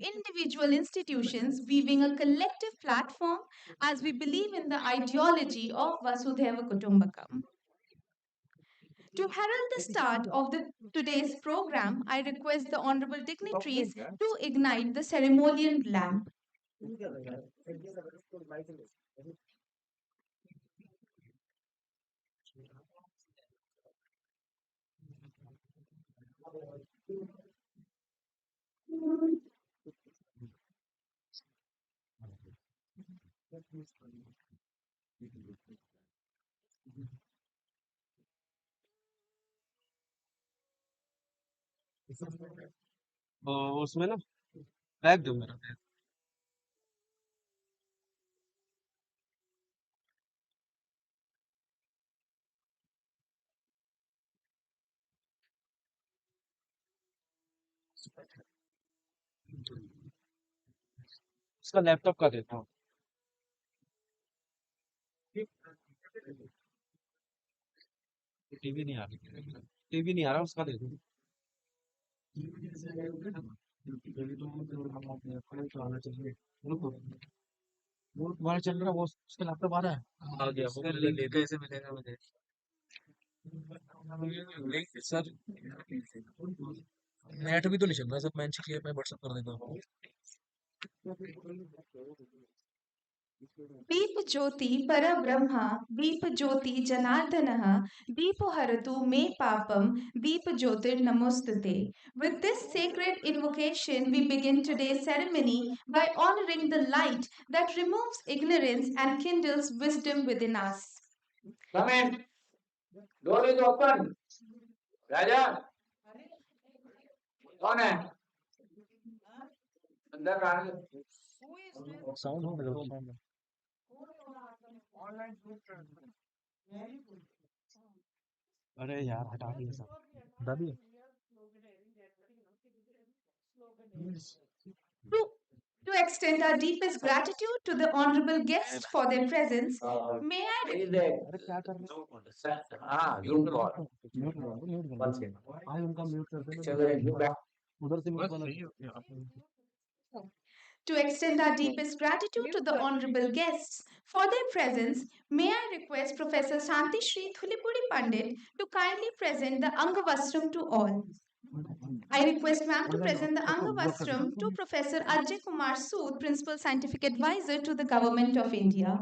individual institutions weaving a collective platform as we believe in the ideology of Vasudhaiva Kutumbakam. To herald the start of today's program, I request the honorable dignitaries to ignite the ceremonial lamp. उसमें ना bag दो मेरा bag. उसका laptop का देता हूँ। TV नहीं आ रही, टीवी नहीं आ रहा, उसका दे दो। आना चाहिए। रुको, वो तुम्हारा चल रहा, वो उसका लैपटॉप आ रहा है। आ गया, वो लिंक कैसे मिलेगा मुझे? लिंक सर, नेट भी तो नहीं चल रहा, सब मैच किया, मैं व्हाट्सएप कर देता हूँ। दीप ज्योति परब्रह्म दीप ज्योति जनार्दनः दीपो हरतु मे papam deep jyotir namostute. With this sacred invocation, we begin today's ceremony by honoring the light that removes ignorance and kindles wisdom within us. Come in. Door is open. राजा कौन है अंदर आने साउंड हो गया साउंड। अरे यार हटा दिए सब, हटा दिए। To, to extend our deepest gratitude to the honorable guests for their presence, may I अरे क्या कर रहे हो? हाँ म्यूट कॉल म्यूट कर दो, म्यूट कर वन दो। सेकंड भाई उनका म्यूट कर देना, चलो यू बैक उधर से म्यूट वाला। To extend our deepest gratitude to the honorable guests for their presence, may I request Professor Santi Shri Thulipudi Pandit to kindly present the Angavastram to all. I request ma'am to present the Angavastram to Professor Ajay Kumar Sood, Principal Scientific Advisor to the Government of India.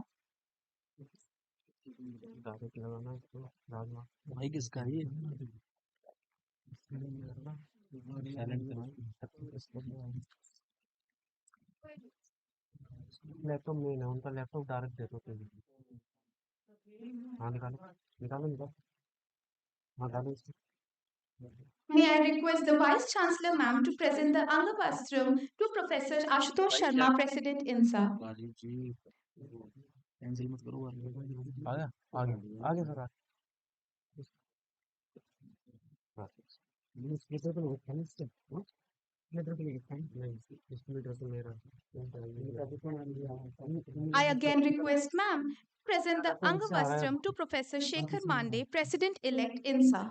Direct लगाना है तो डालना। भाई किसका है ये? Silent करना। Laptop main है उनका, लैपटॉप डायरेक्ट दे दो पहले। हाँ निकालो निकालो निकालो, हाँ डालो इसको। May I request the Vice Chancellor ma'am to present the Angavastram to Professor Ashutosh Sharma, President INSA. Rajiv ji cancel मत करो। आ गया आ गया आ गया sir. I again request ma'am to present the Angavastram to Professor Shekhar Mande, President-elect INSA.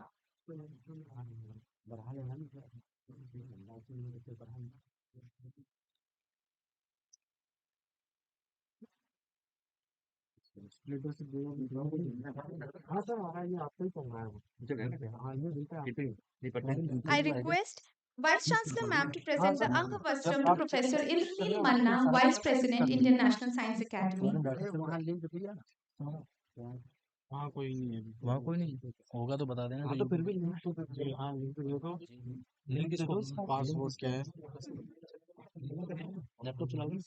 हाँ sir आ रहा है, ये आपको ही करना है वो। मुझे घर पे हाँ ये मिलता है I request Vice Chancellor ma'am to हाँ present the सर, जब Angavastram to आप चेक Professor चेक कर Indranil लो आपको Manna, सारा Vice कुछ President, कर International Science Academy. वहाँ लिंक दिया ना वहाँ कोई नहीं है, वहाँ कोई नहीं होगा तो बता देना। हाँ तो फिर भी लिंक तो हाँ लिंक तो दे दो। लिंक इसको पासवर्ड क्या है? लैपटॉप चलाओगे?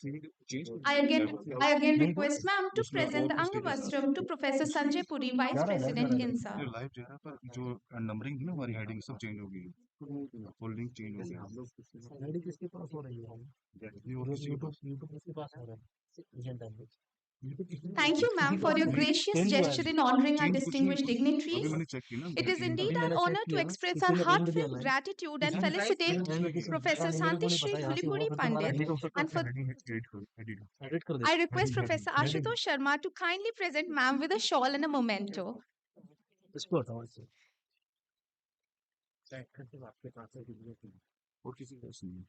I again request ma'am to present the Angavastram to Professor Sanjay Puri, Vice President, INSA. Live जा रहा है पर जो नंबरिंग थी ना हमारी हेडिंग सब चेंज हो गई है, फोल्डिंग चेंज हो गया। आईडी किसके पास हो रही है? ये और किसी के यूट्यूब पास यूट्यूब किसके पास हो रहा है? Thank you, ma'am, for your gracious gesture in honoring our change कुछ नहीं distinguished हुआ, अभी dignitaries. मैंने चेक किया ना It मेरा is चेंज indeed अभी our मैंने चेक honor to किया express our किसी ने लिंक दिया heartfelt ना gratitude and किसी ने felicitate Professor मेरे को Santi नहीं Shri पता यहाँ से हुआ Thulipudi फिर तुम्हारा Pandit एडिट हो सकता and है। for हेडिंग एडिट एडिट कर I देता request heading Professor heading Ashutosh Sharma to kindly present ma'am with a shawl and a memento. इसको हटाओ इससे। चेक करके आपके पास है कि और किसी का नहीं है।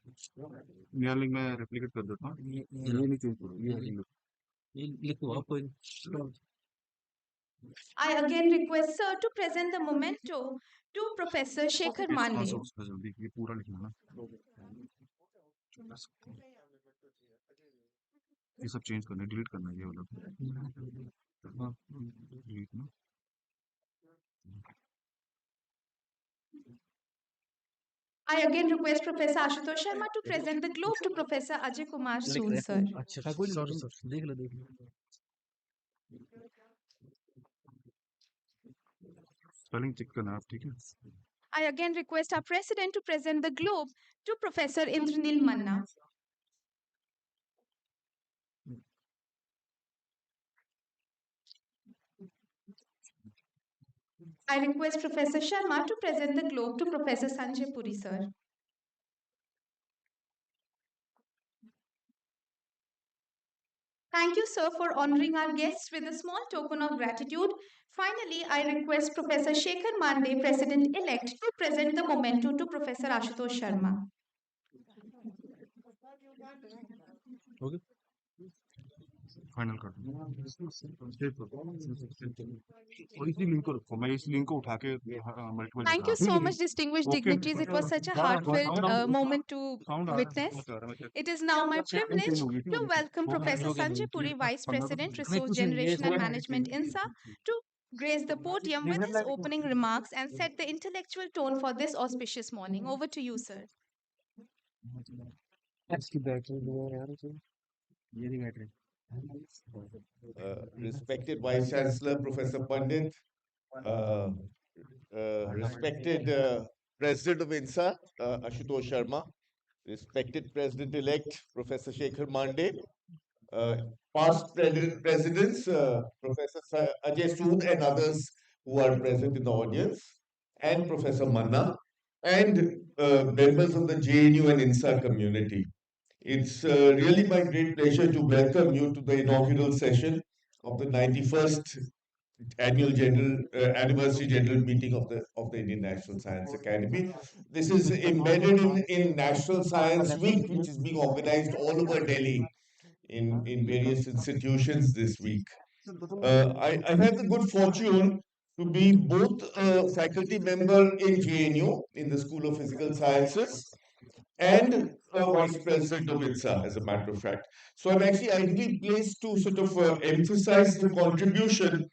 नया लिंक मैं रेप्लिकेट कर देता हूँ। ये नहीं चेंज करो, ये लिंक। ये लिखो आप कोई I again request sir to present the memento to Professor Shekhar हाँ Mande. सर उसका जल्दी ये पूरा लिखना ना। ये सब चेंज करना है, डिलीट करना है ये वाला। डिलीट ना। I again request Professor Ashutosh Sharma to present the globe to Professor Ajay Kumar Sood, sir. अच्छा कोई सॉरी सर देख लो स्पेलिंग चेक करना है आप, ठीक है। I again request our president to present the globe to Professor Indranil Manna. I request Professor Sharma to present the globe to Professor Sanjay Puri, sir. Thank you, sir, for honoring our guests with a small token of gratitude. Finally, I request Professor Shekhar Mande, President-elect, to present the memento to Professor Ashutosh Sharma. Okay final कर दूँ। और इसी link को रखो, मैं इस link को उठा के multiple Thank you so much, distinguished dignitaries. It was such a heartfelt moment to witness. It is now my privilege to welcome Professor Sanjay Puri, Vice President, Resource Generation and Management, INSA, to grace the podium with his opening remarks and set the intellectual tone for this auspicious morning. Over to you, sir. Respected Vice Chancellor Professor Pandit, uh, respected President of INSA, Ashutosh Sharma, respected President-elect Professor Shekhar Mande, past presidents, Professor Ajay Sood and others who are present in the audience, and Professor Manna, and members of the JNU and INSA community. It's really my great pleasure to welcome you to the inaugural session of the 91st anniversary general meeting of the Indian National Science Academy. This is embedded in National Science Week, which is being organized all over Delhi in various institutions this week. I've had the good fortune to be both a faculty member in JNU in the School of Physical Sciences and a vice president of INSA, as a matter of fact. So I'm actually ideally placed to sort of emphasize the contribution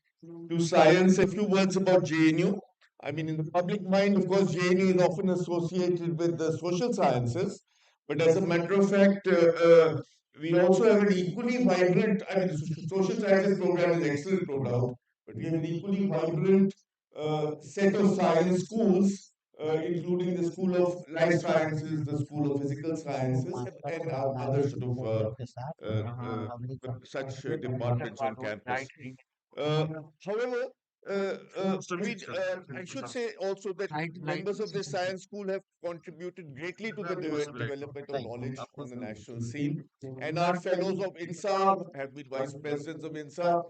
to science. A few words about JNU. I mean, in the public mind, of course, JNU is often associated with the social sciences, but as a matter of fact, we also have an equally vibrant, I mean, the social sciences program is excellent, no doubt, but we have an equally vibrant set of science schools, including the School of Life Sciences, the School of Physical Sciences, and other sort of such departments on campus. However, I should say also that members of the science school have contributed greatly to the development of knowledge on the national scene. And our fellows of INSA have been vice presidents of INSA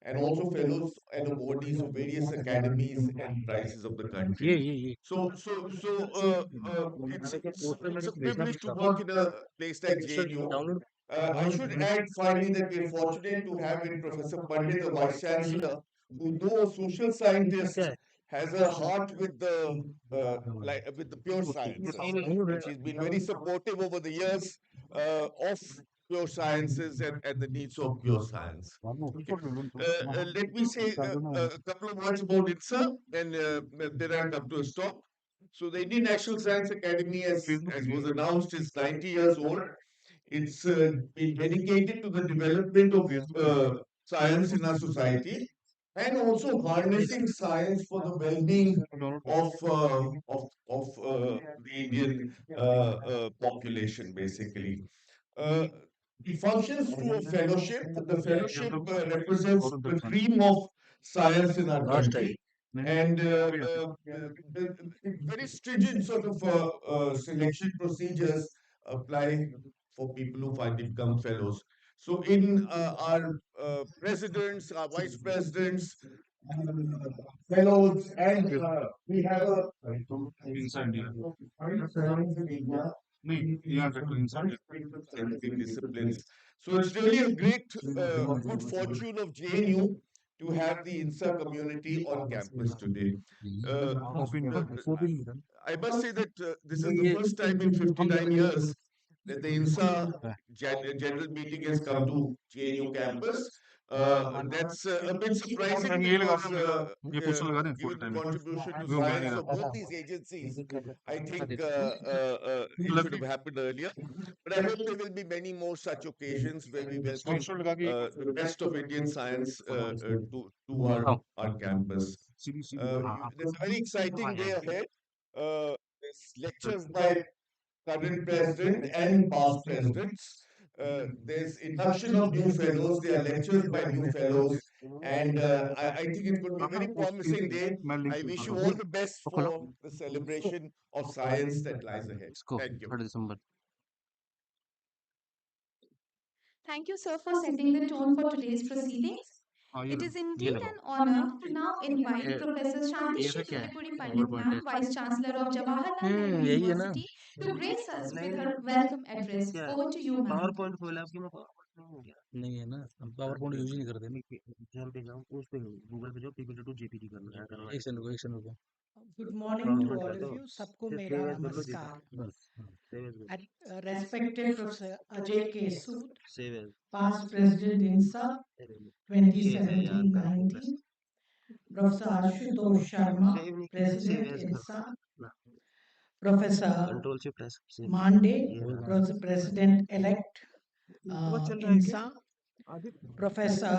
and also fellows and awardees of various academies and prizes of the country. So it's a privilege to work in a place like JNU. I should add finally that we're fortunate to have in Professor Pandit, the Vice Chancellor, who, though a social scientist, has a heart with the pure sciences. And she's been very supportive over the years of pure sciences and the needs of pure science. Okay. Let me say a couple of words about INSA, and then I'll come to a stop. So the Indian National Science Academy, as was announced, is 90 years old. It's been dedicated to the development of science in our society and also harnessing science for the well-being of the Indian population, basically. It functions through a fellowship. The fellowship represents the cream of science in our country. And very stringent sort of selection procedures apply for people who finally become fellows. So in our presidents, our vice presidents, fellows, and we have a inside here. Inside scientific disciplines. So it's really a great good fortune of JNU to have the INSA community on campus today. Uh, I must say that this is the first time in 59 years that the INSA general meeting has come to JNU campus. That's a bit surprising because given the contribution to science of both these agencies, I think it should have happened earlier. But I hope there will be many more such occasions where we welcome the best of Indian science to our campus. There's a very exciting day ahead. There's lectures by current president and past presidents. There's induction of new fellows. There are lectures by new fellows, and I think it's going to be a very promising day. I wish you all the best for the celebration of science that lies ahead. Thank you. Thank you, sir, for setting the tone for today's proceedings. It is indeed an honor to now invite Professor Shanti Shri Thulipuri Pandit Ma'am, Vice Chancellor of Jawaharlal Nehru University, to grace us with her welcome address. Over to you, ma'am. नहीं है ना, हम power point use ही नहीं करते। एक second रुको। Good morning to all of you. सबको मेरा नमस्कार. Respected Professor Ajay K. Sood, past President INSA 2017-19, Professor Ashutosh Sharma, President INSA, Professor Mande, President-elect INSA, Professor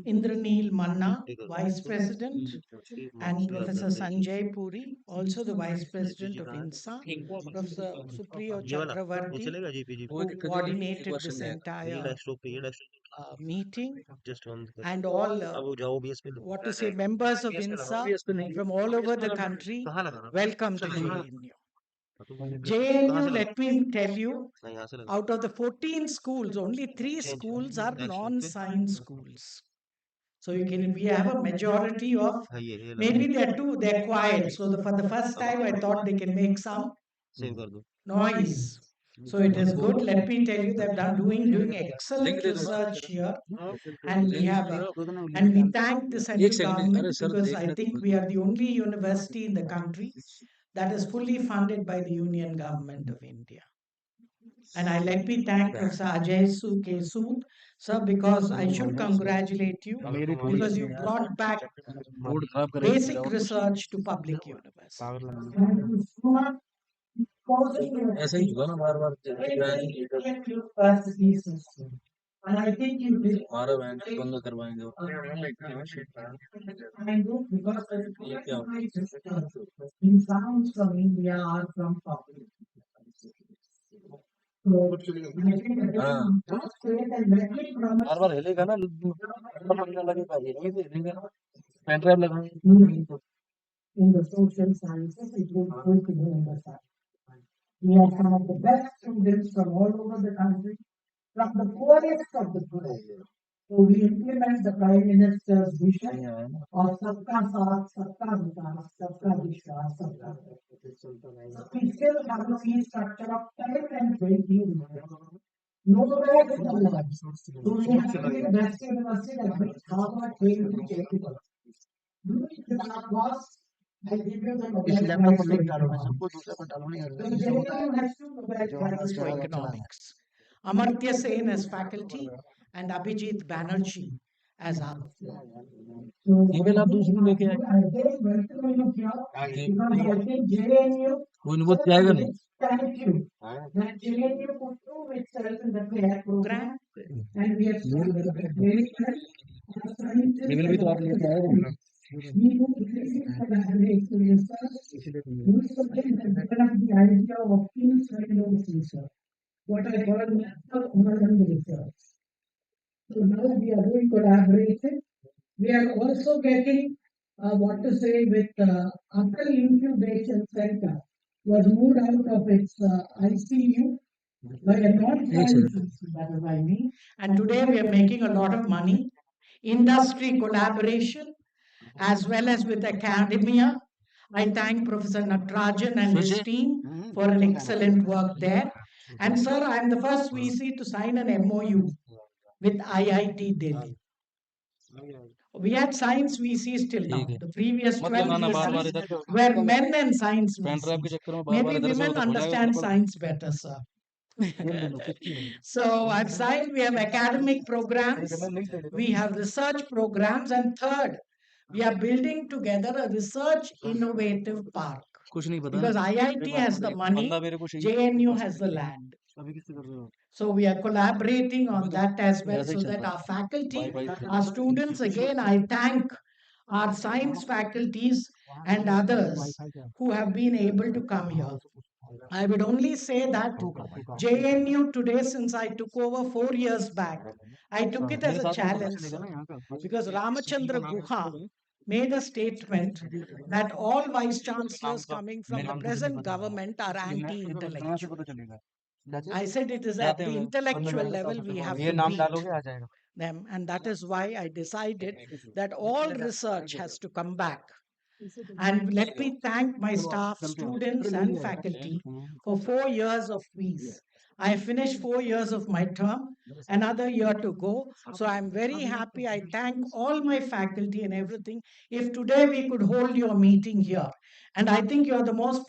Indraneel Manna, Vice President, and Professor Sanjay Puri, also the Vice President of INSA, Professor Supriyo Chakravarti, who coordinated this entire meeting, and all, members of INSA from all over the country, welcome to JNU. JNU, let me tell you, out of the 14 schools, only 3 schools are non-science schools. So we have a majority of, maybe there are 2, they're quiet. So for the first time, I thought they can make some noise. So it is good. Let me tell you, they're doing excellent research here. And we have, and we thank the central government because I think we are the only university in the country that is fully funded by the Union Government of India. And I let me thank Professor Ajay K. Sood, sir, because I should congratulate you because you brought back basic research to public university. ऐसा ही हुआ ना बार-बार And I think you did. हमारा band बंद करवाएंगे In sounds from India or from public. बार-बार हिलेगा ना लगेगा ये पेन ड्राइव लगाएंगे In the social sciences, it will go to the understand. We have some of the best students from all over the country, from the poorest of the poor. So we implement the Prime Minister's vision of Sabka Saath, Sabka Vikas, Sabka Vishwas, Sabka. We still have a fee structure of 10 and 20. Nowhere in the world. So we have to be the best university that brings Harvard, Yale, and J.P. Doing that was, I give you the Nobel Prize for economics. Amartya Sen as faculty and Abhijit Banerjee as our. Email आप दूसरी लेके आए कोई नहीं वो जाएगा नहीं Thank you. That JNU could prove itself in the CLAP program, and we have very email भी तो आप लेके आए हो we will increase the collaboration research. We subject the idea of field friendly research. What I call method research. So now we are doing collaboration. We are also getting what to say with Atal Incubation Center was moved out of its ICU by a non-science that is by me. And today we are making a lot of money. Industry collaboration. as well as with academia. I thank Professor Natarajan and his team for an excellent work there. And sir, I am the first VC to sign an MOU with IIT Delhi. We had science VCs till now. The previous 12 VCs were men and science VCs. Maybe women understand science better, sir. So I've signed, we have academic programs, we have research programs, and third, we are building together a research innovative park. Because IIT has the money, JNU has the land. So we are collaborating on that as well so that our faculty, our students, again, I thank our science faculties and others who have been able to come here. I would only say that JNU today, since I took over 4 years back, I took it as a challenge, sir, because Ramachandra Guha made a statement that all vice chancellors coming from the present government are anti-intellectual. I said it is at the intellectual level we have to beat them, and that is why I decided that all research has to come back. And let me thank my staff, students, and faculty for 4 years of peace. I finished 4 years of my term, another year to go. So I'm very happy. I thank all my faculty and everything. If today we could hold your meeting here, and I think you're the most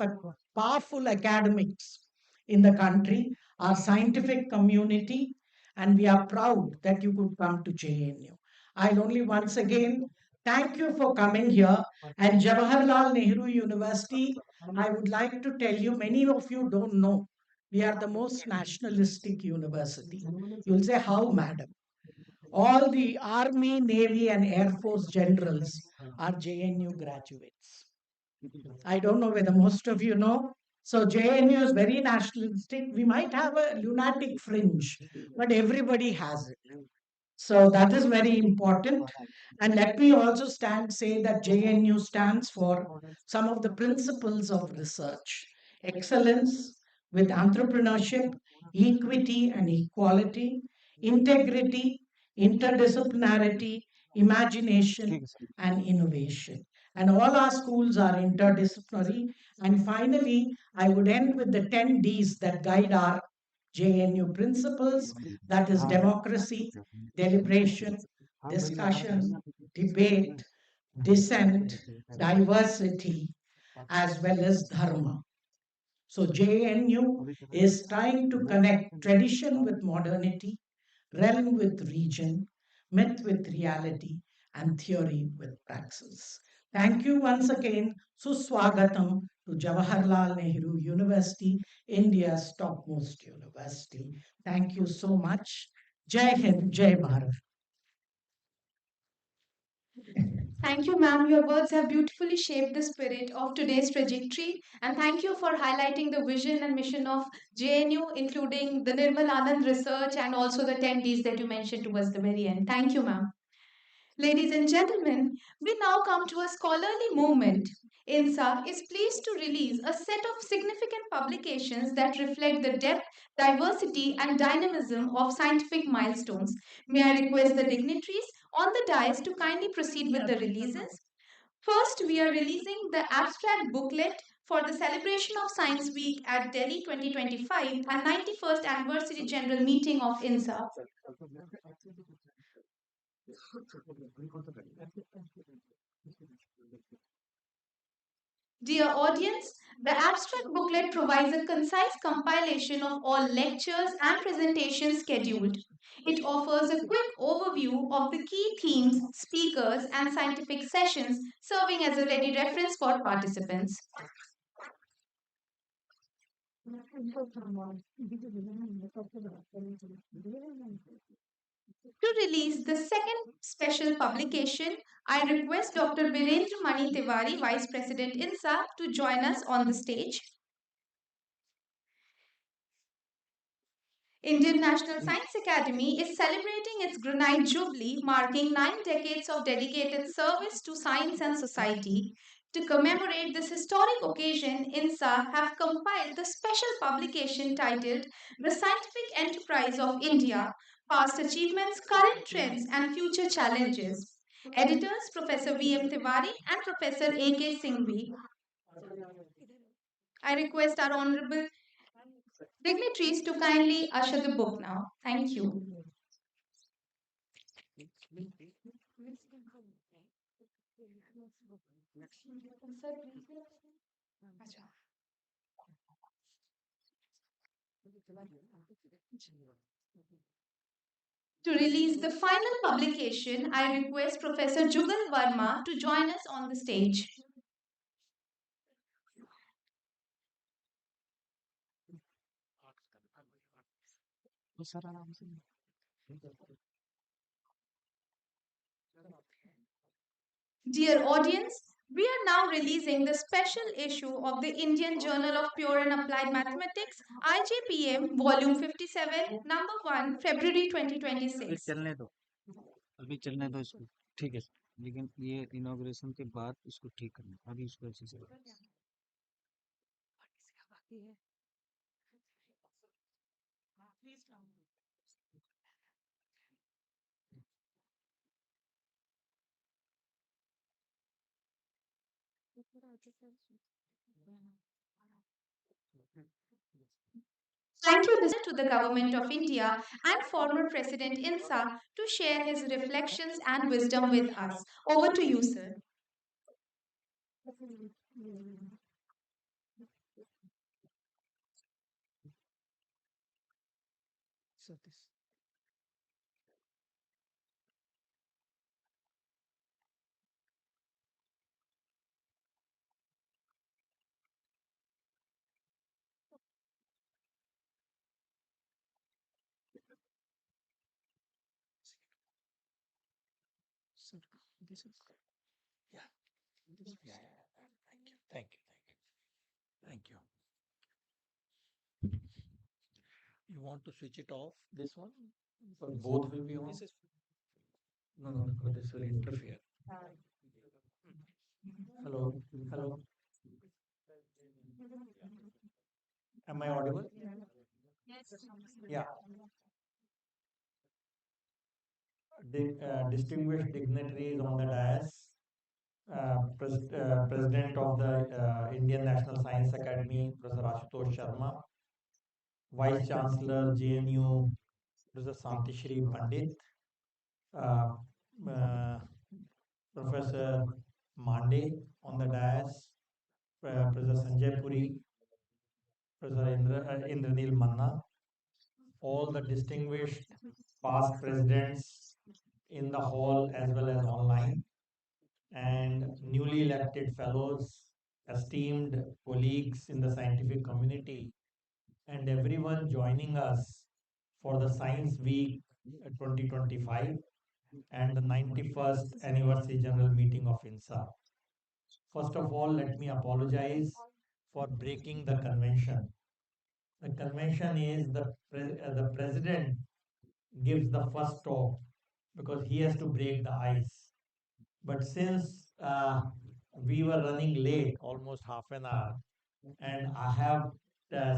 powerful academics in the country, our scientific community, and we are proud that you could come to JNU. I'll only once again thank you for coming here. And Jawaharlal Nehru University, I would like to tell you, many of you don't know, we are the most nationalistic university. You'll say, how, madam? All the Army, Navy, and Air Force generals are JNU graduates. I don't know whether most of you know. So JNU is very nationalistic. We might have a lunatic fringe, but everybody has it. So that is very important. And let me also say that JNU stands for some of the principles of research: excellence with entrepreneurship, equity and equality, integrity, interdisciplinarity, imagination, and innovation. And all our schools are interdisciplinary. And finally, I would end with the 10 Ds that guide our JNU principles, that is democracy, deliberation, discussion, debate, dissent, diversity, as well as dharma. So JNU is trying to connect tradition with modernity, realm with region, myth with reality, and theory with praxis. Thank you once again. Suswagatam to Jawaharlal Nehru University, India's topmost university. Thank you so much. Jai Hind, Jai Bharat. Thank you, ma'am. Your words have beautifully shaped the spirit of today's trajectory. And thank you for highlighting the vision and mission of JNU, including the Nirmal Anand research and also the 10 Ds that you mentioned towards the very end. Thank you, ma'am. Ladies and gentlemen, we now come to a scholarly moment. INSA is pleased to release a set of significant publications that reflect the depth, diversity, and dynamism of scientific milestones. May I request the dignitaries on the dais to kindly proceed with the releases? First, we are releasing the abstract booklet for the celebration of Science Week at Delhi 2025 and 91st Anniversary General Meeting of INSA. Dear audience, the abstract booklet provides a concise compilation of all lectures and presentations scheduled. It offers a quick overview of the key themes, speakers, and scientific sessions, serving as a ready reference for participants. To release the second special publication, I request Dr. Birendra Mani Tiwari, Vice President INSA, to join us on the stage. Indian National Science Academy is celebrating its Granite Jubilee, marking 9 decades of dedicated service to science and society. To commemorate this historic occasion, INSA have compiled the special publication titled The Scientific Enterprise of India: Past Achievements, Current Trends, and Future Challenges. Editors Professor V.M. Tiwari and Professor A.K. Singhvi. I request our honorable dignitaries to kindly usher the book now. Thank you. To release the final publication, I request Professor Jugal Verma to join us on the stage. Dear audience, we are now releasing the special issue of the Indian Journal of Pure and Applied Mathematics, IJPM, Volume 57, Number 1, February 2026. चलने दो अभी चलने दो इसको ठीक है लेकिन ये इनॉग्रेशन के बाद इसको ठीक करना अभी इसको अच्छे से Thank you to the Government of India and former President INSA to share his reflections and wisdom with us. Over to you, sir. Thank you. Thank you. You want to switch it off, this one? So both will be on? No, because this will interfere. Hello, hello. Am I audible? Yeah. Distinguished dignitaries on the dais, President of the Indian National Science Academy, Professor Ashutosh Sharma, Vice Chancellor, JNU, Professor Santishri Pandit, uh, uh, Professor Mande on the dais, Professor Sanjay Puri, Professor Indranil Manna, all the distinguished past presidents in the hall as well as online, and newly elected fellows, esteemed colleagues in the scientific community, and everyone joining us for the Science Week 2025 and the 91st anniversary general meeting of INSA. First of all, let me apologize for breaking the convention. The convention is the president gives the first talk because he has to break the ice. But since we were running late, almost half an hour, and I have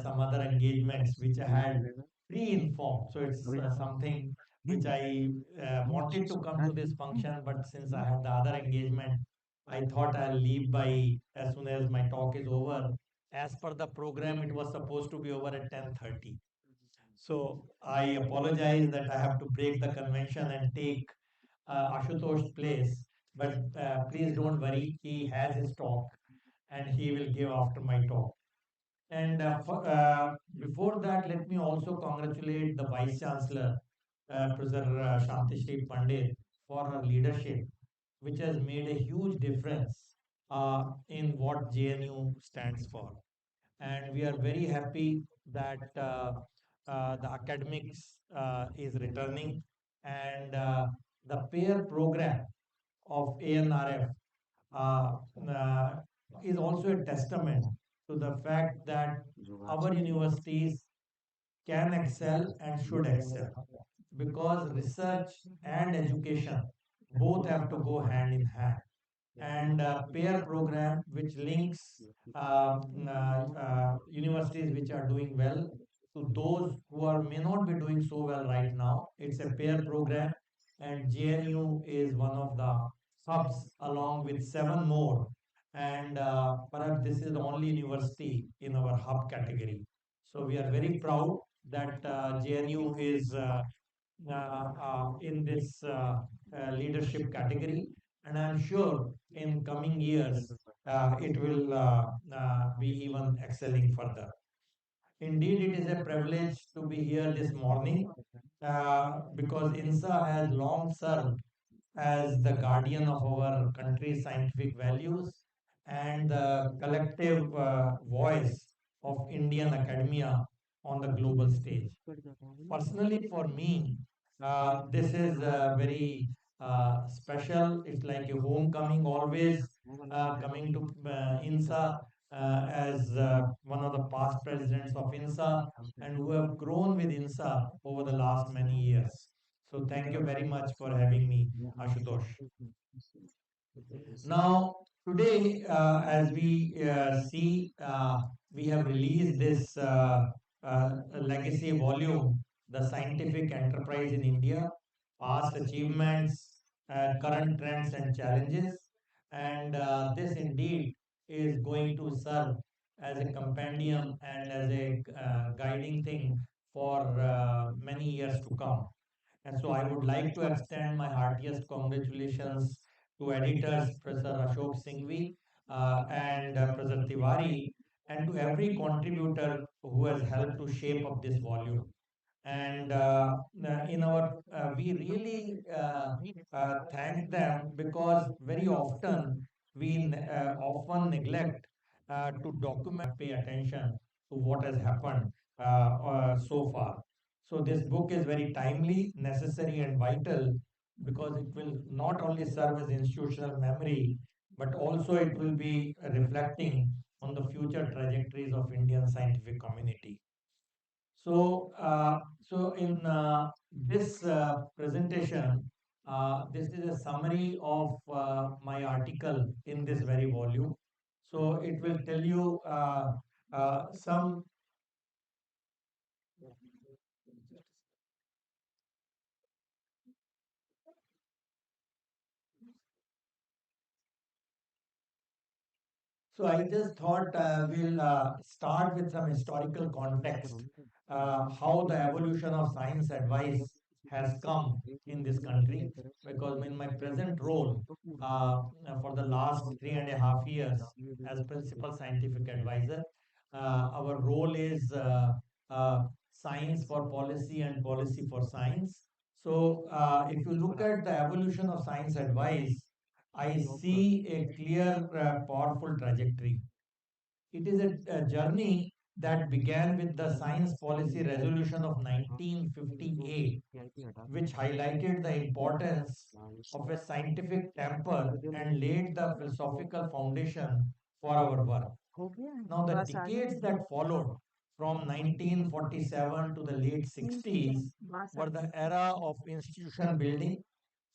some other engagements which I had pre-informed, so it's something which I wanted to come to this function, but since I have the other engagement, I thought I'll leave by as soon as my talk is over. As per the program, it was supposed to be over at 10:30. So I apologize that I have to break the convention and take Ashutosh's place. But please don't worry, he has his talk and he will give after my talk. And before that, let me also congratulate the Vice Chancellor, Professor Shantishri Pandit, for her leadership, which has made a huge difference in what JNU stands for. And we are very happy that the academics is returning, and the pair program of ANRF uh, uh, is also a testament to the fact that our universities can excel and should excel, because research and education both have to go hand in hand. And pair program which links universities which are doing well to those who are may not be doing so well right now. It's a pair program, and JNU is one of the hubs along with 7 more, and perhaps this is the only university in our hub category. So we are very proud that JNU is in this leadership category, and I'm sure in coming years it will be even excelling further. Indeed, it is a privilege to be here this morning because INSA has long served as the guardian of our country's scientific values and the collective voice of Indian academia on the global stage. Personally, for me, this is very special. It's like a homecoming, always coming to INSA as one of the past presidents of INSA and who have grown with INSA over the last many years. So, thank you very much for having me, Ashutosh. Now, today, as we see, we have released this legacy volume, The Scientific Enterprise in India, Past Achievements, Current Trends and Challenges. And this indeed is going to serve as a compendium and as a guiding thing for many years to come. And so I would like to extend my heartiest congratulations to editors Professor Ashok Singhvi and Professor Tiwari, and to every contributor who has helped to shape up this volume. And in our, we really thank them because very often we often neglect to document, pay attention to what has happened so far. So this book is very timely, necessary, and vital because it will not only serve as institutional memory, but also it will be reflecting on the future trajectories of Indian scientific community. So in this presentation, this is a summary of my article in this very volume. So it will tell you some. So I just thought we'll start with some historical context, how the evolution of science advice has come in this country. Because in my present role, for the last 3.5 years as principal scientific advisor, our role is science for policy and policy for science. So if you look at the evolution of science advice, I see a clear, powerful trajectory. It is a journey that began with the Science Policy Resolution of 1958, which highlighted the importance of a scientific temper and laid the philosophical foundation for our work. Now, the decades that followed from 1947 to the late 60s were the era of institution building.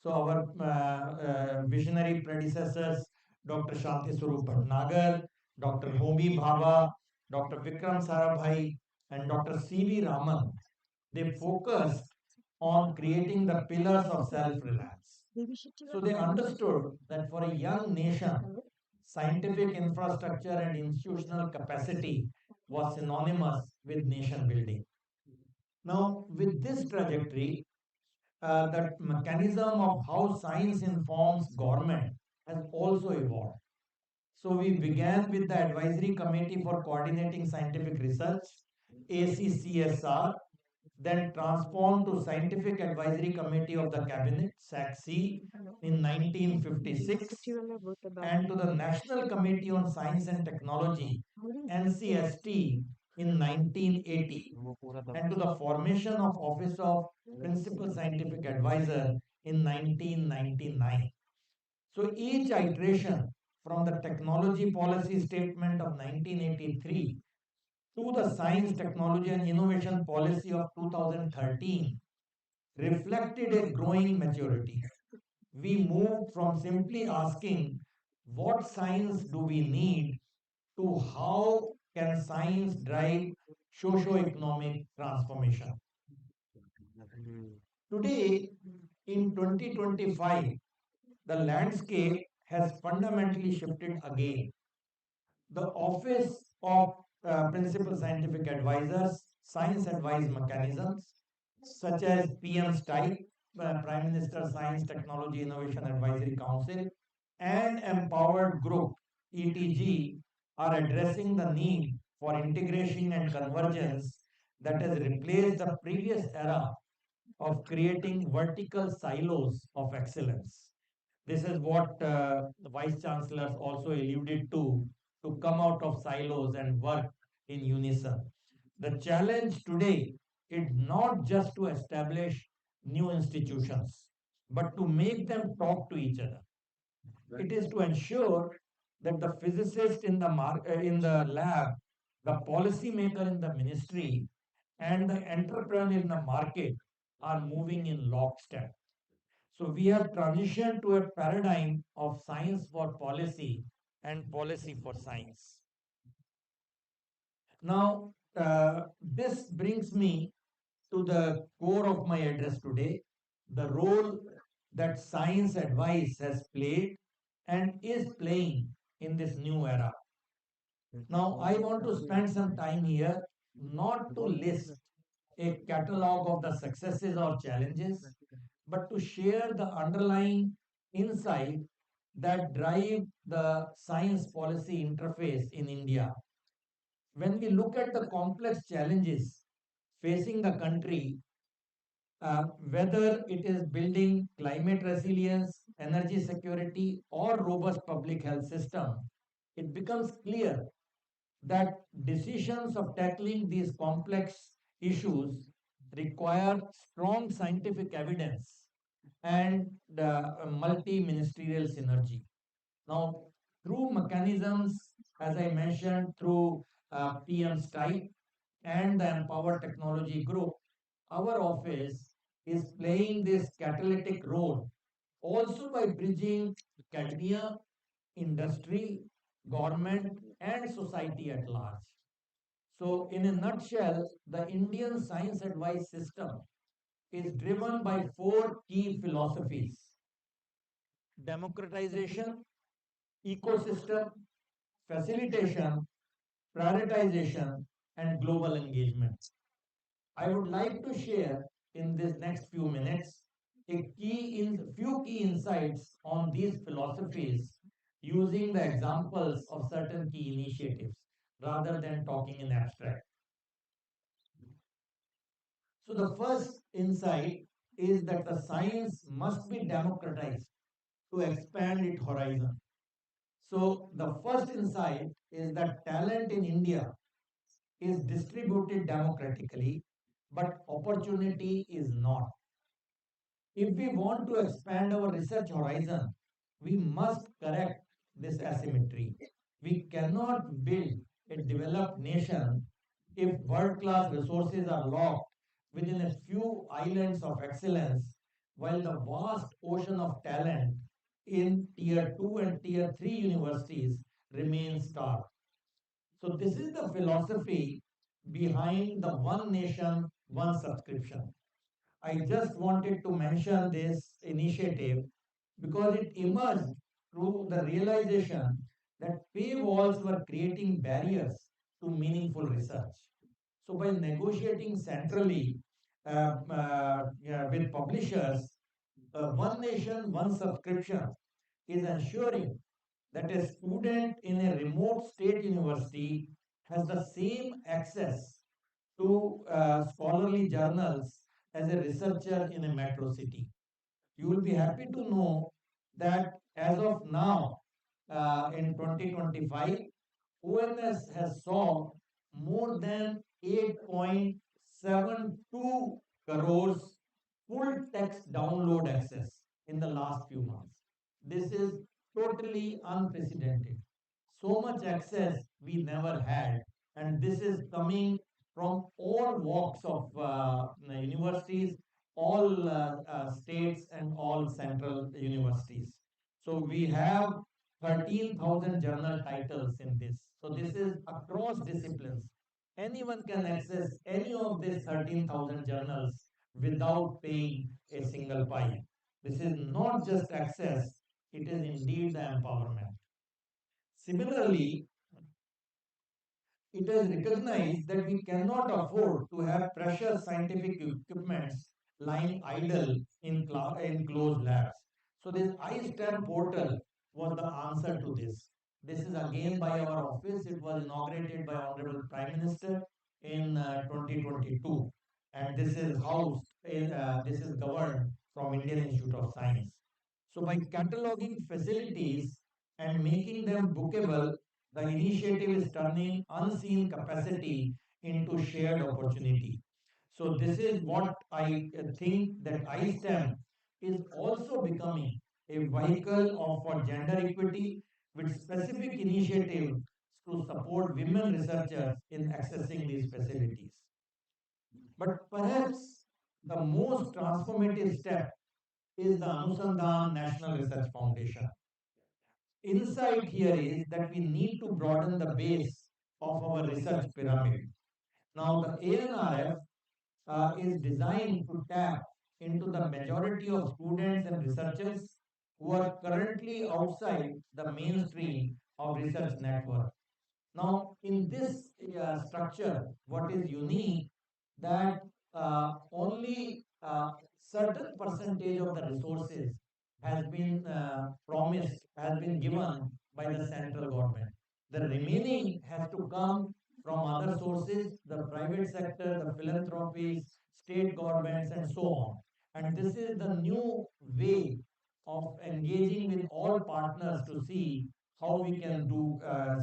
So, our visionary predecessors, Dr. Shanti Swarup Bhatnagar, Dr. Homi Bhabha, Dr. Vikram Sarabhai, and Dr. C.V. Raman, they focused on creating the pillars of self reliance. So, they understood that for a young nation, scientific infrastructure and institutional capacity was synonymous with nation building. Now, with this trajectory, the mechanism of how science informs government has also evolved. So, we began with the Advisory Committee for Coordinating Scientific Research, ACCSR, then transformed to Scientific Advisory Committee of the Cabinet, SACC, in 1956, and to the National Committee on Science and Technology, NCST, in 1980, and to the formation of Office of Principal Scientific Advisor in 1999. So each iteration from the Technology Policy Statement of 1983 to the Science, Technology and Innovation Policy of 2013 reflected a growing maturity. We moved from simply asking what science do we need to how can science drive socio-economic transformation. Today, in 2025, the landscape has fundamentally shifted again. The Office of Principal Scientific Advisors, science advice mechanisms, such as PM's type, Prime Minister Science Technology Innovation Advisory Council, and Empowered Group, ETG, are addressing the need for integration and convergence that has replaced the previous era of creating vertical silos of excellence. This is what the vice chancellors also alluded to come out of silos and work in unison. The challenge today is not just to establish new institutions, but to make them talk to each other. It is to ensure that the physicist in the in the lab, the policymaker in the ministry, and the entrepreneur in the market are moving in lockstep. So we have transitioned to a paradigm of science for policy and policy for science. Now, this brings me to the core of my address today, the role that science advice has played and is playing in this new era. Now, I want to spend some time here not to list a catalog of the successes or challenges, but to share the underlying insight that drive the science policy interface in India. When we look at the complex challenges facing the country, whether it is building climate resilience, energy security, or robust public health system, it becomes clear that decisions of tackling these complex issues require strong scientific evidence and multi-ministerial synergy. Now, through mechanisms, as I mentioned, through PM's type and the Empower Technology Group, our office is playing this catalytic role also by bridging academia, industry, government, and society at large. So, in a nutshell, the Indian science advice system is driven by four key philosophies: democratization, ecosystem, facilitation, prioritization, and global engagement. I would like to share in this next few minutes few key insights on these philosophies using the examples of certain key initiatives rather than talking in abstract. So the first insight is that the science must be democratized to expand its horizon. So the first insight is that talent in India is distributed democratically, but opportunity is not. If we want to expand our research horizon, we must correct this asymmetry. We cannot build a developed nation if world class resources are locked within a few islands of excellence, while the vast ocean of talent in tier 2 and tier 3 universities remains starved. So, this is the philosophy behind the one nation, one subscription. I just wanted to mention this initiative because it emerged through the realization that paywalls were creating barriers to meaningful research. So, by negotiating centrally yeah, with publishers, one nation, one subscription is ensuring that a student in a remote state university has the same access to scholarly journals as a researcher in a metro city. You will be happy to know that as of now, in 2025, ONS has saw more than 8.72 crores full text download access in the last few months. This is totally unprecedented. So much access we never had, and this is coming from all walks of universities, all states, and all central universities. So we have 13,000 journal titles in this. So this is across disciplines. Anyone can access any of these 13,000 journals without paying a single pie. This is not just access, it is indeed the empowerment. Similarly, it is recognized that we cannot afford to have precious scientific equipments lying idle in closed labs. So this iSTEM portal was the answer to this. This is again by our office. It was inaugurated by Honorable Prime Minister in 2022, and this is housed this is governed from Indian Institute of Science. So by cataloging facilities and making them bookable, the initiative is turning unseen capacity into shared opportunity. So this is what I think that iSTEM is also becoming a vehicle for gender equity with specific initiatives to support women researchers in accessing these facilities. But perhaps the most transformative step is the Anusandhan National Research Foundation. Insight here is that we need to broaden the base of our research pyramid. Now, the ANRF is designed to tap into the majority of students and researchers who are currently outside the mainstream of research network. Now, in this structure, what is unique that only certain percentage of the resources has been promised, has been given by the central government. The remaining has to come from other sources, the private sector, the philanthropies, state governments, and so on. And this is the new way of engaging with all partners to see how we can do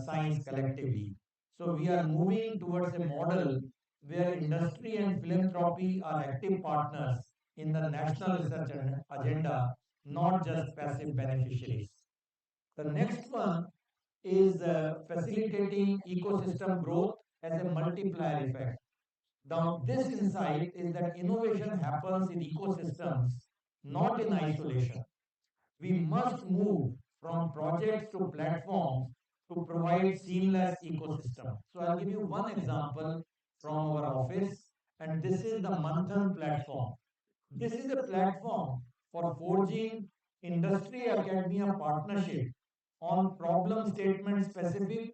science collectively. So we are moving towards a model where industry and philanthropy are active partners in the national research agenda, not just passive beneficiaries. The next one is facilitating ecosystem growth as a multiplier effect. Now, this insight is that innovation happens in ecosystems, not in isolation. We must move from projects to platforms to provide seamless ecosystem. So I'll give you one example from our office, and this is the Manthan platform. This is a platform for forging industry academia partnership on problem statement specific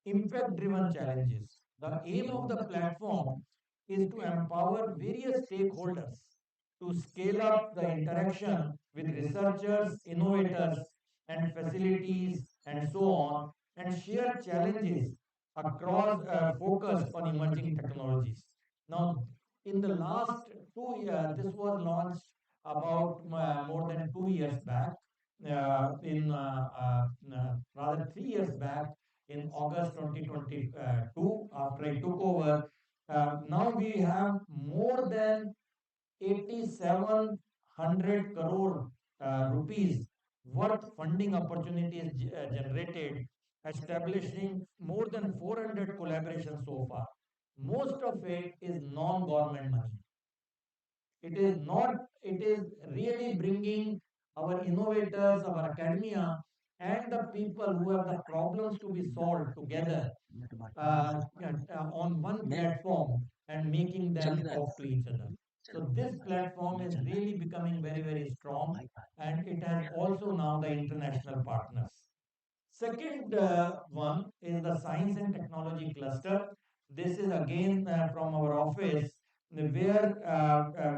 impact driven challenges. The aim of the platform is to empower various stakeholders to scale up the interaction with researchers, innovators, and facilities, and so on, and share challenges across focused on emerging technologies. Now, in the last 2 years, this was launched about more than 2 years back, rather 3 years back in August 2022, after I took over. Now we have more than 8,700 crore rupees worth funding opportunities generated, establishing more than 400 collaborations so far. Most of it is non-government money. It is not, it is really bringing our innovators, our academia, and the people who have the problems to be solved together on one platform and making them talk to each other. So this platform is really becoming very, very strong, and it has also now the international partners. Second one is the science and technology cluster. This is again from our office where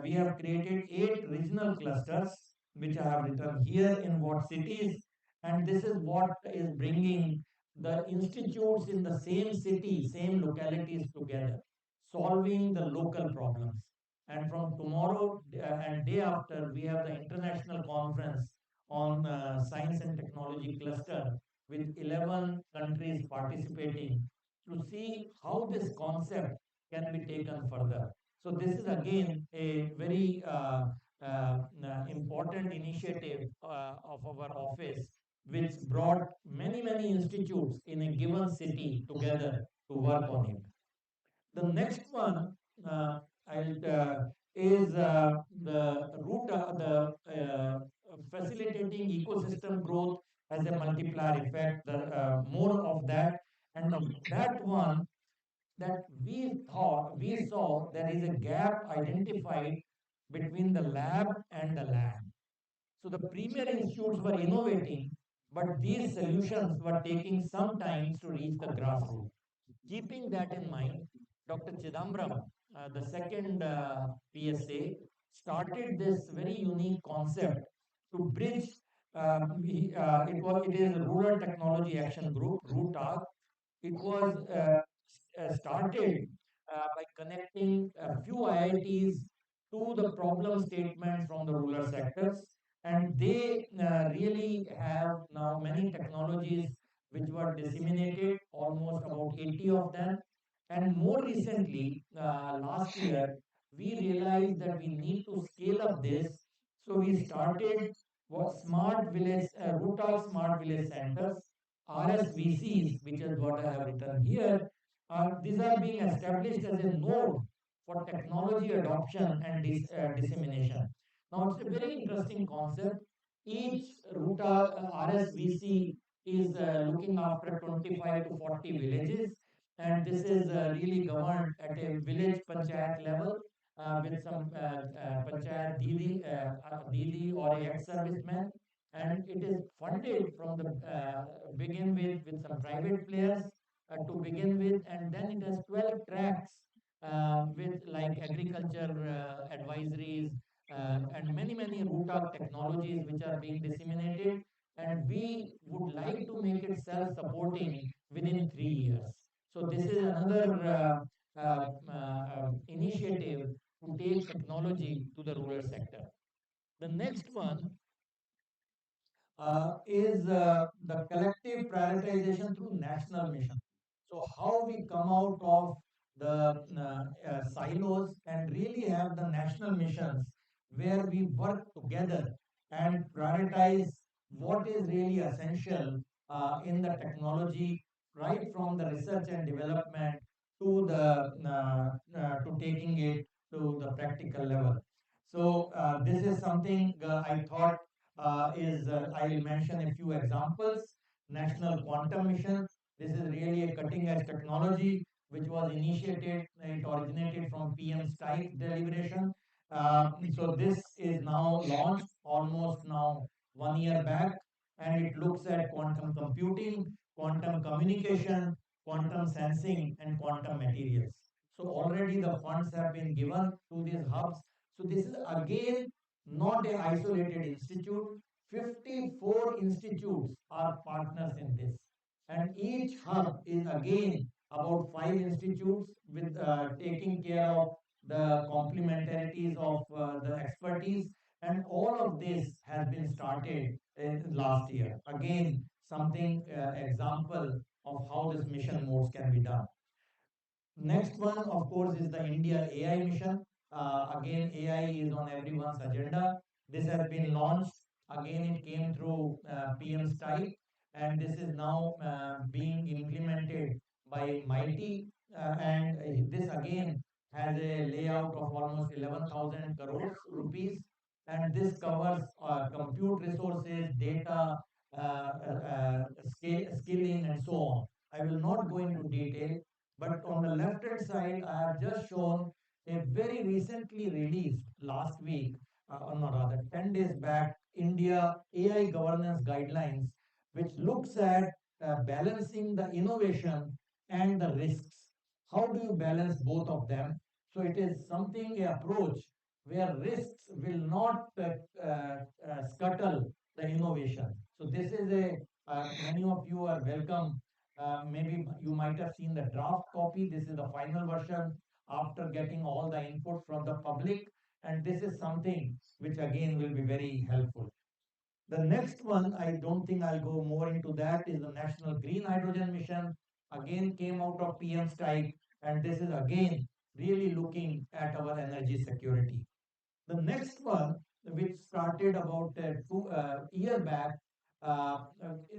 we have created 8 regional clusters, which I have written here in what cities. And this is what is bringing the institutes in the same city, same localities together, solving the local problems. And from tomorrow and day after, we have the international conference on science and technology cluster with 11 countries participating to see how this concept can be taken further. So this is again a very important initiative of our office, which brought many, many institutes in a given city together to work on it. The next one is the root, facilitating ecosystem growth as a multiplier effect. More of that, and that one that we saw there is a gap identified between the lab and the land. So the premier institutes were innovating, but these solutions were taking some time to reach the grassroots. Keeping that in mind, Dr. Chidambaram, the second PSA, started this very unique concept to bridge. It is Rural Technology Action Group, RUTAG. It was started by connecting a few IITs to the problem statements from the rural sectors, and they really have now many technologies which were disseminated, almost about 80 of them. And more recently, last year, we realized that we need to scale up this. So we started what smart village, Rutal Smart Village Centers, RSVCs, which is what I have written here. These are being established as a node for technology adoption and dissemination. Now, it's a very interesting concept. Each Ruta RSVC is looking after 25 to 40 villages, and this is really governed at a village panchayat level with some panchayat didi or a ex-serviceman, and it is funded from the begin with some private players to begin with, and then it has 12 tracks with like agriculture advisories and many root technologies which are being disseminated, and we would like to make it self-supporting within 3 years. So this is another initiative to take technology to the rural sector. The next one is the collective prioritization through national mission. So how we come out of the silos and really have the national missions where we work together and prioritize what is really essential in the technology, right from the research and development to the to taking it to the practical level. So this is something I thought I'll mention a few examples. National Quantum Mission. This is really a cutting edge technology which was initiated, it originated from PM's type deliberation. So this is now launched almost now 1 year back, and it looks at quantum computing, quantum communication, quantum sensing, and quantum materials. So already the funds have been given to these hubs. So this is again not a isolated institute. 54 institutes are partners in this. And each hub is again about 5 institutes with taking care of the complementarities of the expertise. And all of this has been started in last year. Again, something example of how this mission modes can be done. Next one, of course, is the India AI mission. Again, AI is on everyone's agenda. This has been launched. Again, it came through PM's type, and this is now being implemented by Mighty. And this again has a layout of almost 11,000 crores rupees, and this covers compute resources, data, skilling, and so on. I will not go into detail, but on the left hand side, I have just shown a very recently released last week, or no, rather 10 days back, India AI governance guidelines, which looks at balancing the innovation and the risks. How do you balance both of them? So it is something, a approach where risks will not scuttle the innovation. So this is many of you are welcome. Maybe you might have seen the draft copy. This is the final version after getting all the input from the public. And this is something which again will be very helpful. The next one, I don't think I'll go more into that, is the National Green Hydrogen Mission. Again, came out of PM strike, and this is again really looking at our energy security. The next one, which started about 2 year back,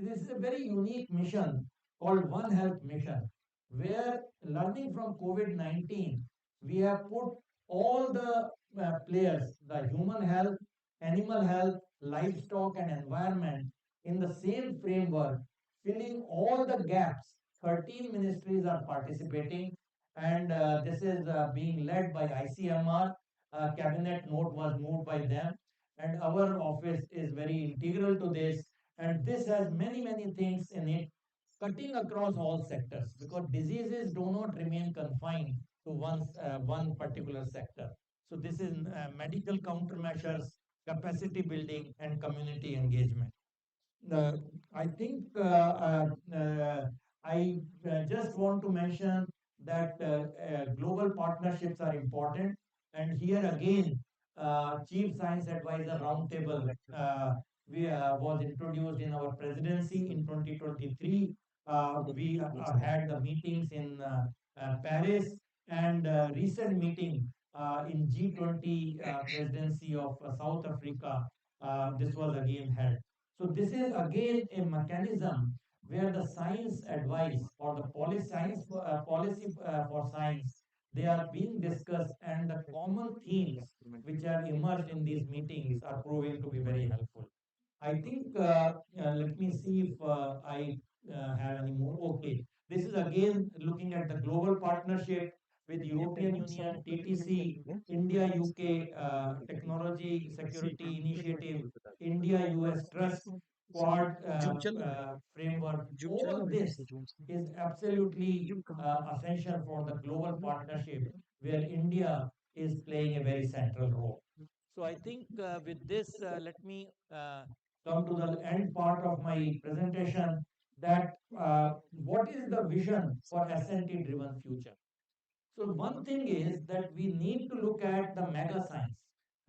this is a very unique mission called One Health Mission, where learning from COVID-19, we have put all the players, the human health, animal health, livestock, and environment in the same framework, filling all the gaps. 13 ministries are participating, and this is being led by ICMR. Cabinet note was moved by them, and our office is very integral to this. And this has many things in it, cutting across all sectors, because diseases do not remain confined to one particular sector. So this is medical countermeasures, capacity building, and community engagement. Uh, I think I just want to mention that global partnerships are important. And here again, Chief Science Advisor Roundtable was introduced in our presidency in 2023. We had the meetings in Paris, and recent meeting in G20 presidency of South Africa. This was again held. So this is again a mechanism where the science advice or the policy for science, they are being discussed, and the common themes which have emerged in these meetings are proving to be very helpful. I think let me see if I have any more. Okay, this is again looking at the global partnership with European Union, TTC, India UK Technology Security Initiative, India US Trust Quad framework. All this is absolutely essential for the global partnership where India is playing a very central role. So I think with this, let me come to the end part of my presentation, that what is the vision for SNT driven future. So one thing is that we need to look at the mega science,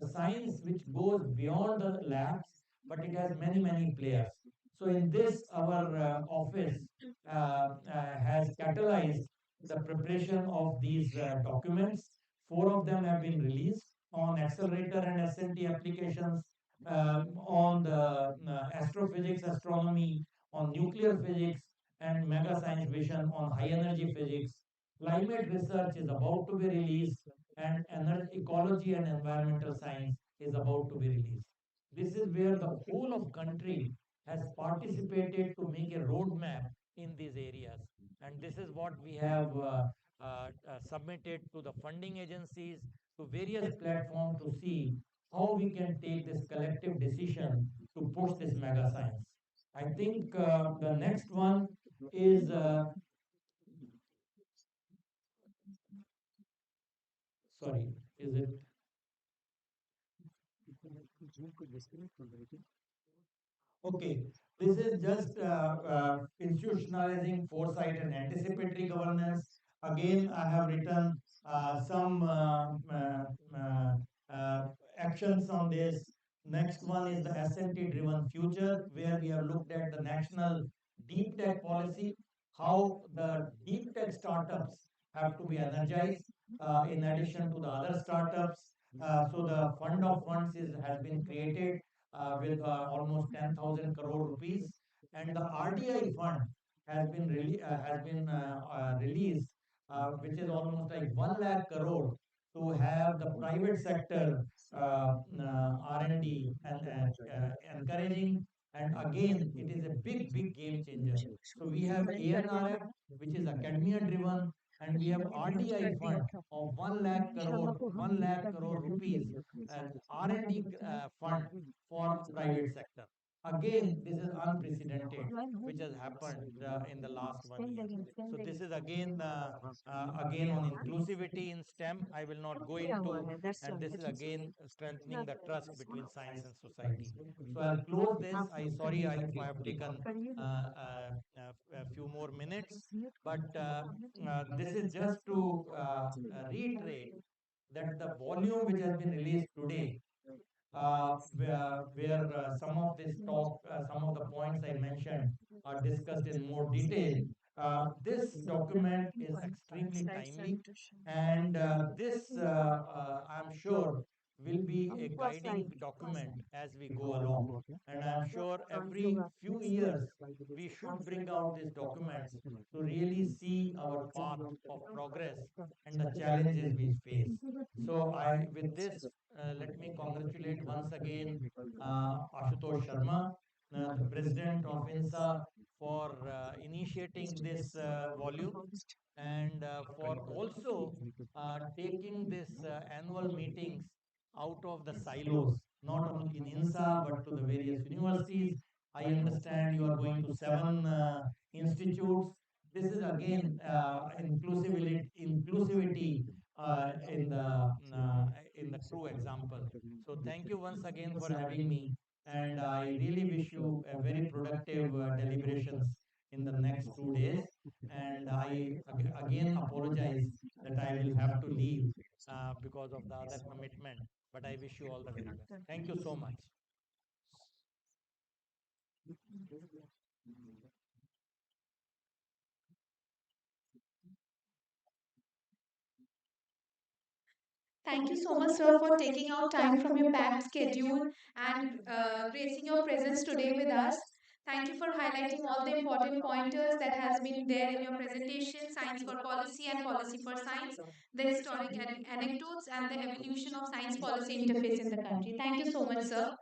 the science which goes beyond the labs, but it has many players. So in this, our office has catalyzed the preparation of these documents. Four of them have been released on accelerator and SNT applications, on the astrophysics, astronomy, on nuclear physics, and mega science vision on high energy physics. Climate research is about to be released, and ecology and environmental science is about to be released. This is where the whole of country has participated to make a roadmap in these areas. And this is what we have submitted to the funding agencies, to various platforms, to see how we can take this collective decision to push this mega science. I think the next one is sorry, is it? Okay, this is just institutionalizing foresight and anticipatory governance. Again, I have written some uh, actions on this. Next one is the SNT driven future, where we have looked at the national deep tech policy, how the deep tech startups have to be energized in addition to the other startups. So the fund of funds has been created with almost 10,000 crore rupees, and the RDI fund has been released, which is almost like 1 lakh crore to have the private sector R&D and encouraging. And again, it is a big game changer. So we have ANRF, which is academia driven, and we have RDI fund of 1 lakh crore rupees as R&D fund for private sector. Again, this is unprecedented, which has happened in the last 1 year. So this is again on inclusivity in STEM. I will not go into, and this is again strengthening the trust between science and society. So I'll close this. Sorry if I have taken a few more minutes, but this is just to reiterate that the volume which has been released today, where some of this talk, some of the points I mentioned are discussed in more detail. This document is extremely timely, and I'm sure, will be a guiding document as we go along. And I'm sure every few years we should bring out these documents to really see our path of progress and the challenges we face. So with this, let me congratulate once again Ashutosh Sharma, the president of INSA, for initiating this volume, and for also taking this annual meetings out of the silos not only in INSA but to the various universities. I understand you are going to seven institutes. This is again inclusivity in the true example. So thank you once again for having me, and I really wish you a very productive deliberations in the next 2 days. And I again apologize that I will have to leave because of the other commitment. But I wish you all the very best. Thank you so much. Thank you so much, sir, for taking out time from your packed schedule and gracing your presence today with us. Thank you for highlighting all the important pointers that has been there in your presentation, Science for Policy and Policy for Science, the historic anecdotes and the evolution of science policy interface in the country. Thank you so much, sir.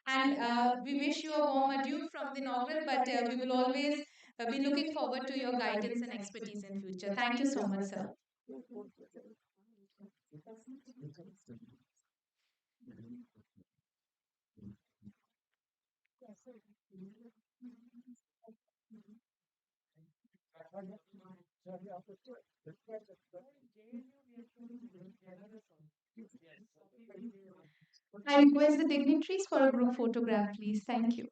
And we wish you a warm adieu from the inaugural, but we will always be looking forward to your guidance and expertise in future. Thank you so much, sir. I request the dignitaries for a group photograph, please. Thank you.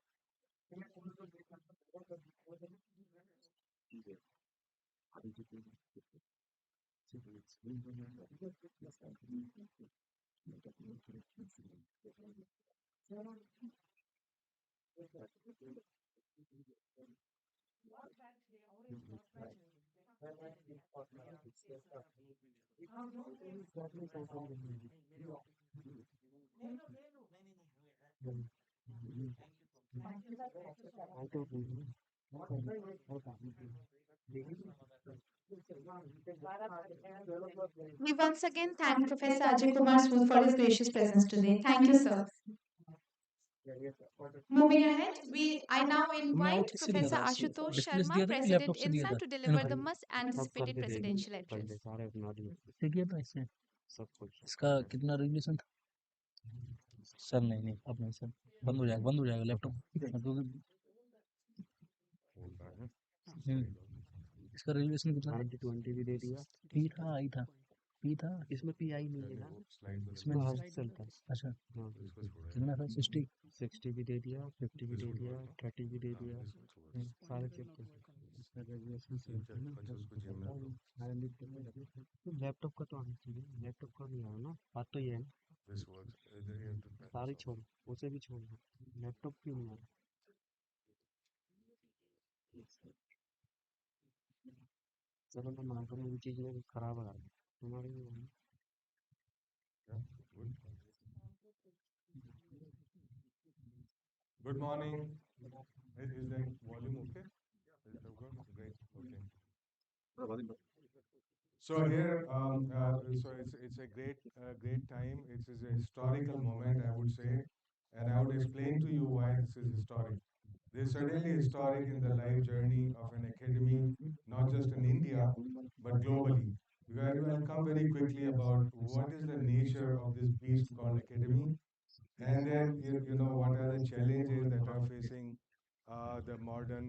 We once again thank Professor Ajay Kumar Sood for his gracious presence today. Thank you, sir. Moving ahead, I now invite Professor Ashutosh Sharma, President INSA, to deliver the much anticipated presidential address. ठीक है तो इससे इसका कितना regulation था sir नहीं अब नहीं सर बंद हो जाएगा लैपटॉप इसका रेगुलेशन कितना 20 भी दे दिया पी था इसमें पी आई नहीं है ना इसमें चलता है अच्छा कितना था 60 भी दे दिया 50 भी दे दिया 30 भी दे दिया सारे चलते हैं लैपटॉप का तो आना चाहिए लैपटॉप का नहीं आया ना बात तो ये है सारी छोड़ उसे भी छोड़ लैपटॉप क्यों नहीं आ रहा चलो मैं मानता हूँ चीज में खराब आ रहा है तुम्हारे Good morning. Is the volume okay? Is that good? Great. Okay. So here, so it's a great time. It is a historical moment, I would say, and I would explain to you why this is historic. This is certainly historic in the life journey of an academy, not just in India, but globally. Because I'll come very quickly about what is the nature of this beast called academy, and then you know what are the challenges that are facing the modern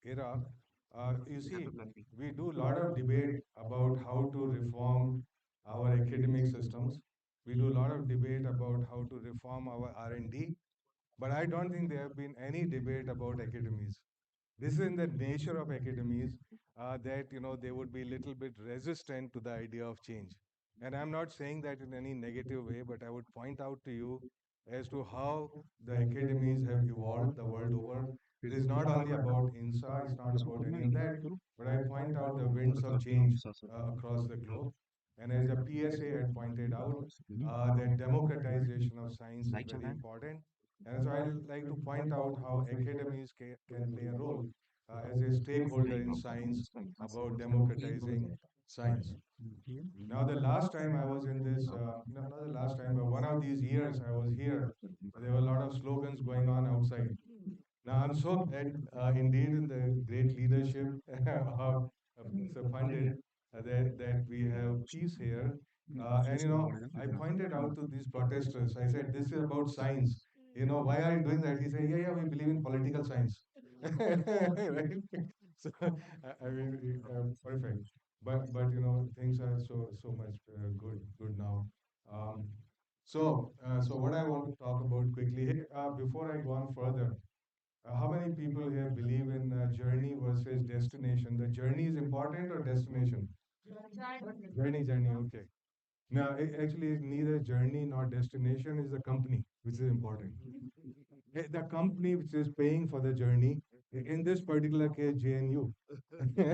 era. You see, we do a lot of debate about how to reform our academic systems. We do a lot of debate about how to reform our R&D, but I don't think there have been any debate about academies. This is in the nature of academies that you know they would be a little bit resistant to the idea of change. And I'm not saying that in any negative way, but I would point out to you as to how the academies have evolved the world over. It is not only about INSA, it's not about any of that, but I point out the winds of change across the globe. And as the PSA had pointed out, that democratization of science is very important. And so I'd like to point out how academies can play a role as a stakeholder in science about democratizing science. Now, the last time I was in this, not the last time, but one of these years I was here, there were a lot of slogans going on outside. Now, I'm so glad indeed in the great leadership of Professor Pandit that we have peace here. And I pointed out to these protesters. I said, "This is about science. Why are you doing that?" He said, "Yeah, yeah, we believe in political science." Right? So, I mean, perfect. But things are so much good now. Um, so what I want to talk about quickly here, before I go on further, how many people here believe in journey versus destination? The journey is important or destination? Journey. Okay. Now, actually, it's neither journey nor destination is the company, which is important. The company which is paying for the journey, in this particular case, JNU.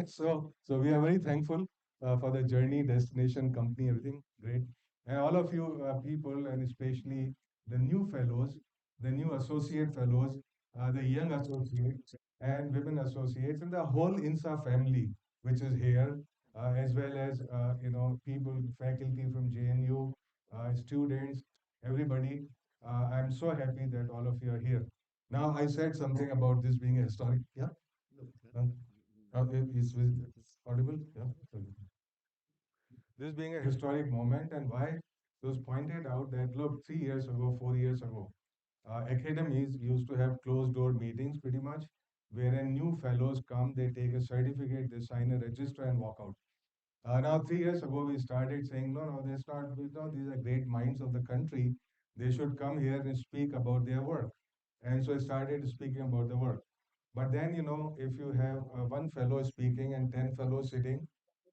So we are very thankful for the journey, destination, company, everything. Great. And all of you people, and especially the new fellows, the new associate fellows, the young associates, and women associates, and the whole INSA family, which is here, as well as people, faculty from JNU, students, everybody. I'm so happy that all of you are here. Now, I said something about this being a historic. Yeah. Um, it's audible. Yeah. Okay. This being a historic moment, and why? It was pointed out that look, 3 years ago, 4 years ago, academies used to have closed door meetings pretty much, wherein new fellows come, they take a certificate, they sign a register, and walk out. Now, 3 years ago, we started saying, no, no, that's not, these are great minds of the country. They should come here and speak about their work. And so I started speaking about the work. But then, if you have one fellow speaking and 10 fellows sitting,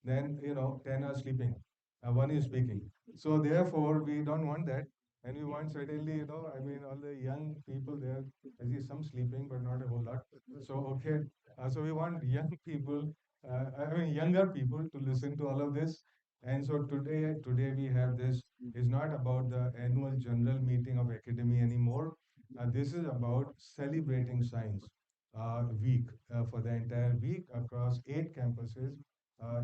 then, 10 are sleeping. One is speaking. So therefore, we don't want that. And we want certainly, I mean, all the young people there, I see some sleeping, but not a whole lot. So, okay. So we want young people, I mean, younger people to listen to all of this. And so today we have this is not about the annual general meeting of academy anymore. This is about celebrating science week for the entire week across 8 campuses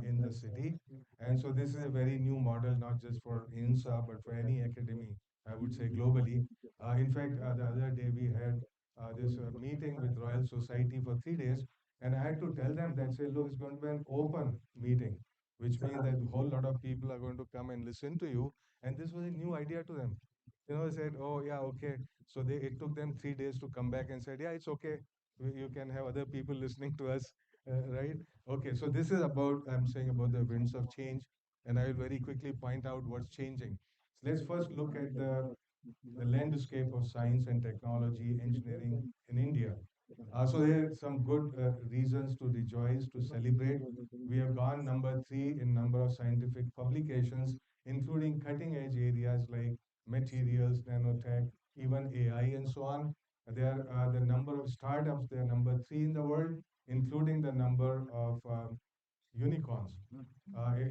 in the city. And so this is a very new model, not just for INSA, but for any academy, I would say globally. In fact, the other day we had this meeting with Royal Society for 3 days, and I had to tell them that, say, look, it's going to be an open meeting, which means that a whole lot of people are going to come and listen to you. And this was a new idea to them. They said, oh, yeah, okay. So it took them 3 days to come back and said, yeah, it's okay. You can have other people listening to us, right? Okay, so this is about, I'm saying about the winds of change, and I will very quickly point out what's changing. So let's first look at the landscape of science and technology engineering in India. So there are some good reasons to rejoice, to celebrate. We have gone number 3 in number of scientific publications, including cutting edge areas like materials, nanotech, even AI, and so on. There are the number of startups, they are number 3 in the world, including the number of unicorns.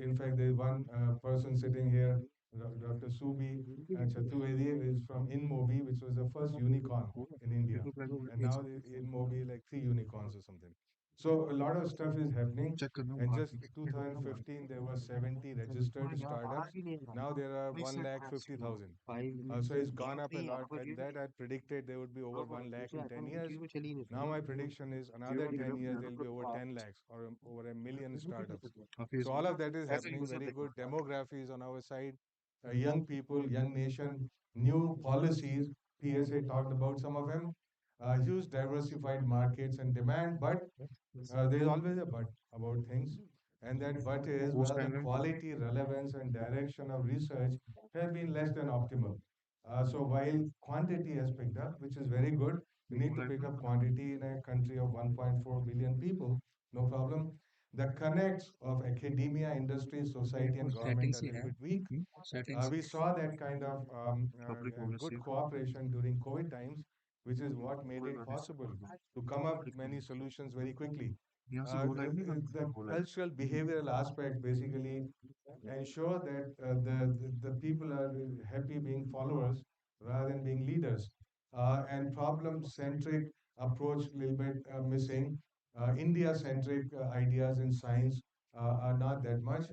In fact, there's one person sitting here, Dr. Subi Chaturvedi, is from InMobi, which was the first unicorn in India. And now InMobi, like 3 unicorns or something. So a lot of stuff is happening. And just 2015, there were 70 registered startups. Now there are 1,50,000. So it's gone up a lot. At that, I predicted there would be over 1 lakh in 10 years. Now my prediction is another 10 years, there'll be over 10 lakhs or over a million startups. So all of that is happening. Very good demographies on our side. Young people, young nation, new policies. PSA talked about some of them. Huge diversified markets and demand, but there's always a but about things. And that but is, well, the quality, relevance, and direction of research have been less than optimal. So while quantity has picked up, which is very good, we need to pick up quantity in a country of 1.4 billion people, no problem. The connects of academia, industry, society, and government are a little bit weak. We saw that kind of good cooperation during COVID times, which is what made it possible to come up many solutions very quickly. The cultural behavioral aspect basically ensure that the people are happy being followers rather than being leaders. And problem-centric approach a little bit missing. India-centric ideas in science are not that much.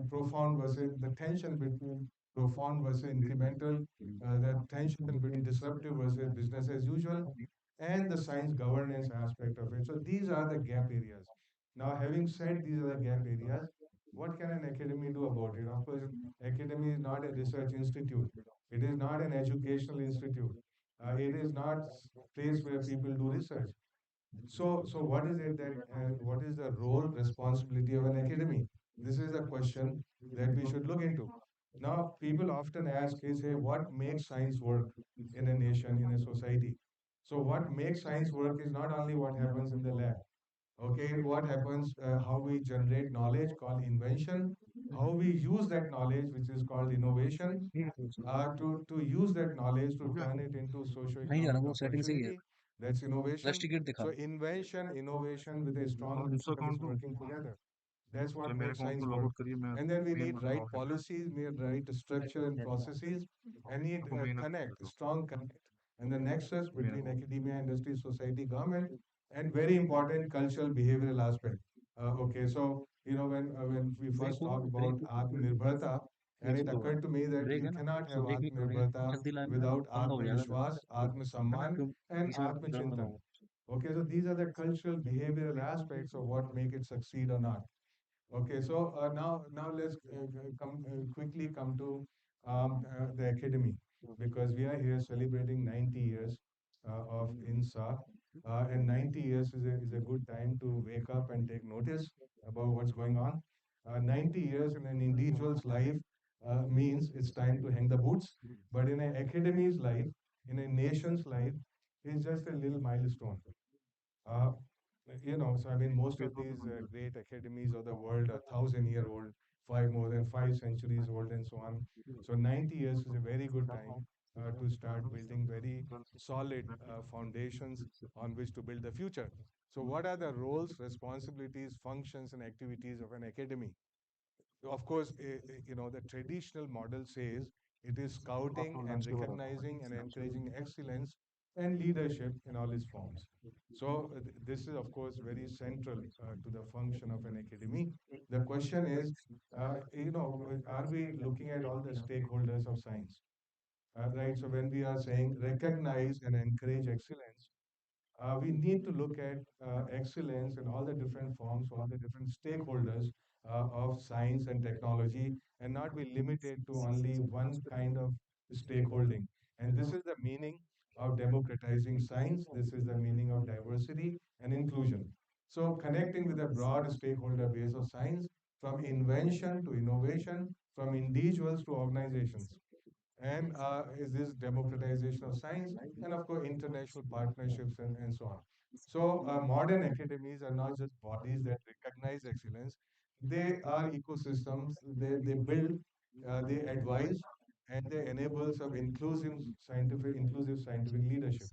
Profound versus the tension between profound versus incremental, the tension between disruptive versus business as usual, and the science governance aspect of it. So these are the gap areas. Now, having said these are the gap areas, what can an academy do about it? Of course, academy is not a research institute. It is not an educational institute. It is not place where people do research. So what is it that, what is the role, responsibility of an academy? This is a question that we should look into. Now, people often ask, is, hey, what makes science work in a nation, in a society? So what makes science work is not only what happens in the lab. Okay, what happens, how we generate knowledge called invention, how we use that knowledge, which is called innovation, to use that knowledge to turn it into नहीं जाना, socio-economic वो setting से ही है। opportunity. That's flash innovation. Ticket दिखा। So invention, innovation with a strong purpose working together. That's what makes science work. And then we need right policies, we need right structure and processes, and need connect, strong connect, and the nexus between academia, industry, society, government, and very important cultural behavioral aspect. Okay, so when we break first होगा, talk break about Atmanirbharta, and it occurred to me that break you है ना, cannot have देख ली करोगे, Atmanirbharta जल्दी line में without पंगा हो जाएगा फिर, Atmavishwas, है ना, Atmasamman, क्यों and पीछे जाम बना Atmachintan. होगा। Okay, so these are the cultural behavioral aspects of what make it succeed or not. Okay, so now let's quickly come to the academy, because we are here celebrating 90 years of INSA, and 90 years is a good time to wake up and take notice about what's going on. 90 years in an individual's life means it's time to hang the boots, but in an academy's life, in a nation's life, it's just a little milestone. Uh, so I mean, most of these great academies of the world are 1,000-year old, more than 5 centuries old, and so on. So 90 years is a very good time to start building very solid foundations on which to build the future. So what are the roles, responsibilities, functions, and activities of an academy? Of course, the traditional model says it is scouting and recognizing and encouraging excellence and leadership in all its forms. So this is, of course, very central to the function of an academy. The question is, are we looking at all the stakeholders of science? Right. So when we are saying recognize and encourage excellence, we need to look at excellence in all the different forms, all the different stakeholders of science and technology, and not be limited to only one kind of stakeholding. And this is the meaning of democratizing science. This is the meaning of diversity and inclusion. So connecting with a broad stakeholder base of science, from invention to innovation, from individuals to organizations, and is this democratization of science, and of course international partnerships, and so on. So modern academies are not just bodies that recognize excellence, they are ecosystems. They build, they advise, and they enable some inclusive scientific leadership.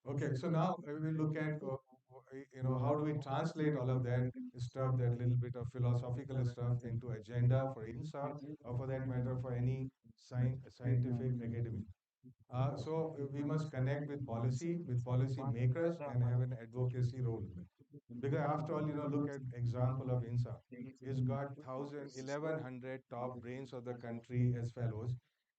Okay, so now we look at how do we translate all of that stuff, that little bit of philosophical stuff, into agenda for INSA, or for that matter for any scientific academy. So we must connect with policy makers, and have an advocacy role. Because after all, look at example of INSA. It's got 1,100 top brains of the country as fellows.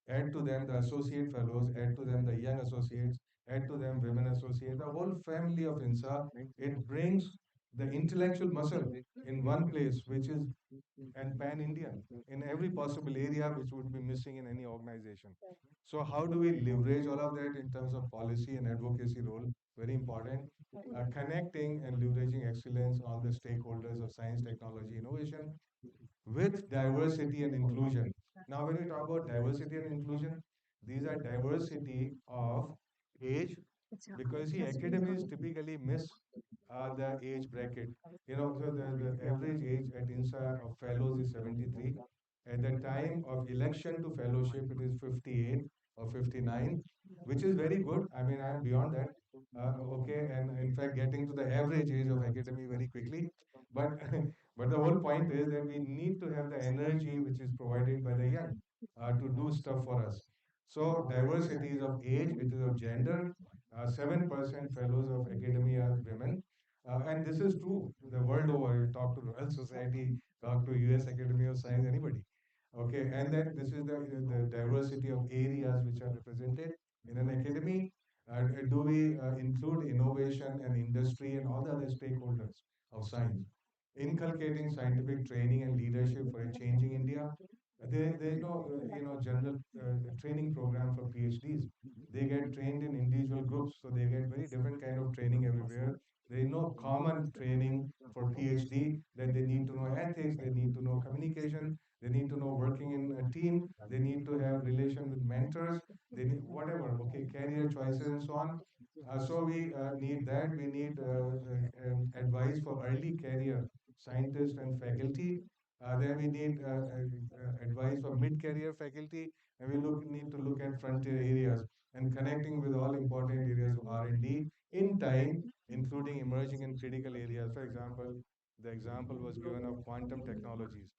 Add to them the associate fellows, add to them the young associates, add to them women associates, the whole family of INSA. It brings the intellectual muscle in one place, which is and pan-Indian in every possible area which would be missing in any organization. So how do we leverage all of that in terms of policy and advocacy role? Very important. Connecting and leveraging excellence, all the stakeholders of science, technology, innovation, with diversity and inclusion. Now, when we talk about diversity and inclusion, these are diversity of age, because see, academies typically miss the age bracket. So the average age at INSA of fellows is 73. At the time of election to fellowship, it is 58 or 59, which is very good. I mean, I am beyond that. Okay, and in fact, getting to the average age of academy very quickly. But but the whole point is that we need to have the energy which is provided by the young to do stuff for us. So diversity is of age, it is of gender. 7% fellows of academia are women. And this is true the world over. You talk to Royal Society, talk to US Academy of Science, anybody. Okay, and then this is the diversity of areas which are represented in an academy. Do we include innovation and industry and all the other stakeholders of science? inculcating scientific training and leadership for a changing India. There's no, general training program for PhDs. They get trained in individual groups, so they get very different kind of training everywhere. There is no common training for PhD that they need to know ethics, they need to know communication, they need to know working in a team, they need to have relation with mentors, they need whatever, okay, career choices and so on. So we need that. We need advice for early career scientists and faculty. Then we need advice for mid-career faculty, and we need to look at frontier areas and connecting with all important areas of R&D in time, including emerging and critical areas. For example, the example was given of quantum technologies.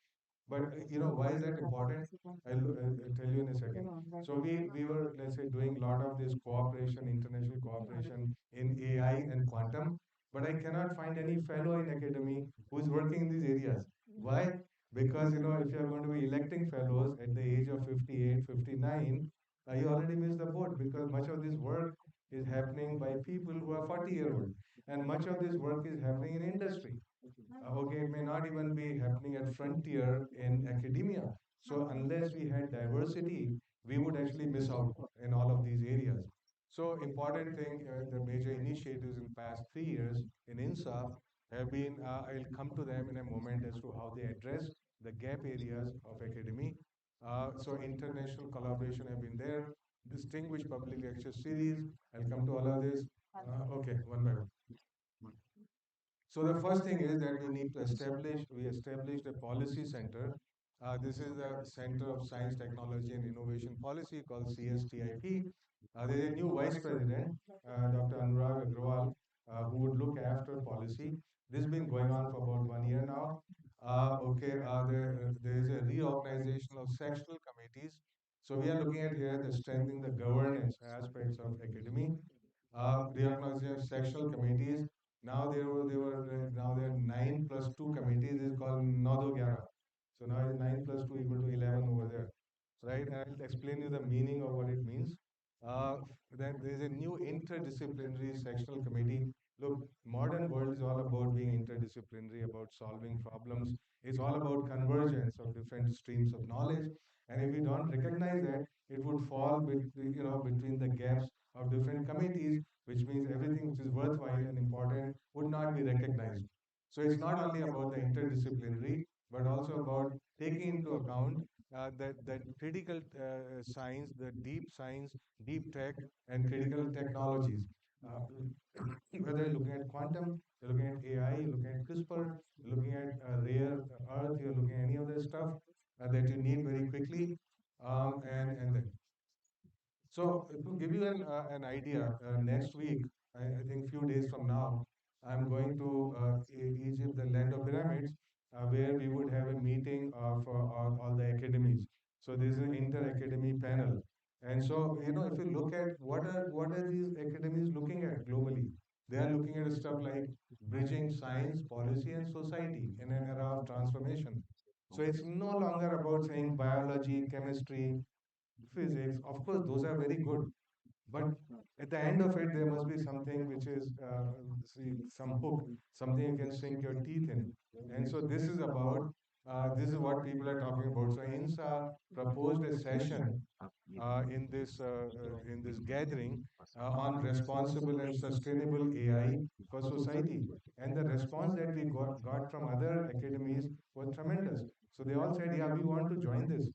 But why is that important? I'll tell you in a second. So we were, let's say, doing a lot of this cooperation, international cooperation in AI and quantum, but I cannot find any fellow in academy who is working in these areas. Why? Because if you are going to be electing fellows at the age of 58, 59, you already missed the boat because much of this work is happening by people who are 40-year-old, and much of this work is happening in industry. Okay, it may not even be happening at frontier in academia. So unless we had diversity, we would actually miss out in all of these areas. So important thing, the major initiatives in past 3 years in INSA have been, I'll come to them in a moment as to how they address the gap areas of academy. So international collaboration have been there, distinguished public lecture series. I'll come to all of this. Okay, one by one. So the first thing is that we established a policy center. This is the Center of Science, Technology and Innovation Policy called CSTIP. There's a new vice president, Dr. Anurag Agrawal, who would look after policy. This has been going on for about 1 year now. There is a reorganization of sectional committees. So we are looking at here the strengthening the governance aspects of academy, reorganization of sectional committees. Now there are 9 plus 2 committees is called Nodo Gyara. So now is 9 plus 2 equal to 11 over there, right? And I'll explain you the meaning of what it means. Then there is a new interdisciplinary sectional committee. Look, modern world is all about being interdisciplinary, about solving problems. It's all about convergence of different streams of knowledge. And if we don't recognize that, it would fall between the gaps of different committees, which means everything which is worthwhile and important would not be recognized. So it's not only about the interdisciplinary, but also about taking into account that critical science, the deep science, deep tech, and critical technologies. Uh, Whether you're looking at quantum, you're looking at AI, you're looking at CRISPR, you're looking at rare earth, you're looking at any of that stuff that you need very quickly, and then. So to give you an idea, next week, I think few days from now, I'm going to Egypt, the land of pyramids, where we would have a meeting for all the academies. So this is an inter-academy panel. And so, if you look at what are these academies looking at globally, they are looking at stuff like bridging science, policy, and society in an era of transformation. So it's no longer about saying biology, chemistry, physics. Of course, those are very good, but at the end of it, there must be something which is some hook, something you can sink your teeth in. And so this is what people are talking about. So INSA proposed a session in this gathering on responsible and sustainable AI for society. And the response that we got from other academies was tremendous. So they all said, yeah, we want to join this.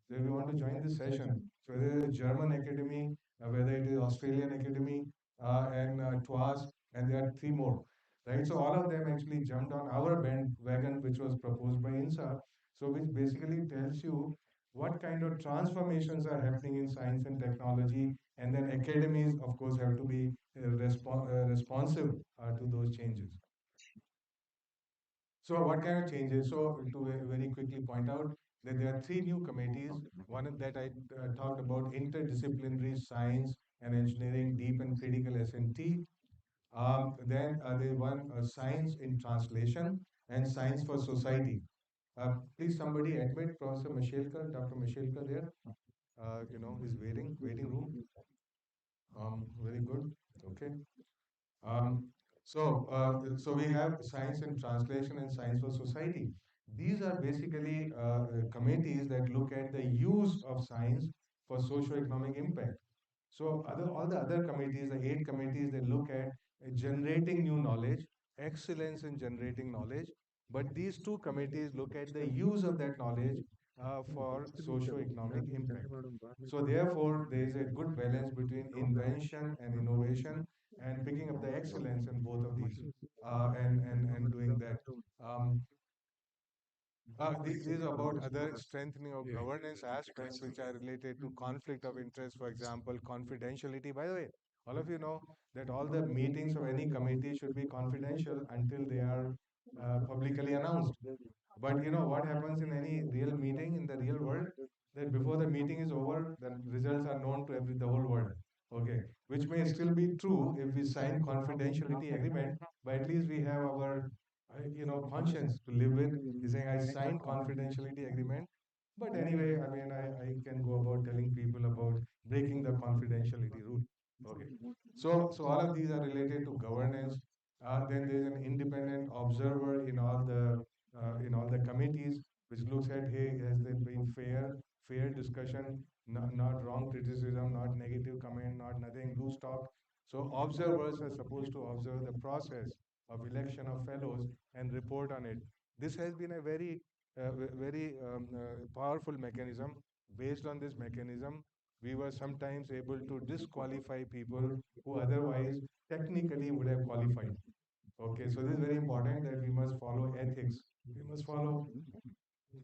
So we want to join this session. So whether it is German academy, whether it is Australian academy, and TWAS, and there are 3 more. Right, so all of them actually jumped on our bandwagon, which was proposed by INSA. So, which basically tells you what kind of transformations are happening in science and technology, and then academies, of course, have to be responsive to those changes. So what kind of changes? So to very quickly point out that there are 3 new committees. One that I talked about, interdisciplinary science and engineering, deep and critical S&T. Then there's one, science in translation and science for society. Please somebody admit Professor Mashelkar, Dr. Mashelkar there. He's waiting room. Very good. Okay. Um, So we have science and translation and science for society. These are basically committees that look at the use of science for socio-economic impact. So all the other committees, the eight committees, they look at generating new knowledge, excellence in generating knowledge. But these two committees look at the use of that knowledge for socio-economic impact. So therefore, there is a good balance between invention and innovation, and picking up the excellence in both of these, and doing that. Um, these are about other strengthening of governance aspects which are related to conflict of interest, for example, confidentiality. By the way, all of you know that all the meetings of any committee should be confidential until they are publicly announced. But you know what happens in any real meeting in the real world? That before the meeting is over, the results are known to the whole world. Okay, which may still be true if we sign confidentiality agreement, but at least we have our, conscience to live with. He's saying I signed confidentiality agreement, but anyway, I mean, I can go about telling people about breaking the confidentiality rule. Okay, so all of these are related to governance. Then there is an independent observer in all the committees, which looks at, hey, has there been fair discussion, not wrong criticism, not negative comment, not nothing, loose talk. So observers are supposed to observe the process of election of fellows and report on it. This has been a very powerful mechanism. Based on this mechanism, we were sometimes able to disqualify people who otherwise technically would have qualified. Okay, so this is very important that we must follow ethics. We must follow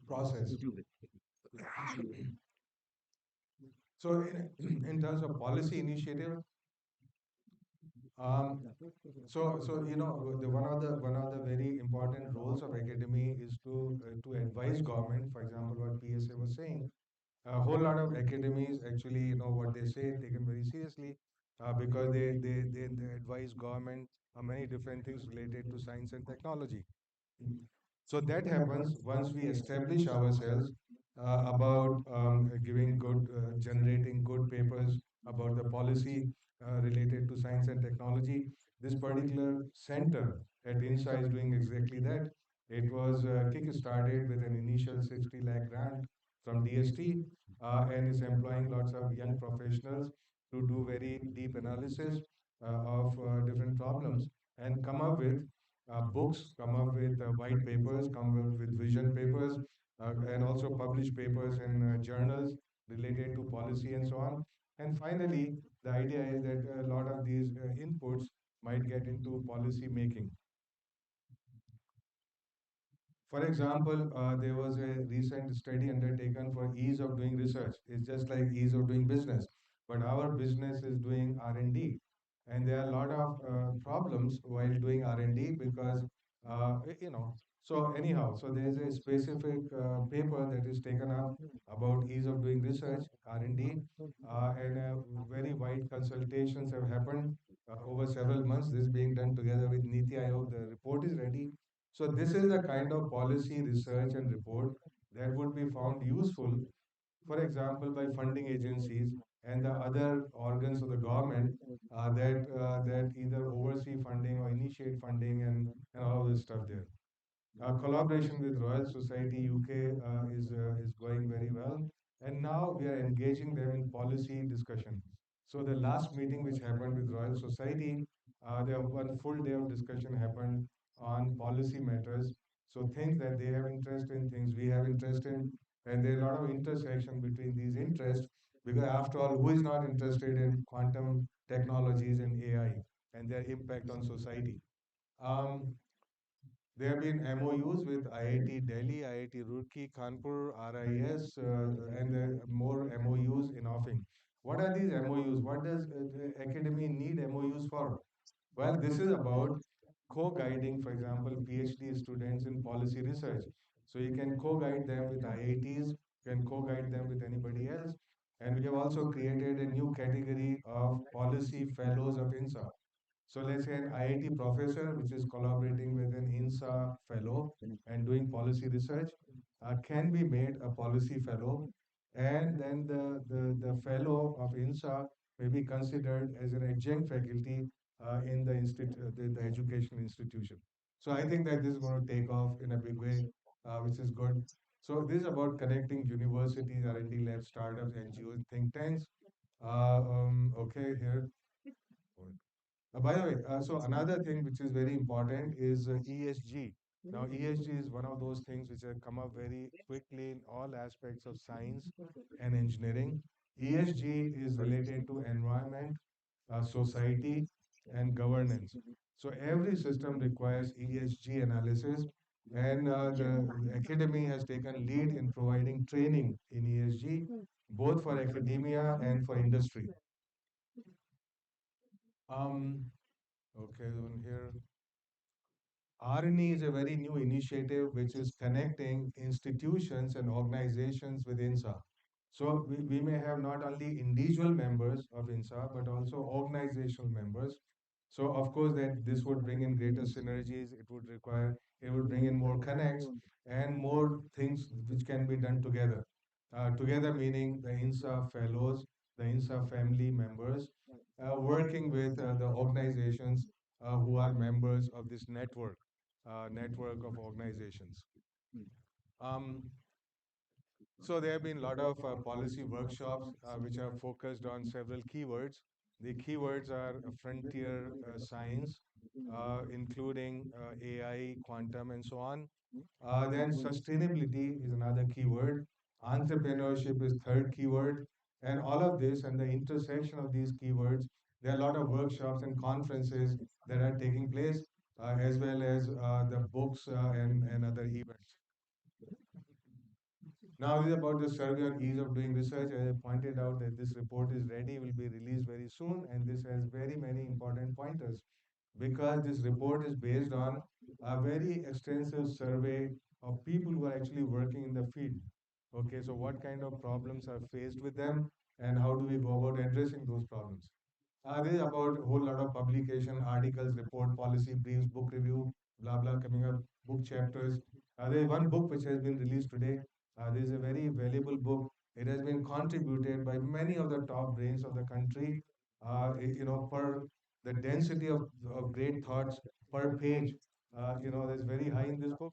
process. So in terms of policy initiative, um, so the one of the very important roles of academy is to advise government. For example, what PSA was saying, a whole lot of academies actually, what they say taken very seriously, because they advise government on many different things related to science and technology. So that happens once we establish ourselves about giving generating good papers about the policy related to science and technology. This particular center at INSA is doing exactly that. It was kick-started with an initial 60 lakh grant from DST, and is employing lots of young professionals to do very deep analysis of different problems and come up with books, come up with white papers, come up with vision papers, and also publish papers in journals related to policy and so on. And finally, the idea is that a lot of these inputs might get into policy making. For example, there was a recent study undertaken for ease of doing research. It's just like ease of doing business, but our business is doing R&D, and there are a lot of problems while doing R&D because you know. So anyhow, so there is a specific paper that is taken up about ease of doing research R&D, and very wide consultations have happened over several months. This being done together with Niti Aayog. The report is ready, so this is the kind of policy research and report that would be found useful, for example, by funding agencies and the other organs of the government that either oversee funding or initiate funding and all of this stuff there. Collaboration with Royal Society UK is going very well, and now we are engaging them in policy discussion. So the last meeting which happened with Royal Society, there one full day of discussion happened on policy matters. So things that they have interest in, things we have interest in, and there are a lot of intersection between these interests. Because after all, who is not interested in quantum technologies and AI and their impact on society? Um, there have been MOUs with IIT Delhi, IIT Roorkee, Kanpur, RIS, and there are more MOUs in offing. What are these MOUs? What does the academy need MOUs for? Well, this is about co-guiding, for example, PhD students in policy research. So you can co-guide them with IITs, you can co-guide them with anybody else. And we have also created a new category of policy fellows of INSA. So let's say an IIT professor, which is collaborating with an INSA fellow and doing policy research, can be made a policy fellow. And then the fellow of INSA may be considered as an adjunct faculty in the educational institution. So I think that this is going to take off in a big way, which is good. So this is about connecting universities, R&D labs, startups, NGOs, think tanks. Okay, here. By the way, so another thing which is very important is ESG. Now, ESG is one of those things which have come up very quickly in all aspects of science and engineering. ESG is related to environment, society, and governance. So every system requires ESG analysis, and the academy has taken lead in providing training in ESG, both for academia and for industry. Um, okay, one here. RNE is a very new initiative which is connecting institutions and organizations with INSA. So we may have not only individual members of INSA, but also organizational members. So of course that this would bring in greater synergies, it would bring in more connects and more things which can be done together. Together meaning the INSA fellows, the INSA family members, working with the organizations who are members of this network of organizations. Um, so there have been a lot of policy workshops which are focused on several keywords. The keywords are frontier science, including AI, quantum, and so on. Then sustainability is another keyword. Entrepreneurship is third keyword. And all of this and the intersection of these keywords, there are a lot of workshops and conferences that are taking place, as well as the books and other events. Now, this is about the survey on ease of doing research. As I pointed out that this report is ready, will be released very soon, and this has very many important pointers because this report is based on a very extensive survey of people who are actually working in the field. Okay, so what kind of problems are faced with them, and how do we go about addressing those problems? This is about a whole lot of publication, articles, report, policy briefs, book review, blah blah coming up, book chapters. There is one book which has been released today. This is a very valuable book. It has been contributed by many of the top brains of the country. Per the density of great thoughts per page, is very high in this book.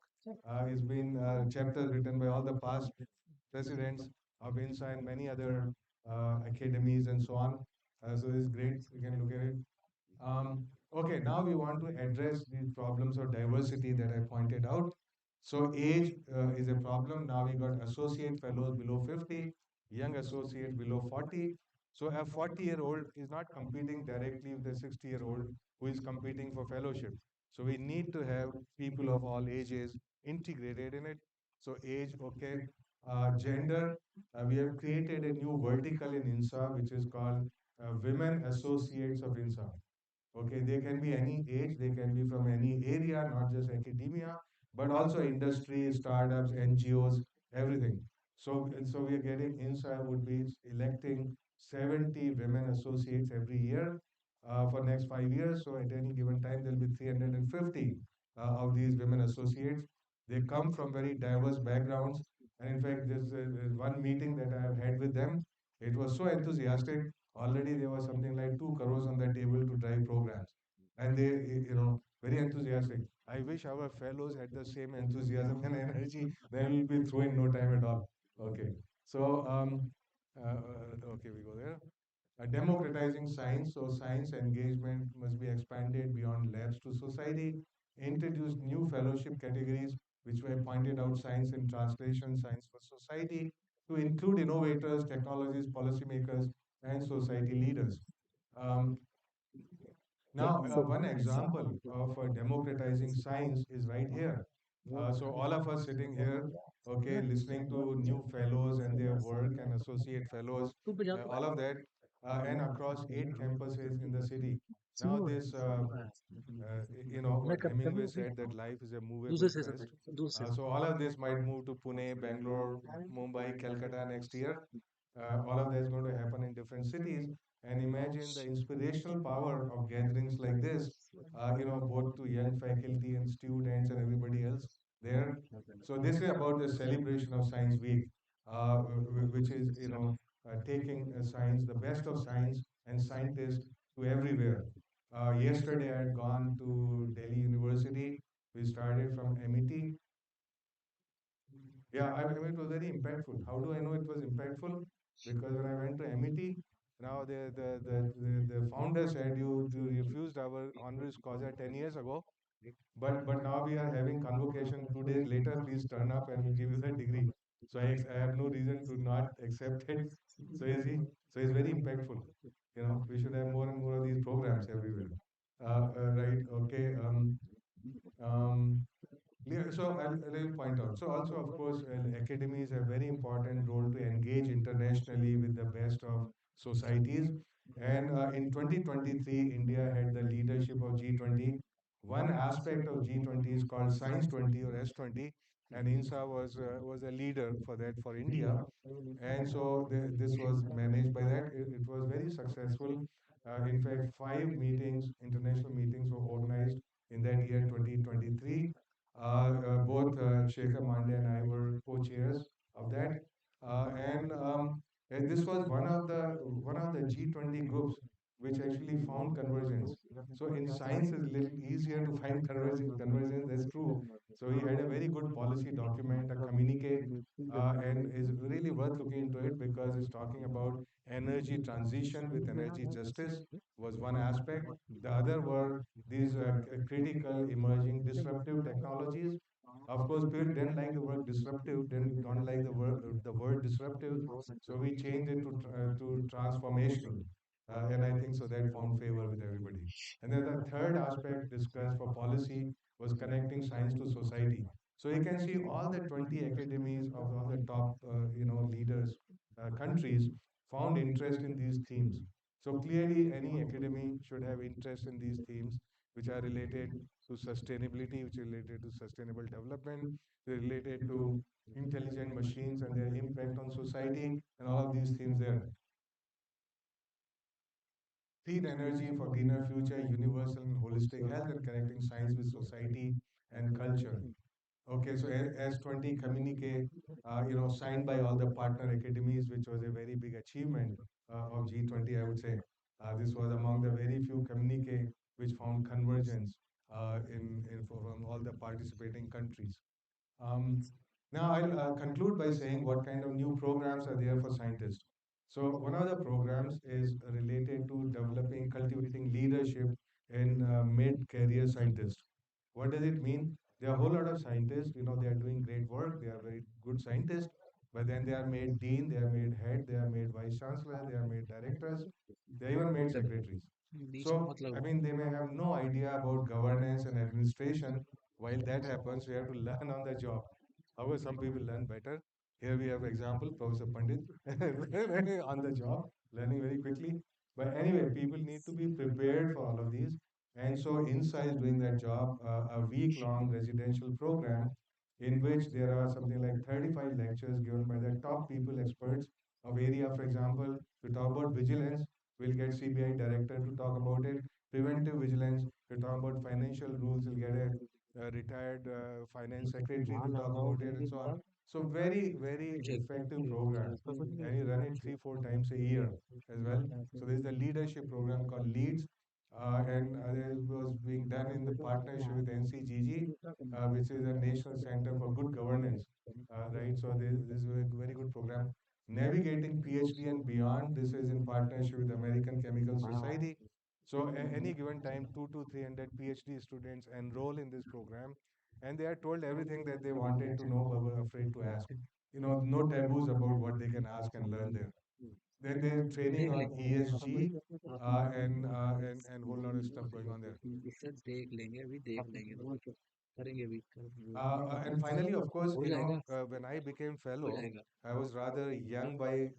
It's been chapters written by all the past presidents of INSA and many other academies and so on. So this is great. You can look at it. Okay, now we want to address the problems of diversity that I pointed out. So age is a problem. Now we got associate fellows below 50, young associates below 40. So a 40-year-old is not competing directly with a 60-year-old who is competing for fellowship. So we need to have people of all ages integrated in it. So age, okay. Gender, we have created a new vertical in INSA which is called Women Associates of INSA. Okay, they can be any age, they can be from any area, not just academia, but also industry, startups, NGOs, everything. So we are getting INSA would be electing 70 women associates every year for next 5 years. So at any given time, there'll be 350 of these women associates. They come from very diverse backgrounds. And in fact, there's one meeting that I have had with them. It was so enthusiastic. Already there was something like 2 crores on the table to drive programs. And they, very enthusiastic. I wish our fellows had the same enthusiasm and energy. They will be through in no time at all. Okay. So, okay, we go there. Democratizing science, so science engagement must be expanded beyond labs to society. Introduce new fellowship categories, which were pointed out science in translation, science for society, to include innovators, technologists, policymakers, and society leaders. Um, Now, one example of democratizing science is right here. So all of us sitting here, okay, listening to new fellows and their work and associate fellows, all of that, and across 8 campuses in the city. Now this, what Hemingway said that life is a movable feast. So all of this might move to Pune, Bangalore, Mumbai, Calcutta next year. All of that is going to happen in different cities. And imagine the inspirational power of gatherings like this, both to young faculty and students and everybody else there. So this is about the celebration of Science Week, which is, taking science, the best of science and scientists to everywhere. Yesterday, I had gone to Delhi University. We started from MET. Yeah, I mean, it was very impactful. How do I know it was impactful? Because when I went to MET, now the founder said you refused our honoris causa 10 years ago, but now we are having convocation 2 days later. Please turn up and we'll give you the degree. So I have no reason to not accept it. So you see, so it's very impactful. You know, we should have more and more of these programs everywhere. Right? Okay. Um, yeah, so I'll point out. So also, of course, academies have very important role to engage internationally with the best of societies. And in 2023, India had the leadership of G20. One aspect of G20 is called Science 20 or S20, and INSA was a leader for that for India. And so this was managed by that. It was very successful. In fact, five meetings, international meetings, were organized in that year 2023. Both Shekhar Mandya and I were co-chairs of that, and this was one of the G20 groups which actually found convergence. So in science, it's a little easier to find convergence. That's true. So he had a very good policy document, a communique, and is really worth looking into it because it's talking about energy transition with energy justice was one aspect. The other were these critical emerging disruptive technologies. Of course, people didn't like the word disruptive, didn't don't like the word disruptive, so we changed it to transformational, and I think so that found favor with everybody. And then the third aspect discussed for policy was connecting science to society. So you can see all the 20 academies of all the top, leaders, countries found interest in these themes. So clearly, any academy should have interest in these themes, which are related to sustainability, which are related to sustainable development, they're related to intelligent machines and their impact on society, and all of these themes there. Clean energy for greener future, universal and holistic health, and connecting science with society and culture. Okay, so S20 communique, signed by all the partner academies, which was a very big achievement of G20, I would say. This was among the very few communique which found convergence from all the participating countries. Um, Now, I'll conclude by saying what kind of new programs are there for scientists. So, one of the programs is related to developing, cultivating leadership in mid-career scientists. What does it mean? There are a whole lot of scientists, they are doing great work, they are very good scientists, but then they are made dean, they are made head, they are made vice chancellor, they are made directors, they are even made secretaries. So, I mean, they may have no idea about governance and administration. While that happens, we have to learn on the job. However, some people learn better. Here we have example, Professor Pandit, on the job, learning very quickly. But anyway, people need to be prepared for all of these. And so INSA is doing that job, a week-long residential program in which there are something like 35 lectures given by the top people experts of area. For example, we talk about vigilance, we'll get CBI director to talk about it. Preventive vigilance, we talk about financial rules, we'll get a retired finance secretary to talk about it, and so on. So very, very effective program. And you run it 3, 4 times a year as well. So there's the leadership program called Leads, and it was being done in the partnership with NCGG, which is a National Center for Good Governance, right? So this is a very good program. Navigating PhD and beyond, this is in partnership with American Chemical Society. So at any given time, 2 to 300 PhD students enroll in this program, and they are told everything that they wanted to know but were afraid to ask. No taboos about what they can ask and learn there. Then there's training on ESG, and whole lot of stuff going on there. And finally, of course, when I became fellow, I was rather young by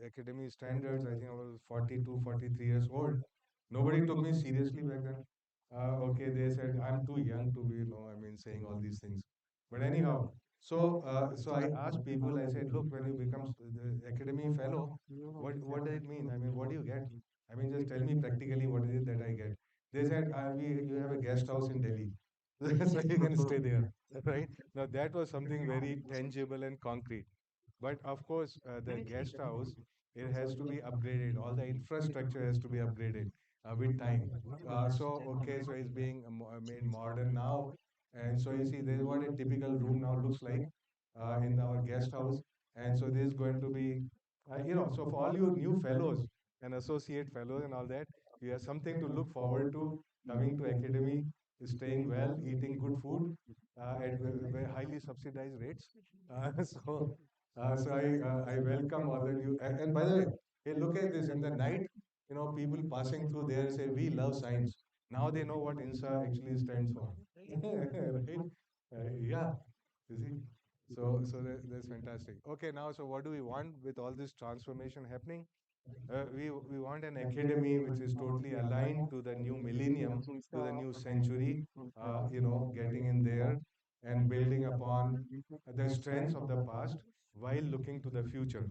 academy standards. I think I was 42, 43 years old. Nobody took me seriously back then. Okay, they said I'm too young to be, saying all these things. But anyhow, so I asked people. I said, look, when you become the academy fellow, what does it mean? I mean, what do you get? I mean, just tell me practically what is it that I get. They said, you have a guest house in Delhi, so you can stay there, right? Now that was something very tangible and concrete. But of course, the guest house, it has to be upgraded. All the infrastructure has to be upgraded. with time. So okay, so it's being made modern now, and so you see, this is what a typical room now looks like in our guest house, and so this is going to be, so for all you new fellows and associate fellows and all that, you have something to look forward to coming to academy, staying well, eating good food at very highly subsidized rates. So, I welcome all the new. And by the way, hey, look at this. In the night, people passing through there say, "We love science." Now they know what INSA actually stands for, right? Yeah, you see. That's fantastic. Okay, now, so what do we want with all this transformation happening? We want an academy which is totally aligned to the new millennium, to the new century, getting in there and building upon the strengths of the past while looking to the future.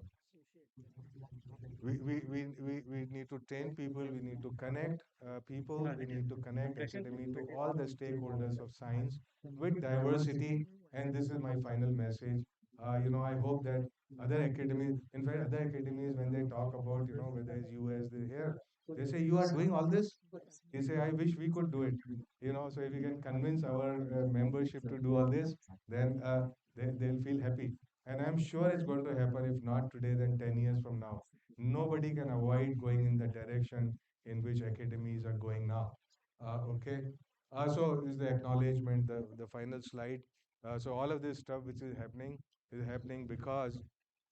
We need to train people, we need to connect people, we need to connect academy to all the stakeholders of science with diversity. And this is my final message. I hope that other academies, in fact, other academies, when they talk about, whether it's US, they here, they say, "You are doing all this?" They say, "I wish we could do it." So if we can convince our membership to do all this, then they'll feel happy. And I'm sure it's going to happen. If not today, then 10 years from now. Nobody can avoid going in the direction in which academies are going now. Okay. So is the acknowledgement, the final slide. So all of this stuff which is happening because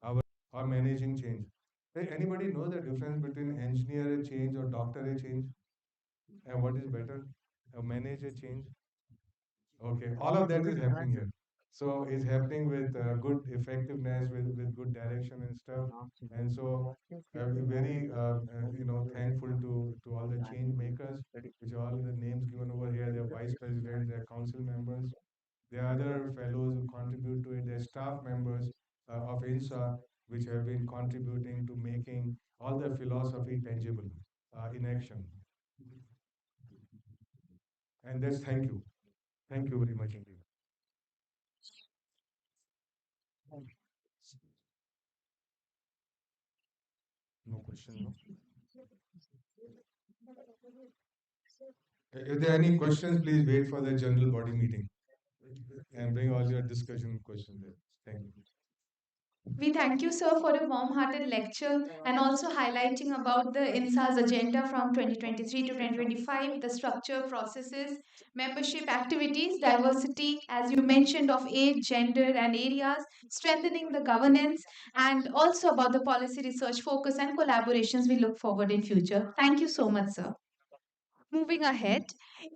our managing change. Hey, anybody know the difference between engineer a change or doctor a change? And what is better? A manager change? Okay, all of that is happening here. So it's happening with good effectiveness, with good direction and stuff. And so I'm very thankful to all the change makers, which are all the names given over here. They're vice president, they're council members, there are other fellows who contribute to it. There are staff members of INSA which have been contributing to making all the philosophy tangible in action. And that's thank you. Thank you very much indeed. No question, no? If there are any questions, please wait for the general body meeting and bring all your discussion questions there. Thank you. We thank you, sir, for a warm-hearted lecture and also highlighting about the INSA's agenda from 2023 to 2025, the structure, processes, membership activities, diversity, as you mentioned, of age, gender, and areas, strengthening the governance, and also about the policy research focus and collaborations we look forward in future. Thank you so much, sir. Moving ahead,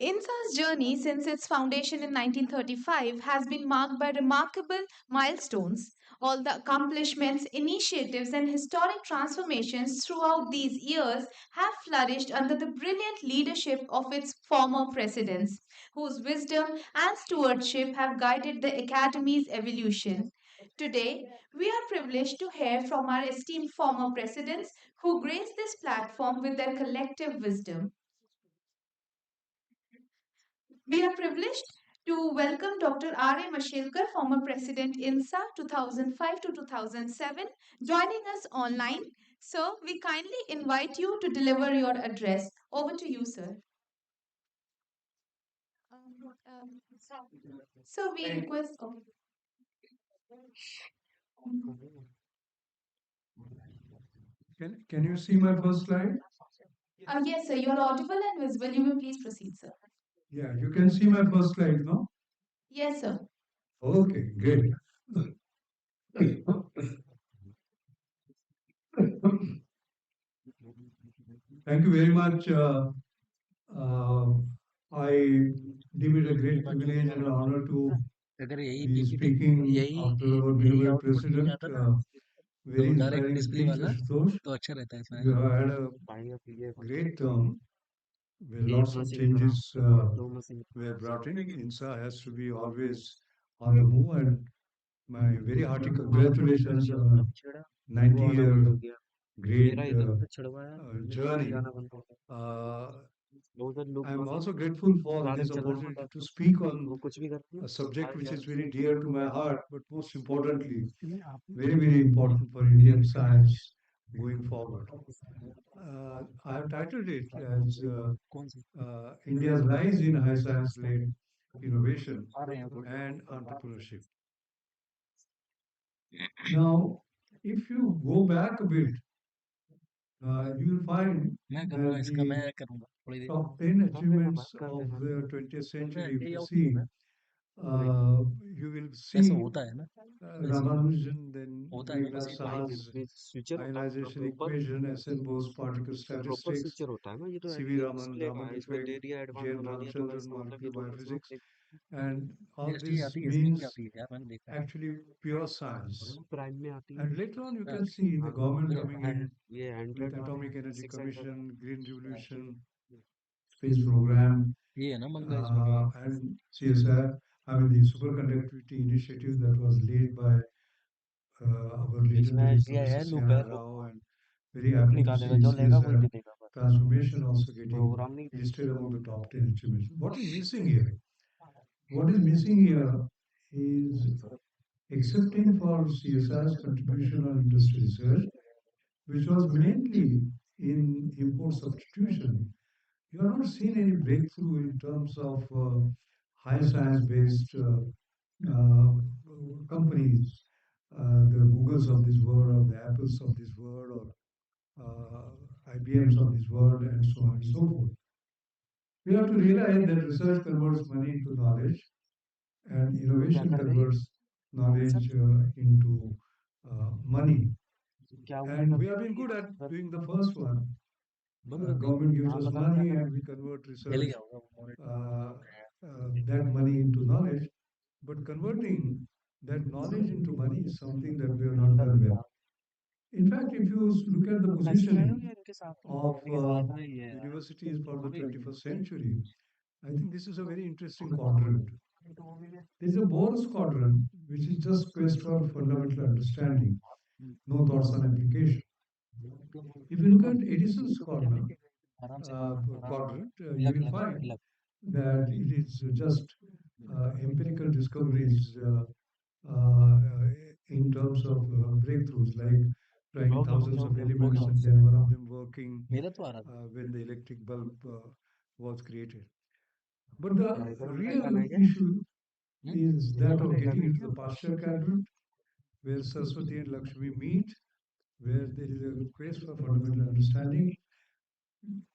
INSA's journey since its foundation in 1935 has been marked by remarkable milestones. All the accomplishments, initiatives, and historic transformations throughout these years have flourished under the brilliant leadership of its former presidents, whose wisdom and stewardship have guided the Academy's evolution. Today, we are privileged to hear from our esteemed former presidents who grace this platform with their collective wisdom. We are privileged to welcome Dr. R.A. Mashelkar, former President INSA 2005 to 2007, joining us online. Sir, we kindly invite you to deliver your address. Over to you, sir. So we request. Oh. Can you see my first slide? Yes, sir. You are audible and visible. You may please proceed, sir. Yeah, you can see my first slide, no? Yes, sir. Okay, great. Thank you very much. I deem it a great privilege and honor to अगर यही be PPT speaking यही after यही our यही beloved output नहीं president. जाता ना तो Very direct inspiring display speech, वाला Ashutosh. तो अच्छा रहता है You इसमें had a great term where lots of changes were brought in. INSA has to be always on the move, and my very hearty congratulations on a 90-year great journey. I'm also grateful for this opportunity to speak on a subject which is very dear to my heart, but most importantly, very, very important for Indian science going forward. I have titled it as कौन सी India's Rise in High Science Led Innovation and Entrepreneurship. Now, if you go back a bit, you will find मैं करूँगा that इसका मैं the करूँगा थोड़ी देर top 10 achievements of the 20th century, if ये you out see, होगा you will ऐसा see होता है ना वैसे Ramanujan, then होता है ना Leela वैसे Saha's ionization equation, SN Bose particle statistics, C.V. Raman, Raman effect, J.N. Ramchandran, molecular biophysics, and all GST this आती है इसमें भी means आती है यार मैंने देखा है actually pure science. And later on, you can see the government coming in with Atomic Energy Commission, Green Revolution, Space Program, ये है ना मंगा इसमें and CSR. I mean, the superconductivity initiative that was led by our legendary Professor C.N.R. Rao, and very happy to see CSR transformation also getting listed among the top 10 achievements. What is missing here? What is missing here is accepting for CSR's contribution on industry research, which was mainly in import substitution. You have not seen any breakthrough in terms of high science based uh, companies, the Googles of this world, or the Apples of this world, or IBMs of this world, and so on and so forth. We have to realize that research converts money into knowledge, and innovation converts knowledge into money. And we have been good at doing the first one. Government gives us money, and we convert hill research गया होगा वो monitor uh, that money into knowledge. But converting that knowledge into money is something that we have not done well. In fact, if you look at the positioning of universities for the 21st century, I think this is a very interesting quadrant. There is a bonus quadrant, which is just quest for fundamental understanding, no thoughts on application. If you look at Edison's corner, आराम से quadrant, you लग will लग find लग that it is just empirical discoveries uh, in terms of breakthroughs, like trying thousands of elements and then one of them working मेरा तो आ रहा था when the electric bulb was created. But the real issue is that of getting into the Pasture quadrant, where Saraswati and Lakshmi meet, where there is a quest for fundamental understanding,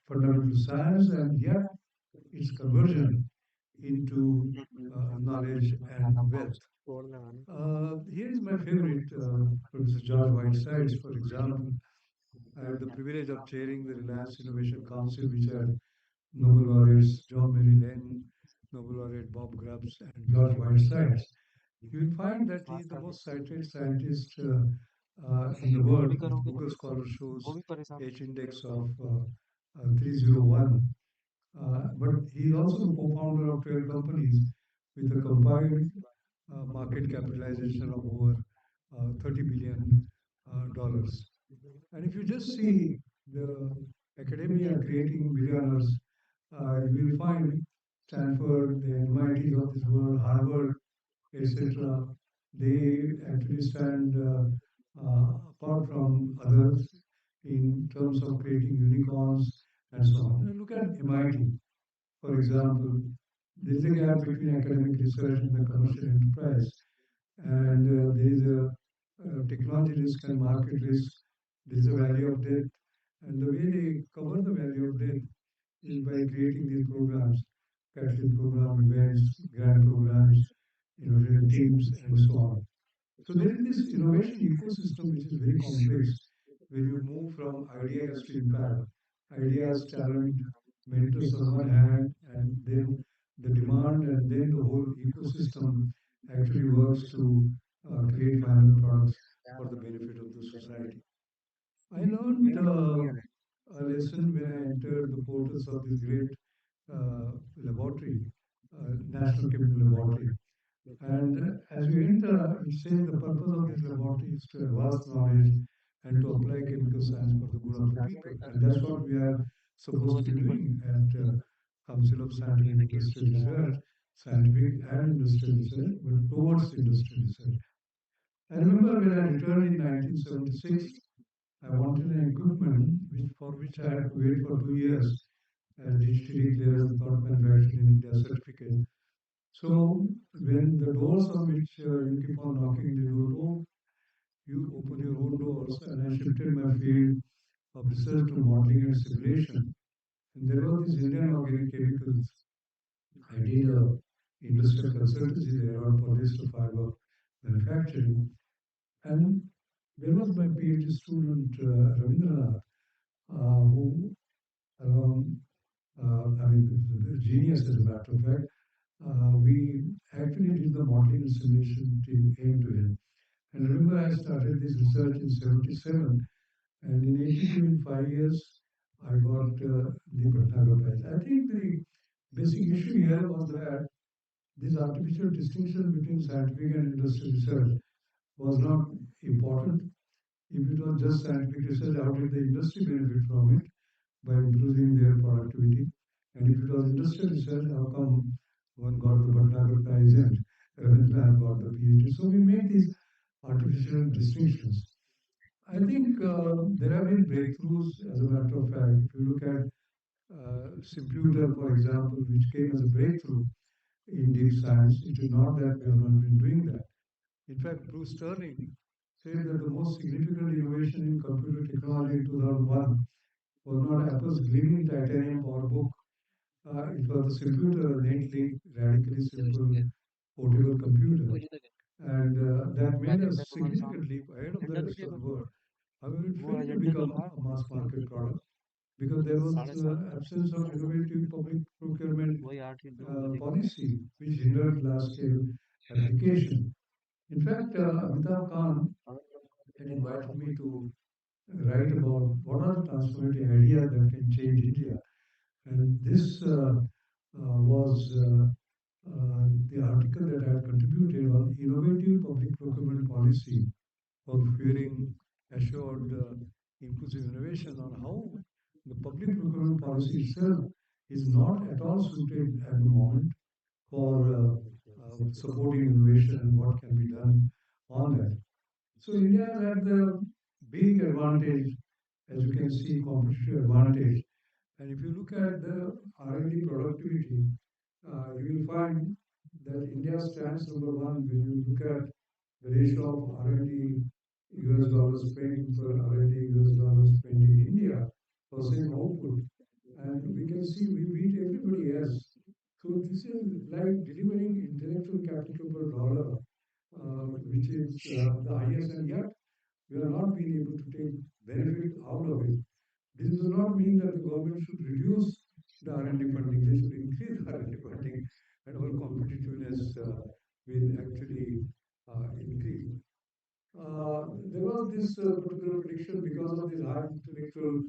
fundamental science, and yet its conversion into knowledge and wealth. Here is my favorite, Professor George Whitesides, for example. I had the privilege of chairing the Reliance Innovation Council, which had Nobel laureates John Mary Lenn, Nobel laureate Bob Grubbs, and George Whitesides. You will find that he is the most cited scientist in the world. Google Scholar shows H index of 301. But he is also the co-founder of 12 companies with a combined market capitalization of over $30 billion. Dollars. And if you just see the academia creating billionaires, you will find Stanford, the MITs of this world, Harvard, etc. They actually stand apart from others in terms of creating unicorns and so on. Now look at MIT, for example. There is a gap between academic research and the commercial enterprise, and there is a technology risk and market risk. There is a value of death, and the way they cover the value of death is by creating these programs, catalyst program, events, grant programs, innovation teams, and so on. So there is this innovation ecosystem which is very complex, where you move from ideas to impact, ideas, talent, mentors on one hand, and then the demand, and then the whole ecosystem actually works to create final products for the benefit of the society. I learned a lesson when I entered the portals of this great laboratory, National Chemical Laboratory. And as you enter, it says the purpose of this laboratory is to advance knowledge and to apply chemical science for the good of the people. And that's what we are supposed to be doing at Council of Scientific Industrial Research, scientific and industrial research, but towards industrial research. I remember when I returned in 1976, I wanted an equipment for which I had to wait for 2 years as digitally clearance not manufactured in India certificate. So when the doors on which you keep on knocking, they don't open, you open your own doors, and I shifted my field of research to modeling and simulation. And there was this Indian Organic Chemicals. I did a industrial consultancy there on polyester fiber manufacturing. And there was my PhD student, Ravindranath, who around, I mean, genius as a matter of fact. We actually did the modeling and simulation till end to end. And remember, I started this research in 77, and in 82, in 5 years, I got the Bhatnagar Prize. I think the basic issue here was that this artificial distinction between scientific and industrial research was not important. If it was just scientific research, how did the industry benefit from it by improving their productivity? And if it was industrial research, how come one got the Bhatnagar Prize and Ravindranath got the PhD? So we make these artificial distinctions. I think there have been breakthroughs, as a matter of fact. If you look at Simputer, for example, which came as a breakthrough in deep science, it is not that we have not been doing that. In fact, Bruce Sterling said that the most significant innovation in computer technology in 2001 was not Apple's gleaming titanium PowerBook. It was the Simputer, a neatly, radically simple, portable computer. And that made us significant leap ahead of the rest of the world. However, it failed to become a mass market product because there was absence of innovative public procurement policy, which hindered large-scale application. In fact, Amitabh Khan had invited me to write about what are the transformative ideas that can change India. And this was the article that I had contributed on innovative public procurement policy for fueling assured inclusive innovation, on how the public procurement policy itself is not at all suited at the moment for supporting innovation and what can be done on that. So India has had the big advantage, as you can see, competitive advantage. And if you look at the R&D productivity, you will find that India stands number one when you look at the ratio of R&D US dollars spent per R&D US dollars spent in India for same output. And we can see we beat everybody else. So this is like delivering intellectual capital per dollar, which is the highest, and yet we are not being able to take benefit out of it. This does not mean that the government should reduce the R&D funding. They should increase the R&D funding, and our competitiveness will actually increase. There was this particular prediction because of this high intellectual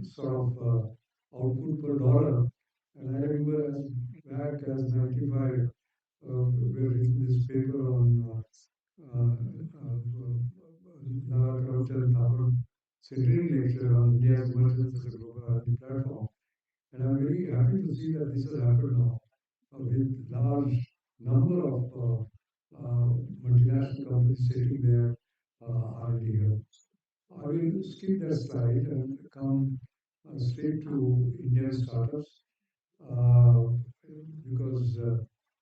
sort of output per dollar. And I remember as back as 95, we were reading this paper on Nara Karamchand Thapar centenary lecture on India's emergence as a global R&D platform. And I'm very happy to see that this has happened now with large number of multinational companies setting their R&D hubs. I will skip that slide and come straight to Indian startups uh, because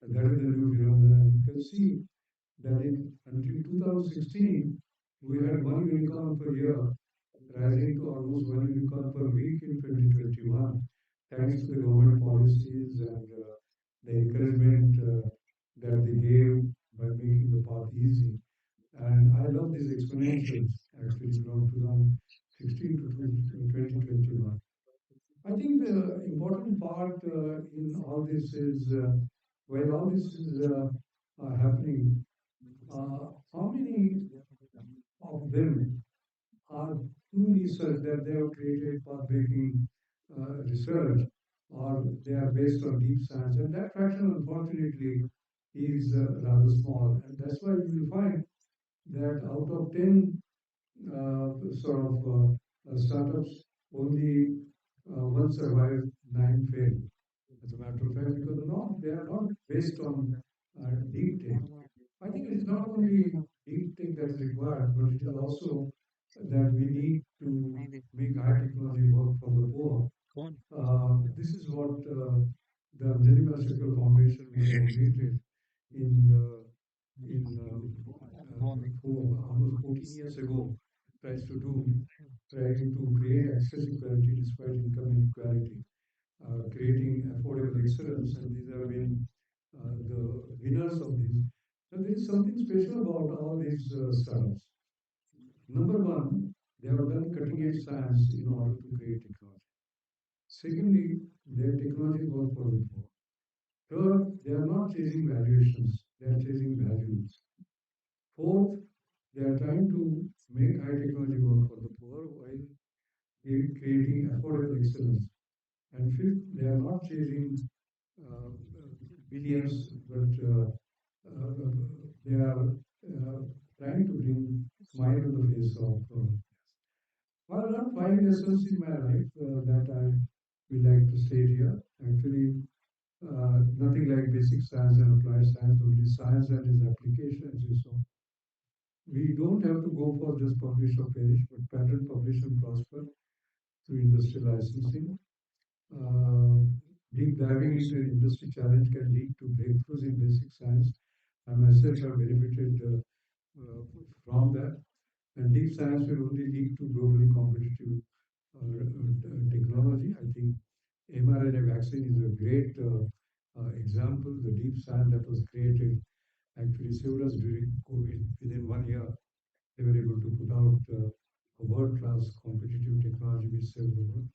that is the new phenomenon. You can see that until 2016, we had one unicorn per year, rising to almost one unicorn per week in 2021, thanks to the government policies and the encouragement that they gave by making the path easy. And I love these exponentials actually from 2016 to 2021. I think the important part in all this is while all this is happening, how many of them are true research that they have created path-breaking research, or they are based on deep science, and that fraction, unfortunately, is rather small, and that's why you will find that out of 10 sort of startups, only one survived, nine failed. As a matter of fact, because they are not based on deep tech. I think it is not only deep tech that is required, but it is also that we need to make high technology work for the poor. This is what the Anjali Bicycle Foundation we have created in almost 14 years ago tries to do, trying to create access equality despite income inequality, creating affordable excellence, and these have been the winners of this. So there is something special about all these startups. Number one, they have done cutting edge science in order to create technology. Secondly, their technology work for the poor. Third, they are not chasing valuations, they are chasing values. Fourth, they are trying to make high technology work for the poor while creating affordable excellence. And fifth, they are not chasing uh, billions, but they are trying to bring smile on the face of. I learned five lessons in my life that I would like to state here. Actually, nothing like basic science and applied science, only science and its applications and so on. We don't have to go for just publish or perish, but patent, publish, and prosper through industrial licensing. Uh, Deep diving into an industry challenge can lead to breakthroughs in basic science. I myself have benefited from that. And deep science will only lead to globally competitive technology. I think mRNA vaccine is a great example. The deep science that was created actually saved us during COVID. Within 1 year, they were able to put out a world-class competitive technology which saved the world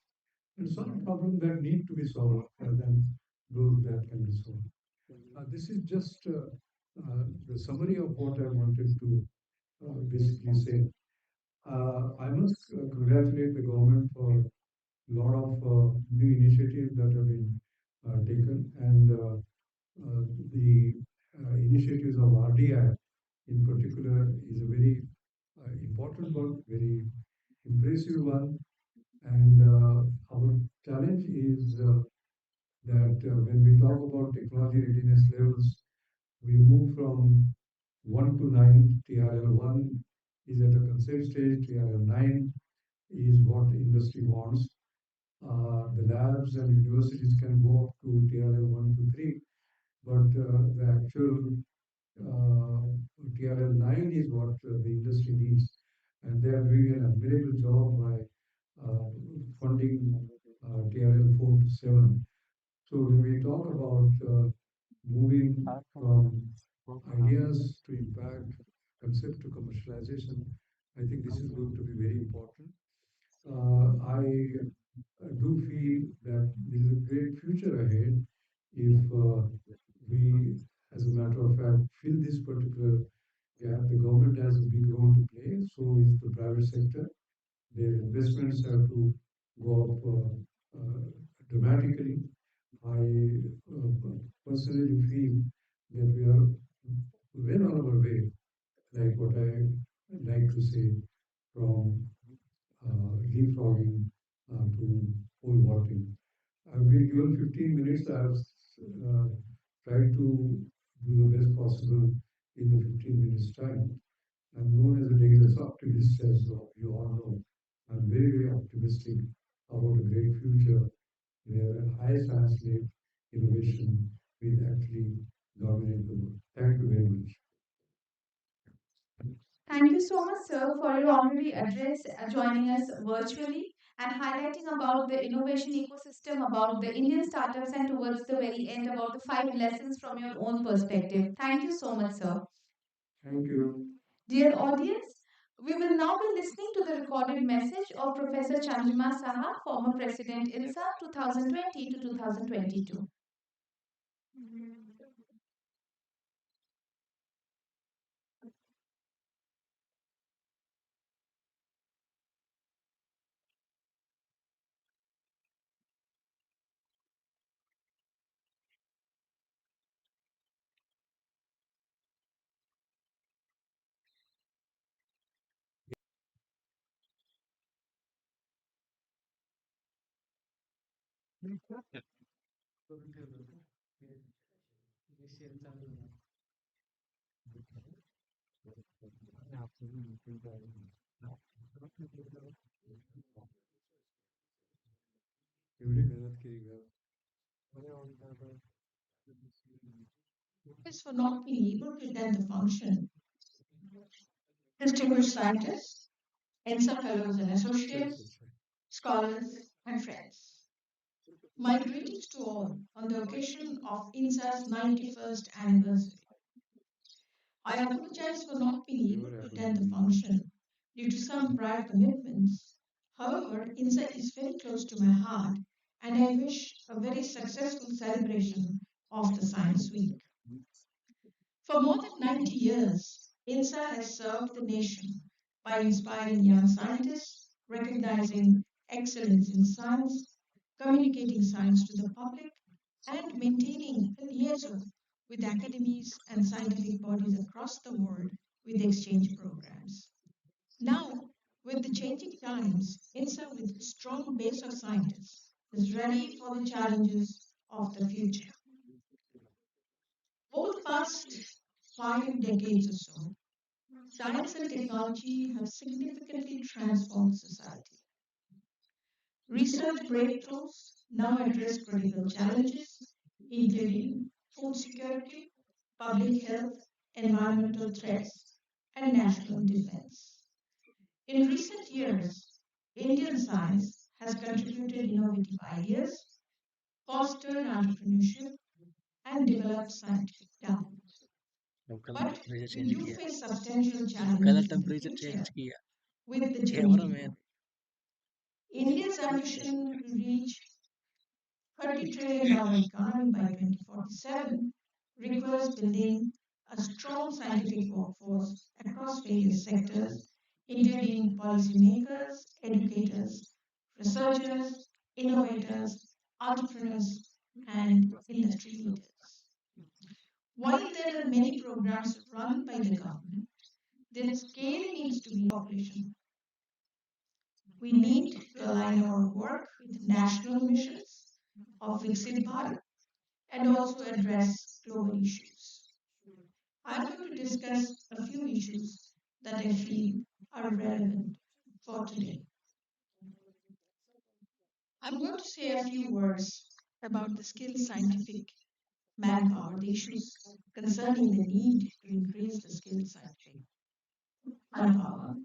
and solve problems that need to be solved rather than those that can be solved. This is just the summary of what I wanted to basically say. I must congratulate the government for a lot of new initiatives that have been taken, and the initiatives of RDI in particular is a very important one, very impressive one. And our challenge is that when we talk about technology readiness levels, we move from 1 to 9. TRL 1 is at a concept stage, TRL 9 is what the industry wants. The labs and universities can go up to TRL 1 to 3, but the actual TRL 9 is what the industry needs. And they are doing an admirable job by funding TRL 4 to 7. So when we talk about moving from ideas to impact, concept to commercialization, I think this is going to be very important. I do feel that there is a great future ahead if we, as a matter of fact, fill this particular gap. The government has a big role to play, so is the private sector. Their investments have to go up dramatically. I personally feel that we are well on our way, like what I like to say, from leapfrogging to pole vaulting. I've been given 15 minutes. I've tried to do the best possible in the 15 minutes time. I'm known as a dangerous optimist, as you all know. I'm very, very optimistic about a great future where high science-led innovation will actually dominate the world. Thank you very much. Thank you so much, sir, for your honorary address, joining us virtually and highlighting about the innovation ecosystem, about the Indian startups, and towards the very end, about the five lessons from your own perspective. Thank you so much, sir. Thank you. Dear audience, we will now be listening to the recorded message of Professor Chandrima Saha, former President INSA 2020 to 2022. एवढी मेहनत केली का? Is for not being able to attend the function. Distinguished scientists, ENSA fellows and associates, scholars, and friends. My greetings to all on the occasion of INSA's 91st anniversary. I apologize for not being able to attend the function due to some prior commitments. However, INSA is very close to my heart, and I wish a very successful celebration of the Science Week. For more than 90 years, INSA has served the nation by inspiring young scientists, recognizing excellence in science, communicating science to the public, and maintaining a liaison with academies and scientific bodies across the world with exchange programs. Now, with the changing times, INSA, with its strong base of scientists, is ready for the challenges of the future. Over the past 5 decades or so, science and technology have significantly transformed society. Research breakthroughs now address critical challenges, including food security, public health, environmental threats, and national defense. In recent years, Indian science has contributed innovative ideas, fostered entrepreneurship, and developed scientific talent. अब कल But temperature we change do किया face substantial कल challenges in the temperature future change किया with the ये हमारा changing man world. India's ambition to reach $30 trillion economy by 2047 requires building a strong scientific workforce across various sectors, including policymakers, educators, researchers, innovators, entrepreneurs, and industry leaders. While there are many programs run by the government, their scale needs to be population. We need to align our work with national missions of Viksit Bharat and also address global issues. I'm going to discuss a few issues that I feel are relevant for today. I'm going to say a few words about the skilled scientific manpower, the issues concerning the need to increase the skilled scientific manpower.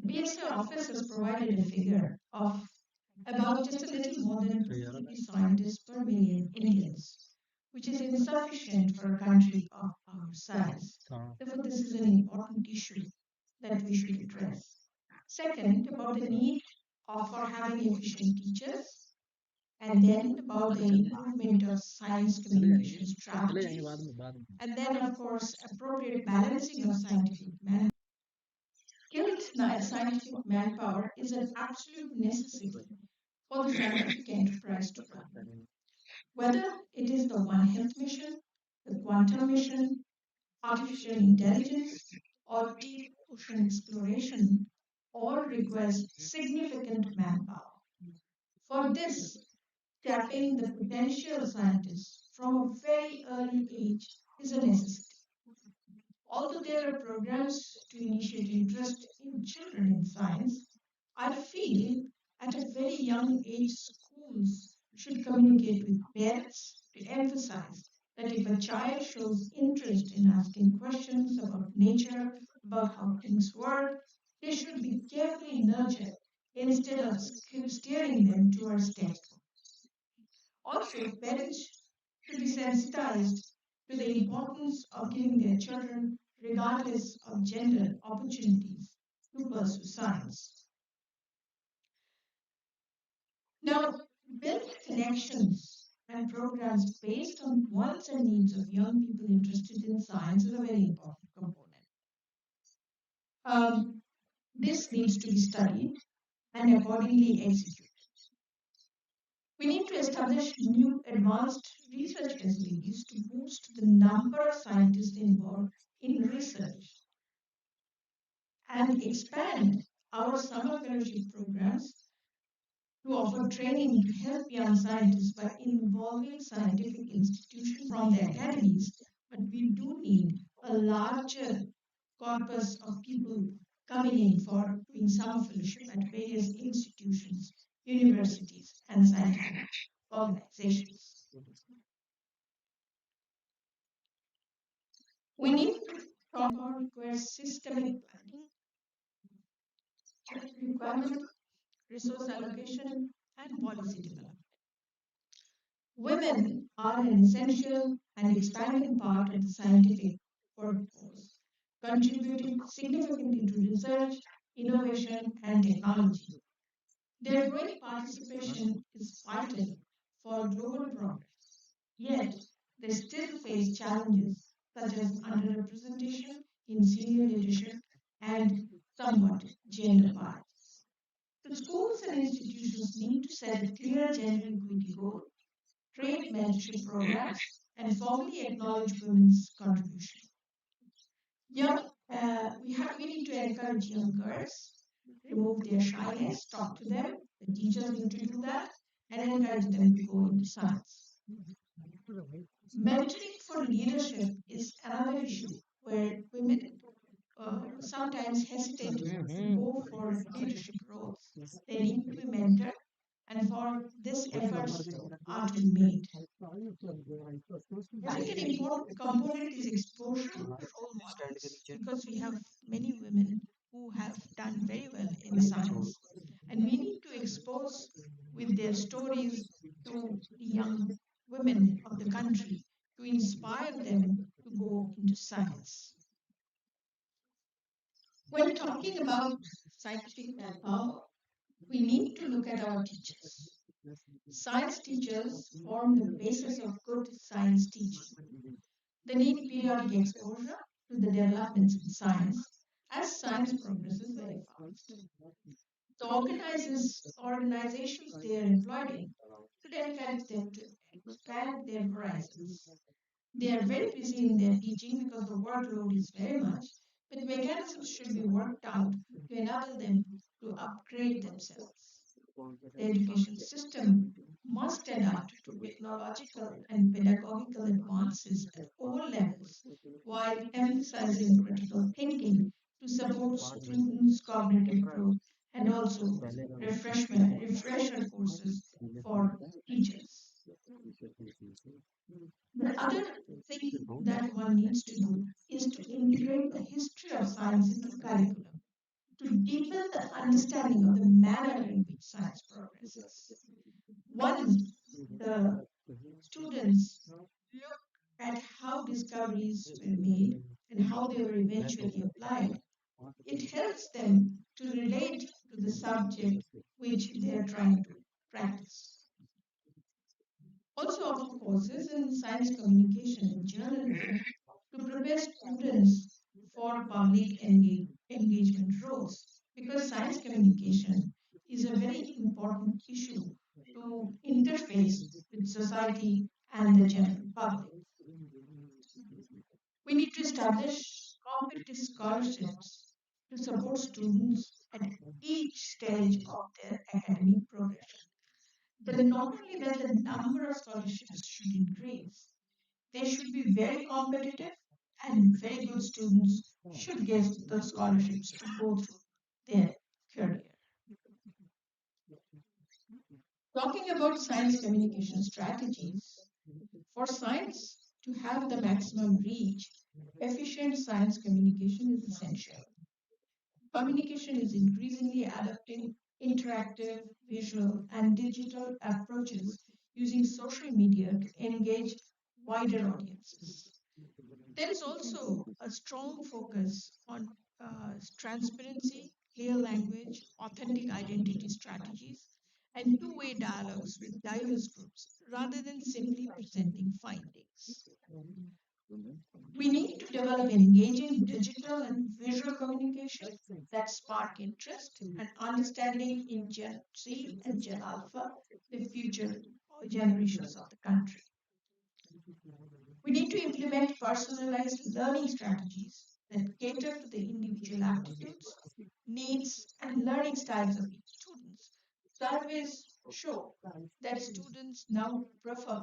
The PSA office has provided a figure of about just a little more than 250 scientists per million Indians, which is insufficient for a country of our size. हाँ Therefore, this is an important issue that we should address. Second, about the need for having efficient teachers, and then about the improvement of science चले जाएंगे communication चले जाएंगे strategies, बाद में and then, of course, appropriate balancing of scientific manpower. Skilled scientific manpower is an absolute necessity for the scientific enterprise to run. Whether it is the One Health mission, the quantum mission, artificial intelligence, or deep ocean exploration, all requires significant manpower. For this, tapping the potential scientists from a very early age is a necessity. Although there are programs to initiate interest in children in science, I feel at a very young age schools should communicate with parents to emphasize that if a child shows interest in asking questions about nature, about how things work, they should be carefully nurtured instead of steering them towards textbooks. Also, parents should be sensitized to the importance of giving their children, regardless of gender, opportunities to pursue science. Now, build connections and programs based on wants and needs of young people interested in science is a very important component. Um, this needs to be studied and accordingly executed. We need to establish new advanced research facilities to boost the number of scientists involved in research and expand our summer fellowship programs to offer training to help young scientists by involving scientific institutions from the academies. But we do need a larger corpus of people coming in for doing summer fellowship at various institutions, universities, and scientific organizations. We need to talk about requires systemic planning, requirement, resource allocation, and policy development. Women are an essential and expanding part of the scientific workforce, contributing significantly to research, innovation, and technology. Their growing participation is vital for global progress. Yet, they still face challenges such as underrepresentation in senior leadership and somewhat gender bias. The schools and institutions need to set a clear gender equity goal, create mentorship programs, and formally acknowledge women's contribution. We need to encourage young girls, remove their shyness, talk to them. The teachers need to do that and encourage them to go into science. Mentoring for leadership is another issue where women sometimes hesitate to go for leadership roles. They need to be mentored, and for this, efforts are to be made. I think an important component is exposure to role models because we have many women who have done very well in science, and we need to expose with their stories to the young women of the country to inspire them to go into science. When talking about scientific manpower, we need to look at our teachers. Science teachers form the basis of good science teaching. They need periodic exposure to the developments in science as science progresses very fast. The organizations they are employed in should encourage them to expand their horizons. They are very busy in their teaching because the workload is very much, but mechanisms should be worked out to enable them to upgrade themselves. The education system must adapt to technological and pedagogical advances at all levels while emphasizing critical thinking to support students' cognitive growth and also refresher courses for teachers. The other thing that one needs to do is to integrate the history of science into the curriculum to deepen the understanding of the manner in which science progresses. Once the students look at how discoveries were made and how they were eventually applied, it helps them to relate to the subject which they are trying to practice. Also offer courses in science communication and journalism to prepare students for public engagement roles because science communication is a very important issue to interface with society and the general public. We need to establish competitive scholarships to support students at each stage of their academic progression. Then not only that the number of scholarships should increase, they should be very competitive and very good students should get the scholarships to go through their career. Talking about science communication strategies, for science to have the maximum reach, efficient science communication is essential. Communication is increasingly adopting interactive, visual, and digital approaches using social media to engage wider audiences. There is also a strong focus on transparency, clear language, authentic identity strategies, and two-way dialogues with diverse groups rather than simply presenting findings. We need to develop engaging digital and visual communication that spark interest and understanding in Gen Z and Gen Alpha, the future generations of the country. We need to implement personalized learning strategies that cater to the individual aptitudes, needs, and learning styles of each student. Surveys show that students now prefer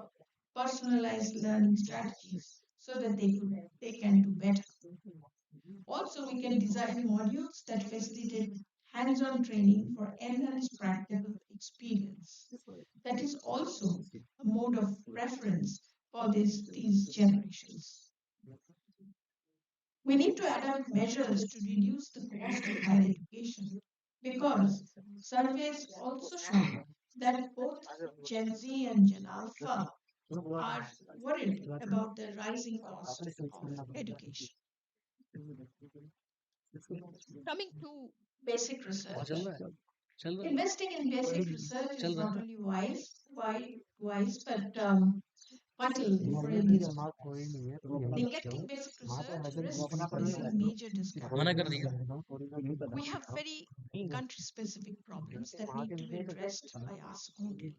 personalized learning strategies so that they can do better. Also, we can design modules that facilitate hands-on training for enhanced practical experience. That is also a mode of preference for these generations. We need to adopt measures to reduce the cost of higher education because surveys also show that both Gen Z and Gen Alpha are worried about the rising cost of education. Coming to basic हाँ चल research. रहा है चल रहा Investing in basic research है is चल रहा not है only wise, but vital for India's progress. Neglecting basic research risks missing major मना कर discoveries. दिया We have very country-specific problems that need to be addressed by us only.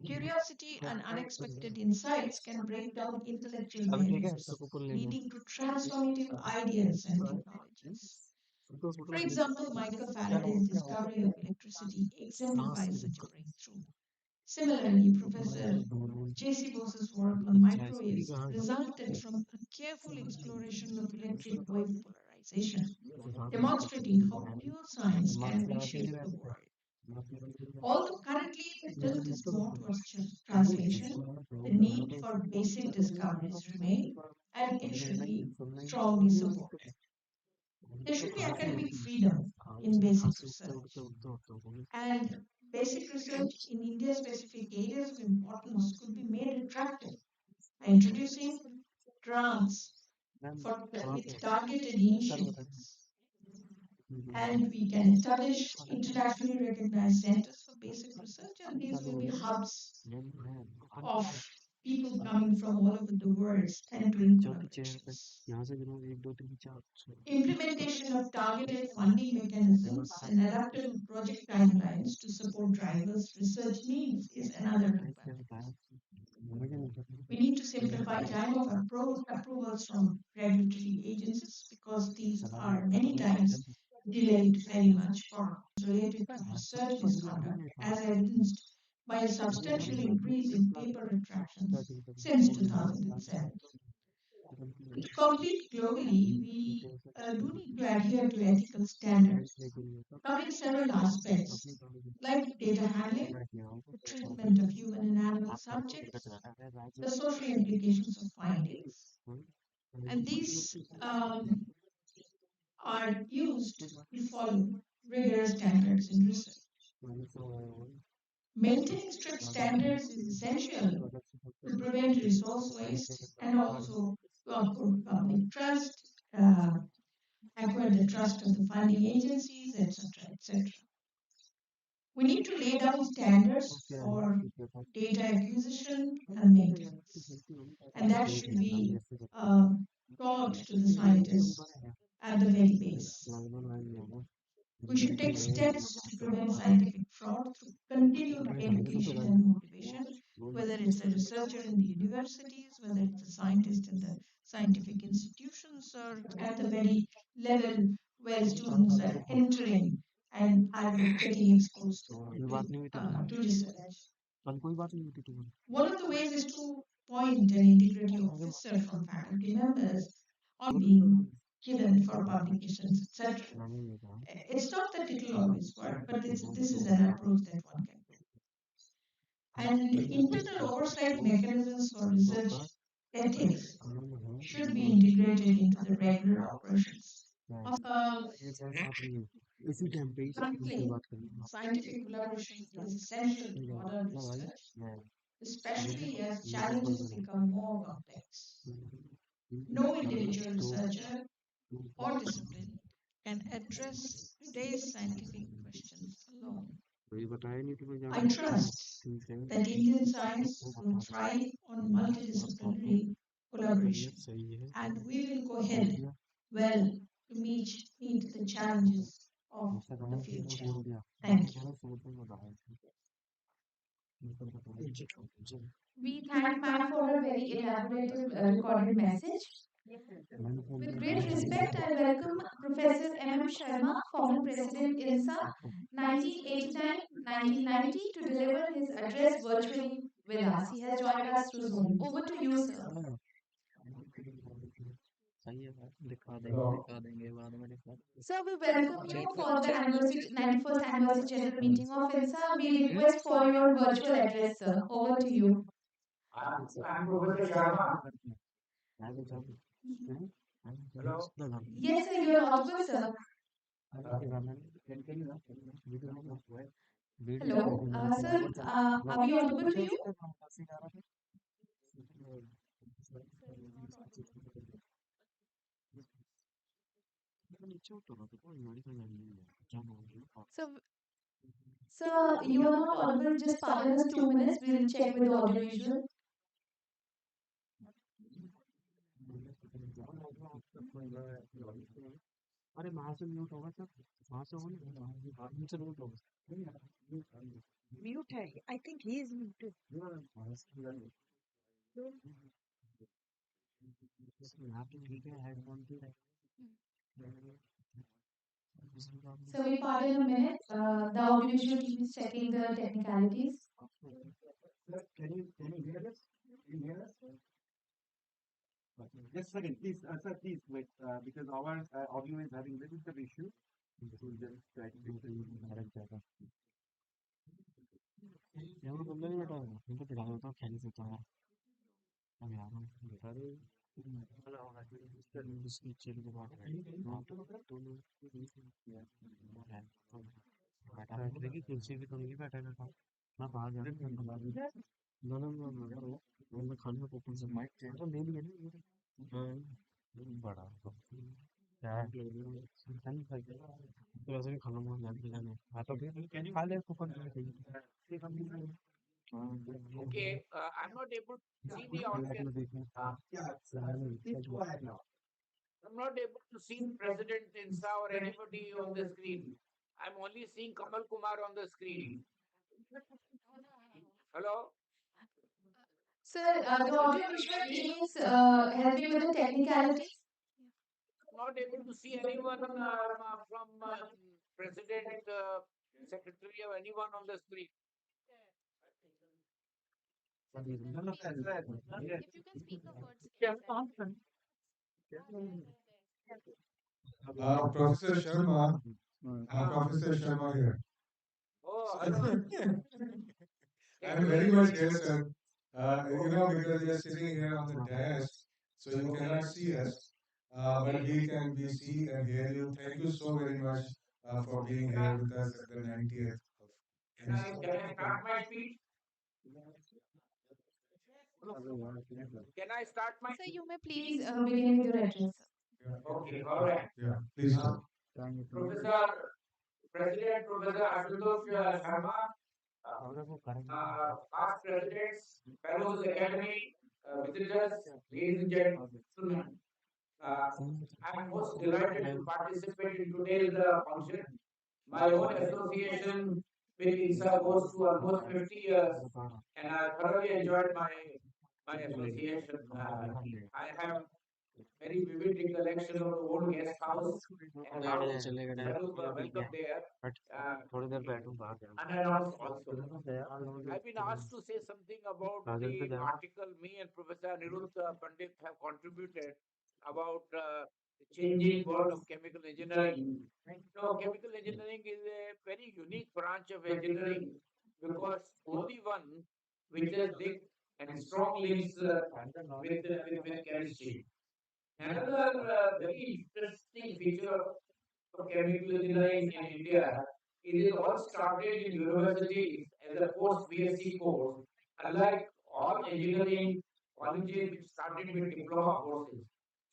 Curiosity and unexpected insights can break down intellectual barriers, leading to transformative ideas and technologies. For example, Michael Faraday's discovery of electricity exemplifies such a breakthrough. Similarly, Professor J.C. Bose's work on microwaves resulted from a careful exploration of electric wave polarization, demonstrating how pure science can reshape the world. Although currently the tilt is more towards translation, the need for basic discoveries remain and it should be strongly supported. There should be academic freedom in basic research. And basic research in India specific areas of importance could be made attractive by introducing grants with targeted initiatives. And we can establish internationally recognized centers for basic research, and these will be hubs of people coming from all over the world and doing collaborations. Implementation of targeted funding mechanisms and adaptable project timelines to support drivers' research needs is another requirement. We need to simplify time of approvals from regulatory agencies because these are many times delayed very much for related to research misconduct, as evidenced by a substantial increase in paper retractions since 2007. To compete globally, we do need to adhere to ethical standards covering several aspects like data handling, the treatment of human and animal subjects, the social implications of findings, and these are used to follow rigorous standards in research. Maintaining strict standards is essential to prevent resource waste and also to uphold public trust, acquire the trust of the funding agencies, etc., etc. We need to lay down standards for data acquisition and maintenance, and that should be taught to the scientists at the very base. We should take steps to prevent scientific fraud through continued education and motivation, whether it's a researcher in the universities, whether it's a scientist in the scientific institutions, or at the very level where students are entering and are getting exposed to research. One of the ways is to appoint an integrity officer from faculty members on being given for publications, etc. It's not that it will always work, but this is an approach that one can do. And internal oversight mechanisms for research ethics should be integrated into the regular operations of frankly, scientific collaboration is essential to modern research, especially as challenges become more complex. No individual researcher or discipline can address today's scientific questions alone. I trust that Indian science will thrive on multidisciplinary collaboration and we will go ahead well to meet the challenges of the future. Thank you. We thank ma'am for a very elaborative recorded message. With great respect, I welcome Professor M.M. Sharma, former President INSA 1989-1990, to deliver his address virtually with us. He has joined us through Zoom. Over to you, sir. Sir, we welcome you for the 91st anniversary general meeting of INSA. We request for your virtual address, sir. Over to you. I'm Professor Sharma. Hello. Yes, sir, you are audible, sir. Hello, sir. Are we audible to you? So, sir, you are not audible. Just pardon us 2 minutes. We'll check with the audiovisual. Mute है. I think he is muted. So we pardon a minute. The audiovisual team is checking the technicalities. Can you hear us? Can you hear us? Just a second, please, sir, please wait, because our audio is having little bit of issue. We'll just try to do the direct data. कुर्सी भी तो नहीं बैठेगा था मैं बाहर जा रहा हूँ मैं खाने को ऊपर से माइक तो ले लिया ना बड़ा क्या है तो वैसे भी खाना बहुत ज्यादा जाने हाँ तो फिर खा ले coupon Okay, I'm not able to see the audience. I'm not able to see President INSA or anybody on the screen. I'm only seeing Kamal Kumar on the screen. Hello? Sir, the audiovisual team is helping with the technicalities. Not able to see anyone from President, Secretary, or anyone on the screen. If you can speak the words. Professor Sharma, Professor Sharma here. Oh, I'm very much here, sir. Because we are sitting here on the dais, so you cannot see us, but we see and hear you. Thank you so very much for being here with us at the 90th of can I start my speech? Can I start my Sir, you may please begin with your address. Okay, all right. Yeah, please do. President Professor Ashutosh Sharma, past presidents, fellows of the academy, visitors, ladies and gentlemen. I'm most delighted to participate in today's function. My own association with INSA goes to almost 50 years, and I thoroughly enjoyed my association. I have very vivid recollection of the old guest house and how fellows were welcome there. Unannounced also. I've been asked to say something about the article me and Professor Anirudh Pandit have contributed about the changing world of chemical engineering. Chemical engineering is a very unique branch of engineering because only one which has big and strong links with chemistry. Another very interesting feature of chemical engineering in India is it all started in universities as a post BSc course, unlike all engineering colleges which started with diploma courses.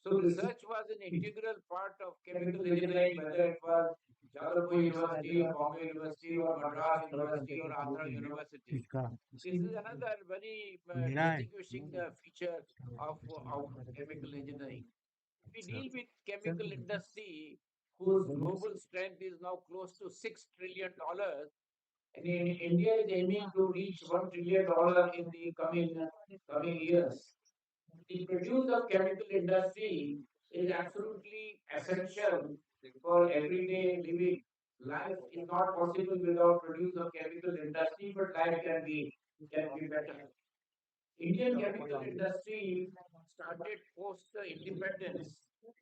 So research was an integral part of chemical engineering, whether it was Jadavpur University or Bombay University or Madras University or Andhra University. This is another very distinguishing feature of chemical engineering. We deal with chemical industry whose global strength is now close to $6 trillion, and India is aiming to reach $1 trillion in the coming years. The produce of chemical industry is absolutely essential for everyday living. Life is not possible without produce of chemical industry, but life can be better. Indian chemical industry started post independence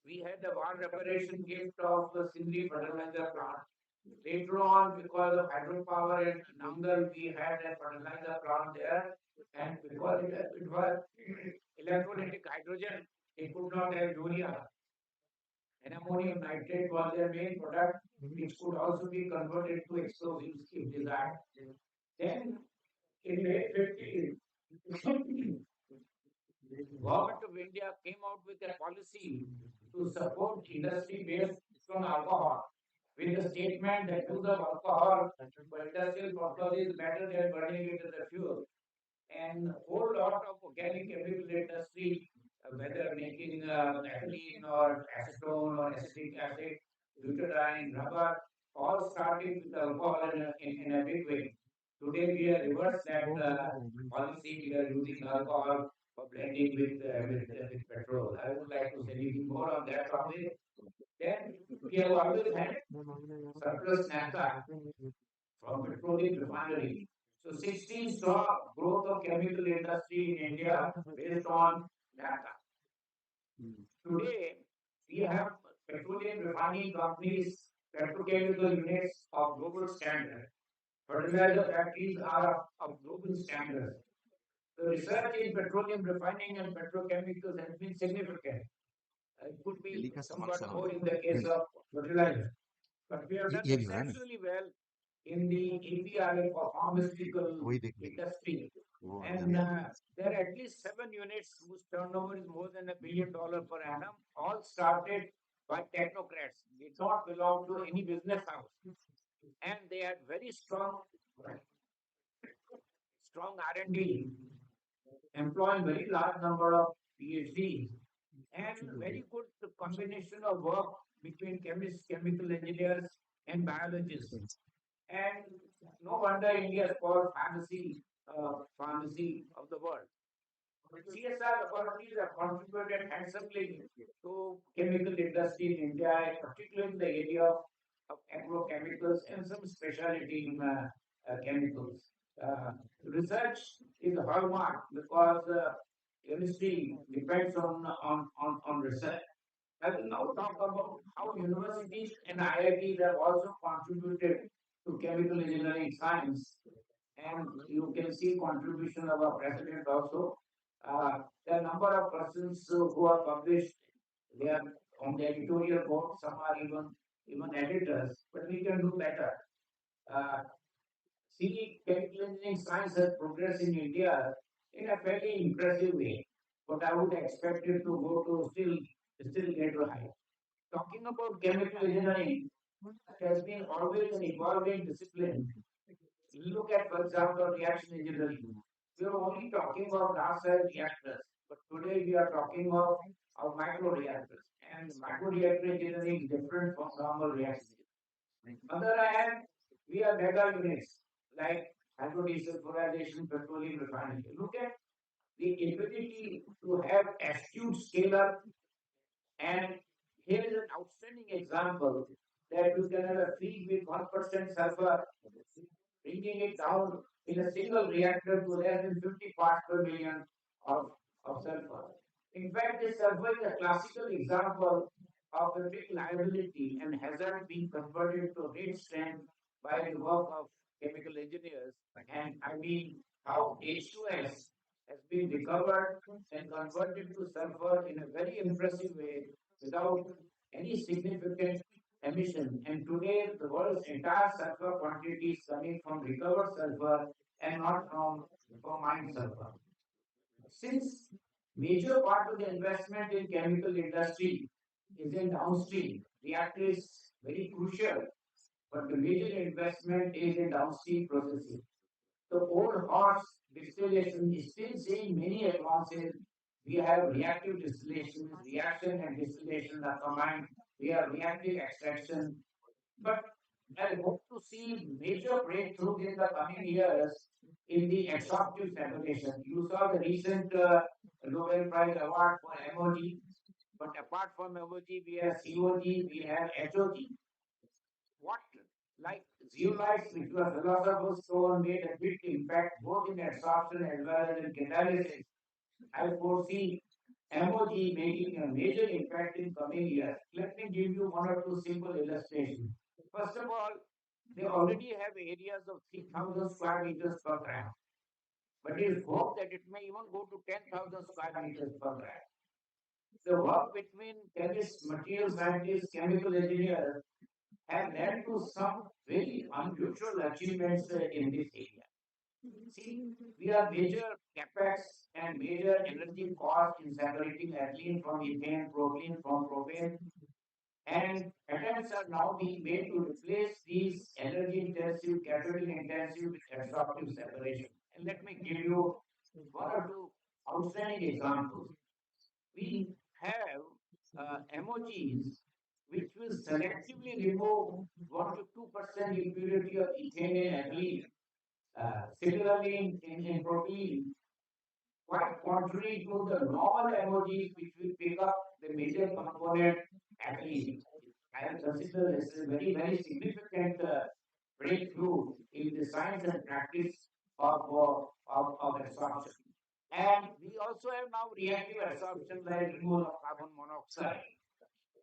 We had the war reparation gift of the Sindri fertilizer plant. Later on, because of hydropower in Nangal, we had a fertilizer plant there, and because it was electrolytic hydrogen, it could not have urea. And ammonium nitrate was their main product, which could also be converted to explosives if desired. Then, in late 50s, Government of India came out with a policy to support industry based on alcohol with the statement that use of alcohol for industrial purposes is better than burning it as a fuel. And a whole lot of organic chemical industry, whether making ethylene or acetone or acetic acid, butadiene, rubber, all started with alcohol in a big way. Today we have reversed that policy. We are using alcohol for blending with petrol. I would like to say anything more on that topic. Then we have always had surplus naphtha from petroleum refinery. So 16 saw growth of chemical industry in India based on naphtha. Today, we have petroleum refining companies, petrochemical units of global standard. Fertilizer factories are of global standards. The research in petroleum refining and petrochemicals has been significant. It could be somewhat more in the case of fertilizer. But we have done exceptionally well in the API for pharmaceutical industry. And there are at least 7 units whose turnover is more than $1 billion per annum, all started by technocrats. They don't belong to any business house. And they had very strong R&D, employing very large number of PhDs, and very good combination of work between chemists, chemical engineers, and biologists. And no wonder India is called pharmacy of the world. CSR authorities have contributed handsomely to chemical industry in India, particularly in the area of agrochemicals and some specialty chemicals. Research is a hallmark because chemistry depends on research. I will now talk about how universities and IITs have also contributed to chemical engineering science. And you can see contribution of our president also. There are number of persons who are published. They are on the editorial board. Some are even editors. But we can do better. Uh, See, chemical engineering science has progressed in India in a fairly impressive way. But I would expect it to go to still greater height. Talking about chemical engineering, it has been always an evolving discipline. Look at, for example, reaction engineering. We are only talking about large-scale reactors, but today we are talking of micro reactors. And micro reactor engineering is different from normal reaction. On the other hand, we have mega units like hydrodesulfurization, petroleum refinery. Look at the ability to have astute scale up, and here is an outstanding example that you can have a feed with 1% sulfur, bringing it down in a single reactor to less than 50 parts per million of sulfur. In fact, this sulfur is a classical example of a big liability and hazard being converted to rate strength by the work of chemical engineers. And I mean how H2S has been recovered and converted to sulfur in a very impressive way without any significant emission. And today, the world's entire sulfur quantity is coming from recovered sulfur and not from mined sulfur. Since major part of the investment in chemical industry is in downstream, reactor is very crucial, but the major investment is in downstream processing. The old horse distillation is still seeing many advances. We have reactive distillation, reaction and distillation are combined. We have reactive extraction. But I hope to see major breakthroughs in the coming years in the absorptive separation. You saw the recent Nobel Prize award for MOG, but apart from MOG, we have COG, we have HOG. What like zeolites, which was philosopher's stone, made a big impact both in absorption as well as in catalysis. I foresee MOG making a major impact in coming years. Let me give you one or two simple illustrations. First of all, they already have areas of 3,000 square meters per gram, but it is hoped that it may even go to 10,000 square meters per gram. The work between chemists, material scientists, chemical engineers have led to some very unusual achievements in this area. See, we have major capex and major energy cost in separating ethylene from ethane, propylene from propane, and attempts are now being made to replace these energy intensive, capital intensive with absorptive separation. And let me give you one or two outstanding examples. We have MOGs which will selectively remove 1 to 2% impurity of ethane in ethylene. Similarly, in propylene, quite contrary to the normal MOGs which will pick up the major component ethylene. I consider this a very significant breakthrough in the science and practice of absorption. And we also have now reactive absorption like removal of carbon monoxide.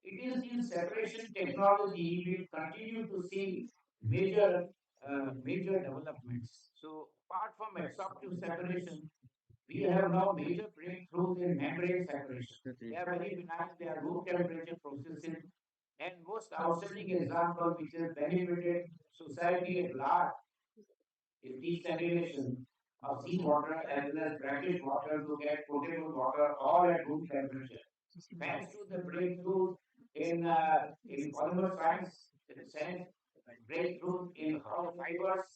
It is in separation technology we continue to see major major developments. So apart from absorptive separation, we have now major breakthroughs in membrane separation. They are very benign, they are room temperature processes, and most outstanding example which has benefited society at large is desalination of seawater as well as brackish water to get potable water all at room temperature. Thanks to the breakthrough in polymer science, breakthrough in hollow fibers,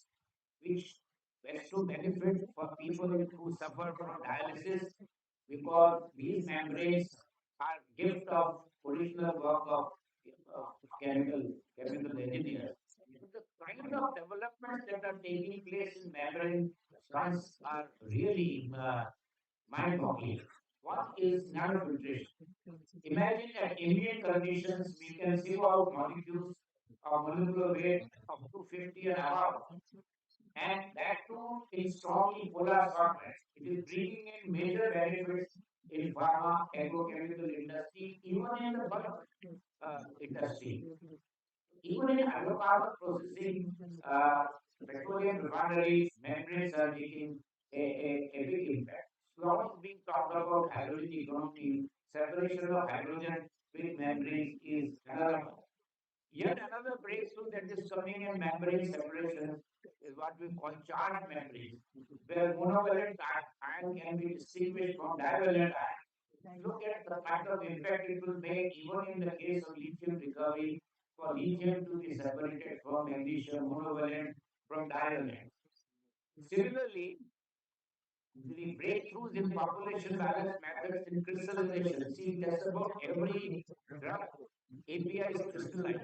which has to benefit for people who suffer from dialysis because these membranes are gift of original work of chemical engineers. The kind of developments that are taking place in membrane science are really mind-boggling. One is nanofiltration. Imagine at ambient conditions, we can sieve out molecules of molecular weight of 250 and above, and that too in strongly polar solvents. It is bringing in major benefits in pharma, agrochemical industry, even in the bulk industry. Even in hydrocarbon processing, petroleum refineries, membranes are making a big impact. A lot is being talked about hydrogen economy, separation of hydrogen with membranes is another one. Yet another breakthrough that is coming in membrane separation is what we call charged membranes, where monovalent ion can be distinguished from divalent ion. Look at the kind of impact it will make even in the case of lithium recovery for lithium to be separated from magnesium monovalent from divalent. Similarly, the breakthroughs in population balance methods in crystallization. See, just about every drug API is crystallized,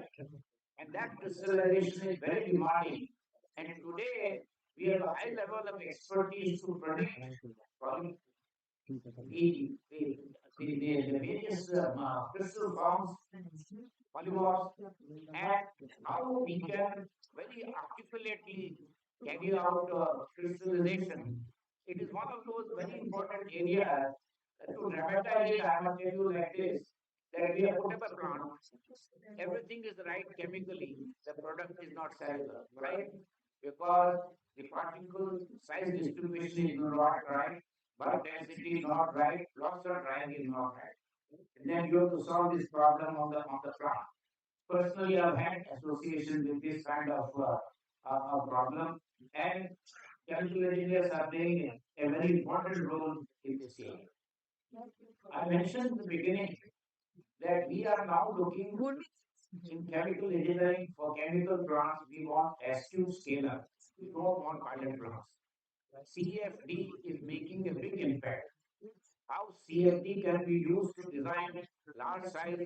and that crystallization is very demanding. And today, we have a high level of expertise to predict the various crystal forms, polymorphs, and how we can very articulately carry out crystallization. It is one of those very important areas. To dramatize it, I must tell you like this, that we have put up a plant, everything is right chemically, the product is not sellable, right? Because the particle size distribution is not right, bulk density is not right, loss of drying is not right. And then you have to solve this problem on the plant. Personally, I've had association with this kind of problem, and chemical engineers are playing a very important role in this area. I mentioned in the beginning that we are now looking in chemical engineering for chemical plants, we want SQ scale up. We don't want pilot plants. CFD is making a big impact. How CFD can be used to design large size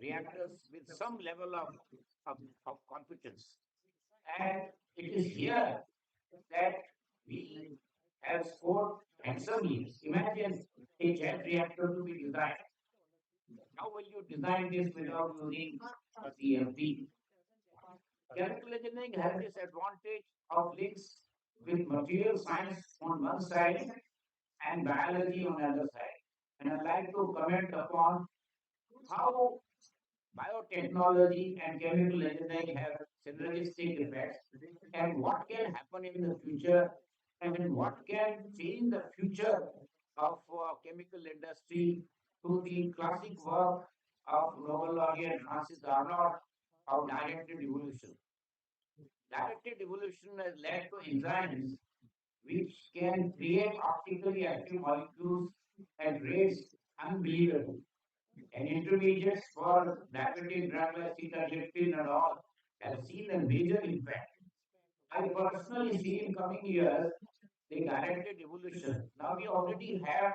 reactors with some level of competence. And it is here that we have scored handsomely. Imagine a jet reactor to be designed. How will you design this without using a CFD? Chemical engineering has this advantage of links with material science on one side and biology on the other side. and I'd like to comment upon how biotechnology and chemical engineering have synergistic effects and what can happen in the future and what can change the future of chemical industry through the classic work of Nobel laureate Francis Arnold of directed evolution. Directed evolution has led to enzymes which can create optically active molecules at rates unbelievable and intermediates for diabetic drug like sitagliptin and all have seen a major impact. I personally see in coming years the directed evolution. Now we already have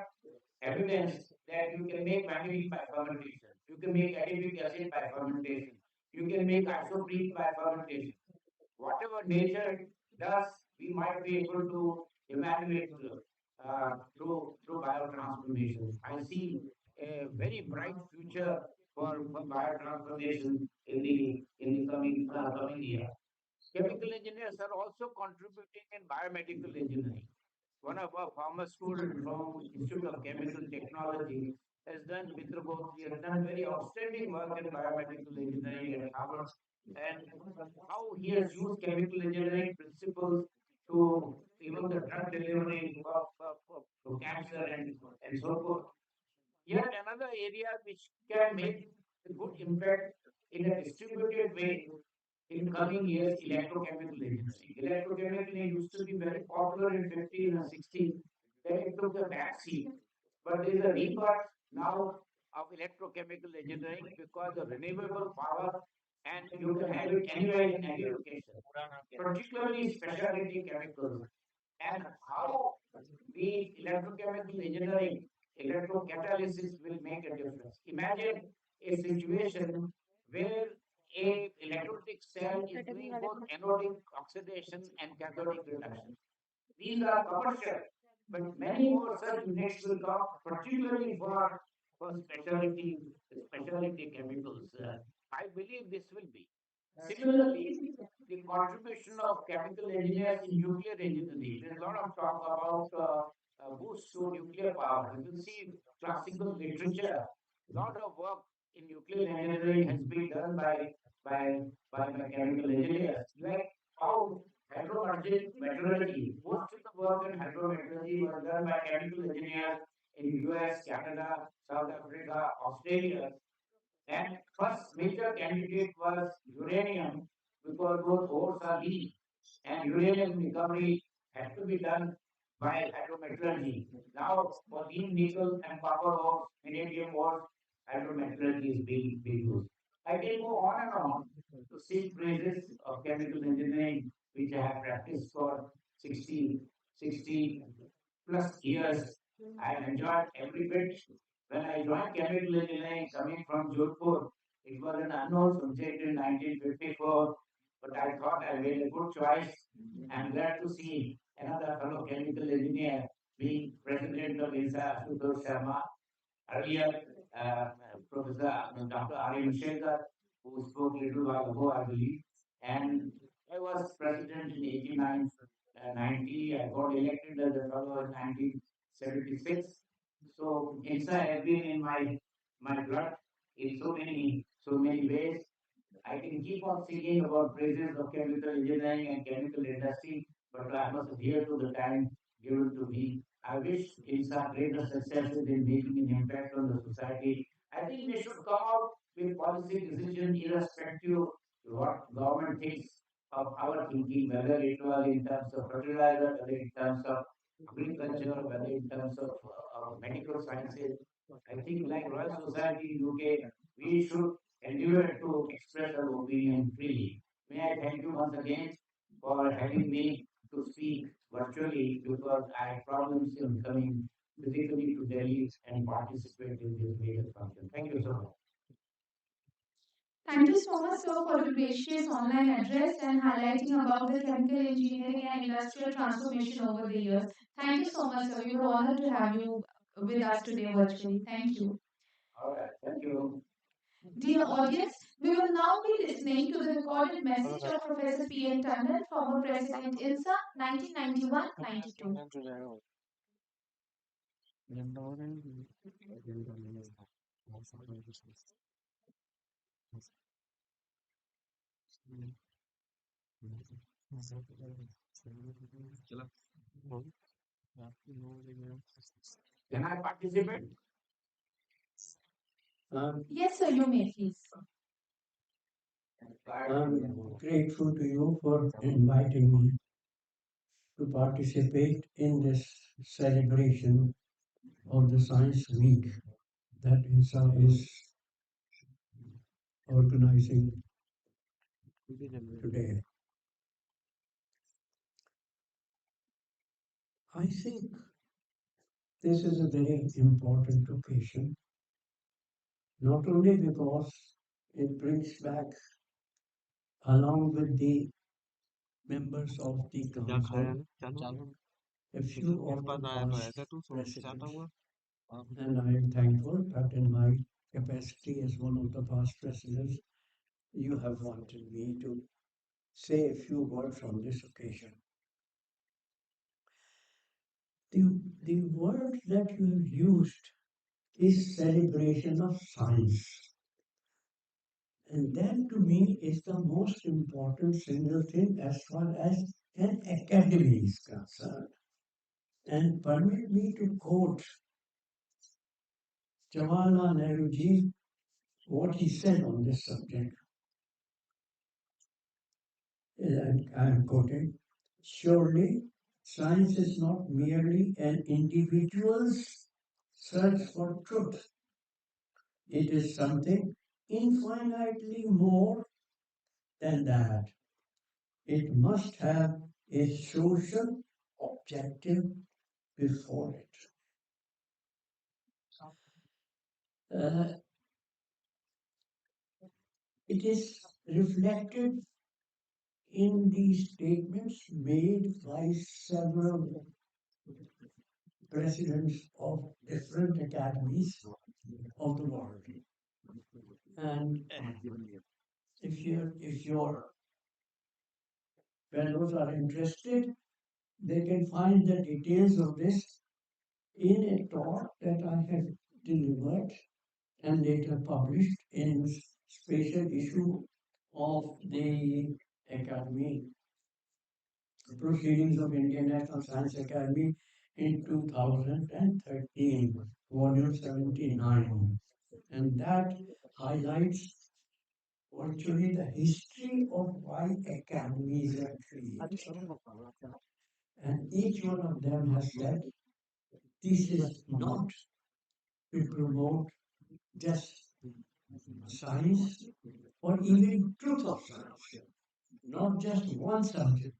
evidence that you can make vanillin by fermentation, you can make adipic acid by fermentation, you can make isoprene by fermentation. Whatever nature does, we might be able to evaluate through biotransformation. I see a very bright future for biotransformation in the coming year. Chemical engineers are also contributing in biomedical engineering. One of our former students from Institute of Chemical Technology has done, Mitra Gotri has done very outstanding work in biomedical engineering at Harvard, and how he has used chemical engineering principles to even the drug delivery for cancer and so forth. Yet another area which can make a good impact in a distributed way in coming years, electrochemical engineering. Electrochemical engineering used to be very popular in 50s and 60s. Then it took a back seat. But there is a rebirth now of electrochemical engineering because of renewable power and you can have it anywhere in any location, particularly specialty chemicals. And how the electrochemical engineering, electrocatalysis will make a difference. Imagine a situation where a electrolytic cell is doing both anodic oxidation and cathodic reduction. These are commercial, but many more such units will come, particularly for specialty chemicals. I believe this will be. Similarly, the contribution of chemical engineers in nuclear engineering. There's a lot of talk about boost to nuclear power. You will see classical literature. A lot of work in nuclear engineering has been done by chemical engineers. Like how hydrometallurgy, most of the work in hydrometallurgy was done by chemical engineers in US, Canada, South Africa, Australia. And first major candidate was uranium because those ores are lean and uranium recovery had to be done by hydrometallurgy. Now for lean nickel and copper ores, vanadium ores, hydrometallurgy is being used. I can go on and on to sing praises of chemical engineering, which I have practiced for 60 plus years. I have enjoyed every bit. When I joined chemical engineering coming from Jodhpur, it was an unknown subject in 1954, but I thought I made a good choice. I'm glad to see another fellow chemical engineer being president of INSA, Ashutosh Sharma. Earlier, uh, Professor Dr. Arya Mishekar, who spoke a little while ago, I believe, and I was president in 89, 90. I got elected as a fellow in 1976. So INSA has been in my blood in so many ways. I can keep on singing about praises of chemical engineering and chemical industry, but I must adhere to the time given to me. I wish INSA greater successes in making an impact on the society. I think they should come out with policy decisions irrespective of what government thinks of our thinking, whether it was in terms of fertilizer, whether in terms of agriculture, whether in terms of medical sciences. I think like Royal Society in UK, we should endeavor to express our opinion freely. May I thank you once again for having me to speak virtually because I had problems in coming physically to Delhi and participate in this major function. Thank you so much. Thank you so much, sir, for your gracious online address and highlighting about the chemical engineering and industrial transformation over the years. Thank you so much, sir. We were honored to have you with us today virtually. Thank you. All right. Thank you. Dear audience, we will now be listening to the recorded message of Professor P.N. Tandon, former President INSA, 1991-92. Can I participate? Yes, sir, you may please. I'm grateful to you for inviting me to participate in this celebration of the Science Week that INSA is organizing today. I think this is a very important occasion, not only because it brings back, along with the members of the council, a few of the past presidents. And I am thankful that in my capacity as one of the past presidents, you have wanted me to say a few words on this occasion. The word that you have used is celebration of science. And that to me is the most important single thing as far as an academy is concerned. And permit me to quote Jawaharlal Nehru ji, what he said on this subject. And I am quoting, surely science is not merely an individual's search for truth. It is something infinitely more than that. It must have a social objective before it. It is reflected in the statements made by several presidents of different academies of the world. And if your fellows are interested, they can find the details of this in a talk that I have delivered and later published in special issue of the Academy, Proceedings of Indian National Science Academy in 2013, volume 79. And that highlights virtually the history of why academies are created. And each one of them has said this is not to promote just science or even truth of science, not just one subject,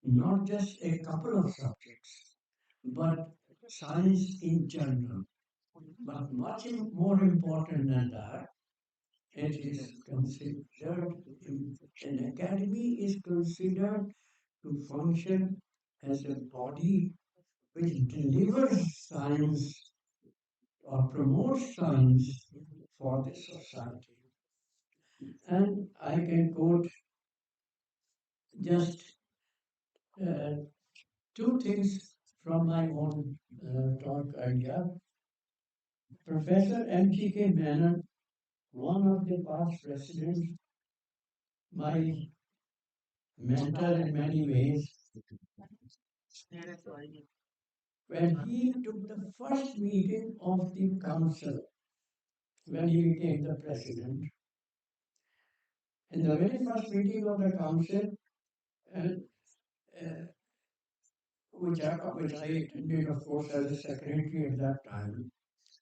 not just a couple of subjects, but science in general. But much more important than that, it is considered, an academy is considered to function as a body which delivers science or promotes science for the society. And I can quote just two things from my own talk earlier. Professor M.G.K. Menon, one of the past presidents, my mentor in many ways, when he took the first meeting of the council, when he became the president, in the very first meeting of the council, which I attended, of course, as a secretary at that time,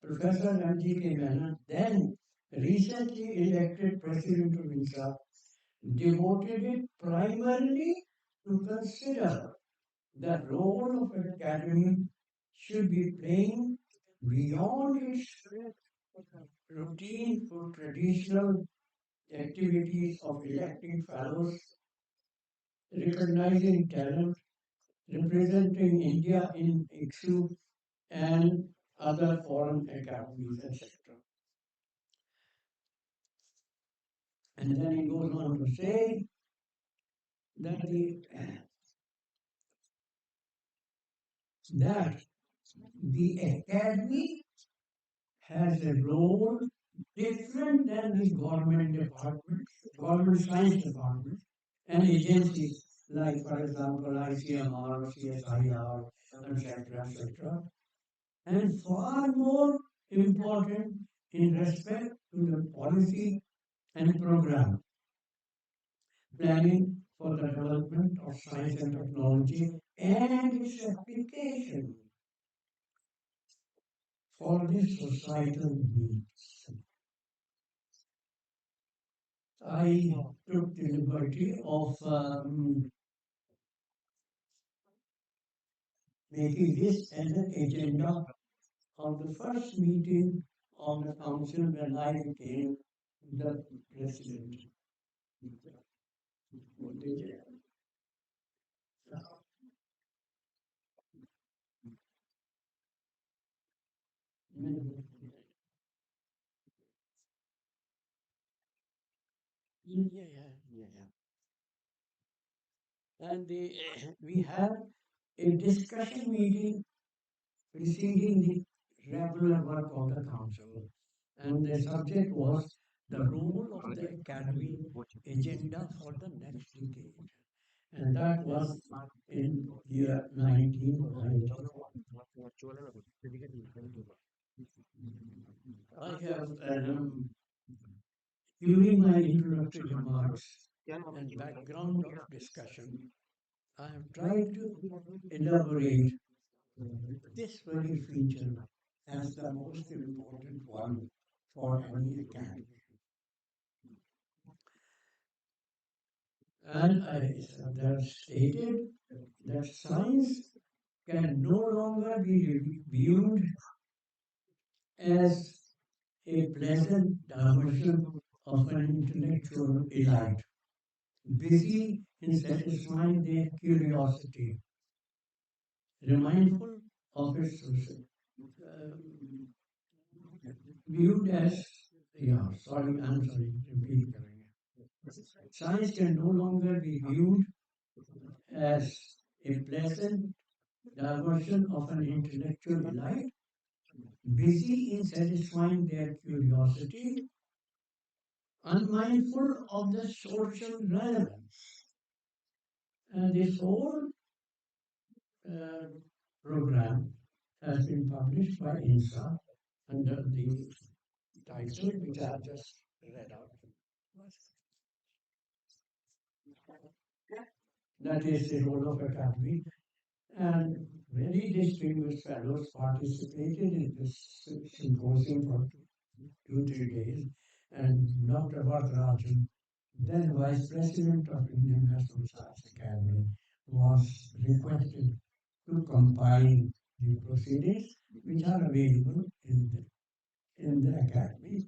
Professor M.G.K. Menon, then recently elected president of INSA, devoted it primarily to consider the role of an academy should be playing beyond its routine for traditional activities of electing fellows, recognizing talent, representing India in ICSU and other foreign academies, etc. And then he goes on to say that the academy has a role different than the government department, government science department, and agencies like, for example, ICMR, CSIR, etc., etc., and far more important in respect to the policy and program planning for the development of science and technology and its application for the societal needs. I took the liberty of making this as an agenda of the first meeting of the council when I became the president. Yeah. And we had a discussion meeting preceding the regular work of the council, and the subject was the role of the academy agenda for the next decade, and that was in year 1994. I have, during my introductory remarks and background of discussion, I have tried to elaborate this very feature as the most important one for any academy. And I have stated that science can no longer be viewed as a pleasant diversion of an intellectual elite, busy in satisfying their curiosity, remindful of its viewed as, I'm sorry, repeat. Science can no longer be viewed as a pleasant diversion of an intellectual elite, busy in satisfying their curiosity, unmindful of the social relevance. And this whole uh, program has been published by INSA under the title which I have just read out. That is the role of academy. And very distinguished fellows participated in this symposium for 2-3 days. And Dr. Varatharajan, then Vice President of Indian National Science Academy, was requested to compile the proceedings which are available in the academy.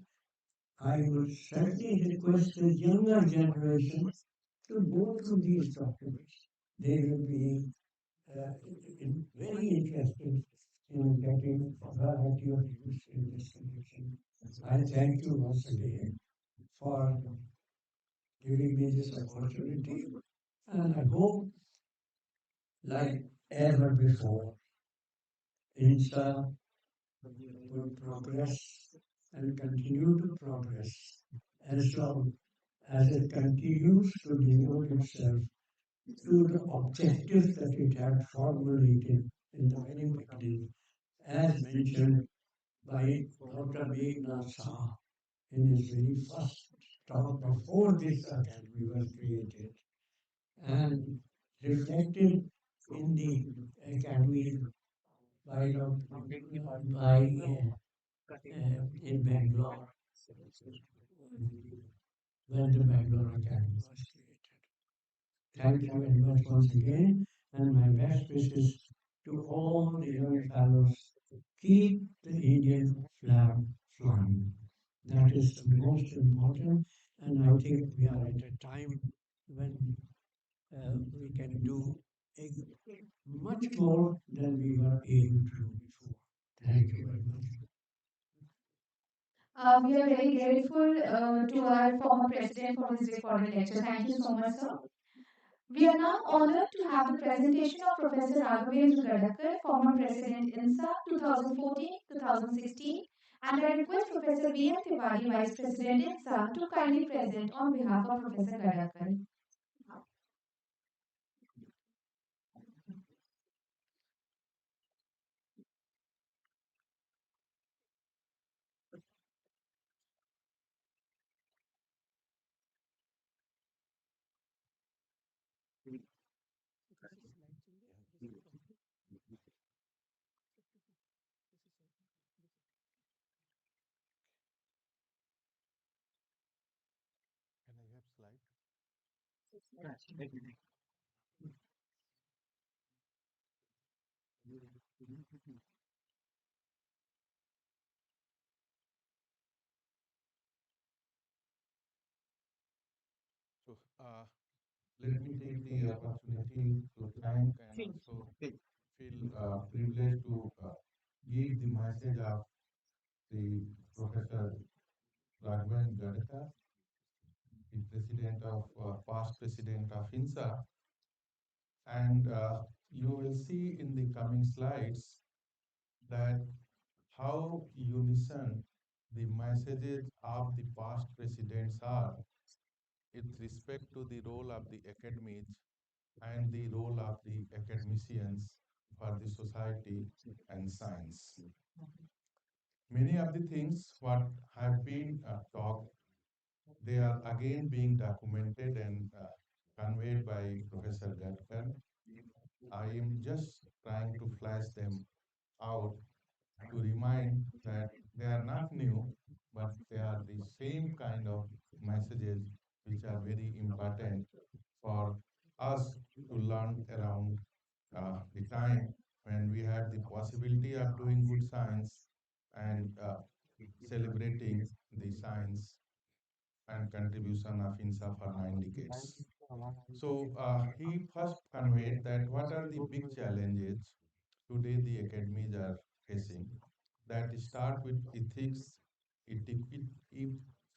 I would certainly request the younger generation to go through these documents. They will be very interested in getting a variety of views in this connection. I thank you once again for giving me this opportunity, and I hope, like ever before, INSA will progress and continue to progress as long as it continues to devote itself to the objectives that it had formulated in the very beginning, as mentioned by Dr. Meghnad Shah in his very first talk before this academy was created, and reflected in the academy by in Bangalore when the Bangalore Academy was created. Thank you very much once again, and my best wishes to all the young fellows. Keep the Indian flag flying. That is the most important, and I think we are at a time when we can do much more than we were able to do before. Thank you very much. We are very grateful to our former president for his recorded lecture. Thank you so much, sir. We are now honored to have the presentation of Professor Raghavendra Gadakar, former President INSA 2014-2016, and I request Professor V.M. Tiwari, Vice President INSA, to kindly present on behalf of Professor Gadakar. Can I have slide? So, let me take the opportunity to thank and also feel privileged to give the message of the Professor Raghavan Gadkar, the president of past president of INSA, and you will see in the coming slides that how unison the messages of the past presidents are with respect to the role of the academies and the role of the academicians for the society and science. Many of the things what have been talked, they are again being documented and conveyed by Professor Gadkar. I am just trying to flash them out to remind that they are not new, but they are the same kind of messages which are very important for us to learn around the time when we had the possibility of doing good science and celebrating the science and contribution of INSA for 9 decades. So he first conveyed that what are the big challenges today the academies are facing, that start with ethics, equity,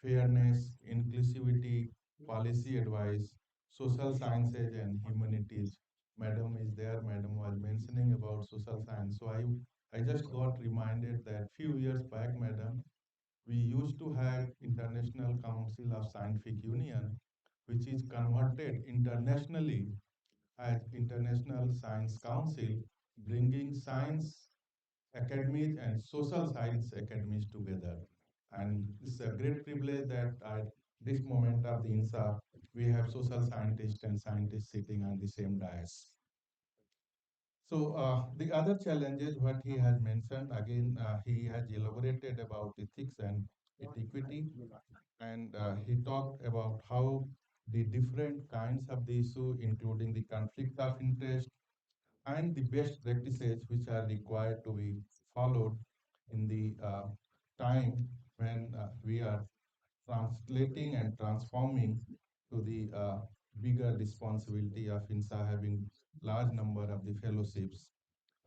fairness, inclusivity, policy advice, social sciences and humanities. Madam is there, madam was mentioning about social science. So I just got reminded that few years back, madam, we used to have International Council of Scientific Union, which is converted internationally as International Science Council, bringing science academies and social science academies together. And it's a great privilege that at this moment of the INSA, we have social scientists and scientists sitting on the same dais. So the other challenges what he has mentioned, again, he has elaborated about ethics and equity, and he talked about how the different kinds of the issue, including the conflict of interest and the best practices which are required to be followed in the time when we are translating and transforming to the bigger responsibility of INSA having large number of the fellowships,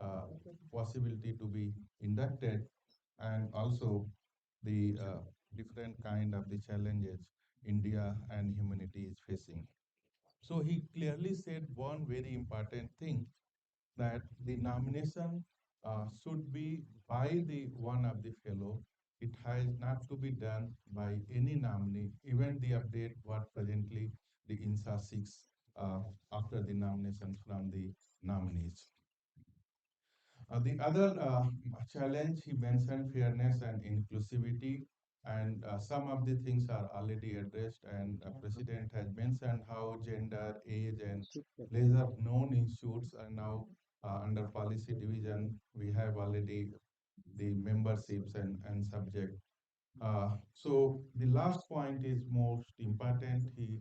uh, possibility to be inducted, and also the different kind of the challenges India and humanity is facing. So he clearly said one very important thing, that the nomination should be by the one of the fellow. It has not to be done by any nominee, even the update what presently the INSA seeks after the nominations from the nominees. The other challenge he mentioned fairness and inclusivity, and some of the things are already addressed. And President has mentioned how gender, age, and lesser known institutes are now under policy division. We have already the memberships and subject. So the last point is most important. He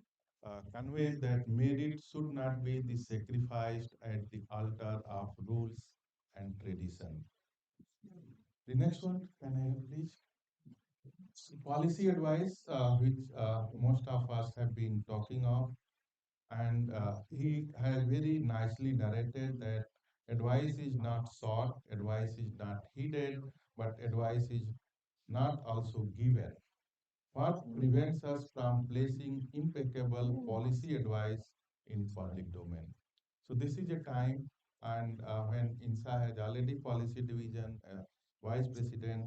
conveys that merit should not be the sacrificed at the altar of rules and tradition. The next one, can I have please? Policy advice, which most of us have been talking of, and he has very nicely narrated that advice is not sought, advice is not heeded, but advice is not also given. What prevents us from placing impeccable policy advice in public domain. So this is a time, and when INSA has already policy division, vice president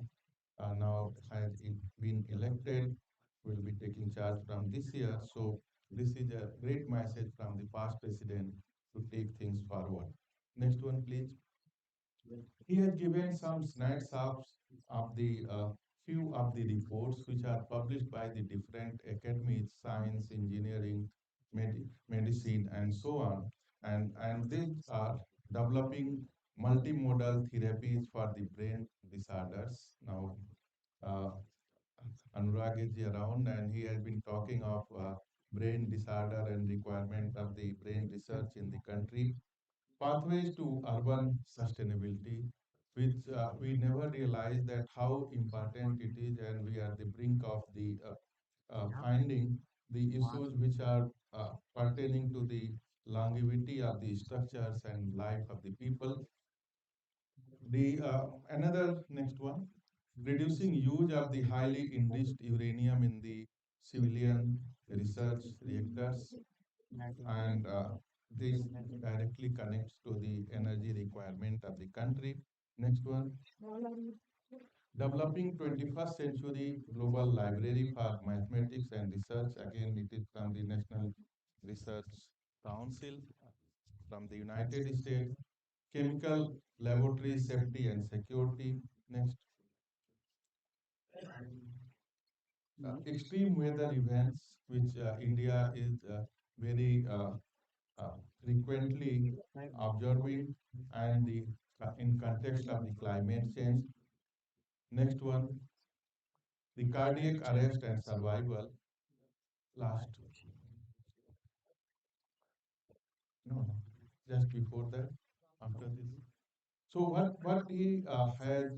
now has been elected, will be taking charge from this year. So this is a great message from the past president to take things forward. Next one, please. He has given some snapshots of the few of the reports which are published by the different academies, science, engineering, medicine, and so on. And these are developing multimodal therapies for the brain disorders. Now, uh, Anurag is around and he has been talking of brain disorder and requirement of the brain research in the country. Pathways to urban sustainability, which we never realized that how important it is, and we are the brink of the finding the issues which are pertaining to the longevity of the structures and life of the people. The another next one, reducing use of the highly enriched uranium in the civilian research reactors, and this directly connects to the energy requirement of the country. Next one, developing 21st century global library for mathematics and research. Again, it is from the National Research Council from the United States. Chemical laboratory safety and security. Next, extreme weather events, which India is very uh, frequently observing, and the in context of the climate change. Next one, the cardiac arrest and survival. Last, no, just before that, after this. So what he has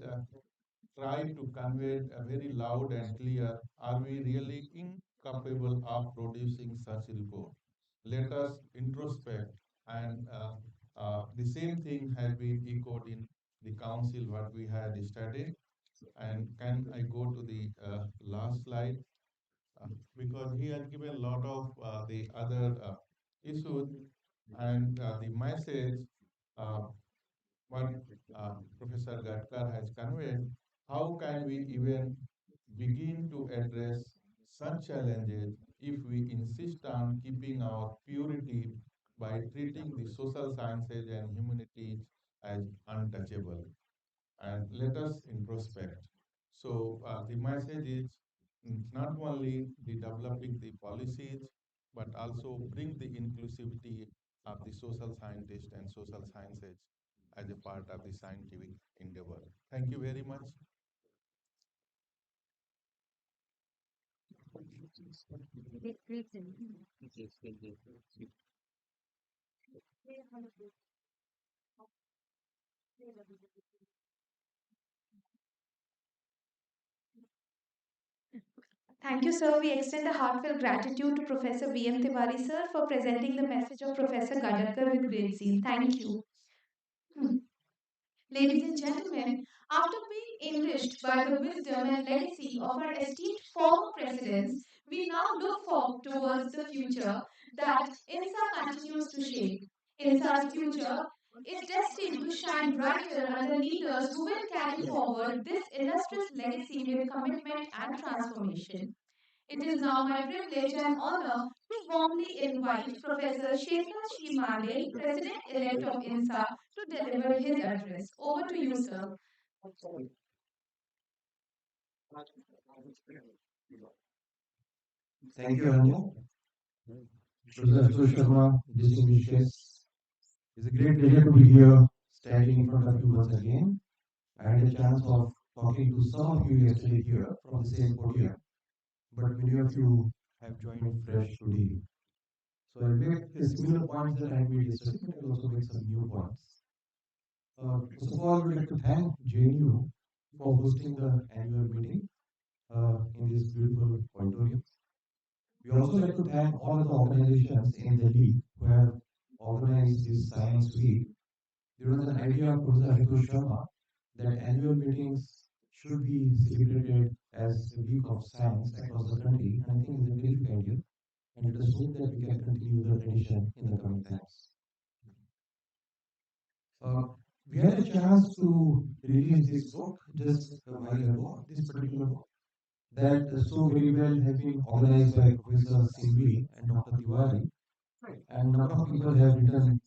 tried to convey very loud and clear, are we really incapable of producing such report? Let us introspect, and the same thing has been echoed in the council what we had studied. And can I go to the last slide? Because he has given a lot of the other issues, and the message uh, what Professor Gatkar has conveyed, how can we even begin to address such challenges if we insist on keeping our purity by treating the social sciences and humanities as untouchable? And let us introspect. So the message is not only the developing the policies, but also bring the inclusivity of the social scientists and social sciences as a part of the scientific endeavor. Thank you very much. Thank you, sir. We extend a heartfelt gratitude to Professor V.M. Tiwari, sir, for presenting the message of Professor Gadadkar with great zeal. Thank you. Ladies and gentlemen, after being enriched by the wisdom and legacy of our esteemed former presidents, we now look forward towards the future that INSA continues to shape. INSA's future is destined to shine brighter under leaders who will carry forward this illustrious legacy with commitment and transformation. It is now my privilege and honor to warmly invite Professor Shekhar Shri Mandel, President-elect of INSA, to deliver his address. Over to you, sir. Thank you, Anya. Professor Ashutosh Sharma, distinguished guests. It's a great pleasure to be here, standing in front of you once again. I had a chance of talking to some of you yesterday here from the same podium, but many of you have joined fresh today. So I'll make the similar points that I made yesterday, but I'll also make some new points. First of all, I would like to thank JNU for hosting the annual meeting in this beautiful auditorium. We also like to thank all of the organizations in Delhi who have organized this Science Week. There was an idea of Professor Ashutosh Sharma that annual meetings should be celebrated as a week of science across the country, and I think it's a terrific idea. and let us hope that we can continue the tradition in the coming times. Uh, we had a chance to release this book just a while ago, this particular book that so very well has been organized by Professor Singhvi and Dr. Tiwari, and number of people have written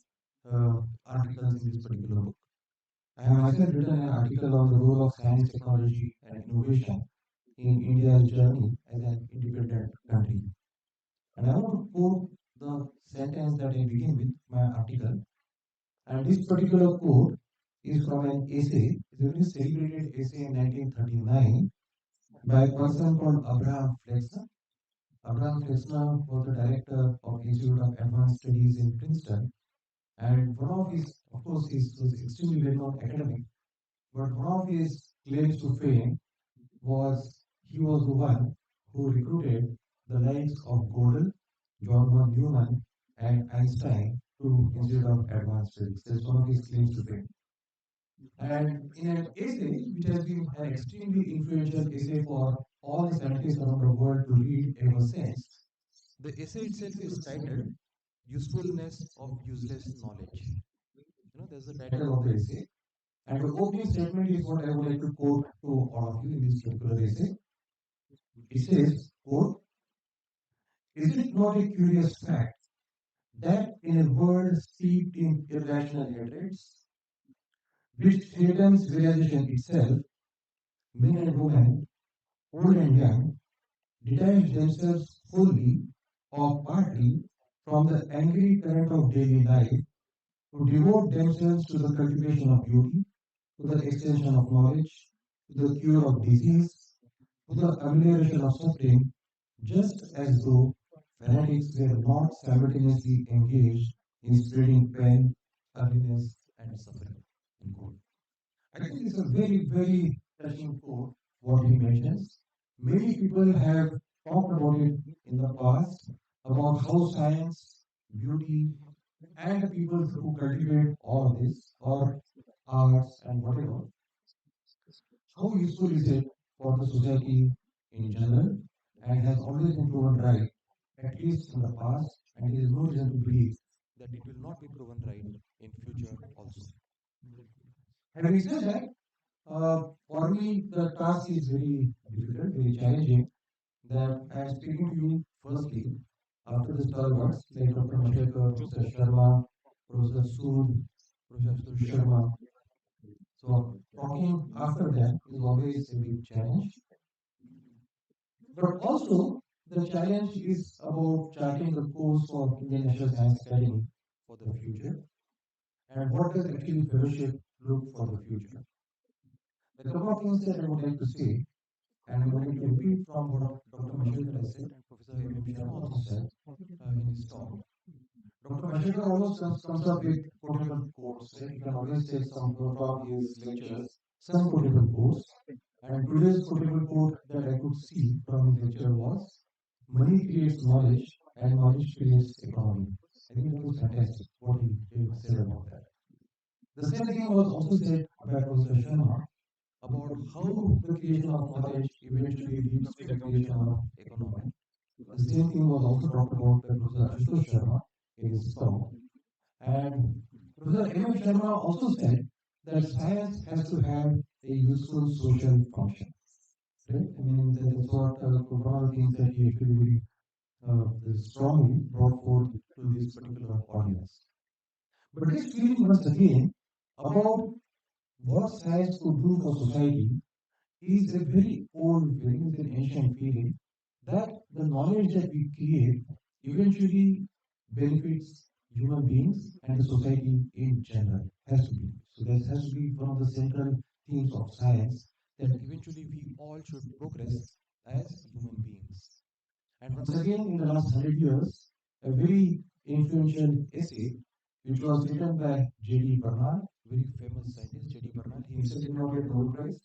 articles in this particular book. I have myself written an article on the role of science, technology, and innovation in India's journey as an independent country. And I want to quote the sentence that I begin with my article. And this particular quote is from an essay, it's a very celebrated essay in 1939 by a person called Abraham Flexner. Abraham Flexner was the director of Institute of Advanced Studies in Princeton, and one of his, of course, he was extremely well-known academic, but one of his claims to fame was he was the one who recruited the likes of Gödel, John von Neumann, and Einstein to Institute of Advanced Physics. That's one of his claims to fame. And in an essay, which has been an extremely influential essay for all the scientists around the world to read ever since, the essay itself is titled Usefulness of Useless Knowledge. That's the title of the essay. And the opening statement is what I would like to quote to all of you in this particular essay. It says, quote, "Is it not a curious fact that in a world steeped in irrational hatreds, which threatens civilization itself, men and women, old and young, detach themselves wholly or partly from the angry current of daily life to devote themselves to the cultivation of beauty, to the extension of knowledge, to the cure of disease, to the amelioration of suffering, just as though fanatics were not simultaneously engaged in spreading pain, ugliness, and suffering." I think it's a very, very touching quote, what he mentions. Many people have talked about it in the past, about how science, beauty, and the people who cultivate all of this, or arts and whatever, how useful is it for the society in general, and has always been proven right, at least in the past, and there is no reason to believe that it will not be proven right in future also. Having said that, for me, the task is very difficult, very challenging. That I am speaking to you firstly after the stalwarts like Dr. Mashekar, Professor Sharma, Professor Sood, Professor Sharma. So talking after them is always a big challenge. But also the challenge is about charting the course for Indian National Science Academy for the future, and what does actually fellowship look for the future. A couple of things that I would like to say, and I'm going to repeat from what Dr. Mashekar has said and Professor M.M. Sharma also said in his talk. Dr. Mashekar always comes up with quotable quotes, right? You can always take some from his lectures, some quotable quotes. And today's quotable quote that I could see from his lecture was, "Money creates knowledge and knowledge creates economy." I think that was fantastic what he said about that. The same thing was also said by Professor Sharma about how the creation of knowledge eventually leads to the creation of economy. The same thing was also talked about by Professor Ashutosh Sharma in his talk. And Professor M.M. Sharma also said that science has to have a useful social function. Right? I mean, that's what one of the things that he actually very strongly brought forth to this particular audience. But this feeling once again about what science could do for society is a very old feeling, it's an ancient feeling that the knowledge that we create eventually benefits human beings and the society in general. Has to be. So that has to be one of the central themes of science, that eventually we all should progress as human beings. And once again, in the last 100 years, a very influential essay which was written by J.D. Bernal, very famous scientist, J.D. Bernal. He himself did not get Nobel Prize,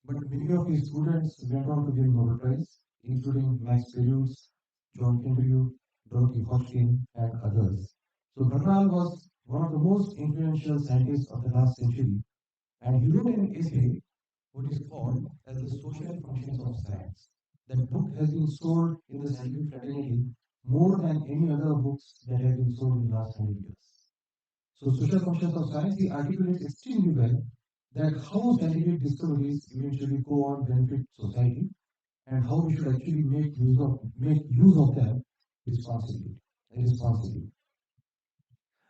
but many of his students went on to win Nobel Prize, including Max Perutz, John Kendrick, Dorothy Hodgkin, and others. So Bernal was one of the most influential scientists of the last century, and he wrote an essay, what is called as the social functions of science. That book has been sold in the scientific fraternity more than any other books that have been sold in the last 100 years. So social functions of science, he articulates extremely well that how scientific discoveries eventually go on benefit society and how we should actually make use of them responsibly, responsibly.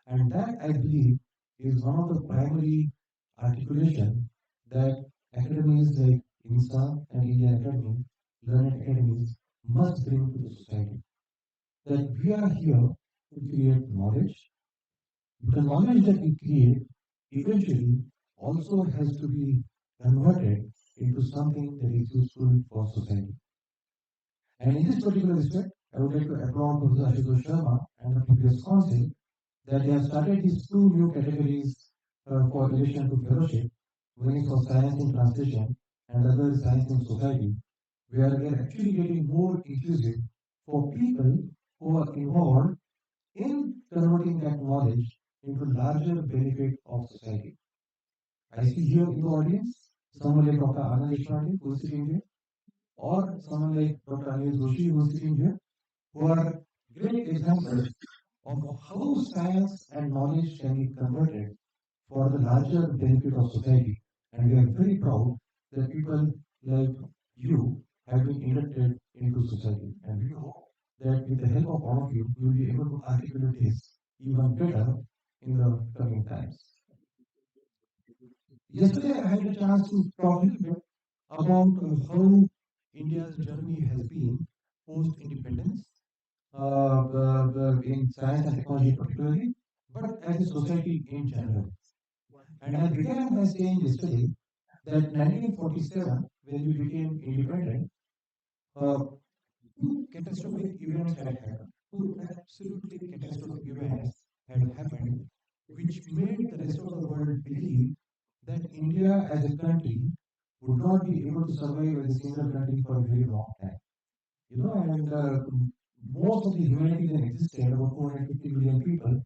And that I believe is one of the primary articulation that academies like INSA and Indian Academy, learned academies, must bring to the society. That we are here to create knowledge, but the knowledge that we create eventually also has to be converted into something that is useful for society. And in this particular respect, I would like to applaud Professor Ashutosh Sharma and the previous council that they have started these two new categories for relation to fellowship. One is for science in translation and the other is science in society, where we are actually getting more inclusive for people who are involved in converting that knowledge into larger benefit of society. I see here in the audience someone like Dr. Anand Deshpande who is sitting here, or someone like Dr. Anil Joshi who is sitting here, who are great examples of how science and knowledge can be converted for the larger benefit of society. And we are very proud that people like you have been inducted into society. And we hope that with the help of all of you, we will be able to articulate this even better in the coming times. Yesterday, I had a chance to talk a little bit about how India's journey has been post-independence in science and technology particularly, but as a society in general. And I began by saying yesterday that 1947, when we became independent, uh, two catastrophic events had happened. Two absolutely catastrophic events had happened, which made the rest of the world believe that India as a country would not be able to survive as a single country for a very long time. And most of the humanity that existed, about 450 million people,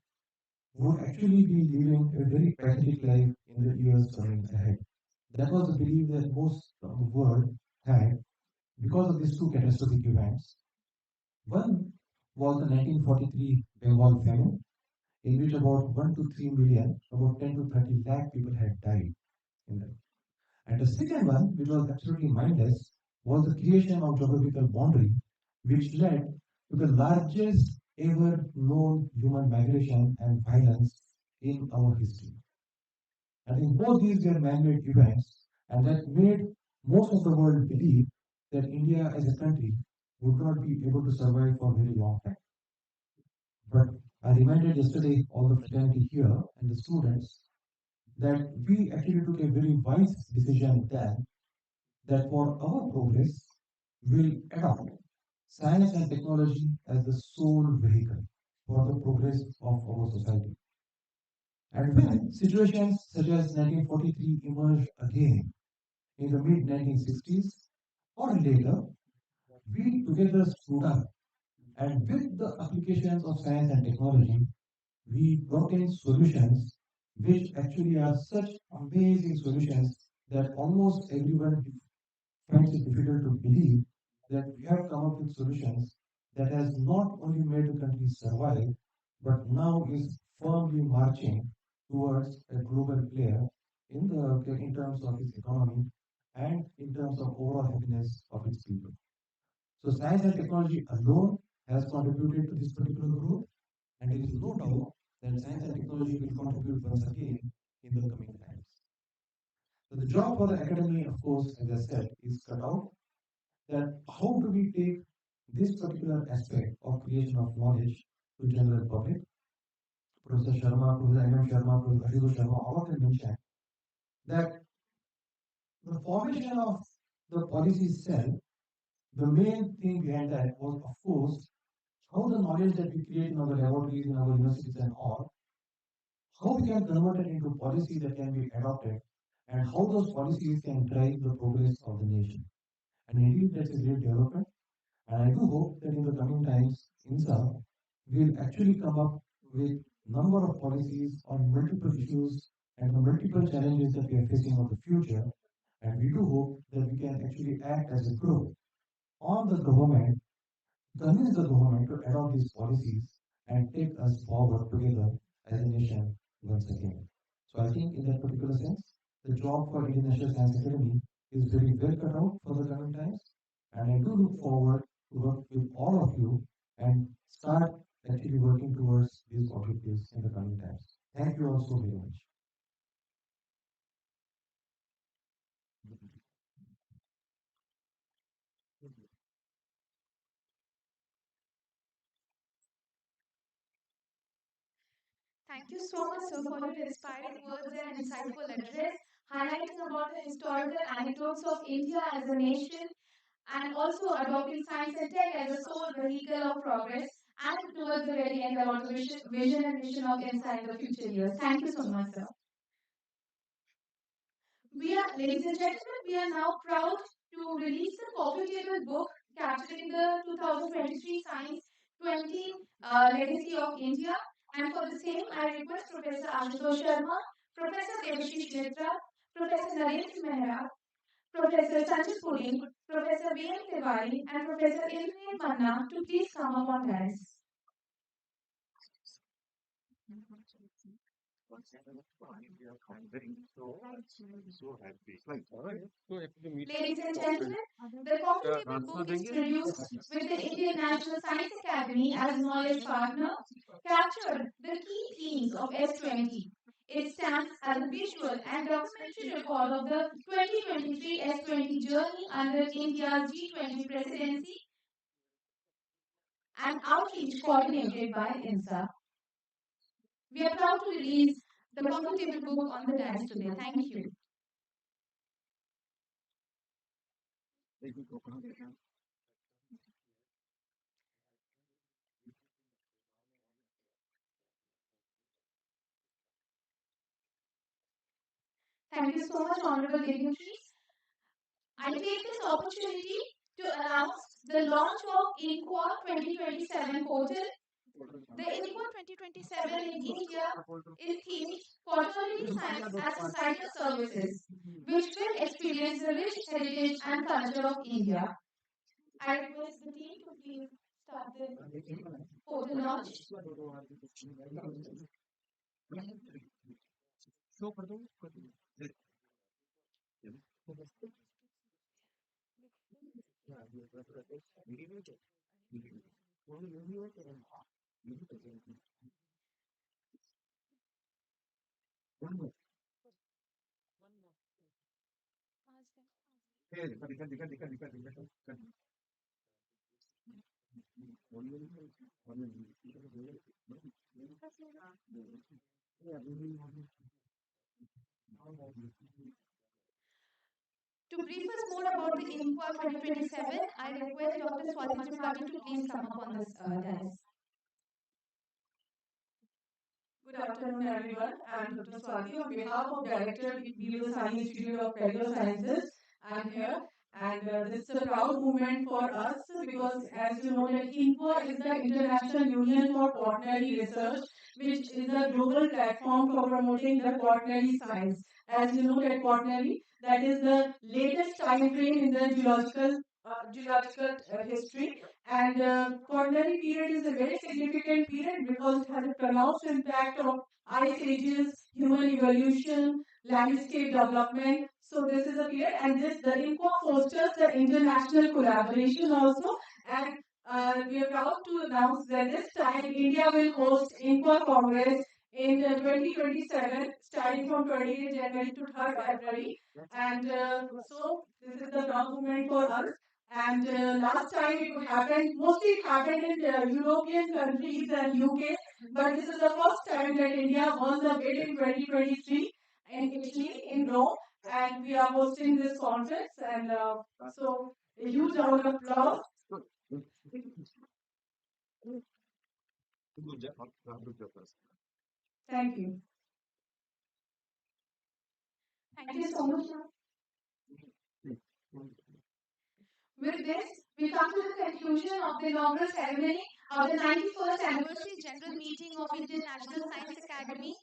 would actually be living a very pathetic life in the years coming ahead. That was the belief that most of the world had because of these two catastrophic events. One was the 1943 Bengal famine, in which about 1 to 3 million, about 10 to 30 lakh people had died in that. And the second one, which was absolutely mindless, was the creation of geographical boundary, which led to the largest ever known human migration and violence in our history. I think both these were man-made events, and that made most of the world believe that India as a country would not be able to survive for a very long time. But I reminded yesterday all the fraternity here and the students that we actually took a very wise decision then that for our progress, we'll adopt science and technology as the sole vehicle for the progress of our society. And when situations such as 1943 emerged again in the mid 1960s or later, we together stood up, and with the applications of science and technology, we brought in solutions which actually are such amazing solutions that almost everyone finds it difficult to believe that we have come up with solutions that has not only made the country survive, but now is firmly marching towards a global player in terms of its economy and in terms of overall happiness of its people. So science and technology alone has contributed to this particular growth, and there is no doubt that science and technology will contribute once again in the coming times. So the job for the academy, of course, as I said, is cut out that how do we take this particular aspect of creation of knowledge to general public. Professor Sharma, Professor M.M. Sharma, Professor Ashutosh Sharma, all of them mentioned that the formation of the policy cell, the main thing behind that was, of course, how the knowledge that we create in our laboratories, in our universities and all, how we can convert it into policy that can be adopted, and how those policies can drive the progress of the nation. And indeed, that's a great development. And I do hope that in the coming times, INSA will actually come up with number of policies on multiple issues and the multiple challenges that we are facing of the future. And we do hope that we can actually act as a group on the government convince the government to adopt these policies and take us forward together as a nation once again. So I think in that particular sense, the job for Indian National Science Academy is very well cut out for the coming times. And I do look forward to work with all of you and start actually working towards these objectives in the coming times. Thank you all so very much. Thank you so much, sir, for your inspiring words and insightful address, highlighting about the historical anecdotes of India as a nation and also adopting science and tech as a sole vehicle of progress and towards the very end about the vision and mission of INSA in the future years. Thank you so much, sir. Ladies and gentlemen, we are now proud to release the coffee table book capturing the 2023 Science 20 Legacy of India. And for the same, I request Professor Ashutosh Sharma, Professor Devashish Mitra, Professor Narendra Mehra, Professor Sanjay Puri, Professor V.M. Tiwari, and Professor Indranil Manna to please come up on dais. Ladies and gentlemen, the coffee table book is produced with the Indian National Science Academy as knowledge partner, captured the key themes of S20. It stands as a visual and documentary record of the 2023 S20 journey under India's G20 presidency and outreach coordinated by INSA. We are proud to release the coffee table book on the dais today. Thank you. Thank you so much, honorable dignitaries. I take this opportunity to announce the launch of INQUA 2027 portal. The INQUA 2027 in India is themed Quaternary Science as a Site of Services, which will experience the rich heritage and culture of India. I request the team to please start the portal launch. To brief us more about the INQUA 2027, I request Dr. Swati Tripathi to please come up on this dais. Good afternoon, everyone. I am Dr. Swati. On behalf of Director Weaver Science Institute of Cellular Sciences, I am here. And this is a proud moment for us because, as you know, that INQUA is the International Union for Quaternary Research, which is a global platform for promoting the quaternary science. As you know, that quaternary, that is the latest time frame in the geological history. And quaternary period is a very significant period because it has a pronounced impact of ice ages, human evolution, landscape development. So this is a period, and the INQUA fosters the international collaboration also. And we are proud to announce that this time India will host INQUA Congress in 2027, starting from 28th January to 3rd February. And so this is the proud moment for us. And last time it happened, mostly it happened in European countries and UK, but this is the first time that India won the bid in 2023 in Italy, in Rome, and we are hosting this conference. And so a huge round of applause. Thank you. Thank you so much. With this, we come to the conclusion of the inaugural ceremony of the 91st Anniversary General Meeting of Indian National Science Academy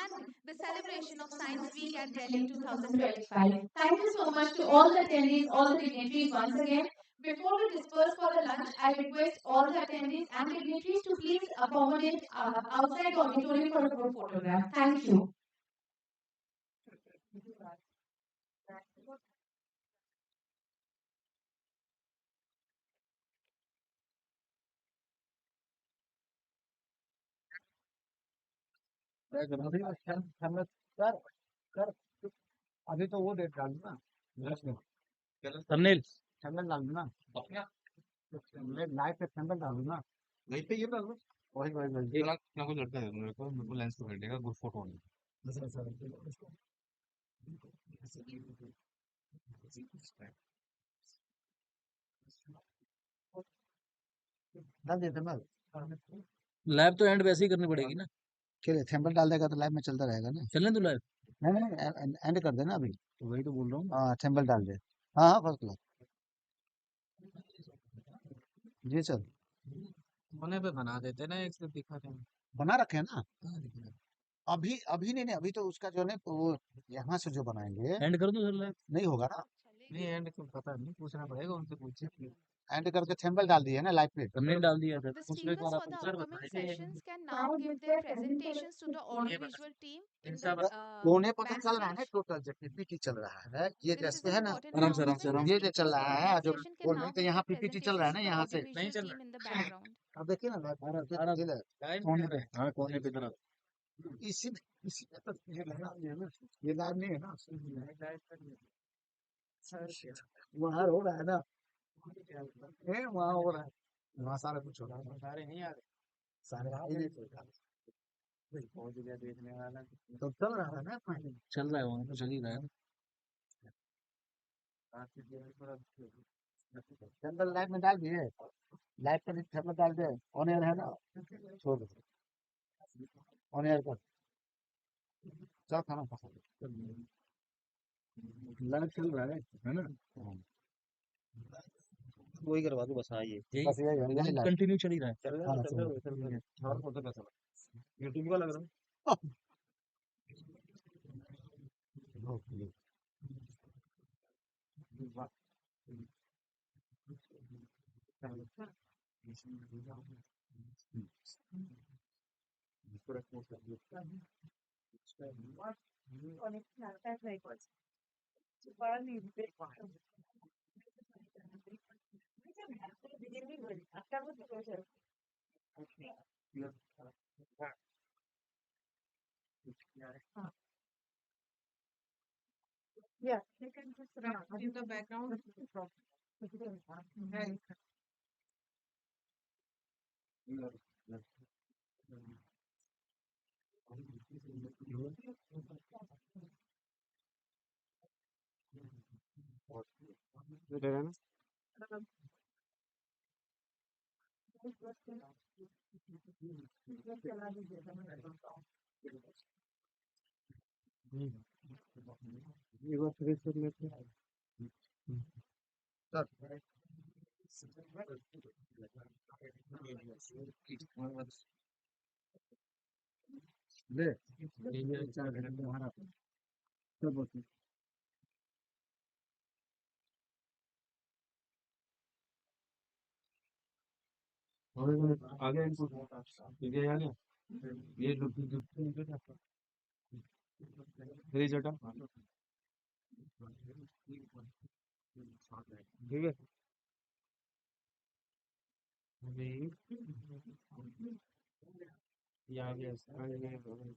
and the celebration of Science Week at Delhi 2025. Thank you so much to all the attendees, all the dignitaries once again. Before we disperse for the lunch, I request all the attendees and dignitaries to please accommodate outside the auditorium for a group photograph. Thank you. अभी तो वो date डाल दो ना thumbnail thumbnail डाल दो ना live पे थंबनेल डाल दो ना वहीं पे ये डाल दो वही वही वही एक ना कोई लड़का है मेरे को लेंस पकड़ लेगा गुड फोटो होने डाल देते ना लैब तो एंड वैसे ही करनी पड़ेगी ना क्या थंबनेल डाल देगा तो लाइव में चलता रहेगा ना चलने दो लाइव नहीं नहीं एंड कर देना अभी तो वही तो बोल रहा हूँ हाँ थंबनेल डाल दे हाँ हाँ फर्स्ट क्लास जी सर होने पे बना देते ना एक सिर्फ दिखाते हैं बना रखे हैं ना अभी अभी नहीं अभी तो उसका जो है वो यहाँ से जो बनाएंगे एंड कर दो सर लाइव नहीं होगा ना नहीं एंड तो पता नहीं पूछना पड़ेगा उनसे पूछिए एंड करके थंबनेल डाल दिए ना लाइव पे हमने डाल दिया सर The उसमें एक speakers बार for the आप सर upcoming बताइए sessions can now give their presentations to the audiovisual team in the उन्हें पता चल रहा है ना backstage. टोटल जो पीपीटी चल रहा है ये This is जैसे an है ना important आराम से आराम announcement. से आराम The ये से जो चल speakers for रहा the है जो next session can बोल now रहे तो give यहाँ their पीपीटी चल रहा है presentations ना to the यहाँ से audiovisual team in the background. अब देखिए ना कोने पे हाँ कोने पे तरफ इसी इसी में तो ये लाइव नहीं है ना ये लाइव नहीं है ना वहाँ हो रहा है ना वहाँ हो रहा है वहाँ सारा कुछ हो रहा है सारे नहीं आ रहे सारे आगे नहीं चल रहा पहुंच गया देखने वाला तो चल रहा है ना चल रहा है वहाँ तो चल ही रहा है थंबनेल लाइव में डाल दिए लाइव पे थंबनेल डाल दे ऑन एयर है ना छोड़ दो ऑन एयर कर चल खाना खा लाइव चल रहा है ना वही करवा दो बस हाँ ये बस यही है यही लाइव कंटिन्यू चल ही रहा है चल रहा है और फोटो कैसा यूट्यूब का लग रहा है Yeah, you can just in the background. Right. ये बात फ्रेश कर लेते हैं ले ये 4 घंटे हमारा सब होती आगे इनको ठीक है आगे ये मेरी जटा ठीक है ये आगे वाला है प्रोग्राम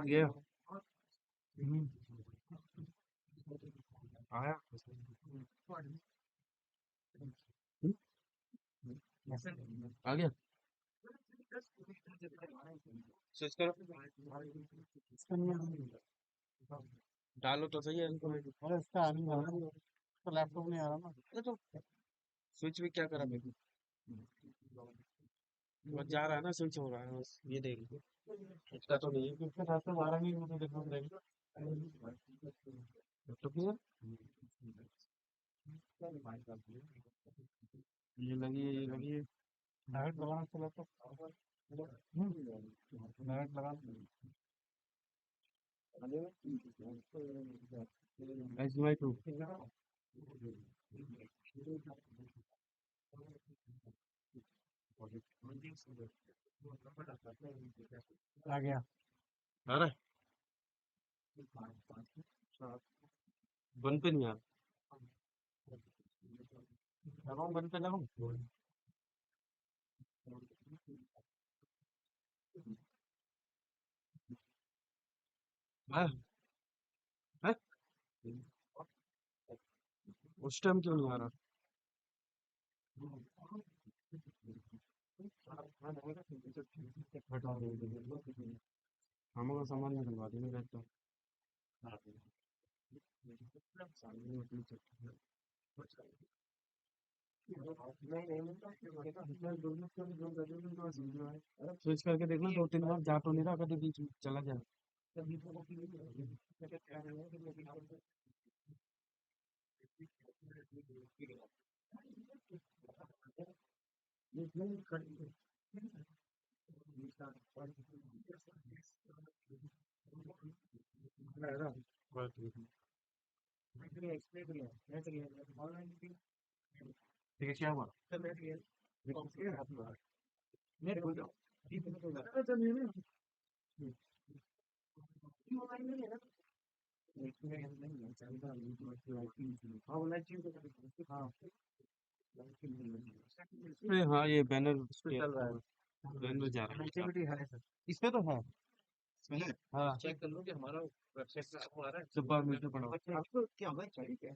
ये आया आ गया स्विच करो, डालो तो सही है। अरे इसका आ नहीं रहा ना, तो लैपटॉप नहीं आ रहा ना। अरे तो स्विच भी क्या करा देखो, बस जा रहा है ना, स्विच हो रहा है बस, ये देख लो। इसका तो नहीं है, इसके साथ तो आ रहा नहीं, मुझे देखना पड़ेगा। लैपटॉप नहीं है, ये लगी है, ये लगी है। डायरेक्ट लगाना इसका लैपटॉप, डायरेक्ट लगाना। HDMI 2 आ गया। आ रहा है, बंद पे नहीं आ रहा, लगाऊं बंद पे लगाऊं? हाँ है, उस टाइम क्यों नहीं आ रहा? हम लोग सामान निकलवा देंगे लैपटॉप। स्विच करके देखना 2-3 बार, जा तो नहीं रहा, कभी बीच में चला जाए। ठीक है, क्या हुआ? अरे हाँ, ये बैनर चल रहा है, बैनर जा रहा है इस पे तो है। हाँ, चेक कर लो कि हमारा वेबसाइट पे आपको आ रहा है, सब बार मीटर पड़ा हुआ। आपको क्या होगा, चाहिए क्या?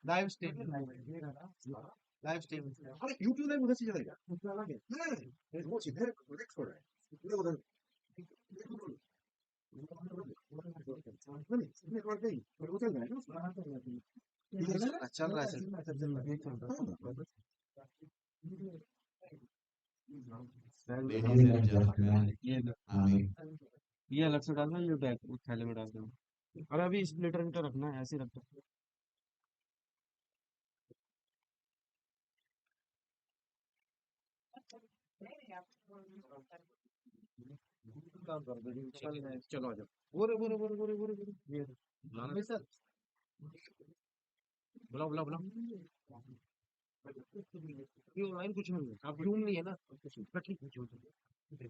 लाइव स्ट्रीम, लाइव स्ट्रीम, अरे यूट्यूब लाइव उधर से चलेगा, उसका अलग है। नहीं, वो सीधे प्रोजेक्ट हो रहा है, पूरा उधर। नेटवर्क नहीं, पर वो चल रहा है ना, चल रहा है, चल रहा है। Ladies and gentlemen, ये अलग से डालना, ये बैग उस थैले में डाल देना। अरे अभी स्प्लिटर विटर रखना है, ऐसे ही रख दो। चलो आ जाओ, बोरे बोरे बोरे बोरे बोरे बोरे, ये बुलाना सर, बुलाओ बुलाओ बुलाओ। ये ऑनलाइन कुछ नहीं है, आप जूम नहीं है ना, ठीक है।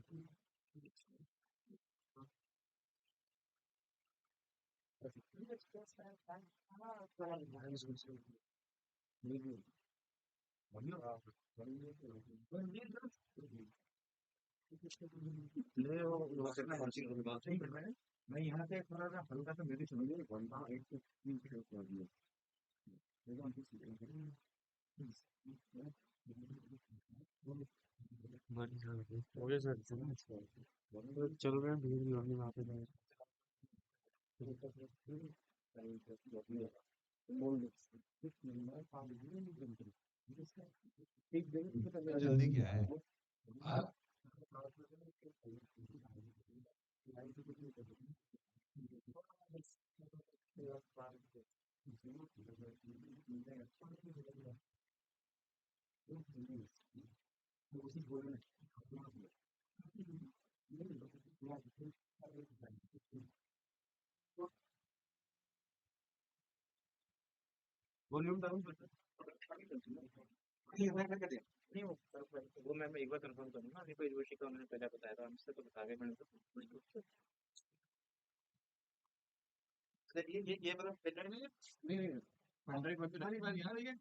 मैं यहाँ से थोड़ा सा हल्का सा मेरी समझ बोलता हूँ, 1 से 3 कर दिया। चल रहे हैं, भीड़ भी होगी वहाँ पे जाए। जल्दी क्या है? वॉल्यूम डाउन कर दो। नहीं वो मैं एक बार कंफर्म करूंगा, अभी कोई जोशी का उन्होंने पहले बताया था हमसे, तो बता गए मैंने तो। ये मतलब पेटेंट नहीं है, नहीं कॉन्ट्रैक्ट में नहीं बात यार, ये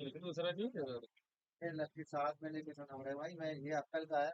लेकिन दूसरा नहीं है। लड़की साथ में लेके सुना रहे भाई, मैं ये अक्कल का है।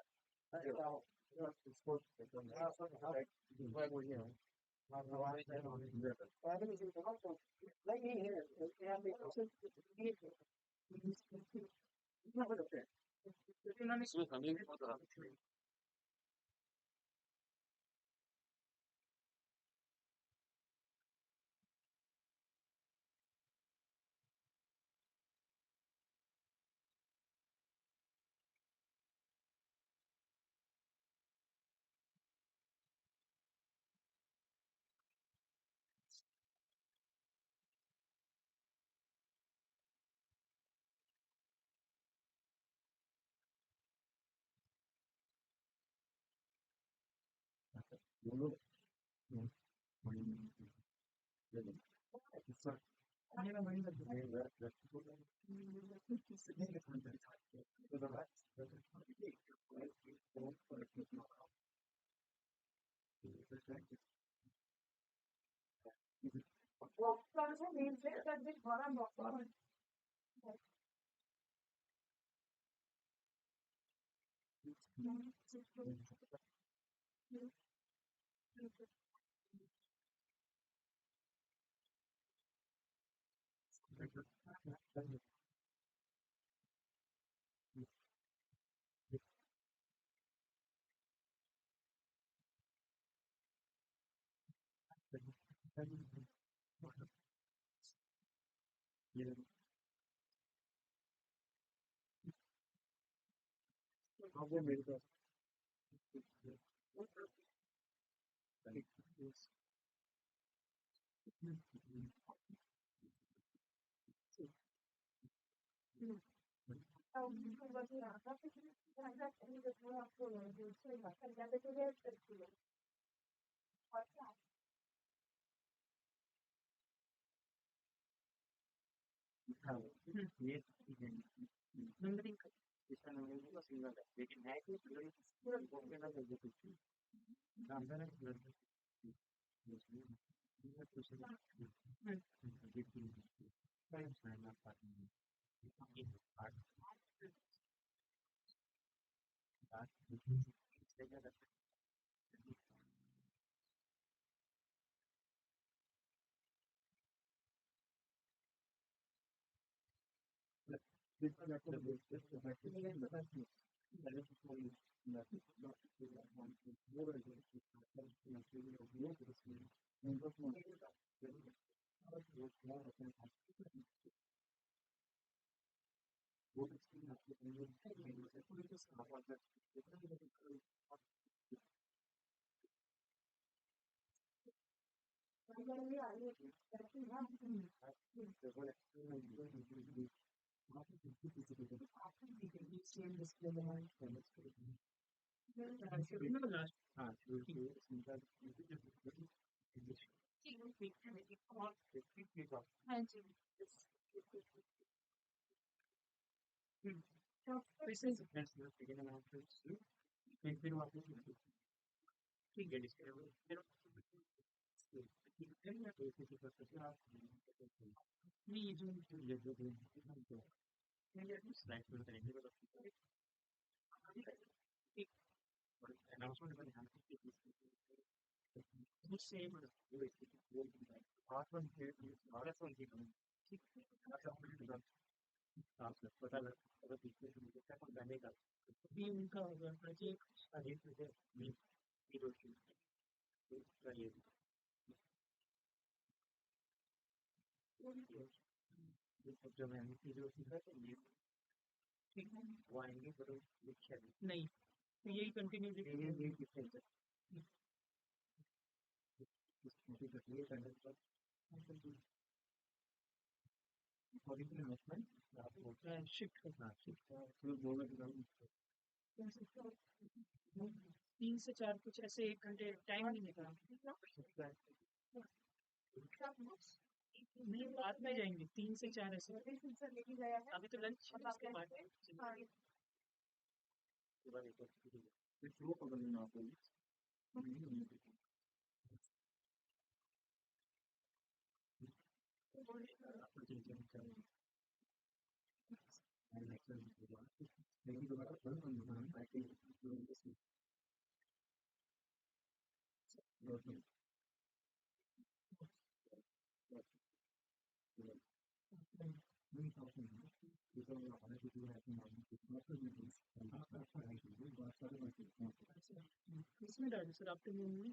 इसमें डालो सर, आफ्टरनून में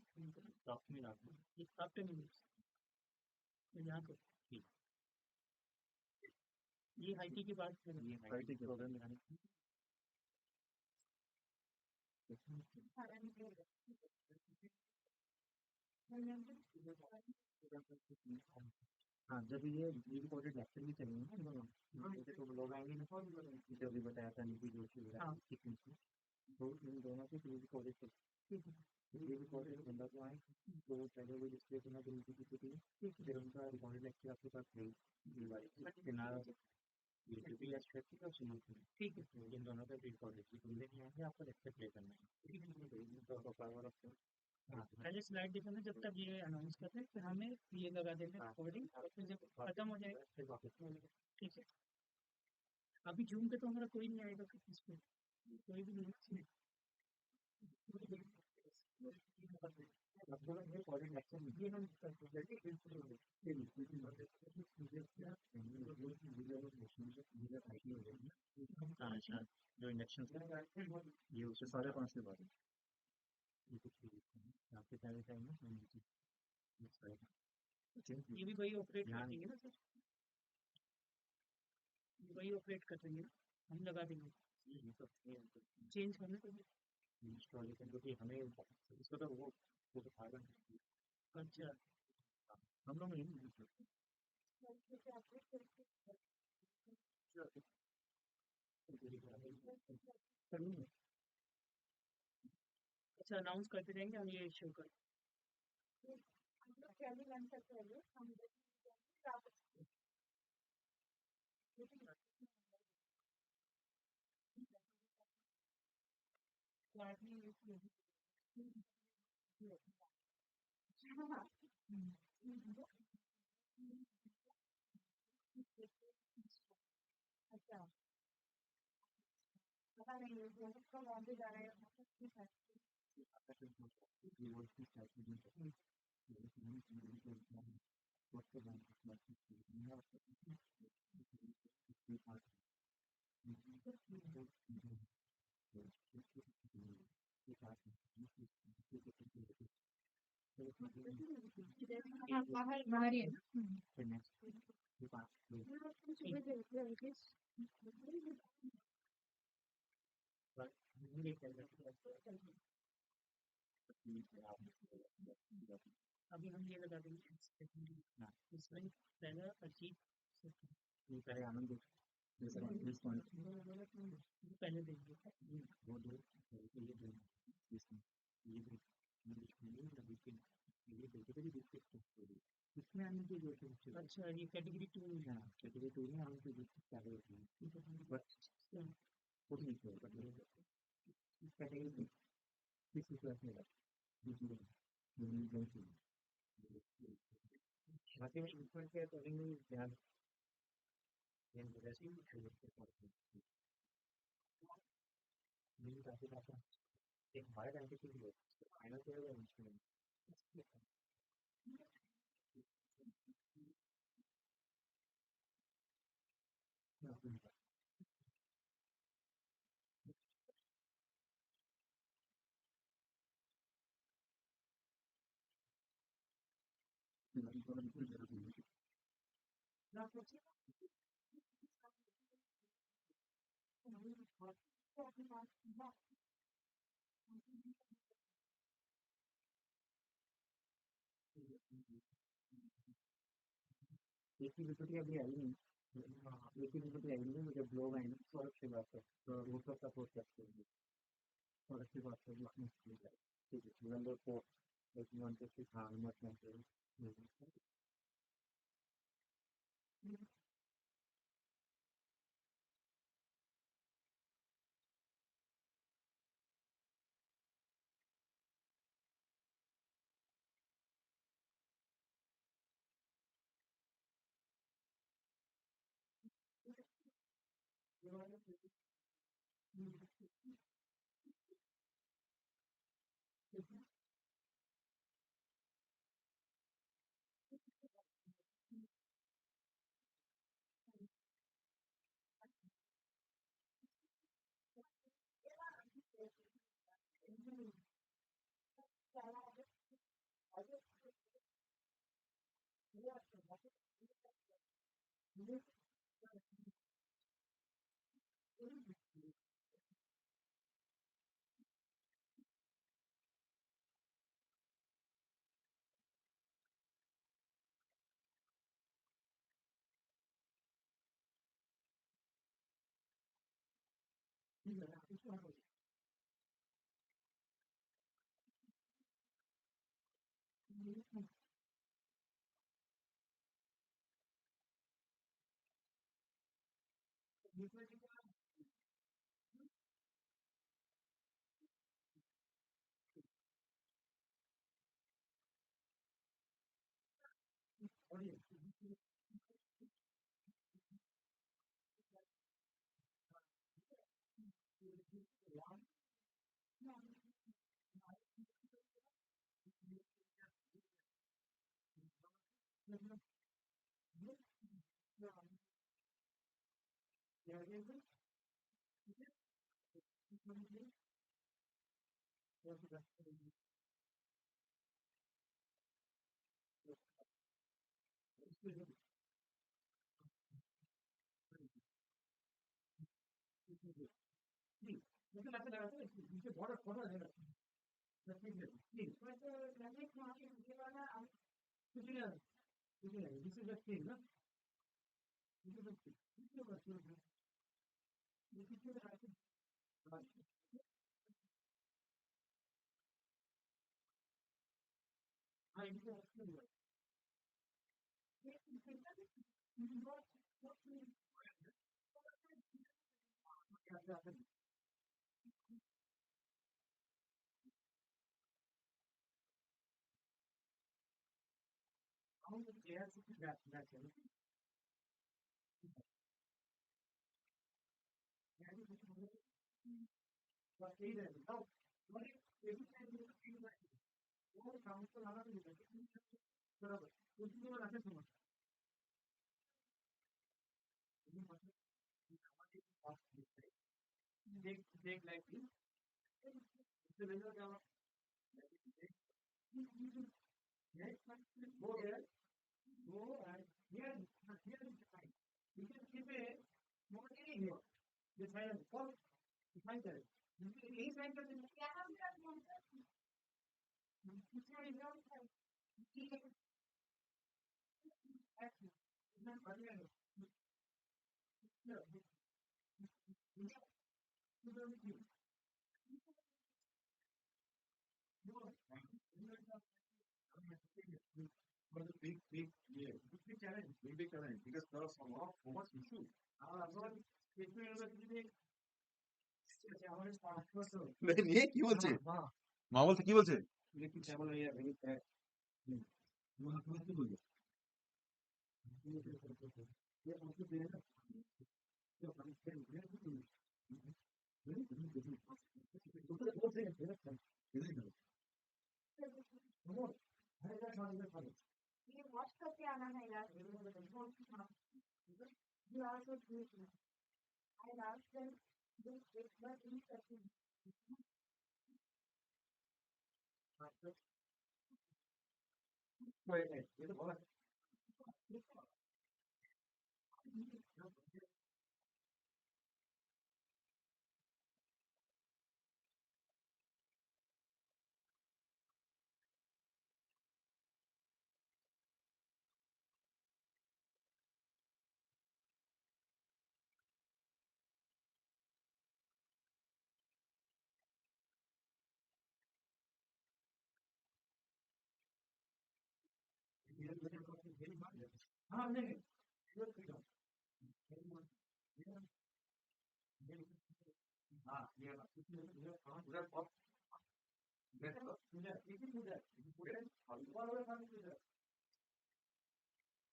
आफ्टरनून यहाँ पे ये आईटी की बात कर रहे हैं, आईटी प्रोग्राम हाँ, जब ये रिकॉर्डेड लेक्चर भी चलेंगे ना तो लोग आएंगे ना, जो भी बताया था निधि जोशी वगैरह तो इन दोनों के प्री रिकॉर्डेड प्री रिकॉर्डेड बंदा जो आए तो वो पहले वो डिस्प्ले करना तो उनकी किसी थी, फिर उनका रिकॉर्डेड लेक्चर आपके पास फिर ना यूट्यूब पे या स्क्रिप्ट का सुनो, ठीक है, तो इन दोनों का प्री रिकॉर्डेड की तुम देखने आएंगे, आपको लेक्चर प्ले करना है, ठीक है, तो पावर ऑफ पहले स्लाइड देखो ना, जब तक ये अनाउंस करते हैं फिर हमें ये लगा देते हैं रिकॉर्डिंग, और फिर जब खत्म हो जाएगा फिर वापस, ठीक है। अभी जूम पे तो हमारा कोई नहीं आएगा, फिर इस पे कोई भी नहीं। आपको ये रिकॉर्डिंग लेक्चर ये हम अच्छा, जो इंडक्शन ये उससे 5:30 के बाद आपके पहले टाइम में ये भी वही ऑपरेट कर रही है ना सर, वही ऑपरेट कर रही है ना, हम लगा देंगे चेंज करने को इंस्टॉलेशन, क्योंकि हमें इसको तो वो फायदा। अच्छा, हम लोग नहीं अच्छा, अनाउंस करते रहेंगे हम ये शो कर अच्छा, पता नहीं है कब आगे जा रहे हैं। बाहर बाहर ही है ना। अभी हम ये लगा देंगे इसमें पहला अजीब पहले आनंद पहले देंगे वो दो इसमें आने की जरूरत है। अच्छा, ये कैटेगरी 2 में है, कैटेगरी 2 में हम तो पहले होती है बट खुद नहीं किया कैटेगरी किस क्लास में बाकी में इंफॉर्म के अकॉर्डिंगली ध्यान जैसे मेरी काफी बात है एक हमारे टाइम पे की फाइनल के इंस्ट्रूमेंट एक ही विपत्ति अभी आई नहीं, एक ही विपत्ति आई नहीं, मुझे ब्लॉग आई ना तो अच्छी बात है, तो वो सब सपोर्ट करते हैं और अच्छी बात है उसमें ठीक है नंबर 4 एक मंथ से हाँ मत নিয়ে কি বলছে মা বলছে কি বলছে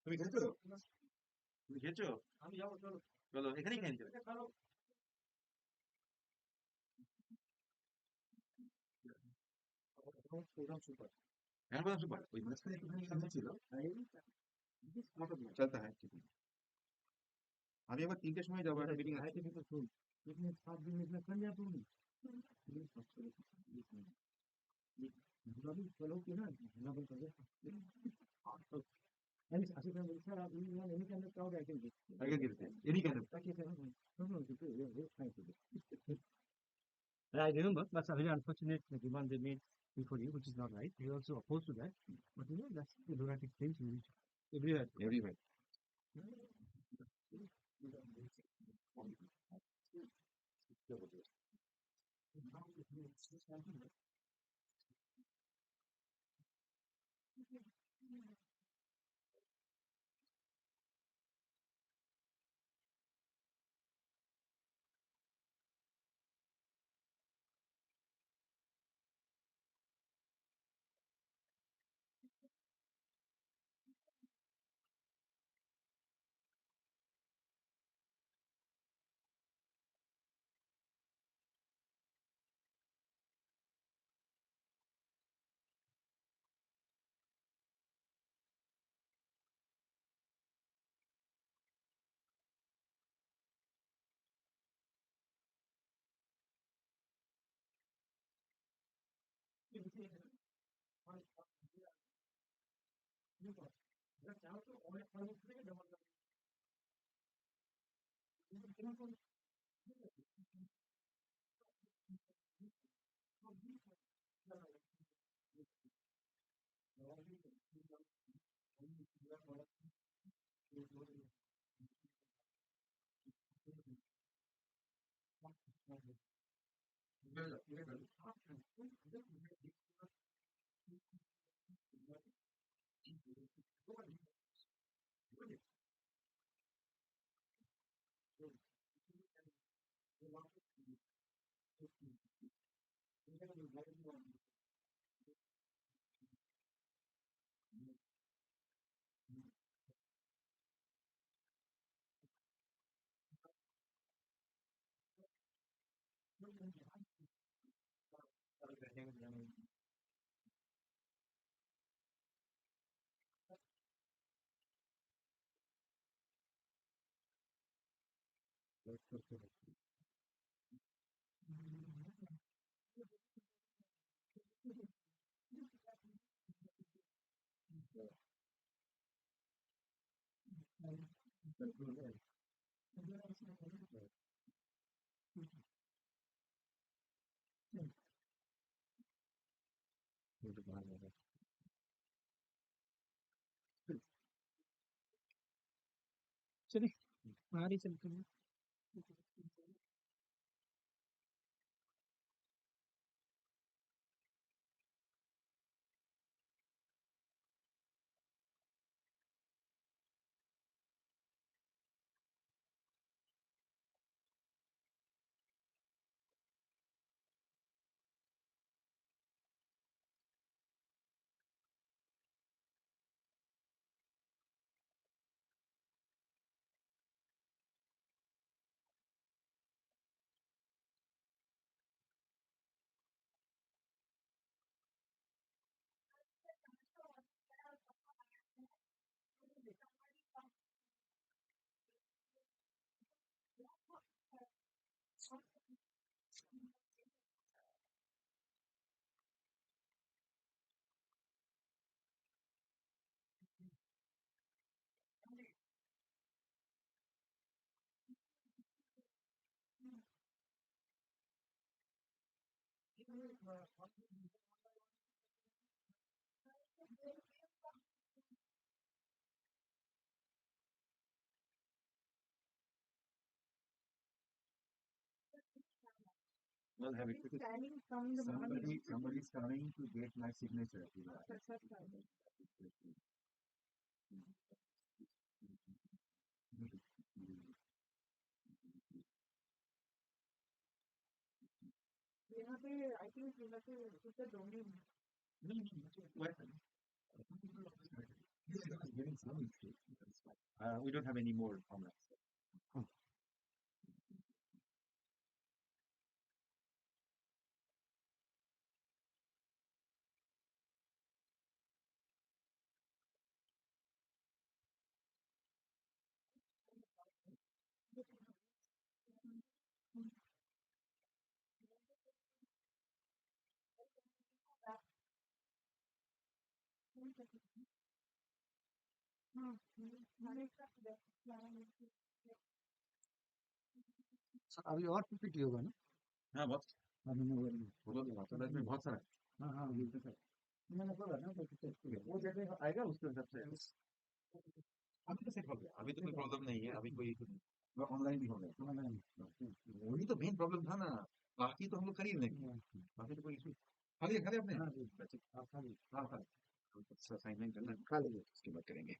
তুমি খেয়েছো তুমি খেয়েছো চলো এখানেই খেয়ে নিতে এখন সুপার ওই মাঝখানে একটুখানি ইয়ে ছিল চলता है ठीक है আমি আবার 3টের সময় যাবো একটা মিটিং আছে And it's actually any kind of crowd I can get. I can get it. Any kind of. Okay, no, thank you. I remember that's a very unfortunate demand they made before you, which is not right. We are also opposed to that. But that's the lunatic things everywhere. Everywhere. चलिए बाहर ही चलते हैं Well, have it. Somebody's coming to get my signature. यहाँ पे I think यहाँ पे कुछ दोनों What? We don't have any more comments. अभी और पीपीटी होगा ना? हाँ बहुत अभी मोबाइल में। बहुत में बहुत सारा हाँ हाँ बिल्कुल सर। मैंने बोला ना वो जैसे आएगा उसके हिसाब से अभी तो सेट हो गया, अभी तो कोई प्रॉब्लम नहीं है, अभी कोई ऑनलाइन भी हो गया। ऑनलाइन। वही तो मेन प्रॉब्लम था ना, बाकी तो हम लोग कर ही लेंगे, बाकी तो कोई इशू। खा लिया आपने? हाँ जी आप खा लीजिए। हाँ खा लिया, असाइनमेंट करना है, खा लीजिए। उसके बाद करेंगे।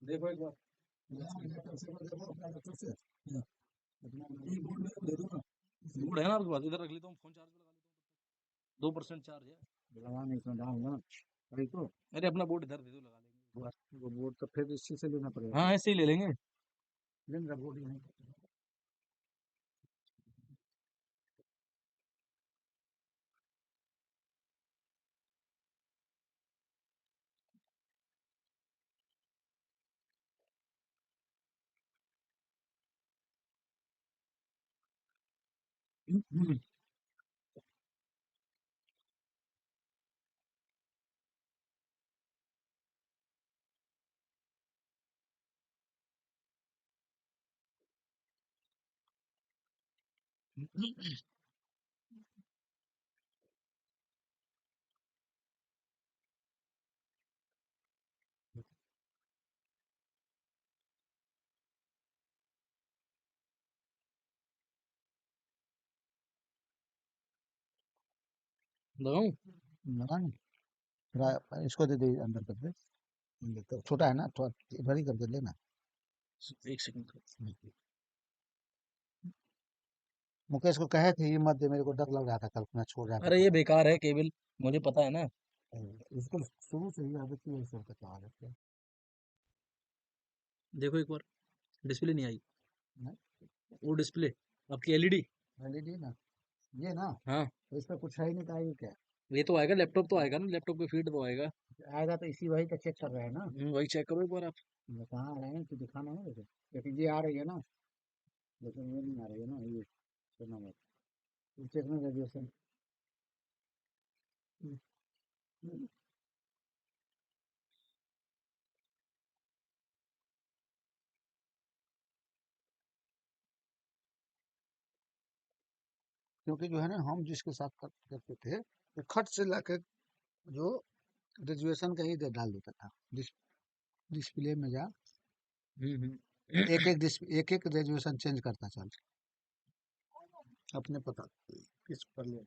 देखो एक बार मूड है ना आपके पास? इधर रख लेता हूँ, फोन चार्ज पे लगा लेता हूँ, 2% चार्ज है। लगाने इसमें डालना वही तो। अरे अपना बोर्ड इधर दे दो, लगा लेंगे। वो बोर्ड तो फिर इसी से लेना पड़ेगा। हाँ ऐसे ही ले लेंगे। लेना बोर्ड ही नहीं। लगाऊं? लगाने इसको दे दे अंदर कर दे। तो छोटा है ना, थोड़ा इधर ही करके लेना। एक सेकंड। मुकेश को कहे थे ये मत दे, मेरे को डर लग रहा था कल मैं छोड़ रहा था। अरे ये बेकार है केबल, मुझे पता है ना। इसको शुरू से ही आदत की वजह से कहा है। देखो एक बार, डिस्प्ले नहीं आई। नहीं? वो डिस्प्ले आपकी एलईडी। एलईडी ना, ये ना। हाँ तो इस पर कुछ है ही नहीं, तो आएगी क्या? ये तो आएगा, लैपटॉप तो आएगा ना, लैपटॉप पे फीड तो आएगा। आएगा तो इसी वही तो चेक कर रहे हैं ना। वही चेक करो एक बार आप। ये कहाँ आ रहे हैं कि दिखाना है देखो, लेकिन ये आ रही है ना, लेकिन ये नहीं आ रही है ना, ये सुना मत चेक में ग्रेजुएशन। क्योंकि जो है ना, हम जिसके साथ करते थे वो खट से लाके जो ग्रेजुएशन का ही डाल देता था डिस्प्ले में जा। एक एक ग्रेजुएशन चेंज करता चल अपने पता किस पर ले।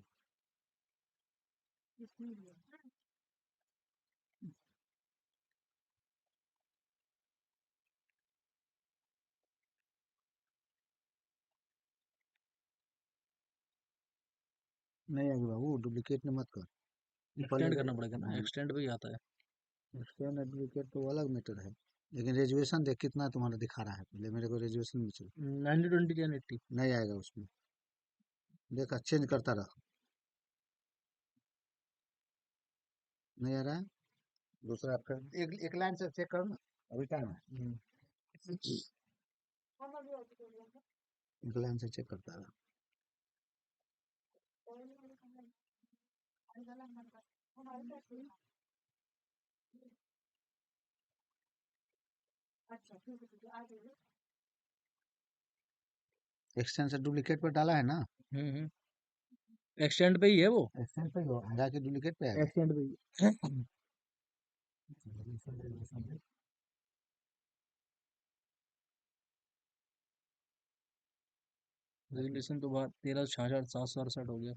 नहीं आगे बाबू, डुप्लीकेट में मत कर। एक्सटेंड करना पड़ेगा ना, एक्सटेंड भी आता है। एक्सटेंड डुप्लीकेट तो अलग मैटर है, लेकिन ग्रेजुएशन देख कितना तुम्हारा दिखा रहा है। पहले मेरे को ग्रेजुएशन में चलो 90 20 या 80 नहीं आएगा उसमें। देखा चेंज करता रहा, नहीं आ रहा है। दूसरा फिर एक लाइन से चेक करो ना, अभी टाइम है। एक लाइन से चेक करता रहा। एक्सचेंज से डुप्लीकेट पर डाला है ना? एक्सटेंड पे ही है वो, एक्सचेंज पे ही जाके डुप्लीकेट पे आएगा। एक्सटेंड पे ही। रेजुलेशन तो बात 13,66,768 हो गया।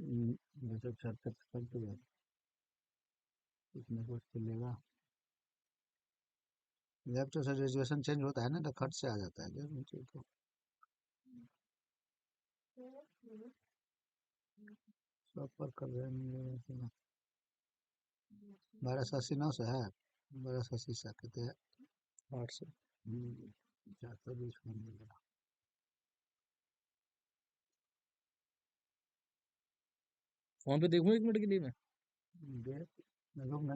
276 इसमें कुछ चलेगा। लैपटॉप से रेजुलेशन चेंज होता है ना तो खट से आ जाता है क्या नीचे को। सब पर कर रहे हैं 1289 से है, 1280 से कहते हैं 800 420 फोन मिलेगा। फोन पे देखूं 1 मिनट के लिए मैं।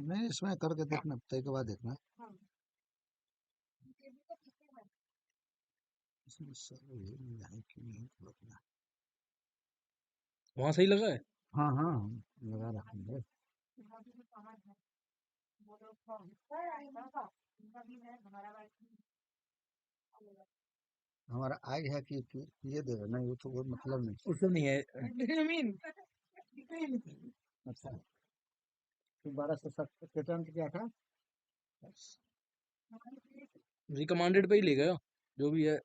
नहीं इसमें करके देखना, तय के बाद देखना। इसमें सब ये मिला है कि नहीं देखना। वहां सही लगा है? हाँ हाँ लगा रखेंगे। हमारा आई है कि ये दे रहे नहीं, वो तो वो मतलब नहीं। उससे नहीं है। अच्छा 1270 रिटर्न क्या था? रिकमांडेड पे ही ले गया जो भी है।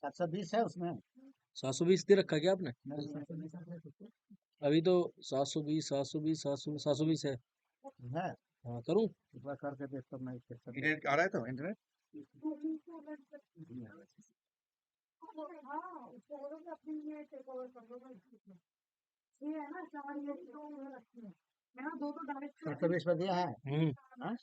सात सौ बीस है उसमें। 720 दे रखा है क्या आपने? नहीं 720 है। अभी तो 720 720 720 है। हाँ करूं? एक बार करके देख तो मैं इंटरनेट आ रहा है तो इंटरनेट सात सौ बीस पर दिया है। हाँ?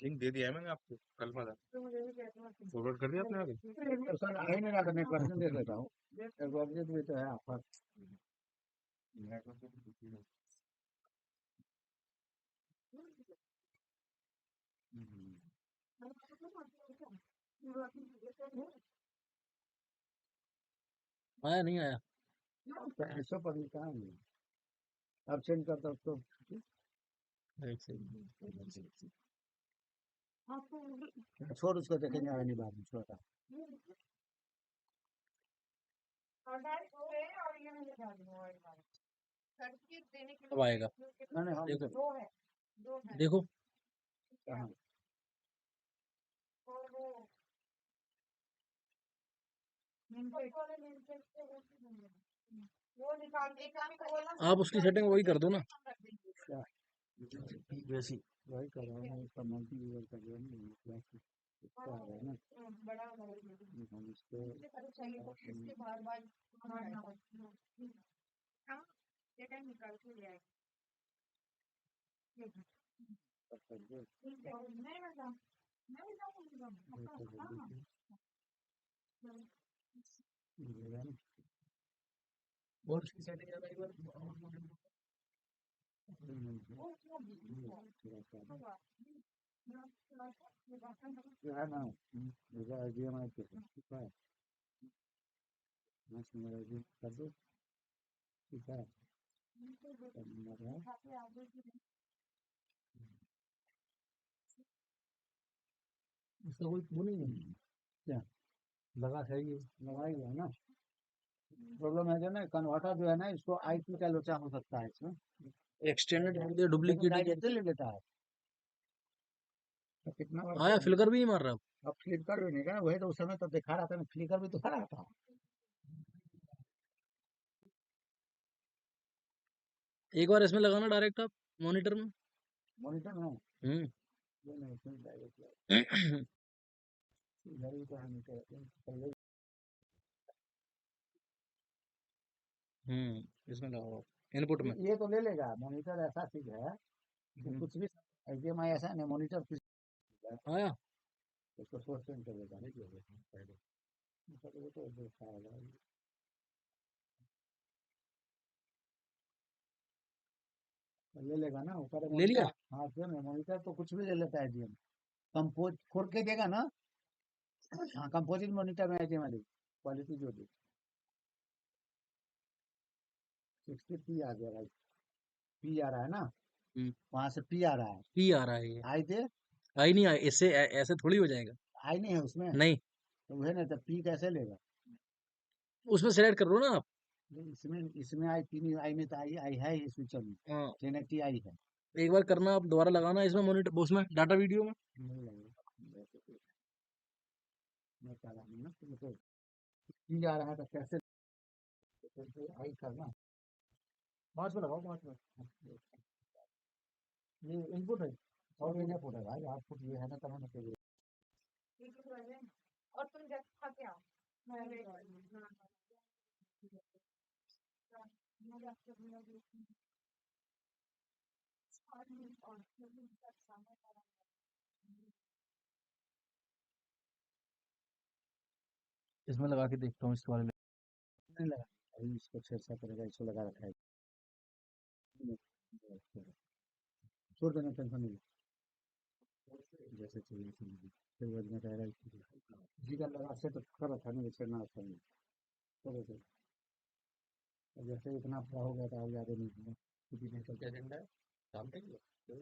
लिंक दे दिया है मैंने आपको कल वाला, फॉरवर्ड कर दिया आपने आगे। तो सर आई नहीं रहा, मैं क्वेश्चन देख लेता हूँ। एक ऑब्जेक्ट भी तो है आपका। आया नहीं आया? ऐसा पर कहाँ है? अब चेंज करता उसको। छोड़ उसको, देखेंगे आगे नहीं बाद में छोटा। अब आएगा। देखो देखो कहाँ? आप उसकी सेटिंग वही कर दो ना क्या? वैसी। वही कर रहा हूँ, उसका मल्टी यूजर कर रहा हूँ, क्लासिक इसका है ना। हम इसको और उसकी सेटिंग जो है ना मेरा HDMI के ठीक है, मैं मेरा जो कर दो ठीक है। तब मेरा उसका कोई वो नहीं है क्या लगा है ये। लगा ही है ना। प्रॉब्लम है जो ना कन्वर्टर जो है ना, इसको IP का लोचा हो सकता है इसमें। एक्सटेंडेड डुप्लीकेट लेकिन ले लेता है तो कितना बार आया, फिलकर भी नहीं मार रहा। अब फ्लिकर भी नहीं का वही तो उस समय तो दिखा रहा था ना, फ्लिकर भी तो खा रहा था। एक बार इसमें लगाना डायरेक्ट आप मॉनिटर में। मॉनिटर में हम्म ये नहीं इसमें डायरेक्ट इधर ही तो हम पहले इसमें लगाओ। इनपुट में। ये तो ले लेगा, मॉनिटर ऐसा चीज है कि कुछ भी HDMI ऐसा नहीं, मॉनिटर कुछ आया उसको सोच के चलेगा नहीं वो तो देखता है। ले लेगा ना ऊपर ले लिया। हाँ तो मॉनिटर तो कुछ भी ले लेता है HDMI, कंपोज 4K देगा ना। हाँ कंपोजिट मॉनिटर में HDMI क्वालिटी जो दी 60p आ गया भाई, P आ रहा है ना, वहां से P आ रहा है, पी आ रहा है ये। आई थे आई नहीं आई, इससे ऐसे थोड़ी हो जाएगा। आई नहीं है उसमें, नहीं तो वह नहीं तो P कैसे लेगा। उसमें सेलेक्ट कर लो ना आप। इसमें आई P नहीं, आई में तो आई है इस फीचर में, हाँ 1080 आई है। एक बार करना, आप दोबारा लगाना इसमें मॉनिटर, उसमें डाटा वीडियो में। नहीं लगेगा मैं कह रहा हूँ ना तुमको P आ रहा है तो कैसे आई करना। 5 में लगाओ, 5 में ये इनपुट है और ये इनपुट है भाई, आउटपुट ये है ना तब हम चाहिए। और तुम जब खा के आओ इसमें लगा के देखता हूँ इसके बारे में। नहीं लगा अभी इसको छेड़छाड़ करेगा, इसको लगा रखा है, छोड़ देना टेंशन नहीं, जैसे चाहिए फिर बजना कहेगा जी का लगा से तो कर रखा नहीं, छेड़ना अच्छा नहीं चलो तो जैसे इतना पूरा हो गया था और ज्यादा नहीं हुआ किसी ने चलते एजेंडा है शाम तक इसके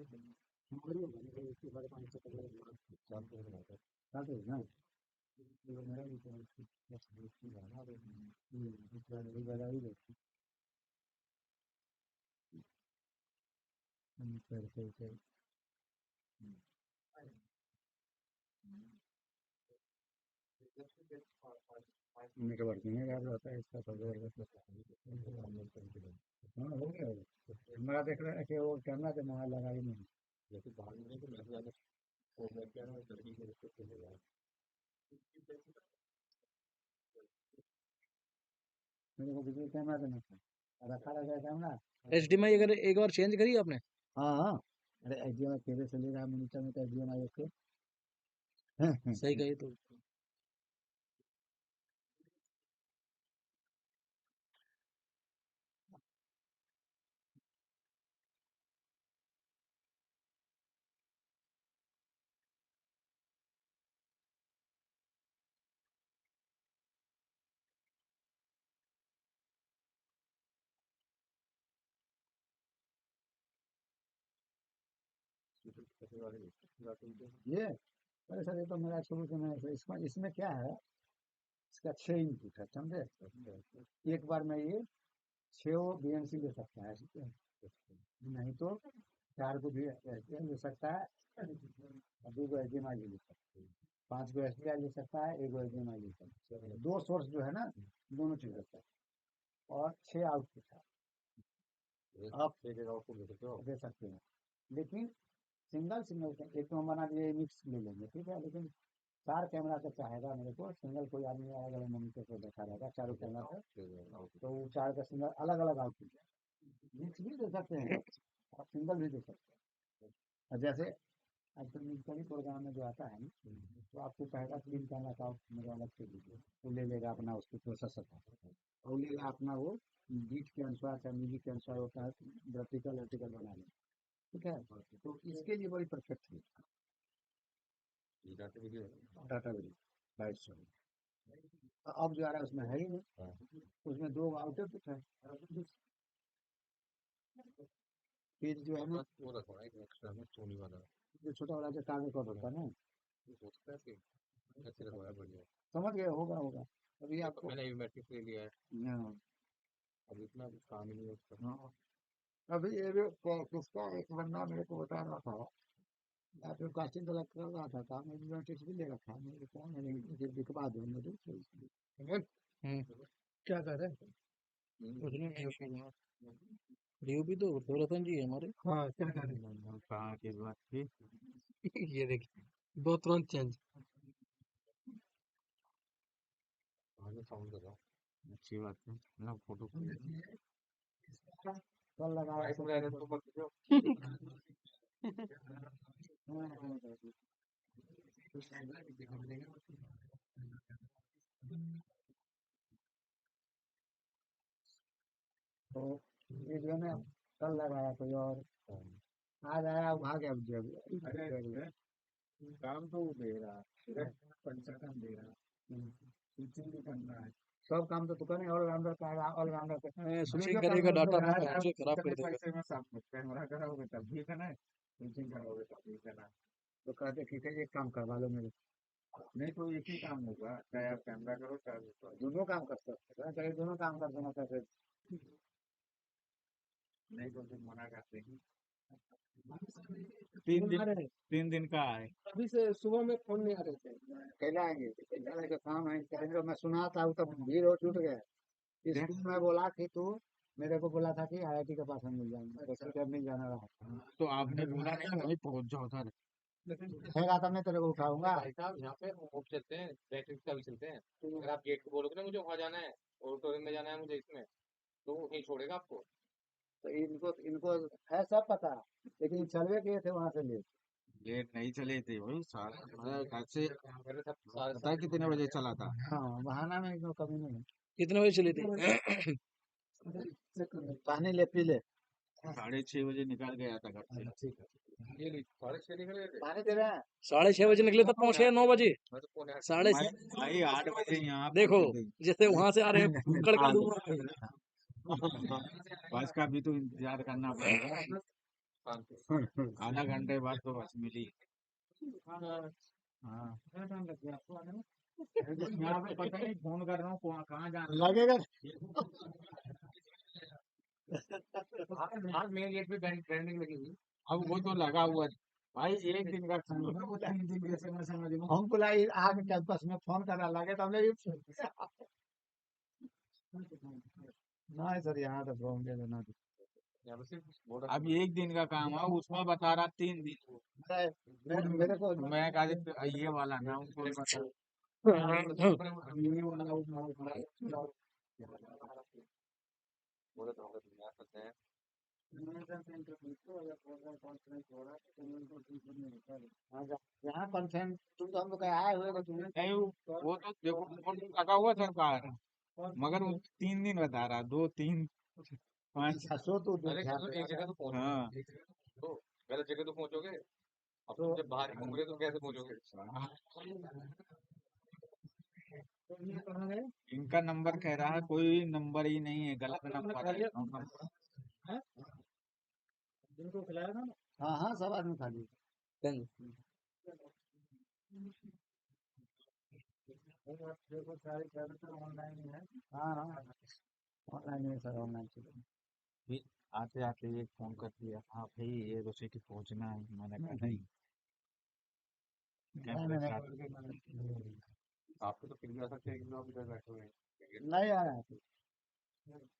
बारे में शाम तक ना ये मेरा भी तो दूसरा नहीं बजा ही देती करके नेटवर्किंग में याद रहता है इसका सब हाँ हो गया कैमरा देख रहा है कि वो कैमरा के मोबाइल लगा ही नहीं जैसे बाहर में तो लग जाता वो मैं क्या ना करके उसको चलेगा मेरे को किसी कैमरा देना था रखा रह कैमरा HDMI अगर एक बार चेंज करी आपने। हाँ हाँ अरे HDMI तेरे से ले रहा है मॉनिटर में तो HDMI ओके सही कही तो। ये अरे सर ये तो मेरा शुरू से मैं इसमें इसमें क्या है इसका 6 इनपुट है समझे, एक बार में ये 6 BNC ले सकता है नहीं तो 4 को भी ले सकता है, 2 को HDMI ले सकता है, 5 को SDI ले सकता है, 1 को HDMI ले सकता है, 2 सोर्स जो है ना दोनों चीज होता है और 6 आउटपुट है आप दे सकते हैं। लेकिन सिंगल एक तो हम बना दिए मिक्स ले लेंगे ठीक है, लेकिन 4 कैमरा का चाहेगा मेरे को, सिंगल कोई आदमी आएगा मॉनिटर पे देखा रहेगा चारों कैमरा पे तो वो 4 का सिंगल अलग अलग आउटपुट है, मिक्स भी दे सकते हैं और सिंगल भी दे सकते हैं। और जैसे आजकल मिक्सर प्रोग्राम में जो आता है ना तो आपको कहेगा 3 कैमरा का मेरे अलग से दीजिए, तो ले लेगा अपना उसको प्रोसेसर का और लेगा अपना वो बीट के अनुसार या म्यूजिक के अनुसार होता है वर्टिकल वर्टिकल बना लेगा ठीक है, तो इसके लिए बड़ी परफेक्ट है डाटा वीडियो बाइट सॉरी अब जो आ रहा है उसमें है ही नहीं, उसमें 2 आउटपुट है, पेज जो है ना वो रखवाना एक एक्स्ट्रा में सोनी वाला जो छोटा वाला जो कागज का होता है ना हो सकता है कि ऐसे रखवाया बढ़िया समझ गए होगा होगा अभी आपको मैंने मैट्रिक्स ले लिया है अब इतना काम ही नहीं होता हाँ अभी ये भी किसका एक बंदा मेरे को बता रहा था मैं फिर कास्टिंग कलेक्ट कर रहा था काम में मैट्रिक्स भी ले रखा है मेरे को मैंने दिखवा दो मुझे क्या कर रहे हैं कुछ नहीं DOP तो रतन जी है हमारे। हाँ क्या कर रहे हैं कहाँ की बात थी ये देखिए दो तुरंत चेंज। साउंड कर रहा हूँ अच्छी बात है ना फोटो कल लगाया भाई तो पूरा तो मत दो। तो ये जो है ना कल लगाया कोई और आज आया भाग गया जब काम तो वो दे रहा है, पैसा कम दे रहा है, स्विचिंग भी करना है। सब काम तो तू करे ऑलराउंडर का ऑलराउंडर का स्विचिंग करेगा, डाटा मुझे खराब कर देगा। पैसे में सब कुछ कैमरा कराओगे तब भी करना है, स्विचिंग कराओगे तब भी करना है। तो कहते ठीक है एक काम करवा लो मेरे नहीं तो एक ही काम होगा, चाहे आप कैमरा करो चाहे वो करो। दोनों काम कर सकते हैं चाहे दोनों काम कर देना कैसे नहीं तो फिर मना करते हैं। 3 दिन का है। अभी से सुबह में फोन नहीं आ रहे थे कैला आएंगे कैला का काम है कहेंगे मैं सुना था तब भीड़ हो छूट गया स्कूल में बोला कि तू मेरे को बोला था कि आईआईटी के पास हम मिल जाएंगे वैसे तो नहीं जाना रहा तो आपने बोला नहीं वहीं पहुंच जाओ उधर। रहेगा तब मैं तेरे को उठाऊंगा भाई साहब यहाँ पे वो चलते हैं, बैटरी का भी चलते हैं। अगर आप गेट को बोलोगे ना मुझे वहाँ जाना है, ऑडिटोरियम में जाना है मुझे इसमें, तो वो वहीं छोड़ेगा आपको। तो इनको इनको है सब पता लेकिन चलवे किए थे वहां से ले लेट नहीं चले थे भाई, सारा घर से पता है कितने बजे चला था। हाँ बहाना में इनको कमी नहीं कितने बजे चली थी? पानी ले पी ले 6:30 बजे निकल गया था घर से। ये ली, 6:30 निकल गए थे। पानी दे रहे हैं 6:30 बजे निकले तो पहुंचे 9 बजे। मैं तो पौने 8 साढ़े भाई 8 बजे यहाँ देखो पहुंचे थे। जैसे वहां से आ रहे हैं कुक्कड़ का दूर बस का भी तो इंतजार करना पड़ेगा। आधा घंटे बाद तो बस मिली। हाँ यहाँ पे पता नहीं फोन कर रहा हूँ कहाँ जाना लगेगा आज मेन गेट पे ट्रेंडिंग लगी हुई। अब वो तो लगा हुआ है भाई, एक दिन का समय है, वो 3 दिन कैसे मैं समझ लूं। हम बोला आगे कैंपस में फोन करना लगे तो हमने नहीं सर यहाँ तो फोन दे देना अब एक दिन का काम है, उसमें बता रहा 3 दिन। मेरे को मैं कहा ये वाला ना उनको यहाँ कॉन्फ्रेंस तुम तो हम लोग आए हुए हो तुमने नहीं वो तो देखो फोन लगा हुआ सरकार, मगर वो 3 दिन बता रहा, 2 3 5। सो तो अरे एक जगह तो पहुंचो, हाँ तो गलत जगह तो पहुंचोगे। अब तुम जब बाहर घूम रहे तो कैसे पहुंचोगे। इनका नंबर कह रहा है कोई नंबर ही नहीं है, गलत नंबर है। जिनको खिलाया था ना हाँ हाँ सब आदमी खा लिए देखो सारे ज्यादातर ऑनलाइन है हाँ हाँ ऑनलाइन है सर ऑनलाइन फिर आते आते ये फोन कर दिया, हाँ भाई ये सिटी पहुंचना है। मैंने कहा नहीं आपको तो फिर भी आ सकते हैं, आप इधर बैठे हुए हैं। नहीं आ रहा है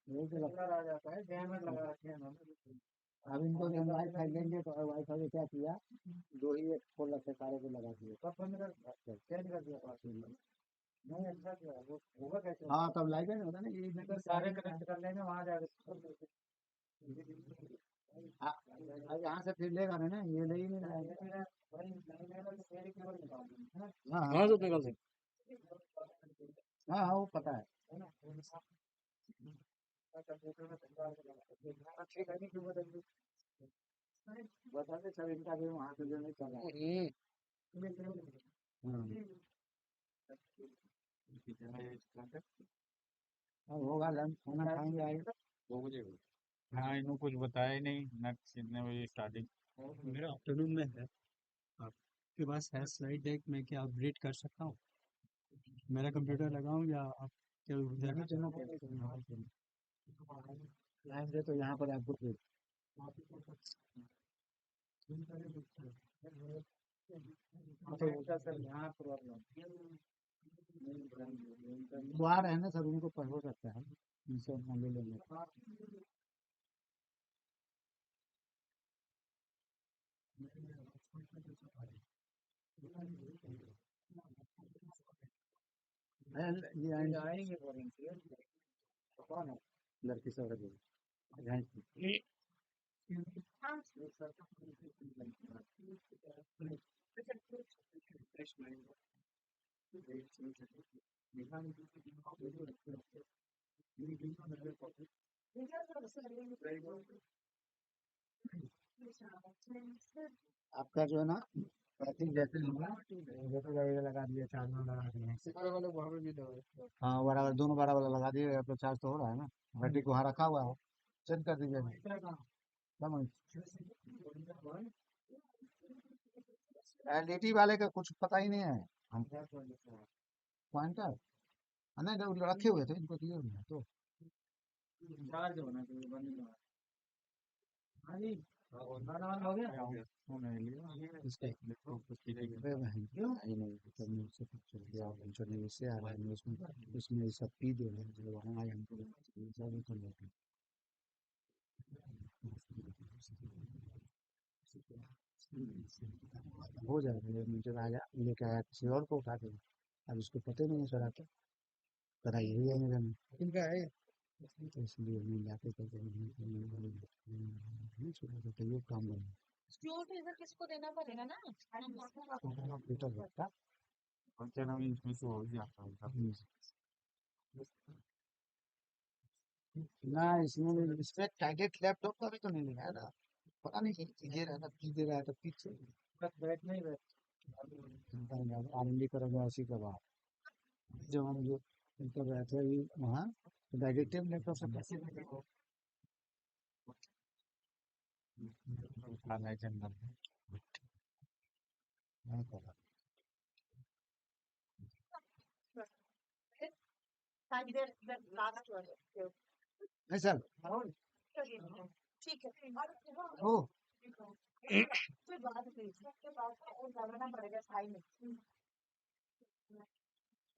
यही तो लगता आ जाता है जैमर लगा रखे हैं अब इनको जब वाईफाई लेंगे तो वाईफाई में क्या किया 2 ही एक खोल रखे सारे को लगा दिए तब चेंज कर दिया पासवर्ड नहीं अच्छा किया वो होगा कैसे हाँ तब लाइव नहीं होता ना ये सारे कनेक्ट कर लेंगे वहाँ जाकर यहाँ से फिर लेगा ना ये ले ही नहीं रहा हाँ हाँ सब निकल सकते। हाँ हाँ वो पता है बताते सब इनका भी वहाँ से जो नहीं चला अब होगा लंच खाना खाएंगे आएगा 2 बजे हाँ इन्हों कुछ बताया ही नहीं ना कितने बजे स्टार्टिंग। मेरा आफ्टरनून में है, आपके पास है स्लाइड डेक में क्या अपडेट कर सकता हूँ? मेरा कंप्यूटर लगाऊं या आप क्या लाएंगे तो यहाँ पर आपको फिर यहाँ प्रॉब्लम द्वार है ना सर उनको पर हो सकता है उनसे अपना ले लेंगे ये आएंगे कौन है लड़की सब आपका जो है ना पैकिंग जैसे होगा ये तो लगेगा लगा दिया चार्ज में लगा दिया हाँ बराबर दोनों बराबर लगा दिए आपका चार्ज तो हो रहा है ना बैटरी को वहाँ रखा हुआ है चेंज कर दीजिए समझ एलईडी वाले का कुछ पता ही नहीं है हम पॉइंटर नहीं वो रखे हुए थे इनको दिए हुए हैं तो चार्ज होना चाहिए बंद होना हाँ जी खाना वाना हो गया नहीं लिया इसका अरे भाई क्यों नहीं तब मैं उससे चल गया इंटरनेट से आ रहा है उसमें उसमें ये सब पी दे रहे हैं जो वहाँ आए हमको सब तो लेते हो जाएगा ये मुझे आया लेके आया किसी और को उठा के अब इसको पता ही नहीं है सर आके करा यही है मेरे में किनका है तो इसलिए मैं जाके कहते नहीं छोड़ा तो ये काम बना स्क्रू ड्राइवर किसको देना पड़ेगा ना कंप्यूटर लगता चैनल इसमें तो हो ही जाता है ना इसमें इसमें टारगेट लैपटॉप का भी तो नहीं लिया ना पता नहीं ये रहा था की दे रहा था पीछे बस बैठ नहीं बैठ आरएनडी करेंगे ऐसी के बाद जब हम जो कर रहे थे अभी वहाँ तो डायरेक्टिव लैपटॉप से कैसे देखेंगे खाना है जंगल नहीं पता नहीं सर ठीक है ओ फिर बाद में उसके बाद और लगाना पड़ेगा साइड में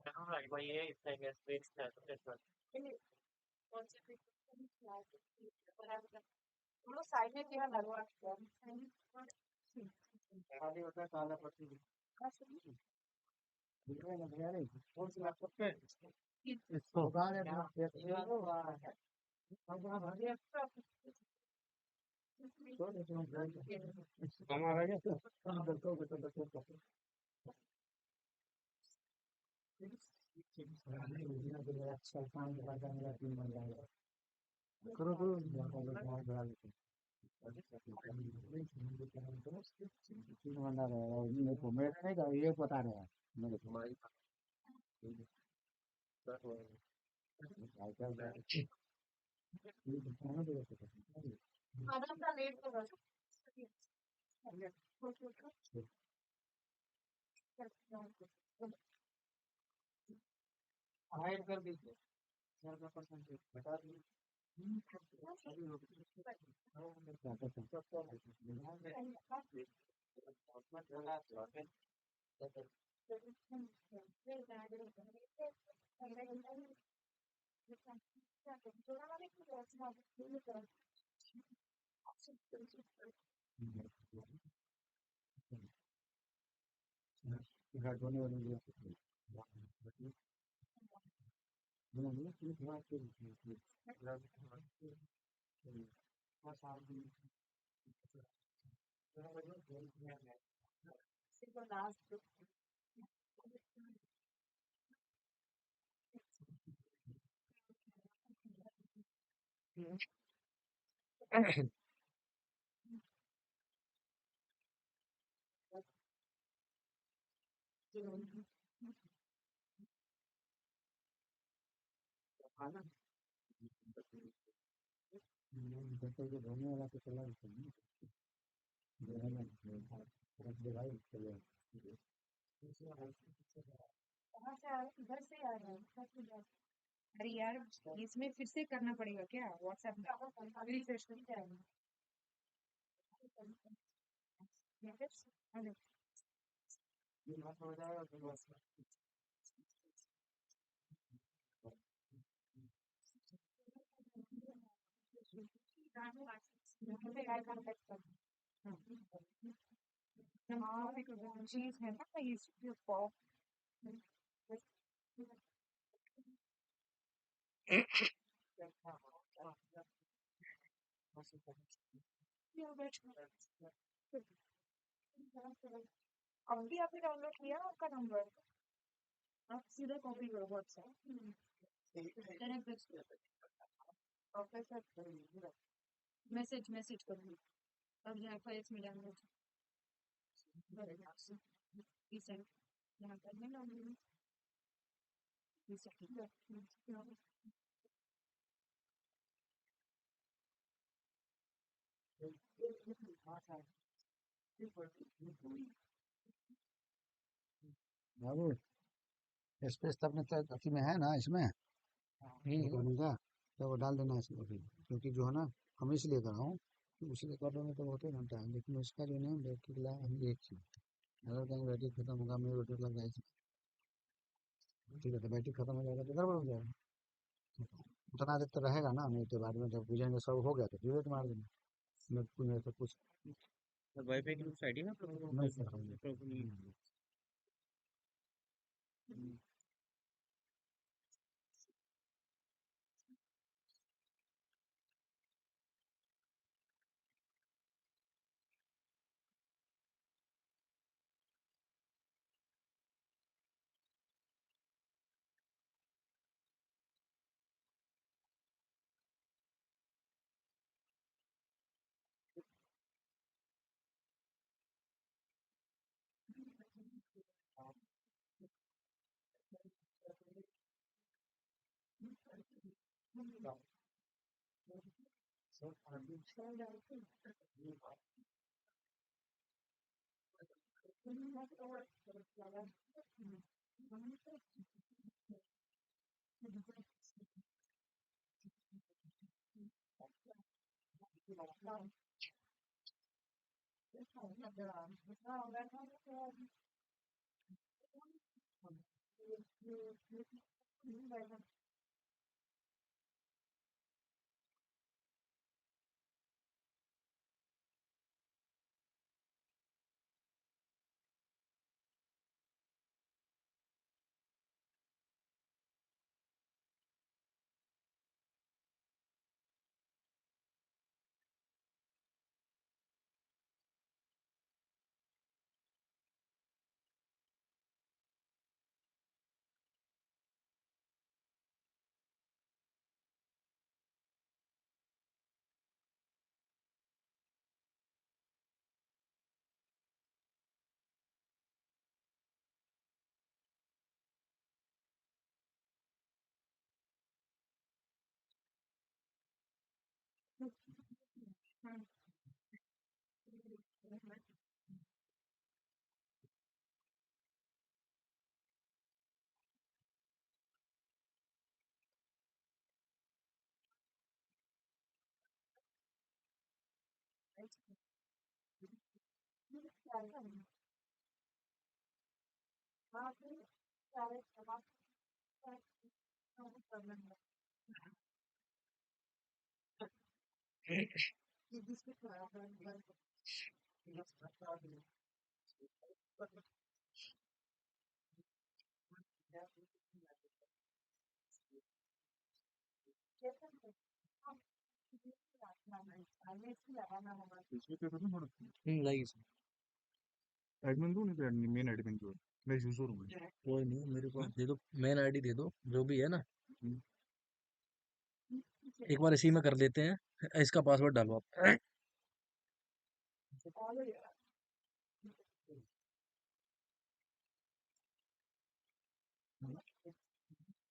भाई ये इसका स्पेस है कौन से हम लोग साइड में क्या लगवा खाली होता है काला पट्टी दिख रहा है ना भैया रे कौन सी लैपटॉप पे इसको दुकान है हमारा क्या हाँ बिल्कुल बिल्कुल बिल्कुल अच्छा काम करता मेरा टीम बन जाएगा करो करो बहुत बड़ा टीम बना रहेगा मेरे को मेरे नहीं था ये पता रहा मेरे को आधा घंटा लेट होगा हाइड कर दीजिए सर का परसेंटेज बता दीजिए घटोने वाली धोने वाला तो चला कहाँ से आ रहे इधर से आ रहे हैं अरे यार इसमें फिर से करना पड़ेगा क्या व्हाट्सएप में रिफ्रेश करके आएगा चीज है ना ये पॉप अभी आपने डाउनलोड किया आपका नंबर, आप सीधा कॉपी करो व्हाट्सएप, मैसेज मैसेज करो, अब यहाँ फाइल्स में डाउनलोड यहाँ पर मैं डाउनलोड बाबू स्पेस तो अपने अति में है ना, इसमें रिकॉर्डिंग का, तो वो डाल देना इसमें भी, क्योंकि जो है ना हम इसलिए कर रहा हूँ कि उस रिकॉर्डर में तो बहुत ही घंटा है, लेकिन उसका जो है बैटरी का हम एक चीज, अगर कहीं बैटरी खत्म होगा, मेरी बैटरी लग जाएगी, ठीक है, तो बैटरी खत्म हो जाएगा तो गड़बड़ हो जाएगा, उतना देर तो रहेगा ना, नहीं तो बाद में जब बुझेंगे सब हो गया तो डिलीट मार देना, मैं तो कुछ वाईफाई की साइड है नहीं कर रहा हूँ। लाइक एडमिन दो, नहीं तो एडमिन मेन एडमिन जो है, मैं यूजर हूँ। कोई नहीं, मेरे को दे दो, मेन आईडी दे दो, जो भी है ना, एक बार इसी में कर लेते हैं, इसका पासवर्ड डालो आप।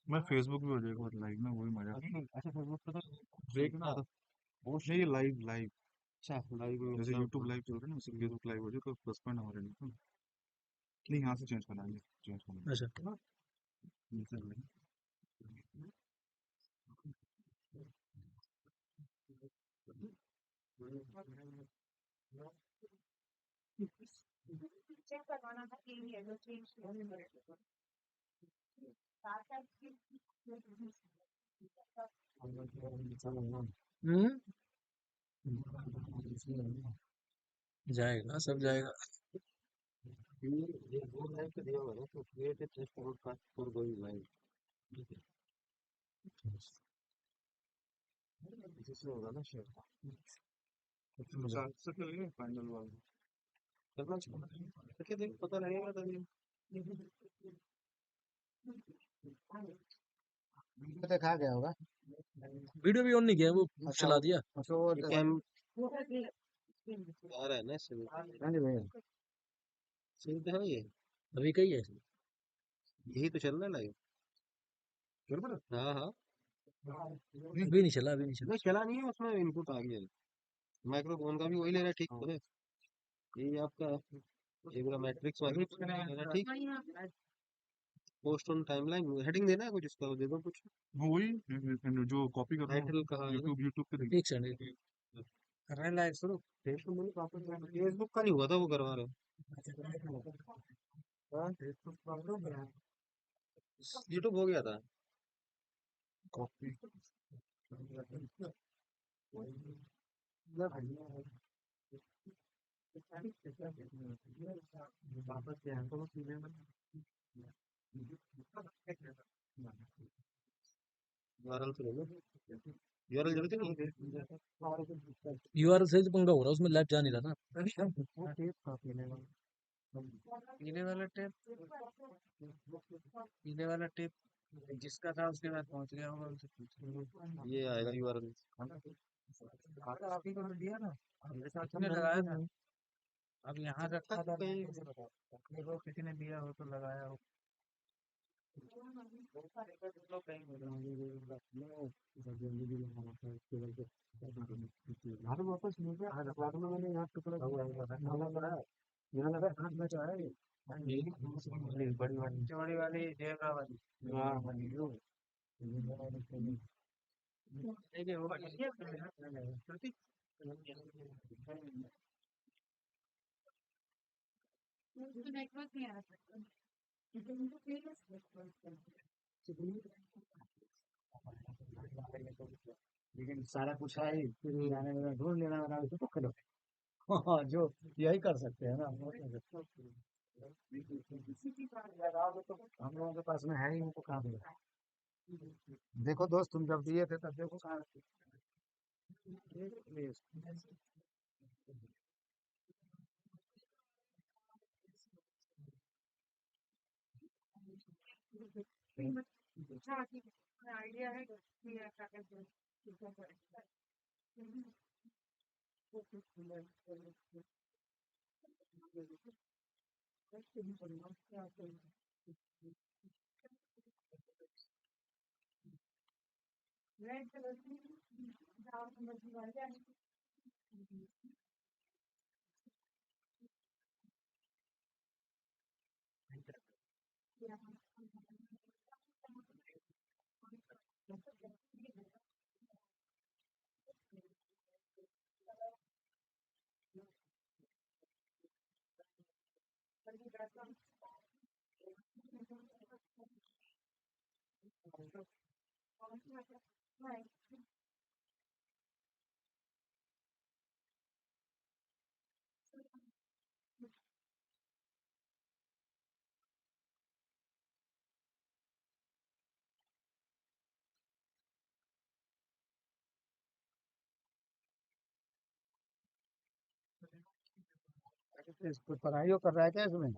मैं फेसबुक पे हो जाएगा लाइव में, वही मजा। अच्छा फेसबुक पे तो ब्रेक ना वो नहीं, लाइव लाइव अच्छा लाइव जैसे यूट्यूब लाइव चल रहा है ना, वैसे फेसबुक लाइव हो जाए तो प्लस पॉइंट हमारे लिए। नहीं, यहाँ से चेंज करना है, चेंज करना अच्छा है। चेक करवाना था कि ये जो चेंज हम्म, जाएगा, सब जाएगा। ये वो लाइव पे दिया हुआ है तो create a test broadcast for going live. इससे होगा ना शेयर साथ से करेंगे फाइनल वाला करना चाहिए क्या देख पता लगेगा तभी देखा गया होगा। वीडियो भी ऑन नहीं किया, वो अच्छा चला दिया। अच्छा वो ये कैम आ रहा है ना इससे हाँ जी भैया सही तो है ये अभी कही है यही तो चल रहा है लाइव हाँ हाँ अभी नहीं चला, अभी नहीं चला। नहीं चला नहीं है उसमें इनपुट आ गया माइक्रोफोन का भी वही ले रहा है ठीक तो है ये आपका ये पूरा मैट्रिक्स वाला ठीक पोस्ट ऑन टाइमलाइन हेडिंग देना है कुछ इसका दे दो कुछ वही जो कॉपी कर टाइटल कहाँ है यूट्यूब पे देखिए। एक सेकंड कर रहे हैं लाइव शुरू फेसबुक का नहीं हुआ था वो करवा रहे यूट्यूब हो गया था कॉपी यूआरएल तो ले लो यूआरएल जरूरत ही नहीं यूआरएल से तो पंगा हो रहा है, उसमें लाइव जा नहीं रहा ना। पीले वाला टेप पीले वाला टेप जिसका था उसके बाद पहुंच गया होगा उनसे पूछ ये आएगा यूआरएल आप ही को दिया ना मेरे साथ ने लगाया था अब यहाँ रखा था वो किसी ने दिया हो तो लगाया हो घर वापस मिल गया बाद में मैंने यहाँ टुकड़ा यहाँ लगा हाथ में जो है बड़ी वाली चौड़ी वाली जेबरा वाली हाँ वाली जो देखिए वो प्रतीक नेटवर्क नहीं आ रहा। लेकिन सारा कुछ है ही, फिर जाने में ढूंढ लेना बना तो करो। हाँ जो यही कर सकते हैं ना हम लोगों के पास में है ही नहीं तो कहाँ मिलेगा। देखो दोस्त तुम जब दिए थे तब देखो कहाँ हाँ ठीक है आइडिया है कि क्या करते हैं रेड कलर की डार्क मर्जी वाली है। कुछ पढ़ाई कर रहा है क्या इसमें?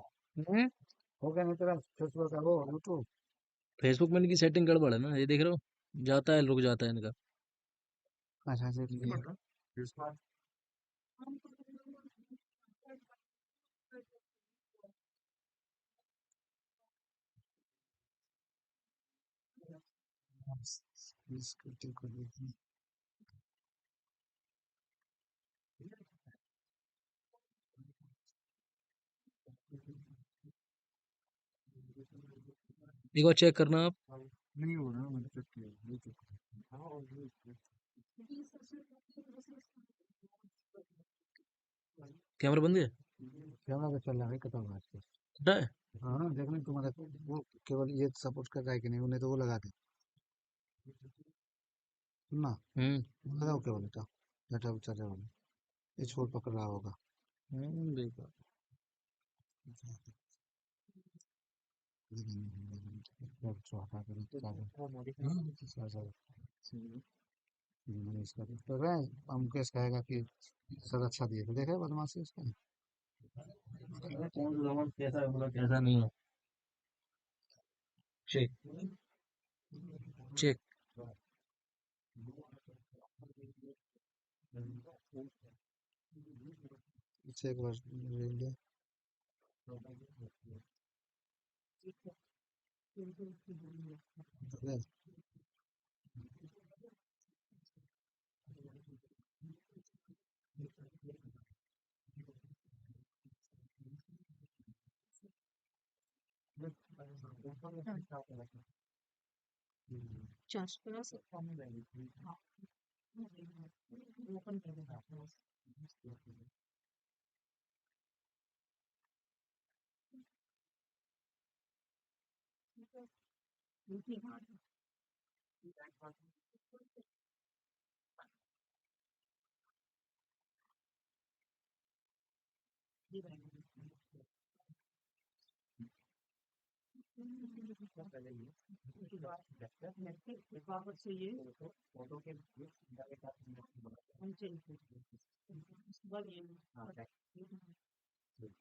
हो गया नहीं तेरा फेसबुक का वो यूट्यूब? फेसबुक में इनकी सेटिंग गड़बड़ है ना, ये देख रहे हो, जाता है रुक जाता है इनका। अच्छा अच्छा एक बार चेक करना आप। नहीं हो रहा मैंने चेक किया कैमरा बंद है, कैमरा तो चल रहा है खत्म है आजकल। पता है हाँ देखने तुम्हारा वो केवल ये सपोर्ट कर रहा है कि नहीं उन्हें तो वो लगा दे ना लगाओ केवल बेटा डाटा चल रहा होगा ये छोड़ पकड़ रहा होगा देखो मैंने इसका कर रहे हैं, हम मुकेश कहेगा कि सर अच्छा दिए थे, देखा बदमाशी उसका। कौन सा जवान कैसा है बोला कैसा नहीं है। चेक चेक एक बार इंडिया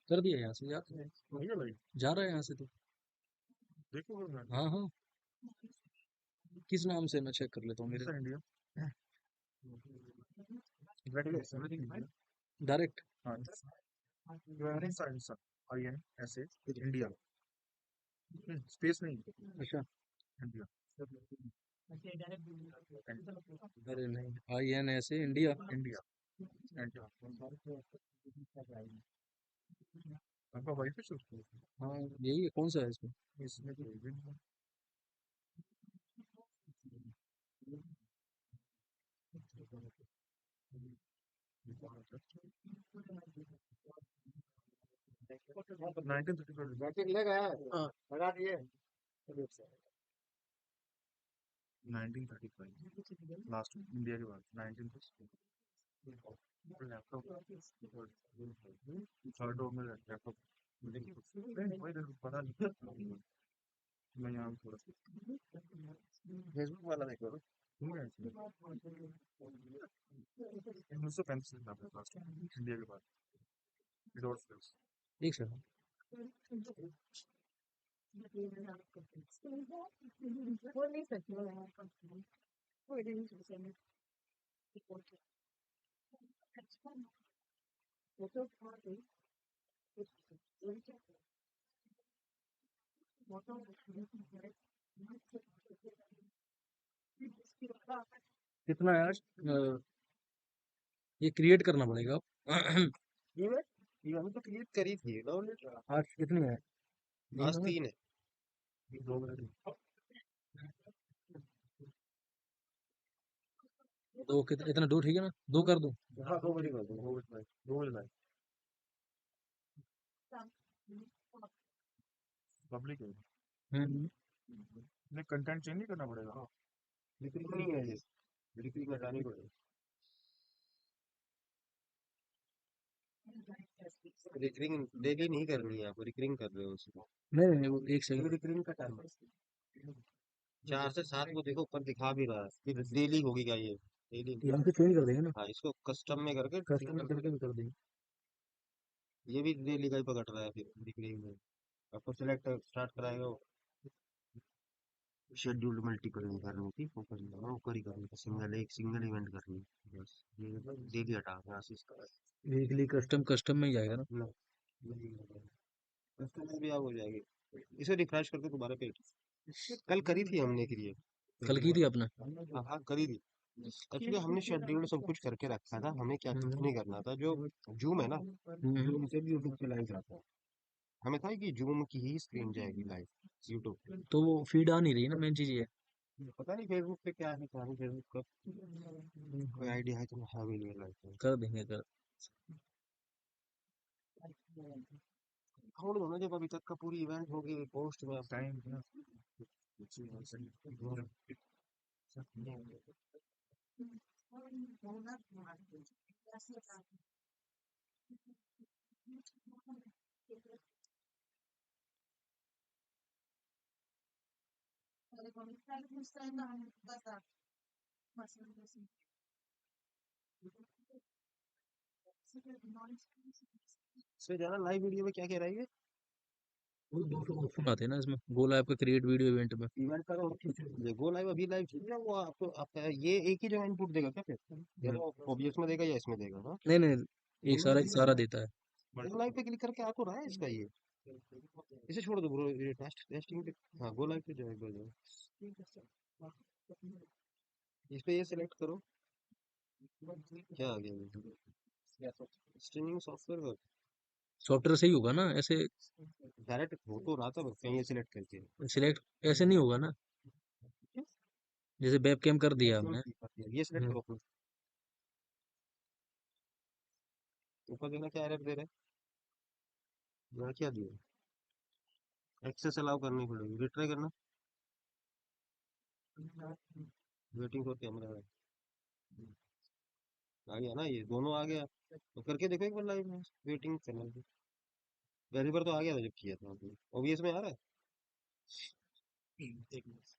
कर दिया यहाँ से यार, जा रहा है यहाँ से तो। देखो हाँ हाँ, किस नाम से मैं चेक कर लेता हूँ मेरे इंडिया डायरेक्ट। साइंस IN ऐसे इंडिया स्पेस नहीं अच्छा इंडिया अरे नहीं, IN ऐसे इंडिया। इंडिया आपका वाइफ है हाँ यही है, कौन सा है इसमें? इसमें कोई भी नहीं। ले गए लगा दिए 1935 लास्ट इंडिया के बाद 1935 लैपटॉप थर्ड में लैपटॉप पता नहीं मैं यहाँ थोड़ा फेसबुक वाला देखो उन्नीस सौ पैंतीस लास्ट इंडिया के बाद एक सेकंड। कितना है आज? ये क्रिएट करना पड़ेगा। ये हम तो क्रिएट करी थी आज कितनी है? आज 3 है। दो कितना, इतना दो ठीक है ना, दो कर दो। हाँ 2 बजे कर दो 2 बजे पब्लिक है हम्म नहीं कंटेंट चेंज नहीं करना पड़ेगा रिकरिंग नहीं है ये रिकरिंग हटानी पड़ेगी रिकरिंग डेली नहीं करनी है आपको रिकरिंग कर रहे हो उसको नहीं नहीं, वो एक सेकंड। रिकरिंग का टाइम 4 से 7 को देखो ऊपर दिखा भी रहा है फिर डेली होगी क्या ये डेली यहाँ पे चेंज कर देंगे ना, हाँ इसको कस्टम में करके कस्टम करके भी कर देंगे। ये भी डेली का ही पकड़ रहा है फिर रिकरिंग में आपको सिलेक्ट स्टार्ट कराएगा शेड्यूल्ड मल्टी करनी थी फोकस ऊपर ही करनी थी एक सिंगल इवेंट करनी बस ये डेली हटा यहाँ से इसका वीकली कस्टम में ही जाएगा ना। कस्टम में भी आप हो जाएगी इसे रिफ्रेश करके दोबारा पे कल करी थी हमने क्रिएट कल की थी आपने? हाँ हाँ करी थी एक्चुअली हमने शेड्यूल सब कुछ करके रखा था हमें क्या कुछ नहीं करना था जो जूम है ना जूम से भी यूट्यूब पे लाइव जाता है हमें था कि जूम की ही स्क्रीन जाएगी लाइव यूट्यूब तो वो फीड आ नहीं रही ना, मेन चीज ये है। पता नहीं फेसबुक पे क्या है क्या नहीं फेसबुक का कोई आइडिया है तो हाँ भी नहीं लाइव कर देंगे कर। छोड़ दो ना जब अभी तक का पूरी इवेंट होगी पोस्ट में टाइम इसमें जाना लाइव वीडियो में क्या कह रहा है ये? वो 200 ऑप्शन आते हैं ना इसमें, गो लाइव का क्रिएट वीडियो इवेंट में। इवेंट करो ये गो लाइव अभी लाइव चल रहा है, वो आपको आपका ये एक ही जगह इनपुट देगा क्या फिर? या तो ओबीएस में देगा या इसमें देगा? हाँ नहीं नहीं, एक दोनों सारा देता है। गो लाइव पे क्लिक करके आ तो रहा है इसका ये। इसे छोड़ दो ब्रो, ये टेस्टिंग पे। हाँ गो लाइव पे जाओ एक बार जाओ, इस पे ये सिलेक्ट करो। क्या आ गया? स्ट्रीमिंग सॉफ्टवेयर सॉफ्टवेयर सही होगा ना ऐसे? डायरेक्ट हो तो रहा था बस कहीं ये सिलेक्ट करके। सिलेक्ट ऐसे नहीं होगा ना, जैसे वेब कैम कर दिया हमने। ये सिलेक्ट करो अपना। ऊपर देखना क्या एरर दे रहा है, यहाँ क्या दिया? एक्सेस अलाउ करनी पड़ेगी, रिट्राई करना। वेटिंग फॉर कैमरा आ गया ना, ये दोनों आ गया। तो करके देखो एक बार लाइव में, वेटिंग करना। पहली बार तो आ गया था जब किया था, ओबीएस में आ रहा है। एक मिनट।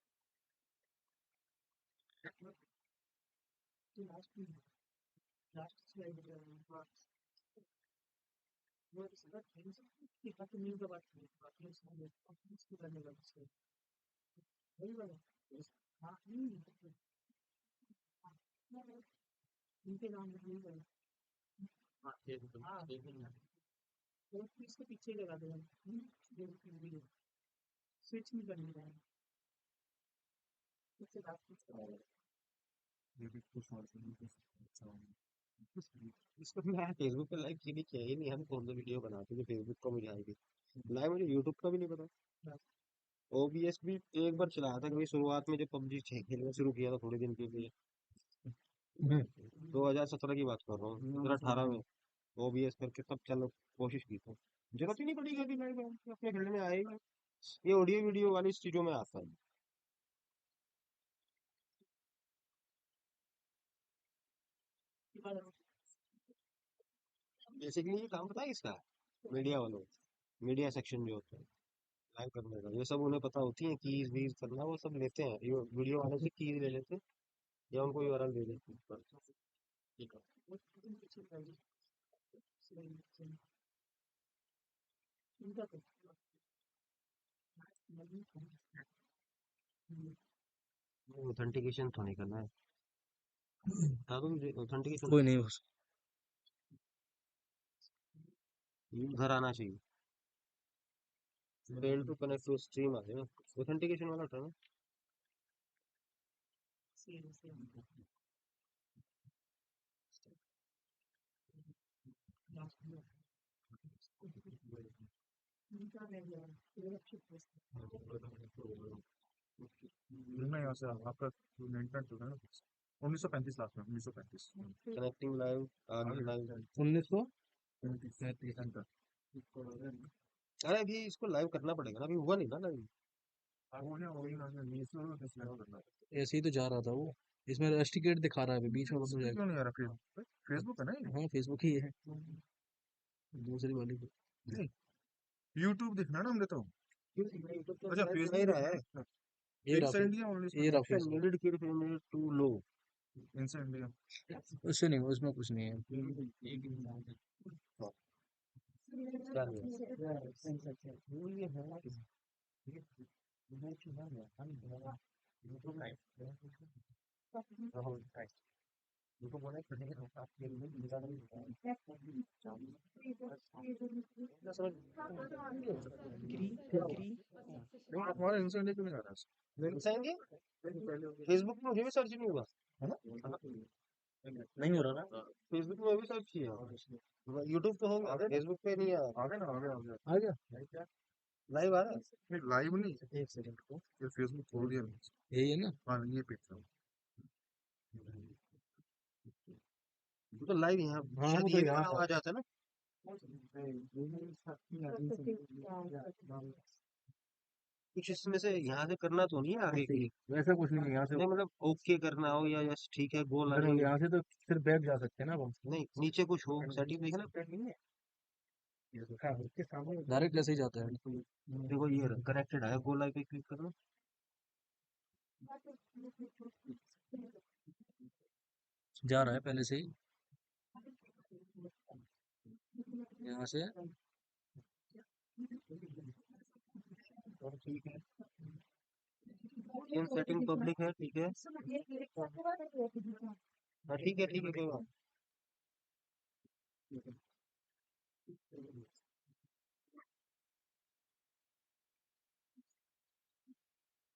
इसको मैं फेसबुक पे लाइव की भी किया ही नहीं, हम कौन सा वीडियो बनाते जो फेसबुक को मुझे आएगी लाइव, मुझे यूट्यूब का भी नहीं पता। ओबीएस भी एक बार चलाया था कभी शुरुआत में, जब पबजी खेलना शुरू किया था थोड़े दिन के लिए। 2017 की बात कर रहा हूँ, 2018 में ओबीएस करके तब चलो कोशिश की थी। जरूरत ही नहीं पड़ी कभी लाइव अपने खेलने में आएगा, ये ऑडियो वीडियो वाली चीजों में आता है। बेसिकली ये काम पता है इसका, मीडिया वालों, मीडिया सेक्शन जो होता है लाइव करने का, ये सब उन्हें पता होती है कीज वीज करना, वो सब लेते हैं, ये वीडियो वाले से कीज ले लेते हैं या उनको यूआरएल दे देते हैं। ठीक है, ऑथेंटिकेशन तो नहीं करना है, बता दो मुझे ऑथेंटिकेशन। कोई नहीं, बस घर आना चाहिए, fail to connect to stream आ गया, ऑथेंटिकेशन वाला था ना। नहीं यहाँ से आपका इंटरनेट जो है ना 1935 लास्ट में 1935 कनेक्टिंग लाइव आ गया लाइव। 1935 एंटर। अरे अभी इसको लाइव करना पड़ेगा ना, अभी हुआ नहीं ना लाइव। ऐसे ही तो जा रहा था वो, इसमें रस्टिकेट दिखा रहा है अभी, बीच में बंद हो क्यों जाएगा। नहीं आ रहा फेसबुक फेसबुक है ना ये? हाँ फेसबुक ही है, दूसरी वाली को। नहीं यूट्यूब दिखना ना हमने तो। अच्छा नहीं फेसबुक रहा है, ये रहा इनसाइड इंडिया ओनली ये रहा फेसबुक। नीडेड की फ्रेम टू लो। इनसाइड इंडिया उससे नहीं, उसमें कुछ नहीं है। क्या हमारा इनसाइड इंडिया क्यों नहीं आ रहा है? फेसबुक में मुझे भी सर्च नहीं हुआ है ना? नहीं हो रहा ना, फेसबुक में भी सर्च किया, यूट्यूब पे होगा, फेसबुक पे नहीं आ आ गया ना आ गया आ गया। लाइव आ रहा है। नहीं लाइव नहीं, एक सेकंड को ये फेसबुक खोल दिया मैंने। यही है ना? हाँ ये पेज था। तो लाइव यहाँ हाँ शायद वो तो ये यहाँ वाला आ जाता है ना। कुछ इसमें से यहाँ से करना तो नहीं है आगे की, वैसा कुछ नहीं है यहाँ से। नहीं मतलब ओके करना हो या यस ठीक है गोल अगर यहाँ से तो सिर्फ बैक जा सकते हैं ना हम, नहीं नीचे कुछ हो सेटिंग देखना। डायरेक्ट ऐसे ही जाता है। देखो ये कनेक्टेड है, गोल आई पे क्लिक करना। जा रहा है पहले से ही। यहाँ से और ठीक है, सेटिंग पब्लिक है, ठीक है। हाँ ठीक है, ठीक है, कोई बात नहीं।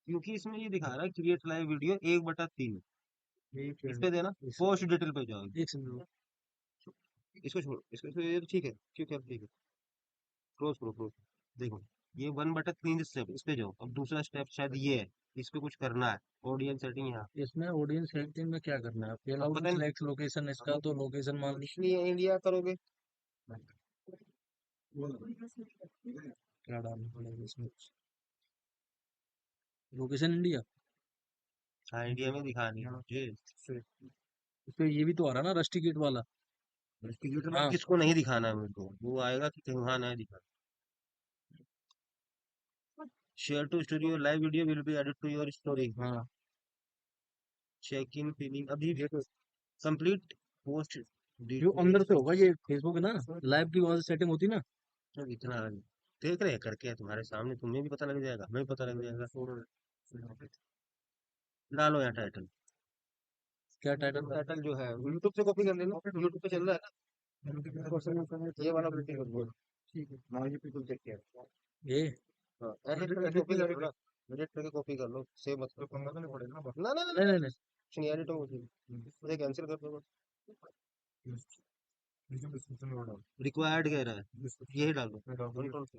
क्योंकि इसमें ये दिखा रहा है क्रिएट लाइव वीडियो 1/3। इस पे देना, पोस्ट डिटेल पे जाओ। इसको छोड़, इसको ये तो ठीक है, ठीक है, ठीक है, क्लोज करो, क्लोज। देखो ये 1/3 स्टेप, इस पे जाओ। अब दूसरा स्टेप शायद ये है, इस पे कुछ करना है। ऑडियंस सेटिंग यहाँ, इसमें ऑडियंस सेटिंग में क्या करना है? पता नहीं। सिलेक्ट लोकेशन, इसका तो लोकेशन मान ली इसलिए इंडिया करोगे, क्या डालना पड़ेगा इसमें? लोकेशन इंडिया, हाँ इंडिया में दिखानी है मुझे। इस पे ये भी तो आ रहा ना रस्टिकेट वाला। टिकट में हाँ किसको नहीं दिखाना है मेरे को, वो आएगा कि कहीं वहाँ नहीं दिखा। शेयर टू स्टोरी और live video will be added to your story. हाँ चेक इन फीलिंग अभी कंप्लीट पोस्ट जो अंदर से होगा, ये फेसबुक है ना, लाइव की वहां से सेटिंग होती ना। इतना देख रहे हैं करके तुम्हारे सामने, तुम्हें भी पता लग जाएगा, हमें भी पता लग जाएगा। डालो यहाँ टाइटल, क्या टाइटल? टाइटल जो है यूट्यूब से कॉपी कर लेना, यूट्यूब पे चल रहा है ना, ये वाला कॉपी कर लो। ठीक है, हाँ ये बिल्कुल चेक किया। ये हाँ एडिट करके कॉपी कर लो, एडिट करके कॉपी कर लो, सेव मत करो। ना ना ना नहीं नहीं नहीं, नहीं एडिट हो मुझे कैंसिल कर दो। रिक्वायर्ड कह रहा है, यही डालो, कंट्रोल से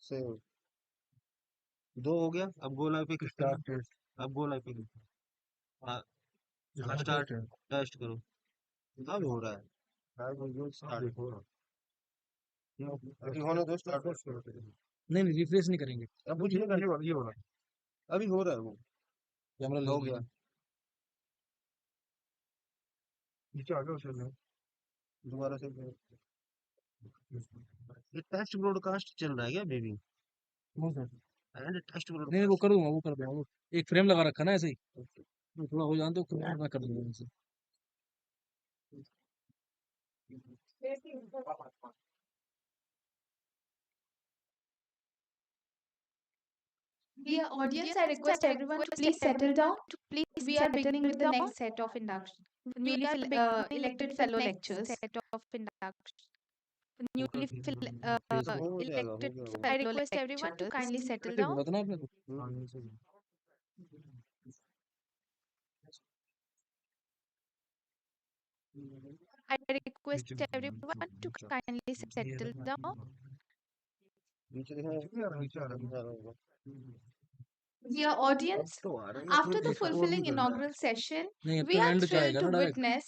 सेव। 2 हो गया, अब गो लाइव पे क्लिक करो, अब गो लाइव पे क्लिक करो। हाँ स्टार्ट टेस्ट करो, अब हो रहा है, स्टार्ट हो रहा है। अभी होने दो, स्टार्ट नहीं नहीं, रिफ्रेश नहीं करेंगे। अब मुझे ये हो रहा है, अभी हो रहा है, वो कैमरा हो गया। नीचे आ गया, दोबारा से ये टेस्ट ब्रॉडकास्ट चल रहा है क्या बेबी? टेस्ट नहीं वो कर दूंगा, वो कर दूंगा, वो एक फ्रेम लगा रखा ना ऐसे ही, वो थोड़ा हो जाए तो फ्रेम मैं कर दूंगा ऐसे। Dear audience, I request everyone to please settle down. We are beginning with the next set of induction. Newly elected fellow lectures. Newly elected. I request everyone to kindly settle down. बताना आपने तो। I request everyone to kindly settle down. Dear audience, after the fulfilling inaugural session, नहीं अब we तो are and thrilled जाएगा to ना direct. witness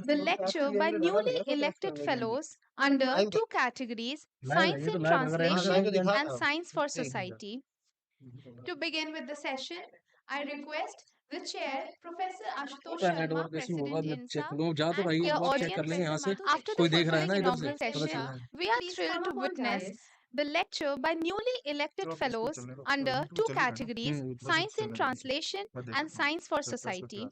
the lecture by newly elected fellows under two categories, Science ये तो in live अगर and Translation जाएगा and Science for Society. To begin with the session, I request the chair, Professor Ashutosh Sharma, network issue होगा, President check INSA, करो, जा तो and भाई dear एक बार चेक कर audience, लेंगे यहाँ से, after the कोई देख रहा है fulfilling ना इधर से, inaugural पता चल session, रहा है। we are thrilled to witness the lecture by newly elected fellows under two categories, Science in Translation and Science for Society.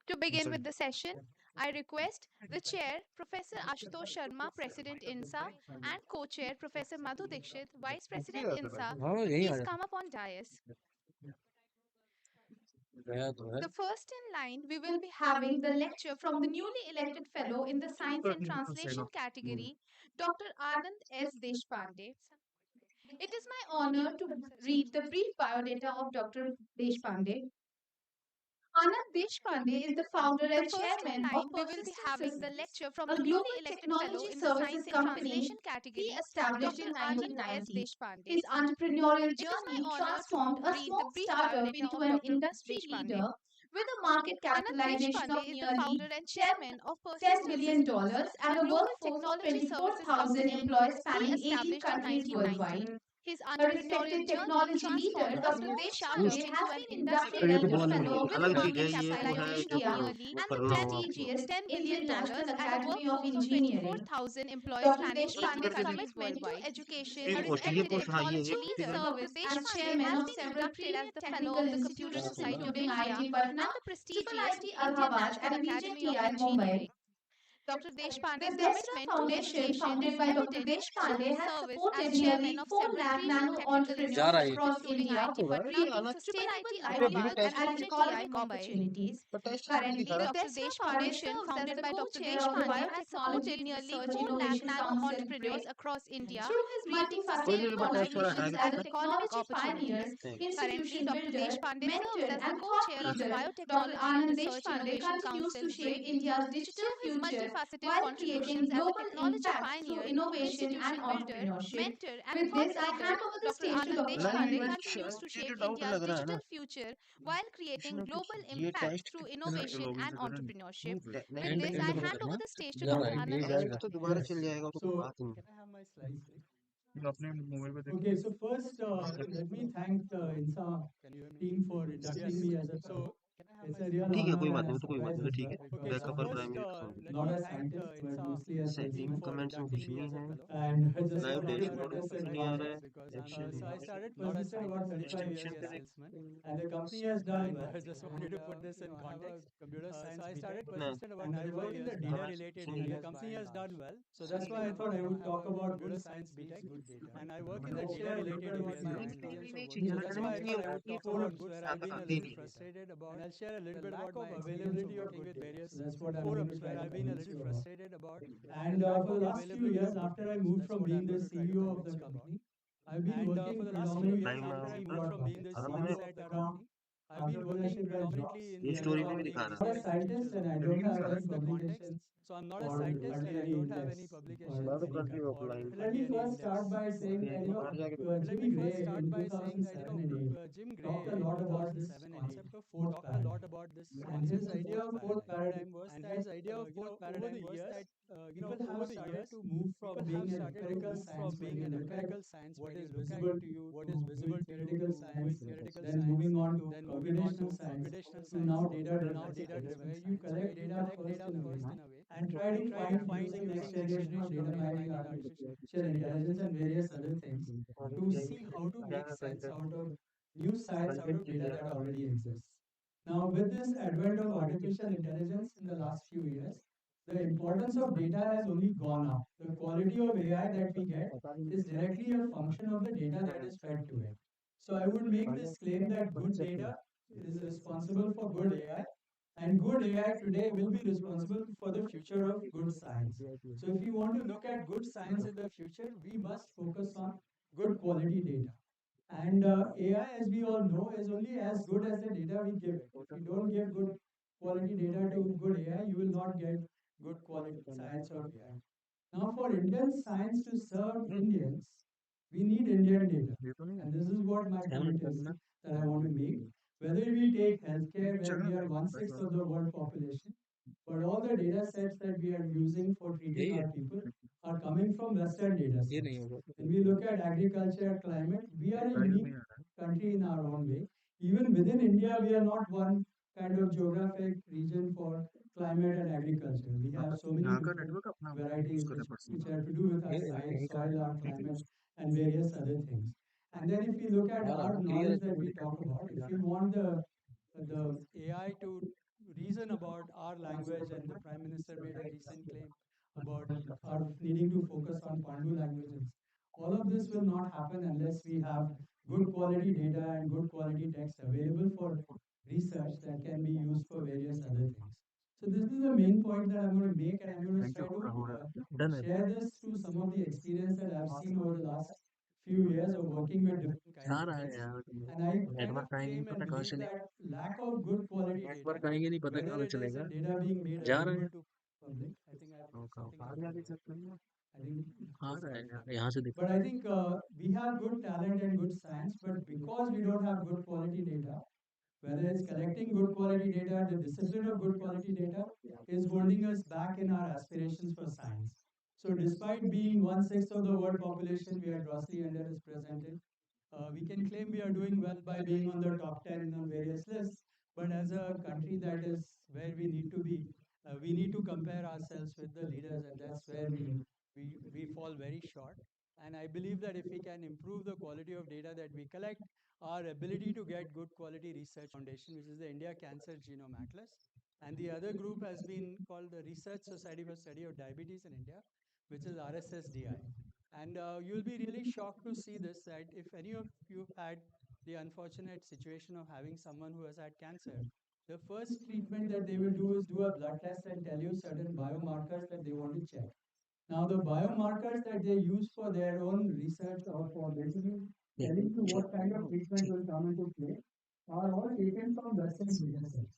To begin with the session, I request the chair, Professor Ashutosh Sharma, President INSA, and co-chair, Professor Madhu Dixit, Vice President INSA, हाँ to यही please आया come up on dais. गया तो है। The first in line, we will be having the lecture from the newly elected fellow in the Science and Translation category, Dr. Anand S. Deshpande. It is my honor to read the brief biodata of Dr. Deshpande. Anand Deshpande is the founder and chairman of We will be having the Persistent lecture from a the global newly elected fellow technology in the services Science and company Translation he category, established in Dr. Anand S. 1990. Deshpande. His entrepreneurial It is my journey honor to transformed a read small the brief startup biodata into of an Dr. industry Deshpande. leader with a market Anand capitalization of Deshpande is the nearly founder and 10 chairman of $10 Persistent billion Systems, and a global workforce of technology services 24,000 company employees he spanning 18 established in countries 1990. worldwide. His A entrepreneurial respected journey technology leader, transformed a Dr. small Deshpande startup has into an been industry inducted as leader a fellow with with a a अलग चीज market है market ये, वो है capitalization जो of capitalization of nearly वो and करना हो आपको। prestigious $10 Indian billion National and a Academy of workforce of Engineering. 24,000 employees Dr. spanning 18 Deshpande's countries commitment to worldwide. education, A एक पोस्ट ये respected पोस्ट हाँ ये technology एक leader, Dr. and Deshpande chairman has of been several inducted as premier the fellow technical of the Computer institutions Society of including India IIT Patna, and the Triple prestigious IIT Indian Allahabad National and Academy of VJTI Mumbai. Engineering. Dr. The Deshpande's Desra commitment to Foundation, innovation is founded by Dr. evident through Deshpande, his has service supported as chairman nearly of 4 several lakh green nano technical entrepreneurs institutes, across including India, IIT Patna, creating Sustainable sustainable Livelihood, livelihoods and and IJTI economic Mumbai. opportunities. Currently, The the Dr. Desra Deshpande Foundation, serves as founded the by Dr. co-chair of the Deshpande, has biotechnology supported research nearly 4 lakh innovation nano council entrepreneurs across India, through his creating multifaceted sustainable contributions livelihoods as and a economic technology pioneer, opportunities. Currently, institution Dr. builder, Deshpande serves mentor, as the and thought co-chair of the leader, Dr. Biotechnology Anand Research Deshpande Innovation continues Council, to shape BRIC. India's digital Through his future multifaceted while creating contributions as a global technology impact through pioneer, innovation and institution builder, entrepreneurship. mentor, and With thought this, I leader, hand over the Dr. stage to Anand Dr. Deshpande Anand. continues to shape India's digital future while creating global impact through innovation and entrepreneurship. With this, I hand over the stage to Dr. Anand Deshpande. Yes. So, can I have my slides, please? Okay, so first, let me thank the INSA team for inducting me as a fellow. It's a real honor and a surprise as well because I'm not a scientist, but mostly a salesman. And just for the persistent context, so I started Persistent about 35 years back, and the company has done well. Just wanted to put this in context. So I started Persistent about 35 years back, and the company has done well. So that's why I thought I would talk about good science beats good data. And I'll share a little bit about my experience of working. So that's why I thought I would talk about where I've been a little frustrated about, and I'll share a little bit about my availability of working with various forums where I've been a little frustrated about. And for the last few years, after I moved from being the CEO of the company, I've been working predominantly in one background entrepreneurship and jobs. So I'm not a scientist and I don't have any publications or artillery index or anything. Let me first start by saying that Jimmy Gray in 2007 and 8 talked a lot about this concept of fourth paradigm. And his idea of fourth paradigm was that over the years, people have started to move from being an empirical science where you look at what is visible to you to doing theoretical science, then moving on to computational science, to now data-driven science, where you collect data first in a way and try to find using next generation of data mining, artificial intelligence, and various other things to see how to make sense out of new science out of data that already exists. Now, with this advent of artificial intelligence in the last few years, the importance of data has only gone up. The quality of AI that we get is directly a function of the data that is fed to it. So I would make this claim that good data is responsible for good AI, and good AI today will be responsible for the future of good science. So if you want to look at good science in the future, we must focus on good quality data. And AI, as we all know, is only as good as the data we give it. If you don't give good quality data to good AI, you will not get good quality science of AI. Now, for Indian science to serve Indians, we need Indian data. And this is what my point is that I want to make. Whether we take healthcare, where we are one-sixth of the world population, but all the data sets that we are using for treating our people are coming from Western data sets. When we look at agriculture, climate, we are a unique country in our own way. Even within India, we are not one kind of geographic region for climate and agriculture. We have so many different varieties which have to do with our soil, our climate, and various other things. And then if we look at our knowledge that we talk about, if we want the AI to reason about our language, and the Prime Minister made a recent claim about our needing to focus on Pandu languages. All of this will not happen unless we have good quality data and good quality text available for research that can be used for various other things. So this is the main point that I'm going to make, and I'm going to try to share this through some of the experience that I've seen over the last few years of working with different kinds of things. And I kind of claim and believe that lack of good quality data, whether it is data being made available to public, I think but I think we have good talent and good science, but because we don't have good quality data, whether it's collecting good quality data, the discipline of good quality data is holding us back in our aspirations for science. So despite being one-sixth of the world population, we are grossly underrepresented. We can claim we are doing well by being on the top 10 on various lists, but as a country that is where we need to be, we need to compare ourselves with the leaders, and that's where we fall very short. And I believe that if we can improve the quality of data that we collect, our ability to get good quality research foundation, which is the India Cancer Genome Atlas, and the other group has been called the Research Society for Study of Diabetes in India, which is RSSDI. And you'll be really shocked to see this, that if any of you had the unfortunate situation of having someone who has had cancer, the first treatment that they will do is do a blood test and tell you certain biomarkers that they want to check. Now, the biomarkers that they use for their own research or for basically telling you what kind of treatment will come into play are all taken from Western data sets.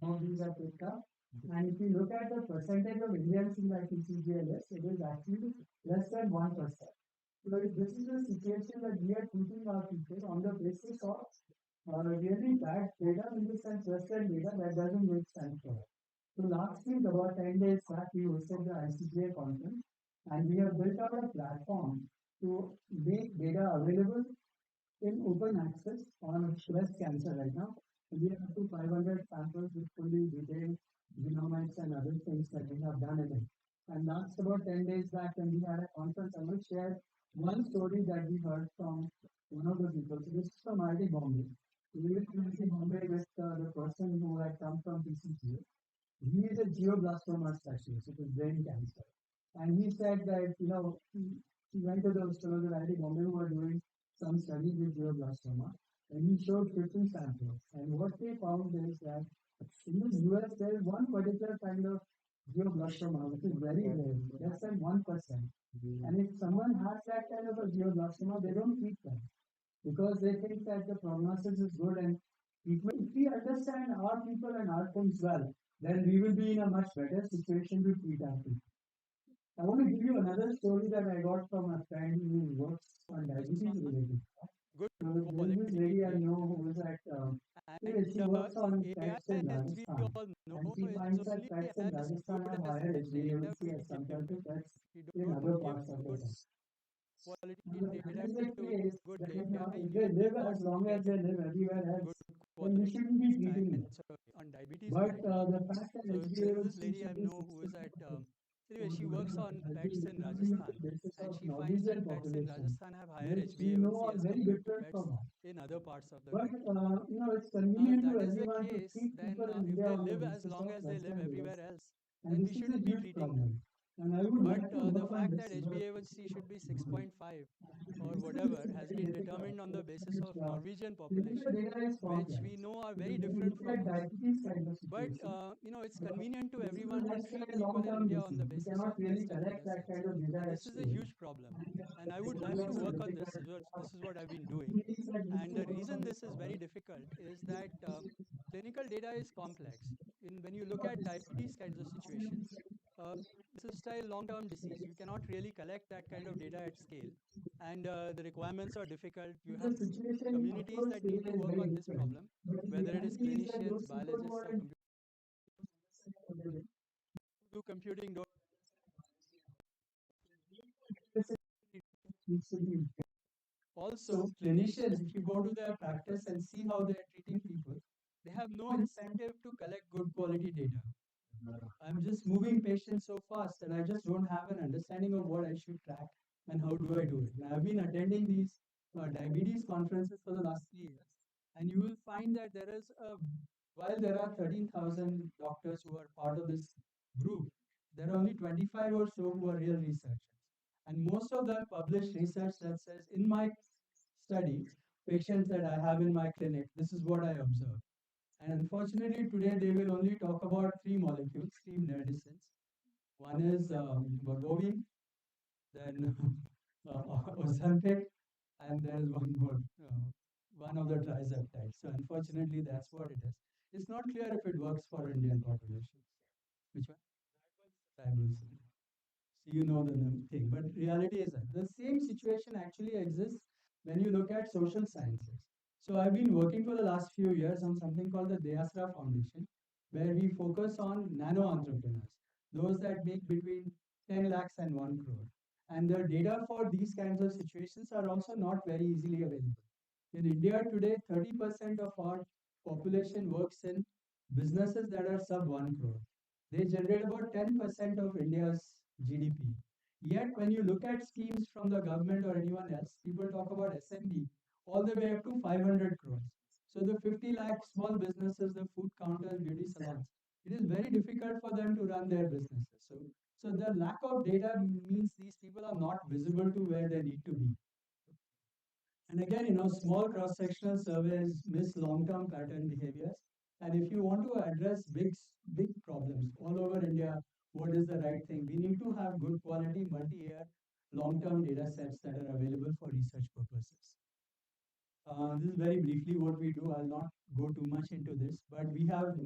Now, these are picked up. And if you look at the percentage of Indians in that TCGLS, it is actually less than 1%. So if this is a situation that we are treating our people on the basis of really bad data, in the sense Western data, that doesn't make sense for us. So last week, about 10 days back, we hosted the ICGA conference, and we have built out a platform to make data available in open access on breast cancer right now. We have up to 500 samples with fully detailed genomics and other things that we have done in it. And last about 10 days back, when we had a conference, I will share one story that we heard from one of the people. So this is from IIT Bombay. We were in IIT Bombay with the person who had come from TCGA. He is a glioblastoma specialist, it is brain cancer. And he said that, he went to those fellows at IIT Bombay who were doing some studies with glioblastoma, and he showed 50 samples. And what they found is that in the US, there is one particular kind of glioblastoma, which is very rare, less than 1%. And if someone has that kind of a glioblastoma, they don't treat them because they think that the prognosis is good. And if we understand our people and our things well, then we will be in a much better situation to treat our people. I want to give you another story that I got from a friend who works on diabetes related. Good. There is this lady I know who is at, she works on pets in Rajasthan. And she finds that pets in Rajasthan have higher HbA1c as compared to pets in other parts of the country. The fact is that if they live as long as they live everywhere else, then we shouldn't be treating them. But the fact that HbA1c lady I know who is at anyway, she works on pets in Rajasthan, and she finds that pets in Rajasthan have higher HbA1c as compared to pets in other parts of the country. It's convenient to That is the everyone to case, treat then people in if India they on the live as basis long of as they live Western everywhere data. else, And then this we is a shouldn't be huge treating them. problem. And I would But like to the work on fact this. that HbA1c should be 6.5 or whatever has been determined on the basis of Norwegian population, which we know are very different from us. But it's convenient to everyone to treat people in India on the basis of Western data sets. And this is a huge problem. And I would like to work on this. This is what I've been doing. And the reason this is very difficult is that clinical data is complex. When you look at diabetes kinds of situations, this is still long-term disease. You cannot really collect that kind of data at scale. And the requirements are difficult. You have communities that need to work on this problem, whether it is clinicians, biologists, or do computing. Also, clinicians, if you go to their practice and see how they are treating people, they have no incentive to collect good quality data. I'm just moving patients so fast that I just don't have an understanding of what I should track and how do I do it. And I've been attending these diabetes conferences for the last 3 years, and you will find that while there are 13,000 doctors who are part of this group, there are only 25 or so who are real researchers. And most of them publish research that says, in my study, patients that I have in my clinic, this is what I observe. And unfortunately, today they will only talk about 3 molecules, 3 medicines. One is Wegovy, then Ozempic, and there is one more, one of the trizeptides. So unfortunately, that's what it is. It's not clear if it works for Indian population. Which one? Tribalism. So you know the thing, but reality is that the same situation actually exists when you look at social sciences. So I've been working for the last few years on something called the Deyasra Foundation, where we focus on nano entrepreneurs, those that make between 10 lakhs and 1 crore. And the data for these kinds of situations are also not very easily available. In India today, 30% of our population works in businesses that are sub 1 crore. They generate about 10% of India's GDP. Yet, when you look at schemes from the government or anyone else, people talk about SMB all the way up to 500 crores. So the 50 lakh small businesses, the food counters, beauty salons, it is very difficult for them to run their businesses. So the lack of data means these people are not visible to where they need to be. And again, small cross-sectional surveys miss long-term pattern behaviors. And if you want to address big problems all over India, what is the right thing? We need to have good quality multi-year long-term data sets that are available for research purposes. This is very briefly what we do. I'll not go too much into this, but we have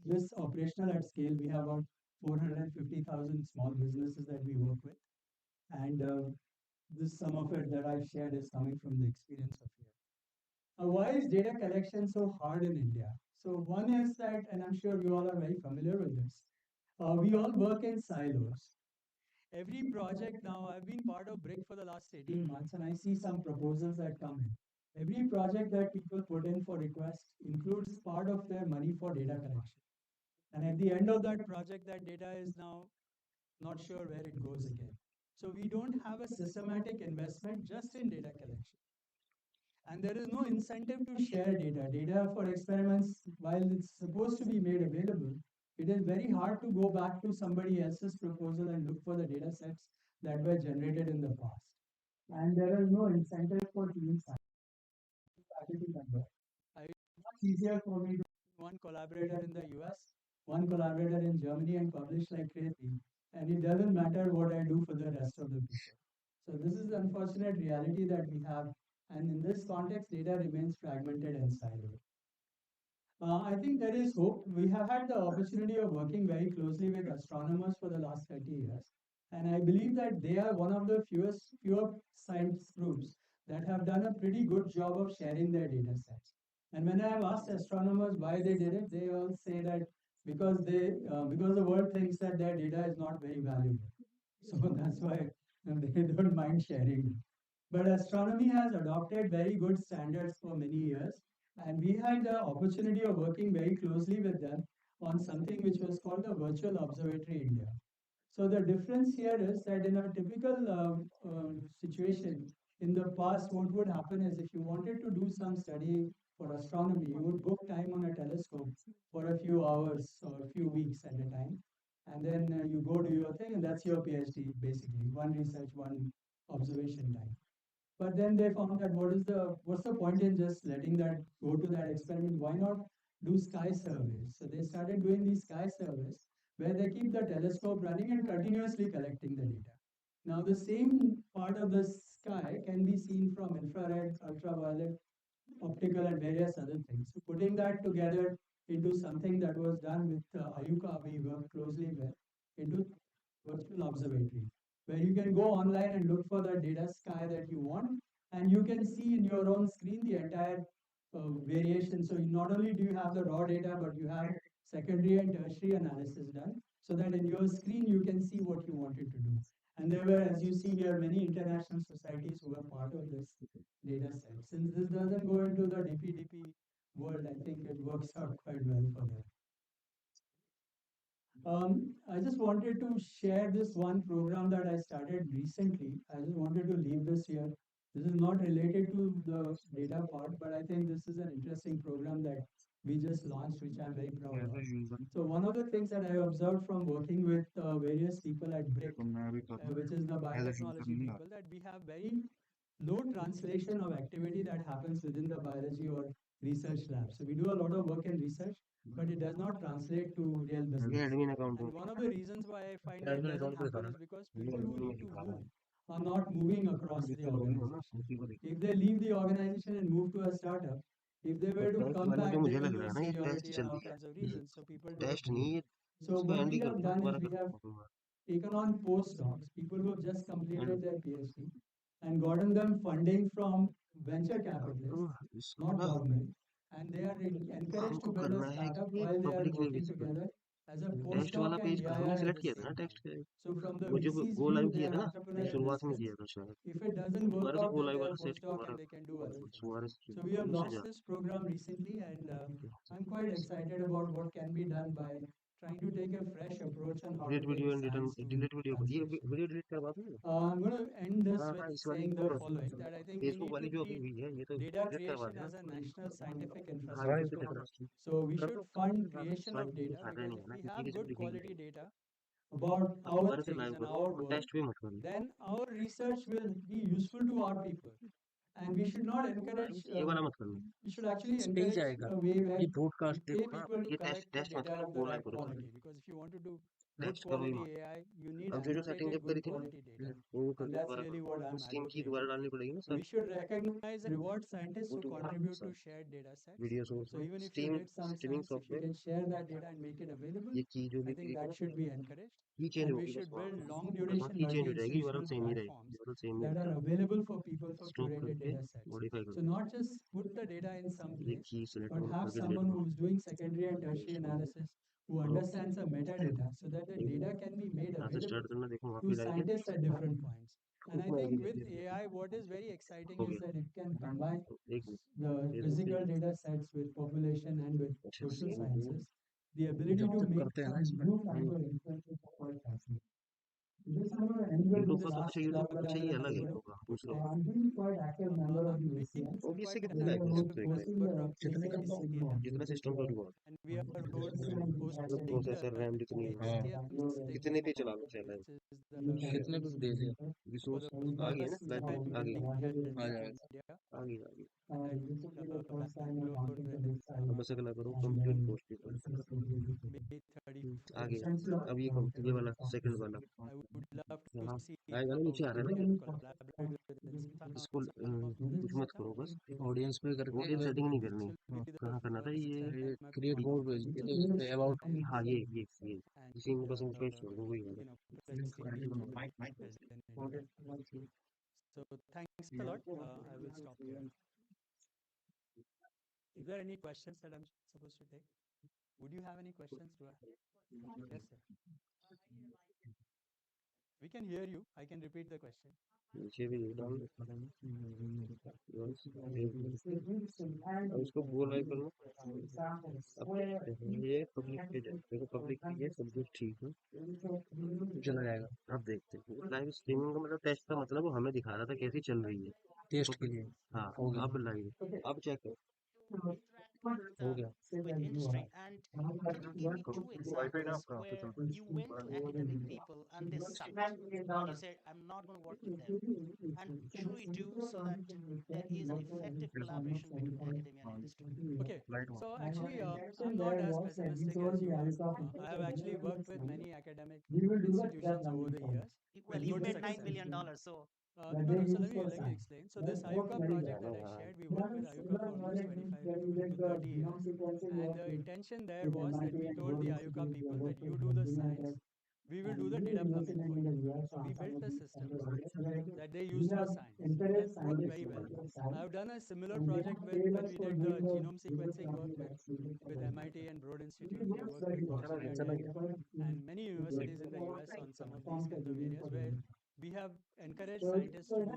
this operational at scale. We have about 450,000 small businesses that we work with. And this some of it that I've shared is coming from the experience of here. Why is data collection so hard in India? So one is that, and I'm sure you all are very familiar with this, we all work in silos. Every project now, I've been part of BRIC for the last 18 months and I see some proposals that come in. Every project that people put in for request includes part of their money for data collection. And at the end of that project, that data is now not sure where it goes again. So we don't have a systematic investment just in data collection. And there is no incentive to share data. Data for experiments, while it's supposed to be made available, it is very hard to go back to somebody else's proposal and look for the data sets that were generated in the past. And there is no incentive for teams. Faculty member. It's much easier for me to one collaborator in the US, one collaborator in Germany and publish like crazy. And it doesn't matter what I do for the rest of the people. So this is the unfortunate reality that we have. And in this context, data remains fragmented and siloed. I think there is hope. We have had the opportunity of working very closely with astronomers for the last 30 years. And I believe that they are one of the fewer science groups that have done a pretty good job of sharing their data sets. And when I have asked astronomers why they did it, they all say that because the world thinks that their data is not very valuable. So that's why they don't mind sharing it. But astronomy has adopted very good standards for many years. And we had the opportunity of working very closely with them on something which was called the Virtual Observatory India. So the difference here is that in a typical situation, in the past, what would happen is if you wanted to do some study for astronomy, you would book time on a telescope for a few hours or a few weeks at a time. And then you go do your thing, and that's your PhD, basically. One research, one observation time. But then they found that what's the point in just letting that go to that experiment? Why not do sky surveys? So they started doing these sky surveys where they keep the telescope running and continuously collecting the data. Now the same part of the sky can be seen from infrared, ultraviolet, optical and various other things. So putting that together into something that was done with Ayuka, we worked closely with, into virtual observatory, where you can go online and look for the data sky that you want, and you can see in your own screen the entire variation. So not only do you have the raw data, but you have secondary and tertiary analysis done, so that in your screen you can see what you wanted to do. And there were, as you see here, many international societies who are part of this data set. Since this doesn't go into the DPDP world, I think it works out quite well for them. I just wanted to share this one program that I started recently. I just wanted to leave this here. This is not related to the data part, but I think this is an interesting program that we just launched, which I'm very proud of. So one of the things that I observed from working with various people at BRIC, which is the biotechnology people, that we have very low translation of activity that happens within the biology or research lab. So we do a lot of work in research, but it does not translate to real business. And one of the reasons why I find that doesn't happen is because people who need to move are not moving across the organization. If they leave the organization and move to a startup, if they were to come back, they will lose seniority and all kinds of reasons. So people don't move. So what we have done is we have taken on postdocs, people who have just completed their PhD, and gotten them funding from venture capitalists, not government, and they are encouraged to build a startup while they are working together as a postdoc and EIR at the same time. So from the VC's view, they are entrepreneur investors. If it doesn't work out, then they are postdoc and they can do other things. So we have launched this program recently, and I'm quite excited about what can be done by trying to take take a fresh approach on how to delete take video and science to delete video ये translation. Video delete करवा दूँ I'm going to end this हाँ with हाँ इस वाली saying the छोड़ो following, that I think we Facebook need वाली to जो अभी treat हुई है ये तो data डिलीट करवा creation देना as a national scientific हाँ ये तो infrastructure. देखना So we कर should दो fund creation of Swami data, फायदा because नहीं if है ना we क्योंकि have किसी को good लिखेंगे quality data about अब our दोबारा से things लाइव and करो our और work, टेस्ट भी मत करो then our research will be useful to our people. And we should not encourage, ये वाला मत करना we should actually इस पे ही encourage जाएगा a way where ये ब्रॉडकास्ट we pay देखो people to ये collect the टेस्ट मत data करो of the बोलना right करो quality. Because if you want to do good test करो ही quality मत AI, you need अब जो सेटिंग annotated जब करी good थी ना quality data. वो कर And दो that's दोबारा really what करो I'm स्कीम की advocating. दोबारा डालनी पड़ेगी ना So we सब should recognize and reward scientists वो who तो contribute to सब shared data sets. Video source So even if you stream did some streaming science, if you software can share that data and make it available, ये की जो I भी think की थी that ना should be encouraged. की change And we होगी बस should वहाँ build long वहाँ duration की चेंज हो जाएगी यूआरएल multi-institutional सेम ही रहेगी platforms URL same he that are रहेगा available for people for stop curated करके data sets. मॉडिफाई कर So दो not just put the data in some ये place, की सेलेक्ट but have करके डिलीट someone करो who's doing secondary and tertiary करो analysis who करो understands the metadata, so that the देखो data can be made यहाँ से available स्टार्ट करना देखो वहाँ to पे लाइक है scientists at different points. And I उसमें आएगी think with देखिए AI, what is very exciting हो is गया that it can combine एक मिनट the फेसबुक पे physical data sets with population and with अच्छा social वो sciences. The ability जब to तक make करते हैं ना some इसमें new kinds of inferences are quite fascinating. This is another angle to YouTube this का तो अच्छा last यूट्यूब का blog तो that अच्छा ही I'm अलग है going to होगा put दूसरे out. I'm being quite active member of the ACM. OBS से And कितने we लाइक are है उसको एक hosting लाइक the जितने का ACM दिया जितना सिस्टम का हुआ and we are hosting मतलब the प्रोसेसर रैम जितनी है हाँ ACM कितने पे 6, चला लो चला which is the कितने पे दे दिया for रिसोर्स the आ गई है ना first लाइट time आ गई being held in आ जाएगा India आ गई आ गई at Bangalore अब बस अगला करो कंप्लीट पोस्ट पे May आ 31st. गया अब ये वाला सेकंड वाला I would love to हाँ see आएगा ना how नीचे आ रहा we है ना can collaborate with इसको some of कुछ this मत करो stuff. बस ऑडियंस पे करके ऑडियंस सेटिंग नहीं करनी This will be the कहाँ करना था first ये time a क्रिएट colleague मोर पे ये तो इस पे अबाउट and हाँ ये इसी में बस इंस्टॉल छोड़ दो वही you वाला know prestige in India. So thanks a lot. I will stop here. Is there any questions that I'm supposed to take? Would you have any questions? Yes, sir. We can hear you. I can repeat the question. नीचे भी डाल दो अब इसको बोल रहा करना अब ये पब्लिक पे जाए देखो पब्लिक पे है सब कुछ ठीक है चला जाएगा अब देखते हैं लाइव स्ट्रीमिंग का मतलब टेस्ट का मतलब वो हमें दिखा रहा था कैसी चल रही है टेस्ट के लिए हाँ हो गया अब लाइव अब चेक करो हो गया with industry, and can you give me two examples where you went to academic people and they sucked and you said I'm not going to work with them, and should we do so that there is an effective collaboration between academia and industry? Okay, so actually, I'm not as pessimistic as you are. I have actually worked with many academic institutions over the years. Well, with you good made $9 success. million, so No, so let me explain. So this IUCA project that I shared, we worked with IUCA for almost 25 to 30 years. And the intention there was that we told the IUCA people that you do the science, we will do the data plumbing for you. So we built the systems that they used for science. And it worked very well. I've done a similar project when we did the genome sequencing work with MIT and Broad Institute. We worked with Oxford and many universities in the US on some of these kinds of areas where we have encouraged scientists to do the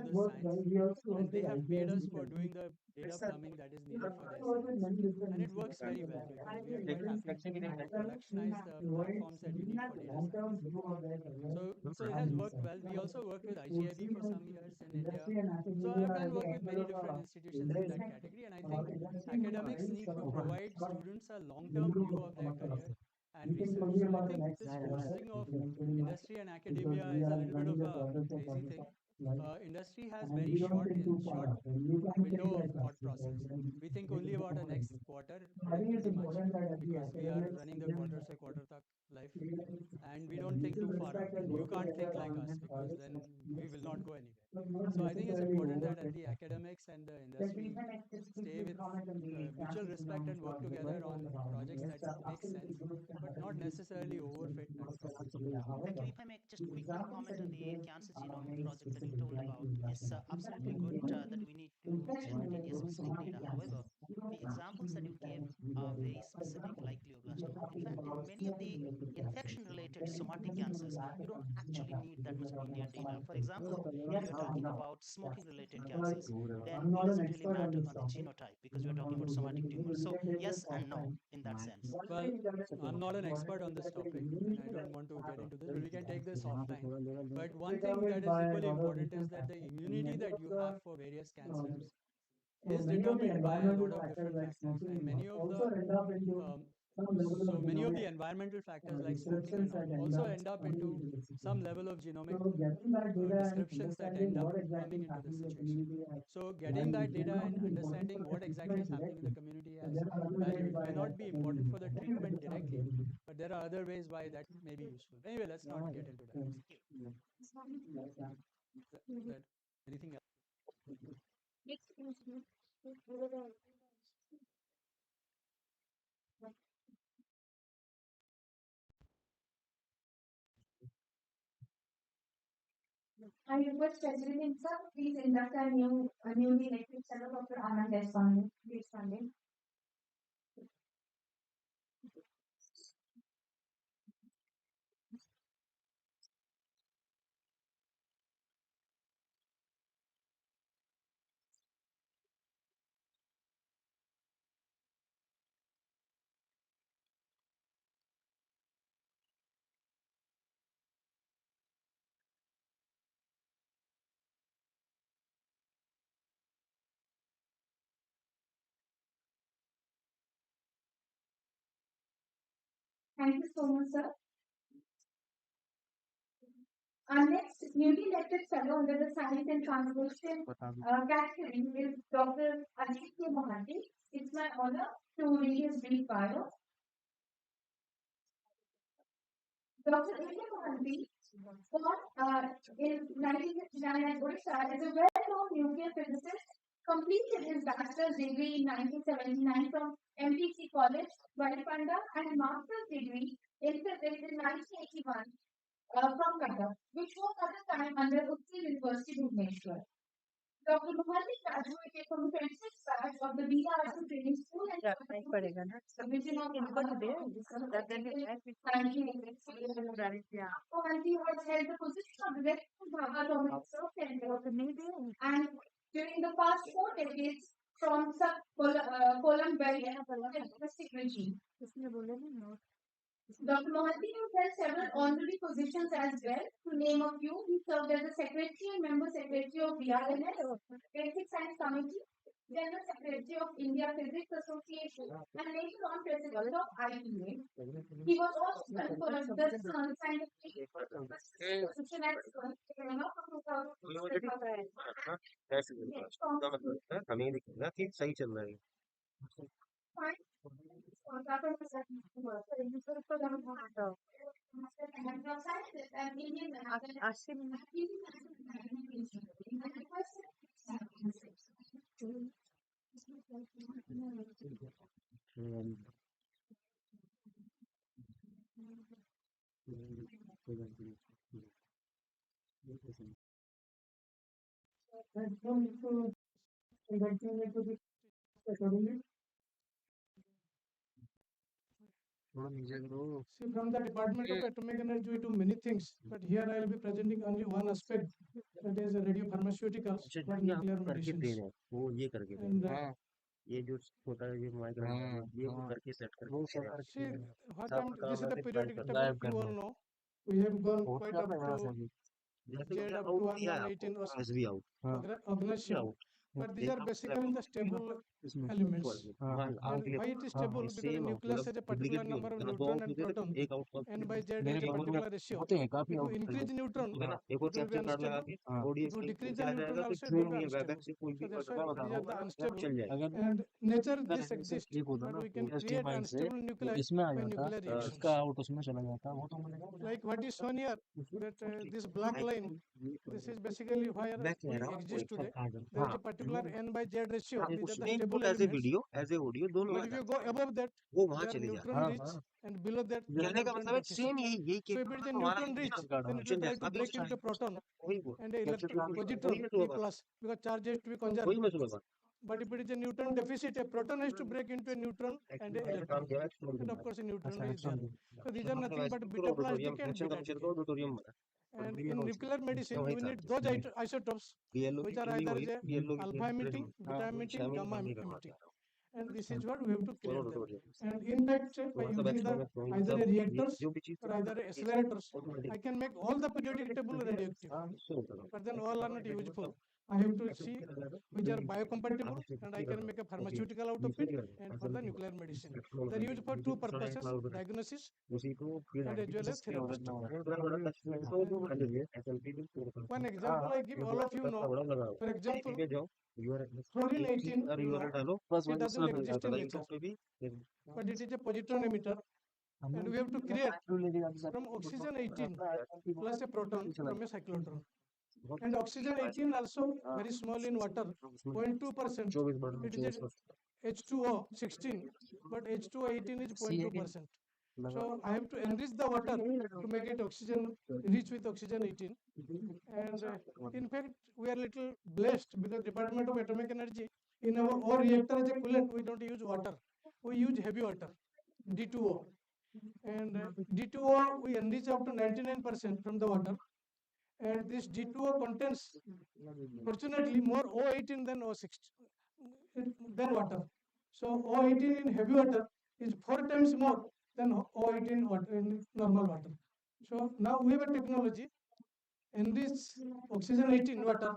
science, and they have paid us for doing the data plumbing that is needed for their science. And it works very well because we are quite happy to productionize the platforms that you need for data science. So it has worked well. We also worked with IGIB for some years in India. So I've done work with many different institutions in that category, and I think academics need to provide students a long-term view of their career and research. So I think this forcing of industry and academia is a little bit of a crazy thing. Industry has very short window of thought process. We think only about the next quarter pretty much because we are running the quarter se quarter tak life, and we don't think too far out. You can't think like us because then we will not go anywhere. So I think it's important that the academics and the industry stay with mutual respect and work together on projects that make sense, but not necessarily overfit that. Actually, if I may just quickly comment on the cancer genome project that you told about, it's absolutely good that we need to generate India-specific data. However, the examples that you gave are very specific, like glioblastoma. In fact, many of the infection-related somatic cancers, you don't actually need that much of Indian data. For example, if you're talking about smoking-related cancers, then it doesn't really matter on the genotype because we're talking about somatic tumors. So yes and no in that sense. Well, I'm not an expert on this topic, and I don't want to get into this, but we can take this offline. But one thing that is equally important is that the immunity that you have for various cancers is determined by a lot of different factors, and many of the environmental factors like smoking and all also end up into some level of genomic descriptions that end up coming into the situation. So getting that data and understanding what exactly is happening in the community has value. It may not be important for the treatment directly, but there are other ways why that may be useful. Anyway, let's not get into that. Anything else? I request President himself, please induct our newly elected fellow, Dr. Anand Deshpande. Thank you so much, sir. Our next newly elected fellow under the Science and Translation category is Dr. Aditya Mohanty. It's my honor to read his brief bio. Dr. Aditya Mohanty, born in 1959 at Odisha, is a well-known nuclear physicist. Completed his bachelor's degree in 1979 from MPC College, Valipanda, and master's degree in physics in 1981 from Cuttack, which was at the time under Utsil University, Bhubaneswar. Dr. Mohanty graduated from the 26th batch of the BRSM Training School and Division of Mohanty has held the position of Director of Bhabha Atomic Research Center and during the past 4 decades from Columbia linguistic regime. Dr. Mohanty has held several honorary positions as well. To name a few, he served as the Secretary and Member Secretary of BRNS, Basic Science Committee, General Secretary of India Physics Association, and later on President of IPA. He was also conferred the Sun Scientific position at Sun हमें दिखेगा कि सही चल रहा है See, from the Department of Atomic Energy, we do many things, but here I will be presenting only one aspect, that is radiopharmaceuticals for nuclear medicines. वो ये करके And ये जो होता है ये माइक्रो ये वो करके सेट करके see, this is the periodic table you all know. We have gone quite up to Z up to 118 or Agnesio. But these are basically the stable elements. And why it is stable? Because the nucleus has a particular number of neutron and proton, and by Z is a particular ratio. If you increase neutron, it will be unstable. If you decrease the neutron also, it will be unstable. So that's why these are the unstable. And nature this exists, but we can create unstable nuclei by nuclear reaction. Like what is shown here, that this black line, this is basically where we exist today. There is a particular n by z ratio. These are the stable elements. As a audio दोनों But if you go above that, वो वहां they are चले neutron rich, and below that, they are कहने का neutron मतलब है deficient. Same यही So if it is a neutron rich, then it will try to break into proton and electron positron P plus, because charge has to be conserved. But if it is a neutron deficit, a proton has to break into a neutron and a electron. And of course, a neutron is there. So these are nothing but beta plastic and beta decay. And in nuclear medicine, we need those isotopes which are either alpha emitting, beta emitting, gamma emitting. And this is what we have to create them. And in fact, by using either a reactors or either accelerators, I can make all the periodic table radioactive. But then all are not useful. I have to see which are biocompatible, and I can make a pharmaceutical out of it. And for the nuclear medicine, they are used for two purposes: diagnosis and as well as therapeutic. One example I give, all of you know. For example, fluorine 18, it doesn't exist in nature, but it is a positron emitter, and we have to create from oxygen 18 plus a proton from a cyclotron. And oxygen 18 also very small in water, 0.2%. It is H2O 16, but H2O 18 is 0.2%. So I have to enrich the water to make it oxygen rich with oxygen 18. And in fact, we are little blessed because Department of Atomic Energy, in our O reactor as a coolant, we don't use water. We use heavy water, D2O. And D2O we enrich up to 99% from the water. And this D2O contains, fortunately, more O18 than O6 than water. So O18 in heavy water is 4 times more than O18 water in normal water. So now we have a technology enrich oxygen 18 water,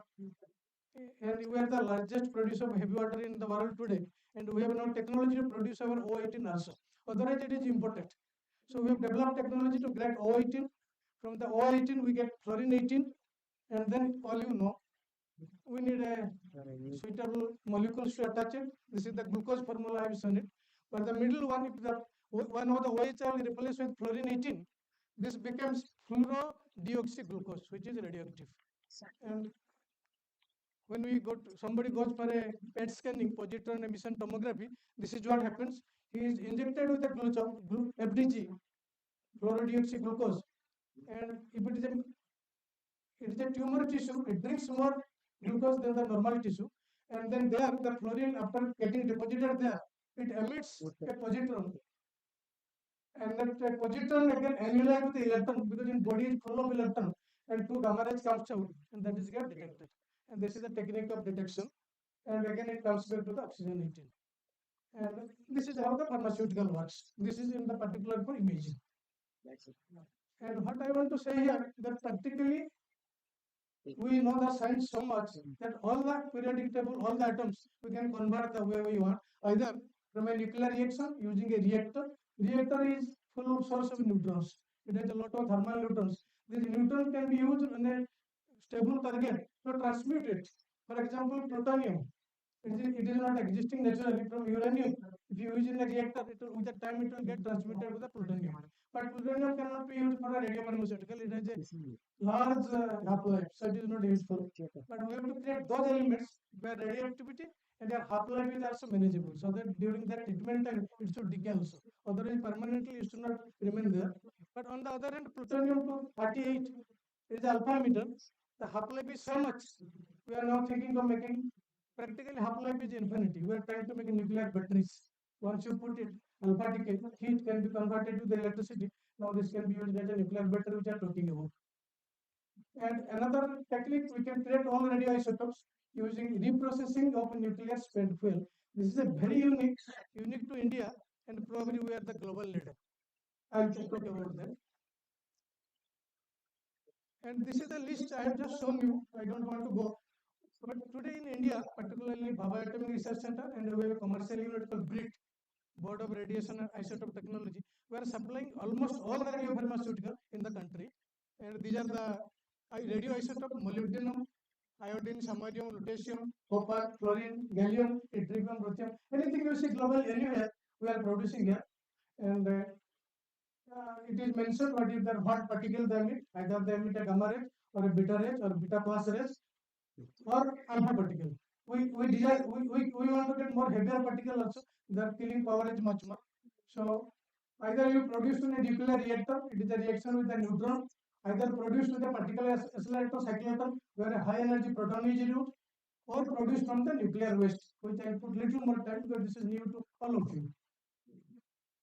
and we are the largest producer of heavy water in the world today. And we have now technology to produce our O18 also. Otherwise, it is imported. So we have developed technology to get O18. From the O18, we get fluorine 18, and then all you know, we need a suitable molecules to attach it. This is the glucose formula I have shown it. But the middle one, if the one of the OH will replace with fluorine 18, this becomes fluorodeoxyglucose, which is radioactive. And when we go to, somebody goes for a PET scanning, positron emission tomography, this is what happens. He is injected with a FDG, fluorodeoxyglucose. And if it is a tumor tissue, it drinks more glucose than the normal tissue. And then there, the fluorine, after getting deposited there, it emits a positron. And that positron again annulate with the electron, because in body is full of electron, and 2 gamma rays comes out, and that is get detected. And this is the technique of detection. And again it comes back to the oxygen 18. And this is how the pharmaceutical works. This is in the particular for imaging. And what I want to say here, that practically we know the science so much that all the periodic table, all the atoms, we can convert the way we want, either from a nuclear reaction using a reactor. Reactor is full source of neutrons. It has a lot of thermal neutrons. These neutrons can be used on a stable target to transmute it. For example, plutonium. It is not existing naturally from uranium. If you use in a reactor, with the time it will get transmitted to the plutonium. But plutonium cannot be used for a radiopharmaceutical. It has a large half-life, so it is not useful. But we have to create those elements where radioactivity and their half-life is also manageable, so that during the treatment time it should decay also. Otherwise, permanently it should not remain there. But on the other hand, plutonium-238 is alpha emitter. The half-life is so much. We are now thinking of making, practically half-life is infinity. We are trying to make nuclear batteries. Once you put it, alpha decay, heat can be converted to the electricity. Now this can be used as a nuclear battery, which I am talking about. And another technique, we can create all radioisotopes using reprocessing of nuclear spent fuel. This is a very unique to India, and probably we are the global leader. I will talk about that. And this is the list I have just shown you. I don't want to go. But today in India, particularly Bhabha Atomic Research Center, and we have a commercial unit called BRIT, Board of Radiation and Isotope Technology, we are supplying almost all the radiopharmaceutical in the country. And these are the radioisotope: molybdenum, iodine, samarium, lutetium, copper, fluorine, gallium, yttrium, ruthenium. Anything you see global anywhere, we are producing here. And it is mentioned what is the hot particle they emit, either they emit a gamma ray or a beta ray or beta class rays or alpha particle. We want to get more heavier particle also. Their killing power is much more. So either you produce in a nuclear reactor, it is a reaction with a neutron, either produced with a particle accelerator cyclotron, where a high energy proton is used, or produced from the nuclear waste, which I put little more time because this is new to all of you.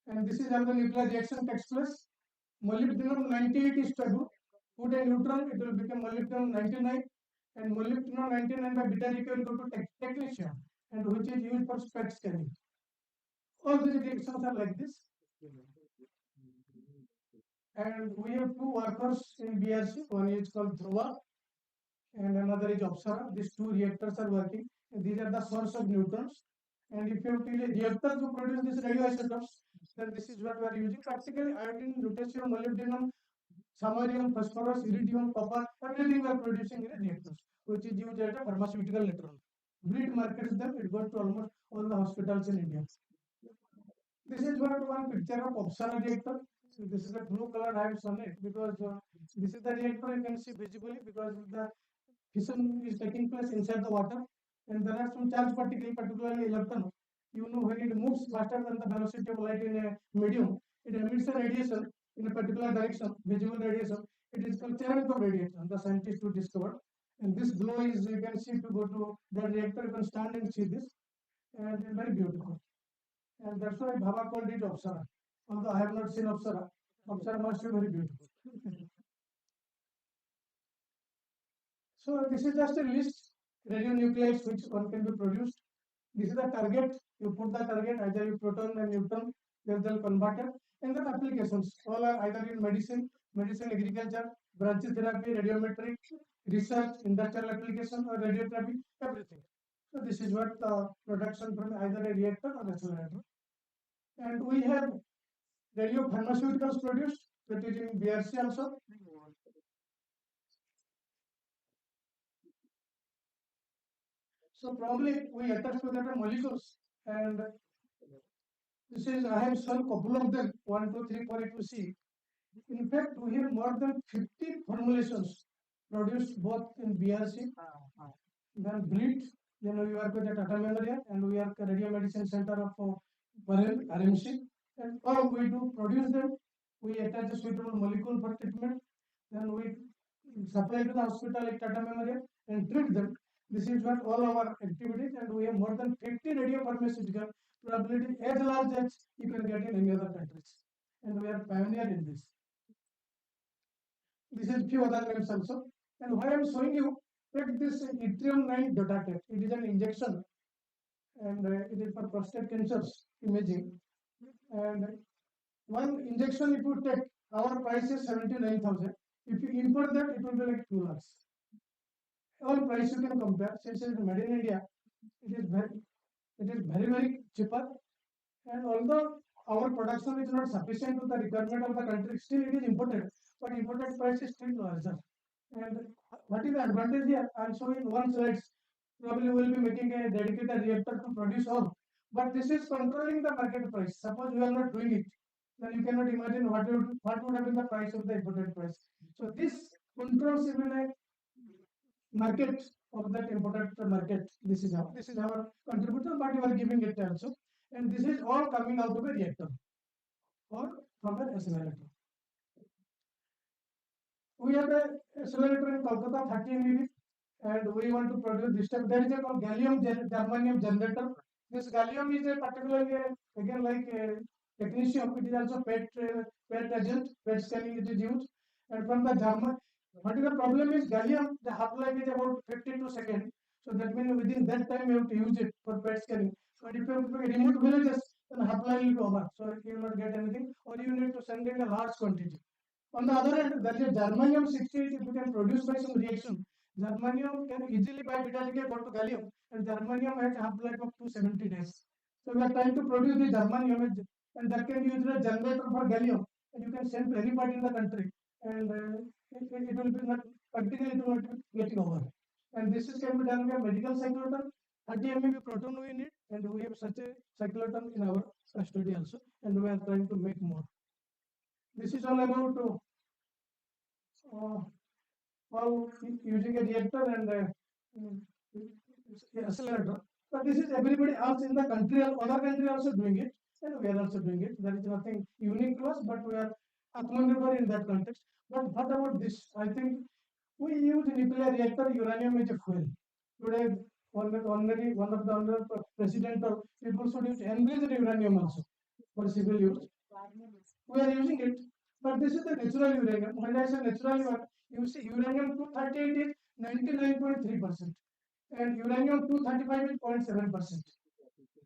And this is how the nuclear reaction takes place. Molybdenum 98 is stable. Put a neutron, it will become molybdenum 99. And molybdenum 99 by beta decay will go to technetium, and which is used for SPECT scanning. All these reactions are like this. And we have two workers in BRC. One is called Dhruva and another is Apsara. These two reactors are working. And these are the source of neutrons. And if you have reactors to produce these radioisotopes, then this is what we are using. Practically iodine, lutetium, molybdenum, samarium, phosphorus, iridium, copper, everything we are producing in reactors, which is used as a pharmaceutical later on. Breed markets them, it goes to almost all the hospitals in India. This is what one picture of Apsara reactor. So this is the blue color I have shown it because this is the reactor you can see visibly because the fission is taking place inside the water, and there are some charged particles, particularly electron. You know, when it moves faster than the velocity of light in a medium, it emits a radiation in a particular direction, visible radiation. It is called Cherenkov radiation, the scientists who discovered. And this glow is, you can see, if you go to the reactor, you can stand and see this, and it's very beautiful. And that's why Baba called it Apsara. Although I have not seen Apsara, Apsara must be very beautiful. So this is just a list, radionuclides which one can be produced. This is the target. You put the target, either you proton and neutron, they'll convert it. And then applications, all are either in medicine, agriculture, brachytherapy, radiometric, research, industrial application, or radiotherapy, everything. So this is what the production from either a reactor or accelerator. And we have radiopharmaceuticals produced, that is in BRC also. So probably we attach together molecules, and this is, I have shown couple of them, 1, 2, 3, 4, if you see. In fact, we have more than 50 formulations produced both in BRC, then BRIT, then we work with the Tata Memorial, and we are Radio Medicine Center of Parel, RMC, and all we do produce them, we attach a suitable molecule for treatment, then we supply to the hospital like Tata Memorial and treat them. This is what all our activities, and we have more than 50 radiopharmaceutical, probability as large as you can get in any other countries. And we are pioneer in this. This is few other names also. And why I am showing you that this yttrium-9 dotatate, it is an injection, and it is for prostate cancers imaging. And one injection, if you take, our price is 79,000. If you import that, it will be like 2 lakhs. All price you can compare. Since it is made in India, it is very cheaper. And although our production is not sufficient to the requirement of the country, still it is imported. But imported price is still larger. And what is the advantage here? I am showing one slide. Probably we will be making a dedicated reactor to produce all. But this is controlling the market price. Suppose we are not doing it, then you cannot imagine what would have been the price of the imported price. So this controls even a market of that imported market. This is our contributor, but you are giving it also. And this is all coming out of a reactor or from an accelerator. We have a accelerator in Kolkata, 30 MeV, and we want to produce this type. There is a called gallium germanium generator. This gallium is a particularly again like technetium. It is also PET agent, PET scanning it is used. And from the German, what is the problem is gallium, the half-life is about 52 seconds. So that means within that time you have to use it for PET scanning. But if you have to remote villages, then half-life will be over. So you will not get anything, or you need to send in a large quantity. On the other hand, there is a germanium 68, if you can produce by some reaction. Germanium can easily by beta decay go to gallium, and germanium has a half-life of 270 days. So we are trying to produce the germanium, and that can be used as a generator for gallium, and you can send to any part in the country, and it will be not practically it will not be getting over. And this is can be done by medical cyclotron. 30 MeV proton we need, and we have such a cyclotron in our study also, and we are trying to make more. This is all about using a reactor and accelerator. But this is everybody else in the country, other country also doing it, and we are also doing it. There is nothing unique to us, but we are Atmanirbhar in that context. But what about this? I think we use nuclear reactor, uranium is a fuel. Today, one of the honorary president of people should use enriched uranium also for civil use. We are using it, but this is the natural uranium. When I say natural one, you see uranium 238 is 99.3%, and uranium 235 is 0.7%.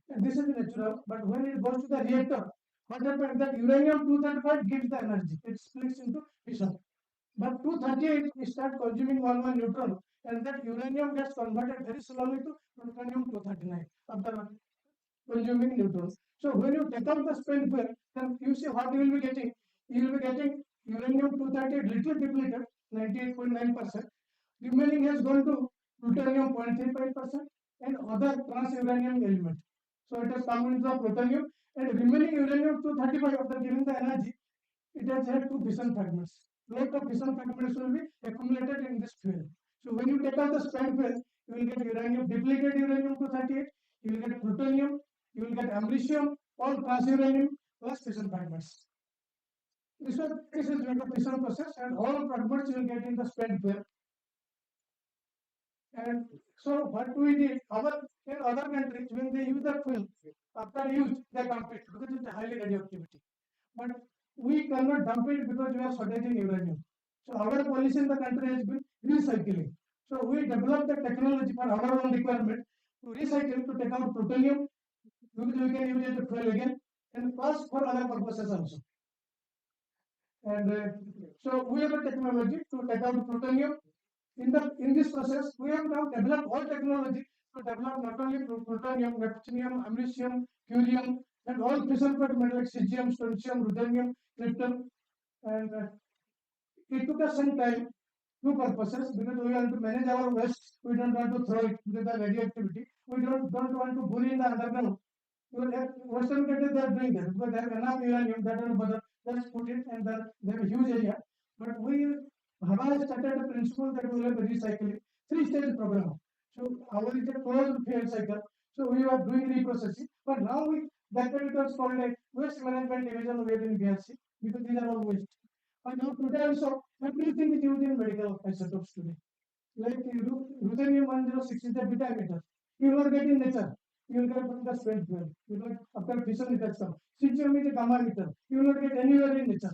And this is the natural, but when it goes to the reactor, what happens that uranium 235 gives the energy. It splits into fission. But 238 we start consuming one neutron, and that uranium gets converted very slowly to plutonium 239 after consuming neutrons. So when you take out the spent fuel, then you see what you will be getting. You will be getting uranium 238 little depleted, 98.9%. Remaining has gone to plutonium 0.35% and other trans-uranium element. So it has come into the plutonium, and remaining uranium 235 after giving the energy, it has had two fission fragments. Lot of fission fragments will be accumulated in this fuel. So when you take out the spent fuel, you will get uranium, depleted uranium 238, you will get plutonium, you will get americium, all transuranium plus fission fragments. This is like a fission process, and all fragments you will get in the spent fuel. And so what we did, in other countries, when they use the fuel, after use, they dump it because it's highly radioactivity. But we cannot dump it because we are shortage in uranium. So our policy in the country has been recycling. So we developed the technology for our own requirement to recycle, to take out plutonium, because we can use it to fuel again, and plus for other purposes also. And so we have a technology to take out plutonium. In this process, we have now developed all technology to develop not only plutonium, neptunium, americium, curium, and all fission fragments like cesium, strontium, ruthenium, krypton. And it took us some time, two purposes, because we want to manage our waste. We don't want to throw it with the radioactivity. We don't want to bury in the underground. Western countries, they are doing that because they have enough uranium, that don't bother. Just put it, and they have a huge area. But we have started a principle that we will have a recycling, three-stage program. So our is a closed field cycle. So we are doing reprocessing. But now that it was called a waste management division we have in BRC, because these are all waste. And now today also, everything is used in medical isotopes today. Like ruthenium 106 is the beta emitter. You will get in nature. You will get from the spent fuel. You will get after fission it has come. Cesium is a gamma emitter. You will not get anywhere in nature.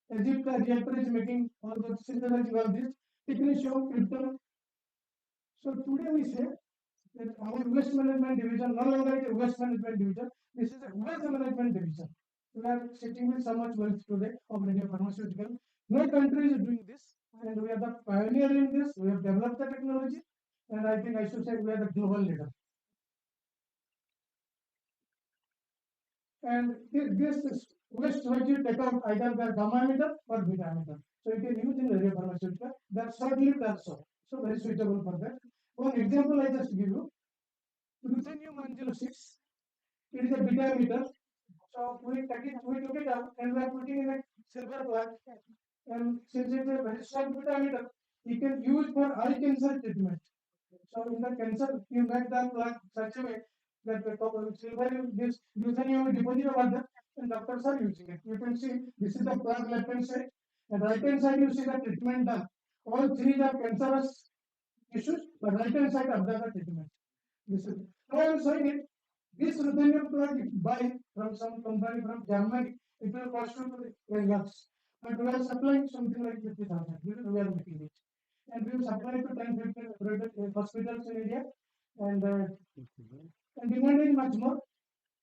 As if the reactor is making all the synthesizing all this, technetium, krypton. So today we say that our waste management division no longer is a waste management division. This is a waste management division. We are sitting with so much wealth today of radiopharmaceutical. No country is doing this, and we are the pioneer in this. We have developed the technology, and I think I should say we are the global leader. And this is waste what you take out either the gamma emitter or beta emitter. So you can use in radiopharmaceutical. They are short-lived also, so very suitable for that. One example I just give you. Ruthenium 106. It is a beta emitter. So we took it out and we are putting in a silver plug. And since it is a very short beta emitter, you can use for eye cancer treatment. So in the cancer, you make the plug such a way that the silver, this ruthenium is deposited over there, and doctors are using it. You can see this is the plug left hand side, and right hand side you see the treatment done. All three are cancerous issues, but right hand side of the treatment. This is how I am saying it. This ruthenium plug, if you buy from some company from Germany, it will cost you 10 lakhs. But we are supplying something like 50,000. We are making it. And we have supplied to 10, 15 hospitals in India. And demand is much more.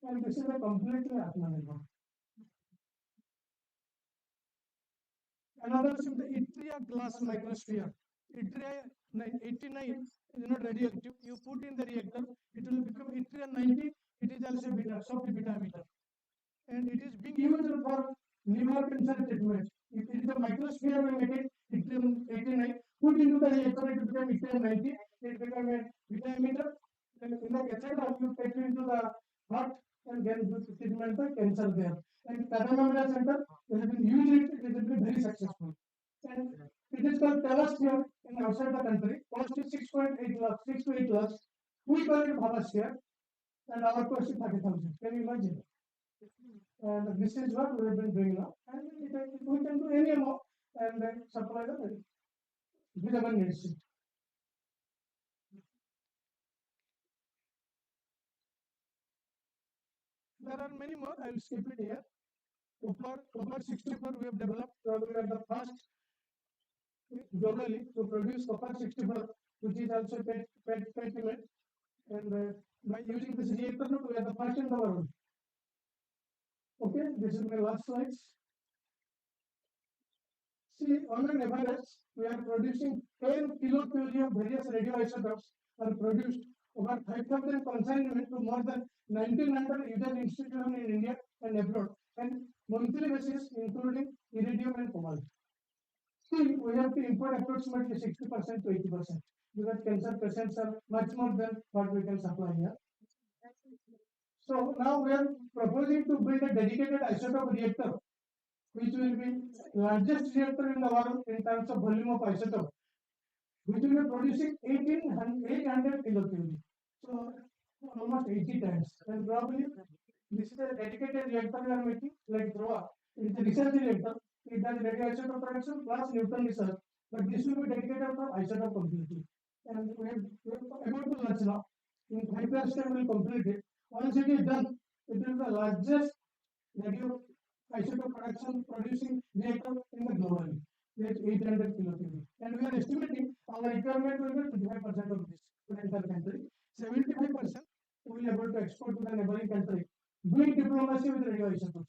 And this is a completely Atmanirbhar. Another is the Yttria glass microsphere. Yttria 89 is not radioactive. You put in the reactor, it will become Yttria 90. It is also beta, soft beta emitter. And it is being used for liver cancer treatment. If it is a microsphere, we make it Yttrium 89. Put into the reactor, it will become Yttrium 90. It becomes a beta emitter. Then in the cathedral, you take it into the heart and then do treatment for cancer there. And Tata Memorial Center, they have been used it has been very successful. And it is called Thalasphere in outside the country. Cost is 6.8 lakhs, 6 to 8 lakhs. We call it Bhavasphere, and our cost is 30,000. Can you imagine? And this is what we have been doing now. And we can do any amount and then supply the whichever needs it. there are many more. I will skip it here. Copper 64 we have developed. We are the first globally to produce copper 64, which is also PET image. And by using this reactor, we are the first in the world. Okay, this is my last slides. See, on an average, we are producing 10 kilocurie of various radioisotopes are produced over 5,000 consignment to more than 1,900 user institutions in India and abroad, and monthly basis including iridium and cobalt. Still, we have to import approximately 60% to 80% because cancer patients are much more than what we can supply here. So now we are proposing to build a dedicated isotope reactor, which will be largest reactor in the world in terms of volume of isotope, which will be producing 800 kilocurie. So almost 80 times. And probably this is a dedicated reactor we are making, like DROA. It is a research reactor. It does radioisotope production plus neutron research. But this will be dedicated for isotope completely. And we are about to launch now. In 5 years time we will complete it. Once it is done, it will be the largest radio isotope production producing reactor in the globally. That's 800 kilocurie. And we are estimating our requirement will be 25% of this to enter country. 75% we will be able to export to the neighboring country. Doing diplomacy with radioisotopes.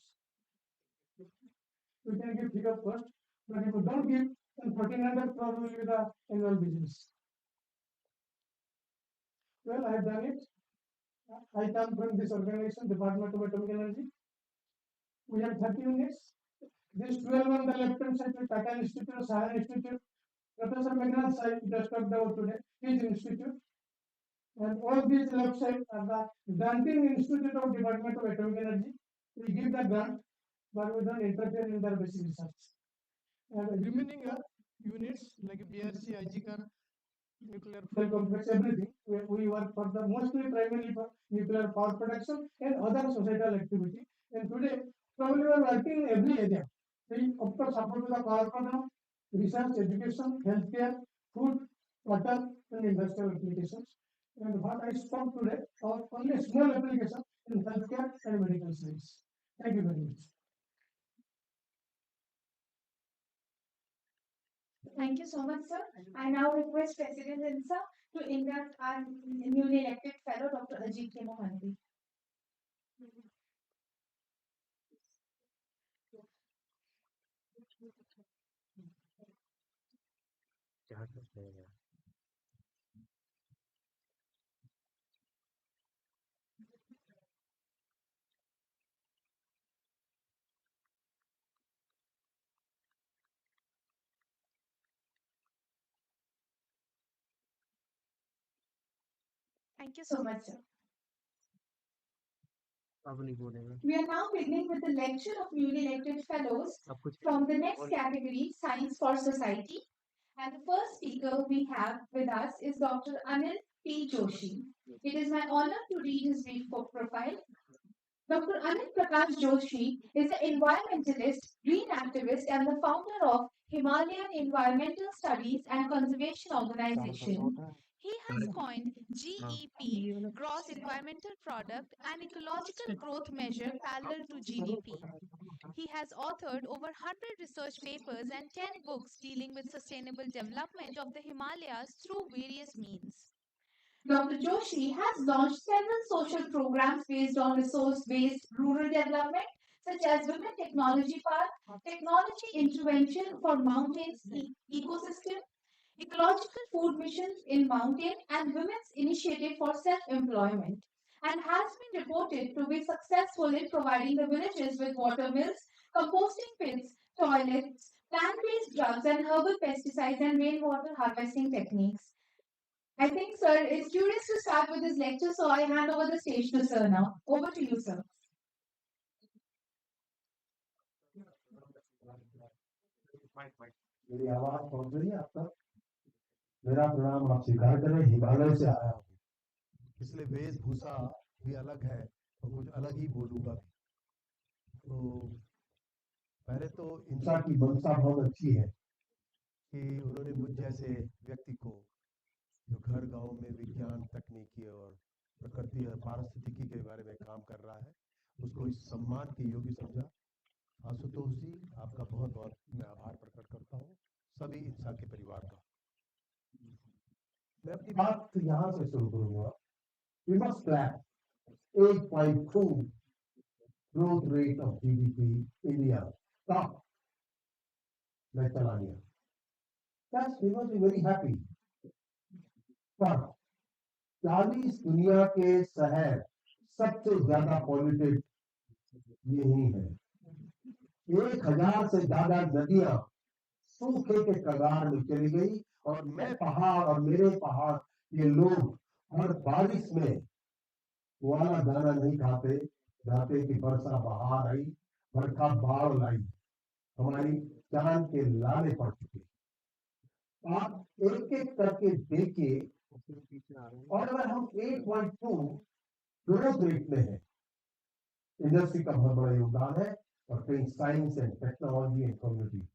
We can give free of cost, but if we don't give, then 1,400 crore will be the annual business. Well, I have done it. I come from this organization, Department of Atomic Energy. We have 30 units. This 12 on the left hand side is Tata Institute, Sahan Institute. Professor Meghnad Sai just talked about today, his institute. And all these left side are the granting institute of Department of Atomic Energy. We give the grant, but we don't interfere in their basic research. And remaining units like BRC, IGCAR, nuclear fuel complex, everything, we work for the mostly primarily for nuclear power production and other societal activity. And today, probably we are working in every area. We of course support the power program, research, education, healthcare, food, water, and industrial applications. And what I spoke today are only small applications in healthcare and medical science. Thank you very much. Thank you so much, sir. I now request President INSA to induct our newly elected fellow, Dr. Ajit K. Mohanty. Thank you so much, sir. We are now beginning with the lecture of newly elected fellows from the next category, Science for Society. And the first speaker we have with us is Dr. Anil P. Joshi. It is my honor to read his brief profile. Dr. Anil Prakash Joshi is an environmentalist, green activist, and the founder of Himalayan Environmental Studies and Conservation Organization. He has coined GEP, Gross Environmental Product, an ecological growth measure parallel to GDP. He has authored over 100 research papers and 10 books dealing with sustainable development of the Himalayas through various means. Dr. Joshi has launched several social programs based on resource-based rural development, such as Women Technology Park, Technology Intervention for Mountains Ecosystem, Ecological Food Missions in Mountain, and Women's Initiative for Self-Employment, and has been reported to be successful in providing the villages with water mills, composting pits, toilets, plant-based drugs, and herbal pesticides and rainwater harvesting techniques. I think sir is curious to start with his lecture, so I hand over the stage to sir now. Over to you, sir. मेरी आवाज पहुंच रही है आप तक? मेरा प्रणाम, आप स्वीकार करें, हिमालय से आया हूँ, इसलिए वेशभूषा भी अलग है और कुछ अलग ही बोलूंगा। तो पहले तो इंसा की मंशा बहुत अच्छी है कि उन्होंने मुझ जैसे व्यक्ति को जो घर गांव में विज्ञान, तकनीकी और प्रकृति और पारिस्थितिकी के बारे में काम कर रहा है, उसको इस सम्मान के योग्य समझा। आशुतोष जी, आपका बहुत बहुत मैं आभार प्रकट करता हूँ सभी इंसा के परिवार का। मैं अपनी बात यहाँ से शुरू करूंगा। We must clap 8.2 growth rate of GDP India. Top. मैं चला गया। That's we must be very happy. पर 40 दुनिया के शहर सबसे ज्यादा पॉल्यूटेड यही है। 1000 से ज्यादा नदियां सूखे के कगार में चली गई और मैं पहाड़ और मेरे पहाड़ ये लोग हर बारिश में वाला दाना नहीं खाते जाते कि वर्षा बहार आई, बरखा बाढ़ लाई, हमारी जान के लाले पड़ चुके। आप एक एक करके देखिए और अगर हम 8.2 ग्रोथ रेट में है, इंडस्ट्री का बहुत बड़ा योगदान है और कहीं science and technology and community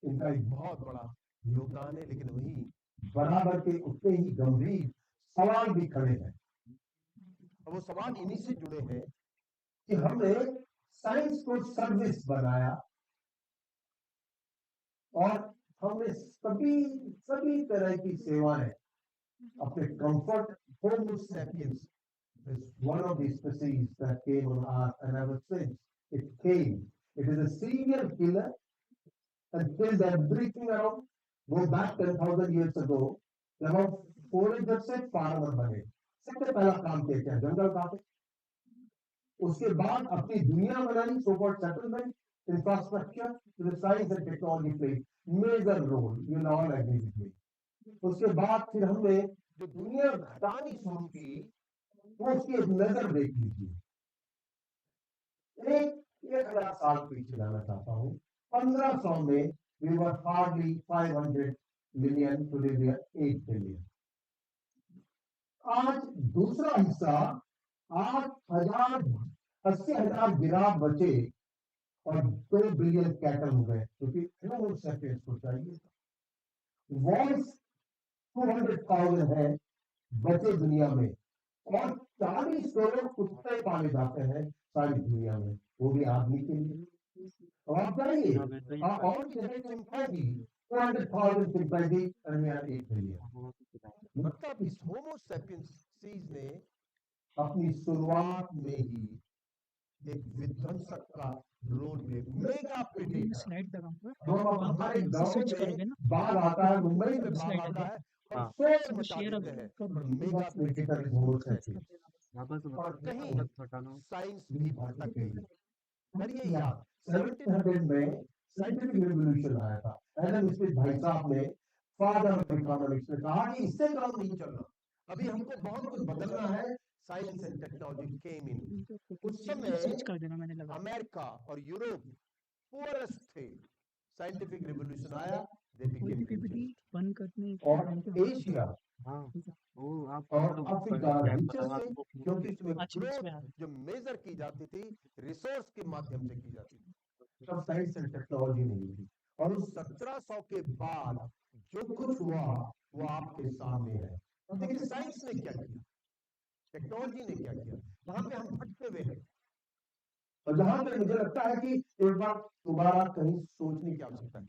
इनका एक बहुत बड़ा योगदान है, लेकिन वही बराबर के उतने ही गंभीर सवाल भी खड़े हैं। और वो सवाल इन्हीं से जुड़े हैं कि हमने साइंस को सर्विस बनाया और हमने सभी तरह की सेवाएं अपने comfort Homo sapiens is one of the species that came on Earth, and ever since it came, it is a serial killer and killed everything around. Go back 10,000 years ago, जब हम फोरेजर से फार्मर बने, सबसे पहला काम किया जंगल काटे, उसके बाद अपनी दुनिया बनाई, so called settlement, infrastructure, the science and technology played major role. You will all agree with me. उसके बाद फिर हमने जो दुनिया घटानी शुरू की, वो उसकी एक नजर देख लीजिए। 1000 साल पीछे जाना चाहता हूँ। 1500 में we were hardly 500 million, today we are 8 billion. आज दूसरा हिस्सा 80,000 गिराफ बचे और 2 बिलियन कैटल हो गए, क्योंकि होमो सैपियंस को चाहिए। वॉल्स 200,000 है बचे दुनिया में और 40 करोड़ कुत्ते पाले जाते हैं सारी दुनिया में, वो भी आदमी के लिए। और आप जाइए और chimpanzee 200,000 chimpanzee and we are 8 billion. मतलब इस होमो सैपियंस ने अपनी शुरुआत में ही एक विध्वंसक का रोल प्ले, मेगा प्रेडेटर। हमारे गांव में बाढ़ आता है, मुंबई में बाढ़ आता है, शोर मचा देते हैं, पर मेगा प्रेडेटर होमो सैपियंस। और कहीं साइंस भी भटक गई। करिए याद, 1700 में साइंटिफिक रिवॉल्यूशन आया था। एडम स्मिथ भाई साहब ने, फादर ऑफ इकोनॉमिक्स ने कहा कि इससे काम नहीं चलना, अभी हमको बहुत कुछ बदलना है। साइंस एंड टेक्नोलॉजी केम इन। उस समय अमेरिका और यूरोप पुअरेस्ट थे, साइंटिफिक रिवॉल्यूशन आया, दे बिकेम और एशिया और अफ्रीका रिचेस्ट, क्योंकि इसमें ग्रोथ जो मेजर की जाती थी रिसोर्स के माध्यम से की जाती थी, तब साइंस एंड टेक्नोलॉजी नहीं थी। और उस 1700 के बाद जो कुछ हुआ वो आपके सामने है। लेकिन साइंस ने क्या किया, टेक्नोलॉजी ने क्या किया, वहां पे हम फटते हुए हैं। और जहां पे मुझे लगता है कि एक बार दोबारा कहीं सोचने की आवश्यकता है।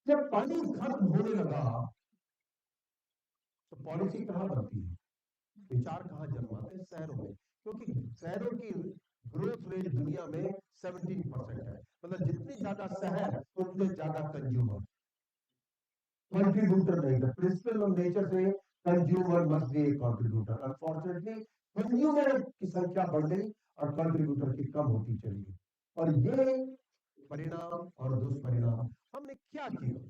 जब पानी खत्म होने लगा तो पॉलिसी कहाँ बनती है, विचार कहाँ जन्माते हैं, शहरों में। क्योंकि शहरों की ग्रोथ रेट दुनिया में 17% है, मतलब जितनी ज्यादा शहर उतने ज्यादा कंज्यूमर। कंट्रीब्यूटर नहीं, द प्रिंसिपल ऑफ नेचर से consumer must be A contributor. Unfortunately consumer की संख्या बढ़ गई और कंट्रीब्यूटर की कम होती चली गई। और ये परिणाम और दुष्परिणाम हमने क्या किया,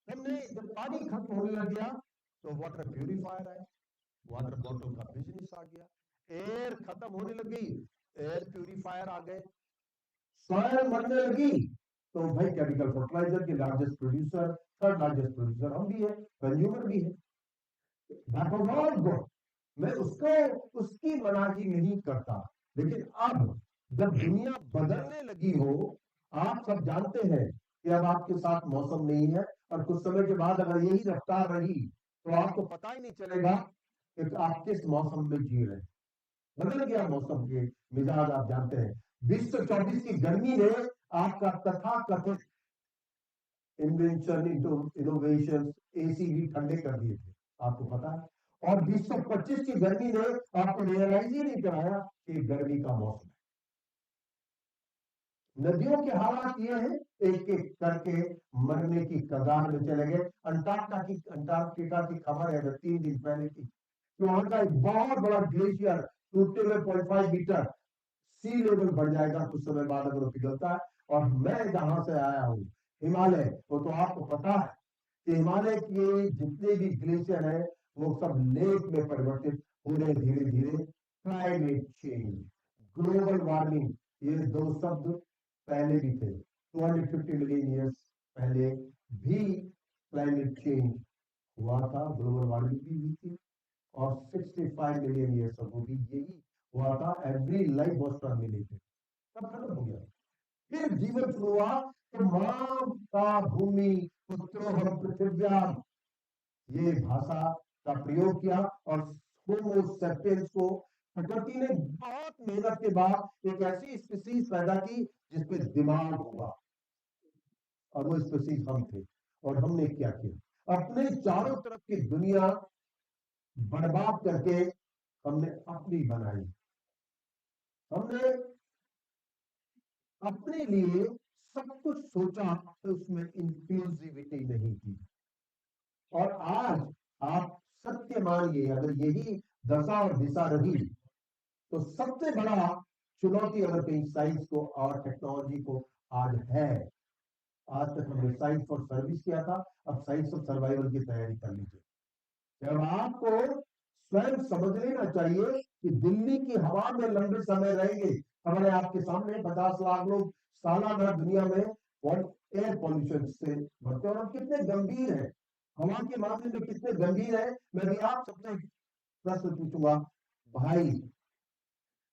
हमने जब पानी खत्म होने लग गया तो वाटर प्यूरिफायर आए, वाटर बॉटल का बिजनेस आ गया। एयर खत्म होने लग गई, एयर प्यूरिफायर आ गए। सॉइल मरने लगी तो भाई केमिकल फर्टिलाइजर के largest producer, third largest producer हम भी है, कंज्यूमर भी है। दैट वाज ऑल गुड, मैं उसको उसकी मनाही नहीं करता। लेकिन अब जब दुनिया बदलने लगी हो, आप सब जानते हैं कि अब आपके साथ मौसम नहीं है और कुछ समय के बाद अगर यही रफ्तार रही तो आपको पता ही नहीं चलेगा कि आप किस मौसम में जी रहे हैं। बदल गया मौसम के मिजाज, आप जानते हैं 2024 की गर्मी ने आपका तथाकथित इन्वेंशन इनोवेशन एसी भी ठंडे कर दिए थे, आपको पता है। और 2025 की गर्मी ने आपको रियलाइज ही नहीं कराया कि गर्मी का मौसम है। नदियों के हालात ये हैं, एक एक करके मरने की कगार में चले गए। अंटार्कटिका की खबर है 3 दिन पहले की, कि वहां का एक बहुत बड़ा ग्लेशियर टूटते हुए 0.5 मीटर सी लेवल बढ़ जाएगा कुछ समय बाद अगर वो पिघलता है। और मैं जहां से आया हूं हिमालय, वो तो आपको पता है कि हिमालय के जितने भी ग्लेशियर है वो सब लेक में परिवर्तित हो रहे धीरे धीरे। क्लाइमेट चेंज, ग्लोबल वार्मिंग, ये दो शब्द पहले भी थे। 250 मिलियन ईयर्स पहले भी क्लाइमेट चेंज हुआ था, ग्लोबल वार्मिंग भी हुई थी। और 65 मिलियन ईयर्स अगो भी यही हुआ था। एवरी लाइफ वाज टर्मिनेटेड, सब खत्म हो गया। फिर जीवन शुरू हुआ, तो मां का भूमि पुत्रोहम पृथिव्याम, ये भाषा का प्रयोग किया। और होमो सेपियंस को प्रकृति ने बहुत मेहनत के बाद एक ऐसी स्पीसीज पैदा की जिसपे दिमाग होगा, और वो स्पीसीज हम थे। और हमने क्या किया, अपने चारों तरफ की दुनिया बर्बाद करके हमने अपनी बनाई। हमने अपने लिए सब कुछ सोचा, तो उसमें इंक्लूसिविटी नहीं की। और आज आप सत्य मानिए, अगर यही दशा और दिशा रही तो सबसे बड़ा चुनौती अगर कहीं साइंस को और टेक्नोलॉजी को आज है। आज तक हमने साइंस फॉर सर्विस किया था, अब साइंस फॉर सर्वाइवल की तैयारी कर लीजिए। जब आपको स्वयं समझ लेना चाहिए कि दिल्ली की हवा में लंबे समय रहेंगे। हमारे आपके सामने 50 लाख लोग सालाना दुनिया में एयर पॉल्यूशन से मरते हैं, और हम कितने गंभीर हैं, हवा के मामले में कितने गंभीर है। मैं भी आप सबसे प्रश्न पूछूंगा। भाई,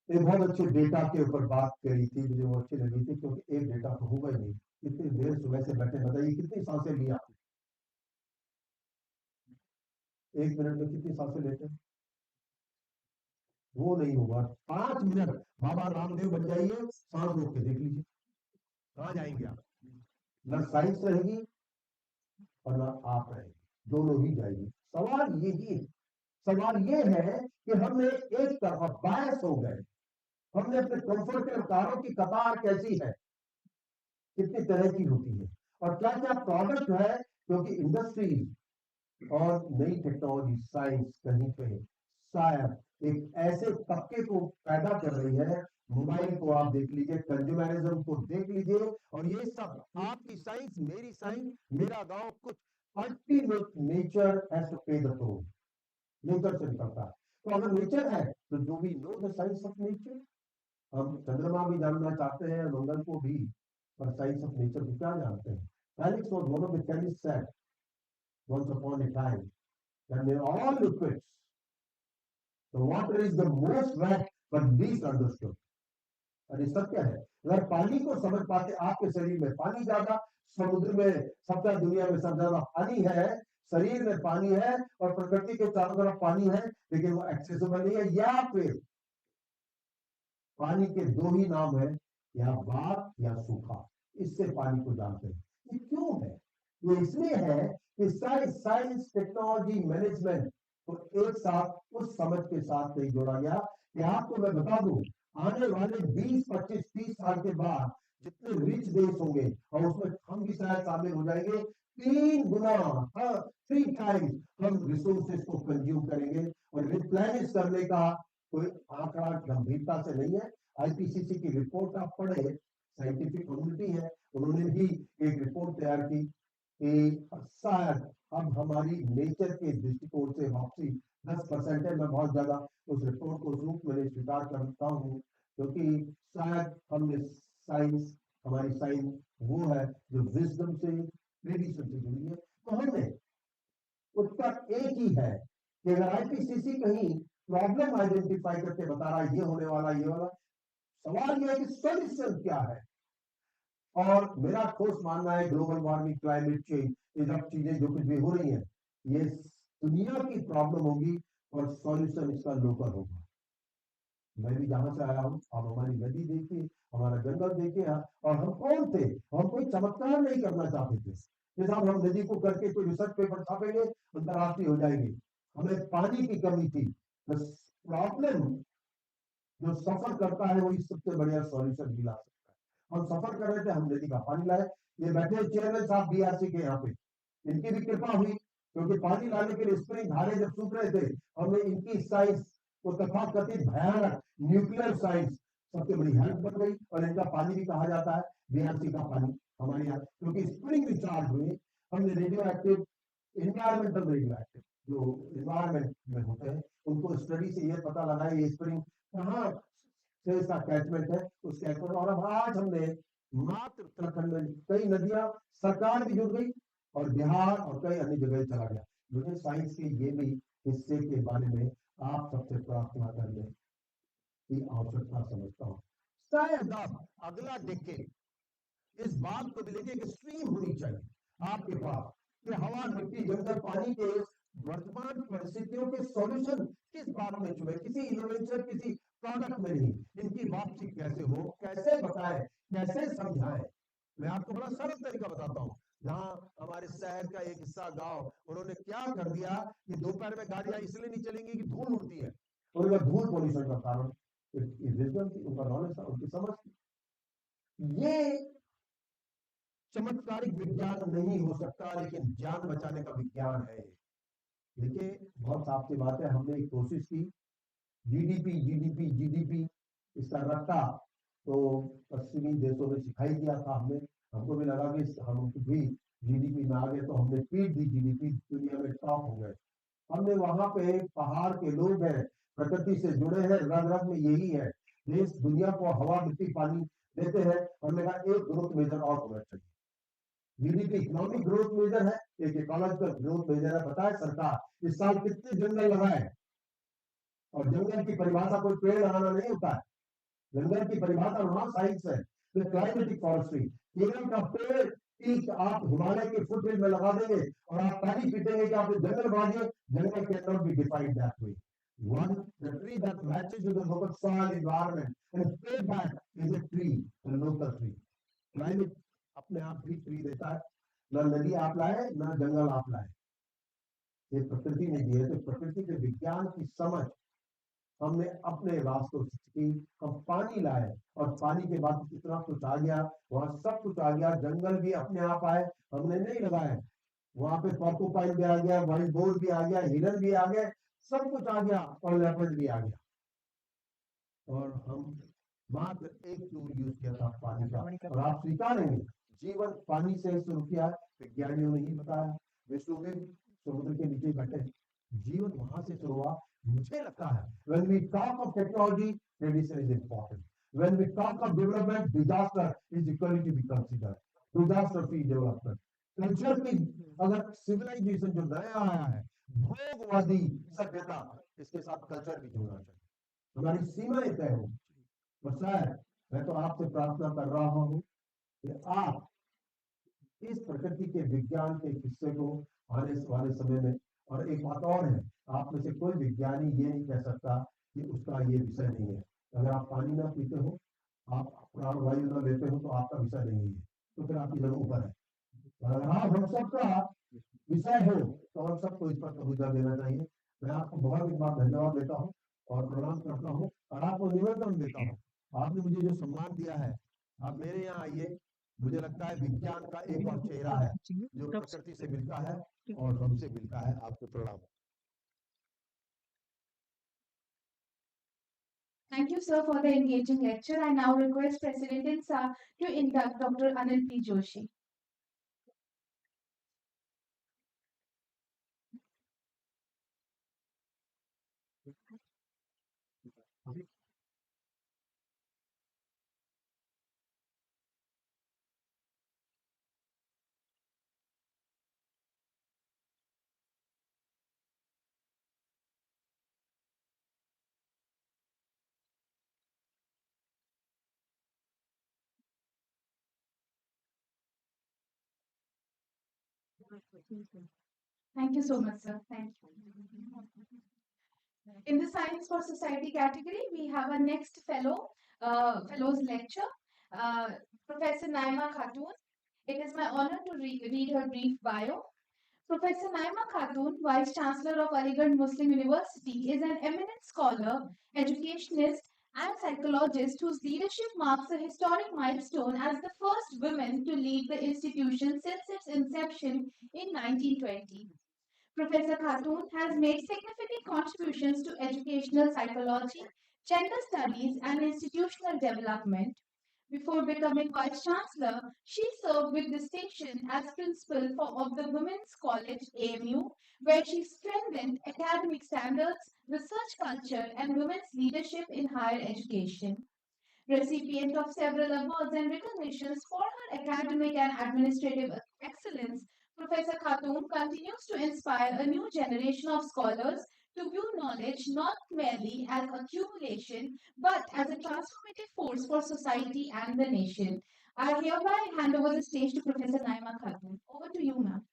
एक बहुत अच्छे डेटा के ऊपर बात करी थी, मुझे वो अच्छी लगी थी, क्योंकि एक डेटा तो होगा ही नहीं। कितनी देर सुबह से बैठे, बताइए कितनी सांसें ली आपने? 1 मिनट में कितनी सांसें लेते हैं? वो नहीं होगा। 5 मिनट बाबा रामदेव बन जाइए, सांस रोक के देख लीजिए, कहाँ जाएंगे आप? न साइंस रहेगी और न आप रहेंगे, दोनों ही जाएगी। सवाल यही है, सवाल ये है कि हमने एक तरफा बायस हो गए। हमने अपने कंफर्टेबल कारों की कतार कैसी है, कितनी तरह की होती है, और क्या क्या प्रोडक्ट है, क्योंकि इंडस्ट्री और नई टेक्नोलॉजी साइंस कहीं पे शायद एक ऐसे तबके को पैदा कर रही है। मोबाइल को आप देख लीजिए, कंज्यूमरिज्म को देख लीजिए, और ये सब आपकी साइंस, मेरी साइंस, मेरा गांव, कुछ ultimate nature has to pay the toll. Nature से निकलता है। तो अगर नेचर है तो do we know the science of nature? हम चंद्रमा भी जानना चाहते हैं, मंगल को भी, पर साइंस ऑफ नेचर को क्या जानते हैं? Felix was one of the chemists said once upon a time that they are all liquids. The water is the most wet but least understood. और ये सत्य है। अगर पानी को समझ पाते, आपके शरीर में पानी ज्यादा, समुद्र में सबसे दुनिया में सबसे ज्यादा पानी है, शरीर में पानी है, और प्रकृति के चारों तरफ पानी है, लेकिन वो एक्सेसिबल नहीं है। या फिर पानी के दो ही नाम है, या बाढ़ या सूखा, इससे पानी को जानते हैं। ये क्यों है? ये इसलिए है कि साइंस टेक्नोलॉजी मैनेजमेंट को एक साथ उस समझ के साथ नहीं जोड़ा गया। कि आपको मैं बता दूं, आने वाले 20, 25, 30 साल के बाद जितने रिच देश होंगे, और उसमें हम भी शायद शामिल हो जाएंगे, 3 गुना, 3 टाइम्स हम रिसोर्सेज को कंज्यूम करेंगे। और रिप्लेनिश करने का कोई आंकड़ा गंभीरता से नहीं है। आईपीसीसी की रिपोर्ट आप पढ़े, साइंटिफिक कम्युनिटी है, उन्होंने भी एक रिपोर्ट तैयार की कि शायद अब हमारी नेचर के दृष्टिकोण से वापसी 10% है। मैं बहुत ज्यादा उस रिपोर्ट को उस रूप में स्वीकार करता हूँ, क्योंकि शायद हमने साइंस, हमारी साइंस वो है जो विजडम से, ट्रेडिशन से जुड़ी है। तो हमने उत्तर एक ही है कि अगर आईपीसीसी कहीं प्रॉब्लम आइडेंटिफाई करके बता रहा है ये होने वाला, ये वाला, सवाल यह है कि सॉल्यूशन क्या है। और मेरा ठोस मानना है ग्लोबल वार्मिंग, क्लाइमेट चेंज, ये सब चीजें जो कुछ भी हो रही है, ये दुनिया की प्रॉब्लम होगी और सॉल्यूशन इसका लोकल होगा। मैं भी जहाँ से आया हूँ, आप हमारी नदी देखिए, हमारा जंगल देखिए, और हम कौन थे? हम कोई चमत्कार नहीं करना चाहते थे कि साहब हम नदी को करके कोई रिसर्च पेपर छापेंगे, अंतर्राष्ट्रीय हो जाएगी। हमें पानी की कमी थी। प्रॉब्लम जो सफर करता है वही सबसे बढ़िया सॉल्यूशन दिला सकता है। हम सफर कर रहे थे, हम नदी का पानी लाए। ये बैठे चेयरमैन साहब बीआरसी के यहाँ पे, इनकी भी कृपा हुई, क्योंकि पानी लाने के लिए स्प्रिंग धारे जब सूख रहे थे, हमने इनकी साइंस, वो तथाकथित भयानक न्यूक्लियर साइंस सबसे बड़ी हेल्प बन गई, और इनका पानी भी कहा जाता है बीआरसी का पानी हमारे यहाँ, क्योंकि स्प्रिंग रिचार्ज हुए। हमने radio active, environmental radio active जो इन्वायरमेंट में होते हैं, उनको स्टडी से ये पता लगा ये स्प्रिंग कहाँ से इसका कैचमेंट है, उस कैचमेंट। और अब आज हमने मात्र उत्तराखंड में कई नदियां, सरकार भी जुड़ गई, और बिहार और कई अन्य जगह चला गया। मुझे साइंस के ये भी हिस्से के बारे में आप सबसे प्रार्थना करने की आवश्यकता समझता हूँ। शायद आप अगला डिकेड इस बात को भी लेके एक स्ट्रीम होनी चाहिए आपके पास कि हवा, मिट्टी, जंगल, पानी के वर्तमान परिस्थितियों के सॉल्यूशन किस बात में छुपे, किसी इनोवेशन, किसी प्रोडक्ट में नहीं। इनकी वापसी कैसे हो, कैसे बताएं, कैसे समझाएं। मैं आपको बड़ा सरल तरीका बताता हूँ। जहाँ हमारे शहर का एक हिस्सा गांव, उन्होंने क्या कर दिया कि दोपहर में गाड़ियां इसलिए नहीं चलेंगी कि धूल उड़ती है, उन्होंने धूल पोल्यूशन का कारण विजडम थी, उनका नॉलेज था, उनकी समझ थी। ये चमत्कारिक विज्ञान नहीं हो सकता, लेकिन जान बचाने का विज्ञान है। देखिए, बहुत साफ सी बात है, हमने एक कोशिश की, जीडीपी जीडीपी जीडीपी इसका रट्टा तो पश्चिमी देशों में सिखाई दिया था हमने। हमको भी लगा कि हम भी जीडीपी में आ गए तो हमने पीट दी जीडीपी, दुनिया में टॉप हो गए। हमने वहां पे पहाड़ के लोग हैं, प्रकृति से जुड़े हैं, रग रग में यही है। देश दुनिया को हवा, मिट्टी, पानी देते हैं। हमने कहा एक ग्रोथ मेजर और होना चाहिए। जीडीपी इकोनॉमिक ग्रोथ मेजर है, एक इकोलॉजिकल ग्रोथ मेजर है। बताए सरकार इस साल कितने जंगल लगाए? और जंगल की परिभाषा कोई पेड़ लगाना नहीं होता है, जंगल की परिभाषा वहां साइंस है, तो क्लाइमेटिक फॉरेस्ट्री। केरल का पेड़ पीक आप हिमालय के फुटहिल में लगा देंगे और आप ताली पीटेंगे कि आपने जंगल बढ़ा दिए। जंगल can not be defined that way. One, the tree that matches with the local soil environment and pay back is a tree, a local tree. Climate अपने आप भी ट्री देता है, ना नदी आप लाए, ना जंगल आप लाए, ये प्रकृति ने दी है। तो प्रकृति के विज्ञान की समझ हमने अपने रास्तों से की। हम पानी लाए और पानी के बाद इतना कुछ आ गया, वहां सब कुछ आ गया। जंगल भी अपने आप आए, हमने नहीं लगाए। वहां पे पॉर्कोपाइन भी आ गया, वाइल्ड बोर भी आ गया, हिरन भी आ गए, सब कुछ आ गया, और लेपर्ड भी आ गया। और हम मात्र एक टूल यूज किया था पानी का। और आप स्वीकारेंगे जीवन पानी से शुरू किया, विज्ञानियों ने ही बताया। विश्वविद समुद्र के नीचे बैठे, जीवन वहां से शुरू हुआ। मुझे लगता है when we talk of technology, tradition is important. When we talk of development, disaster is equally to be considered. Disaster free development. Culture की अगर सिविलाइजेशन जो नया आया है, भोगवादी सभ्यता, इसके साथ कल्चर भी जुड़ना चाहिए। हमारी सीमाएं तय हो। और शायद मैं तो आपसे प्रार्थना कर रहा हूं कि आप इस प्रकृति के विज्ञान के हिस्से को आने वाले समय में, और एक बात और है, आप में से कोई विज्ञानी ये नहीं कह सकता कि उसका ये विषय नहीं है। अगर आप पानी ना पीते हो, आप प्राणवायु ना लेते हो, तो आपका विषय नहीं है, तो फिर आपकी जगह ऊपर है। और अगर आप हम सबका विषय हो तो हम सबको इस पर तवज्जो देना चाहिए। मैं आपको बहुत एक बार धन्यवाद देता हूँ और प्रणाम करता हूँ, और आपको निवेदन देता हूँ, आपने मुझे जो सम्मान दिया है, आप मेरे यहाँ आइए। मुझे लगता है विज्ञान का एक और चेहरा है जो प्रकृति से मिलता है और हमसे मिलता है। आपको प्रणाम। Thank you, sir, for the engaging lecture. I now request President INSA to induct Dr. Anil P. Joshi. Thank you so much, sir. Thank you. In the Science for Society category, we have our next fellow's lecture, uh, Professor Naima Khatun. It is my honor to read her brief bio. Professor Naima Khatun, Vice Chancellor of Aligarh Muslim University, is an eminent scholar, educationist, and psychologist whose leadership marks a historic milestone as the first woman to lead the institution since its inception in 1920. Professor Khatun has made significant contributions to educational psychology, gender studies, and institutional development. Before becoming Vice Chancellor, she served with distinction as Principal of the Women's College AMU, where she strengthened academic standards, research culture, and women's leadership in higher education. Recipient of several awards and recognitions for her academic and administrative excellence, Professor Khatun continues to inspire a new generation of scholars to view knowledge not merely as accumulation but as a transformative force for society and the nation. I hereby hand over the stage to Professor Naima Khatun. Over to you, ma'am.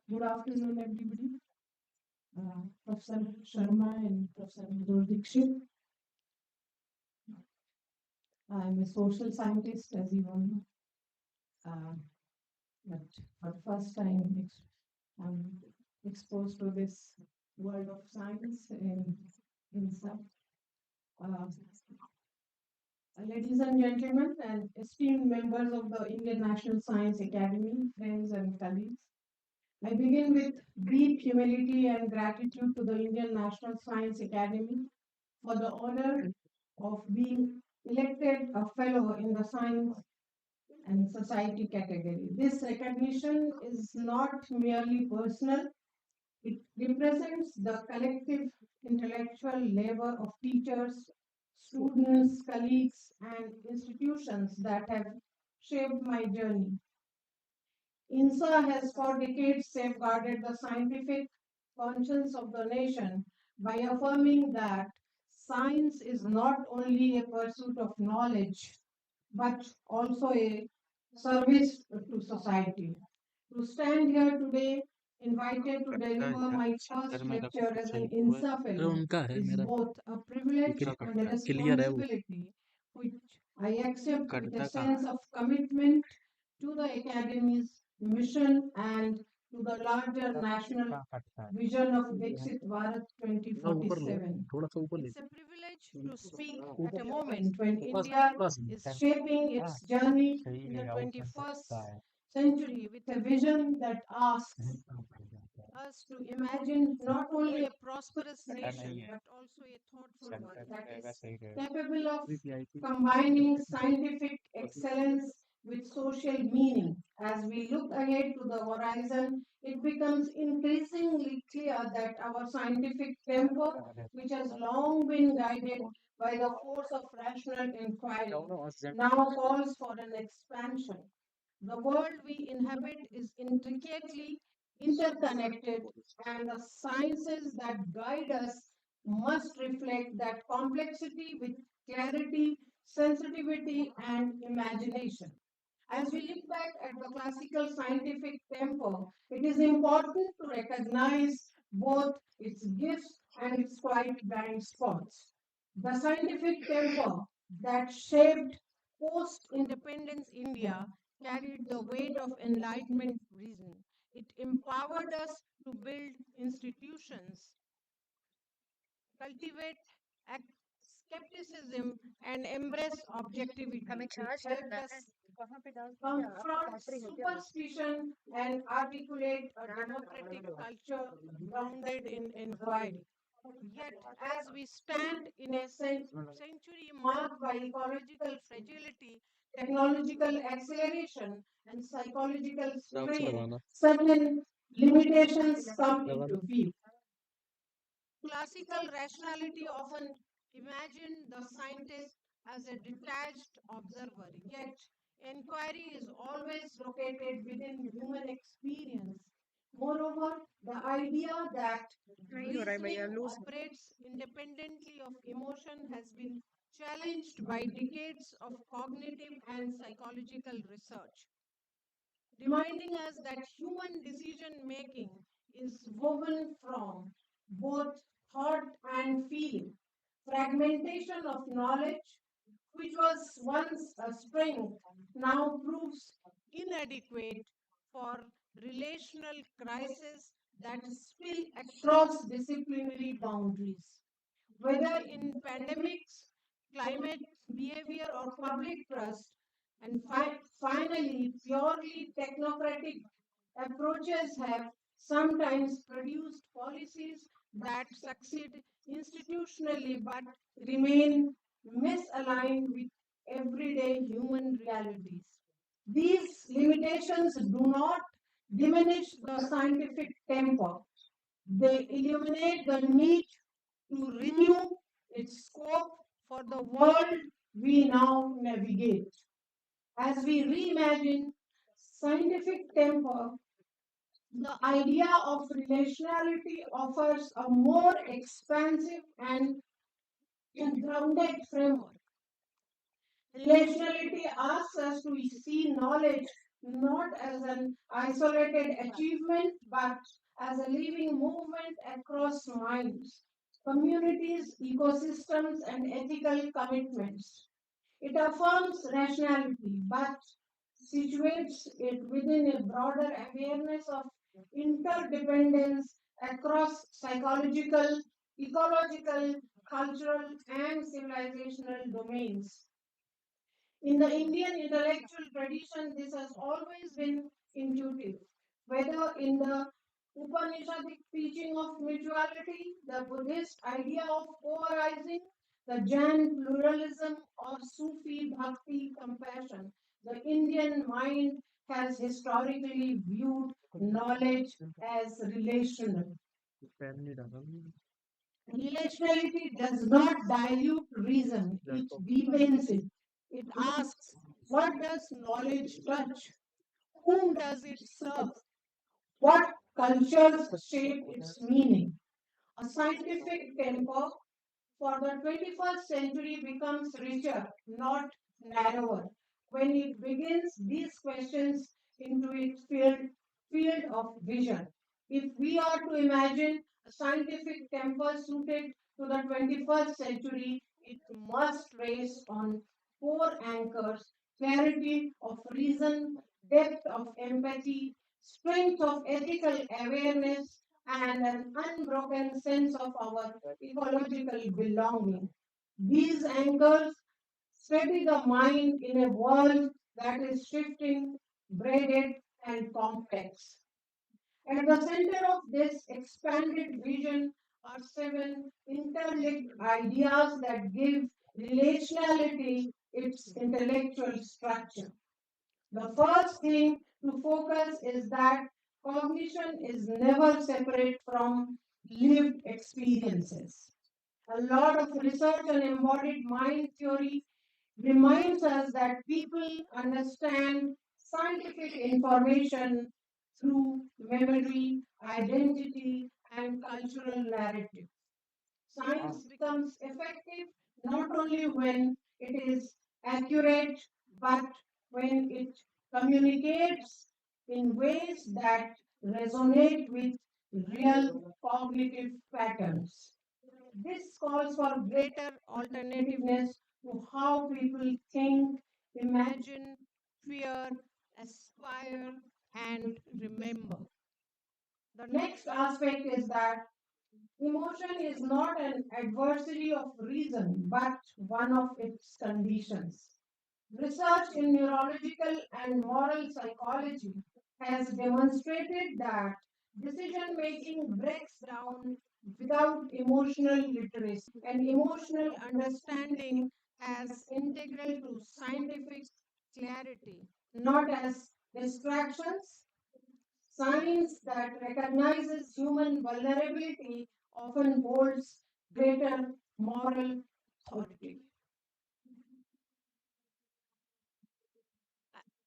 Good afternoon, everybody. Professor Sharma and Professor Madhur Dixit. I'm a social scientist, as you all know. But for the first time, I'm exposed to this world of science in some. Ladies and gentlemen, and esteemed members of the Indian National Science Academy, friends and colleagues, I begin with deep humility and gratitude to the Indian National Science Academy for the honor of being elected a fellow in the Science and Society category. This recognition is not merely personal, it represents the collective intellectual labor of teachers, students, colleagues, and institutions that have shaped my journey. INSA has for decades safeguarded the scientific conscience of the nation by affirming that science is not only a pursuit of knowledge but also a service to society. To stand here today, invited to deliver my first lecture as an INSA अरे fellow, उनका है is मेरा both a privilege and a clear है वो responsibility which I accept with कटता a कहाँ sense of commitment to the Academy's mission and to the larger national कहाँ कटता है vision of Viksit Bharat थोड़ा ऊपर लो 2047. थोड़ा सा ऊपर ले It's a privilege to speak at ऊपर a moment when बस India बस is shaping its journey in the 21st century with a vision that asks us to imagine not only a prosperous nation but also a thoughtful one that is capable of combining scientific excellence with social meaning. As we look ahead to the horizon, it becomes increasingly clear that our scientific tempo, which has long been guided by the force of rational inquiry, now calls for an expansion. The world we inhabit is intricately interconnected, and the sciences that guide us must reflect that complexity with clarity, sensitivity, and imagination. As we look back at the classical scientific tempo, it is important to recognize both its gifts and its quite blind spots. The scientific tempo that shaped post independence India carried the weight of Enlightenment reason. It empowered us to build institutions, cultivate skepticism, and embrace objectivity. It helped us confront superstition and articulate a democratic culture grounded in inquiry. Yet, as we stand in a century marked by ecological fragility, technological acceleration, and psychological ध्यान से strain, लगाना certain limitations come लगा into दो view. Classical rationality often Imagine the scientist as a detached observer, yet inquiry is always located within human experience. Moreover, the idea that reasoning operates independently of emotion has been challenged by decades of cognitive and psychological research, reminding us that human decision making is woven from both thought and feeling. Fragmentation of knowledge, which was once a strength, now proves inadequate for relational crises that spill across disciplinary boundaries. Whether in pandemics, climate behavior, or public trust, and finally, purely technocratic approaches have sometimes produced policies that succeed institutionally but remain misaligned with everyday human realities. These limitations do not diminish the scientific temper, they illuminate the need to renew its scope for the world we now navigate. As we reimagine scientific temper, the idea of relationality offers a more expansive and grounded framework. Relationality asks us to see knowledge not as an isolated achievement but as a living movement across minds, communities, ecosystems, and ethical commitments. It affirms rationality but situates it within a broader awareness of interdependence across psychological, ecological, cultural, and civilizational domains. In the Indian intellectual tradition, this has always been intuitive. Whether in the Upanishadic teaching of mutuality, the Buddhist idea of co-arising, the Jain pluralism, or Sufi bhakti compassion, the Indian mind has historically viewed knowledge as relational. Relationality does not dilute reason, it deepens it. It asks, what does knowledge touch? Whom does it serve? What cultures shape its meaning? A scientific tempo for the 21st century becomes richer, not narrower, when it begins these questions into its field of vision. If we are to imagine a scientific temper suited to the 21st century, it must rest on four anchors: clarity of reason, depth of empathy, strength of ethical awareness, and an unbroken sense of our ecological belonging. These anchors steady the mind in a world that is shifting, braided, and complex. At the center of this expanded vision are seven interlinked ideas that give relationality its intellectual structure. The first thing to focus is that cognition is never separate from lived experiences. A lot of research on embodied mind theory reminds us that people understand scientific information through memory, identity, and cultural narrative. Science becomes effective not only when it is accurate, but when it communicates in ways that resonate with real cognitive patterns. This calls for greater alternativeness to how people think, imagine, fear, aspire, and remember. The next aspect is that emotion is not an adversary of reason, but one of its conditions. Research in neurological and moral psychology has demonstrated that decision making breaks down without emotional literacy and emotional understanding as integral to scientific clarity, not as distractions. Science that recognizes human vulnerability often holds greater moral authority.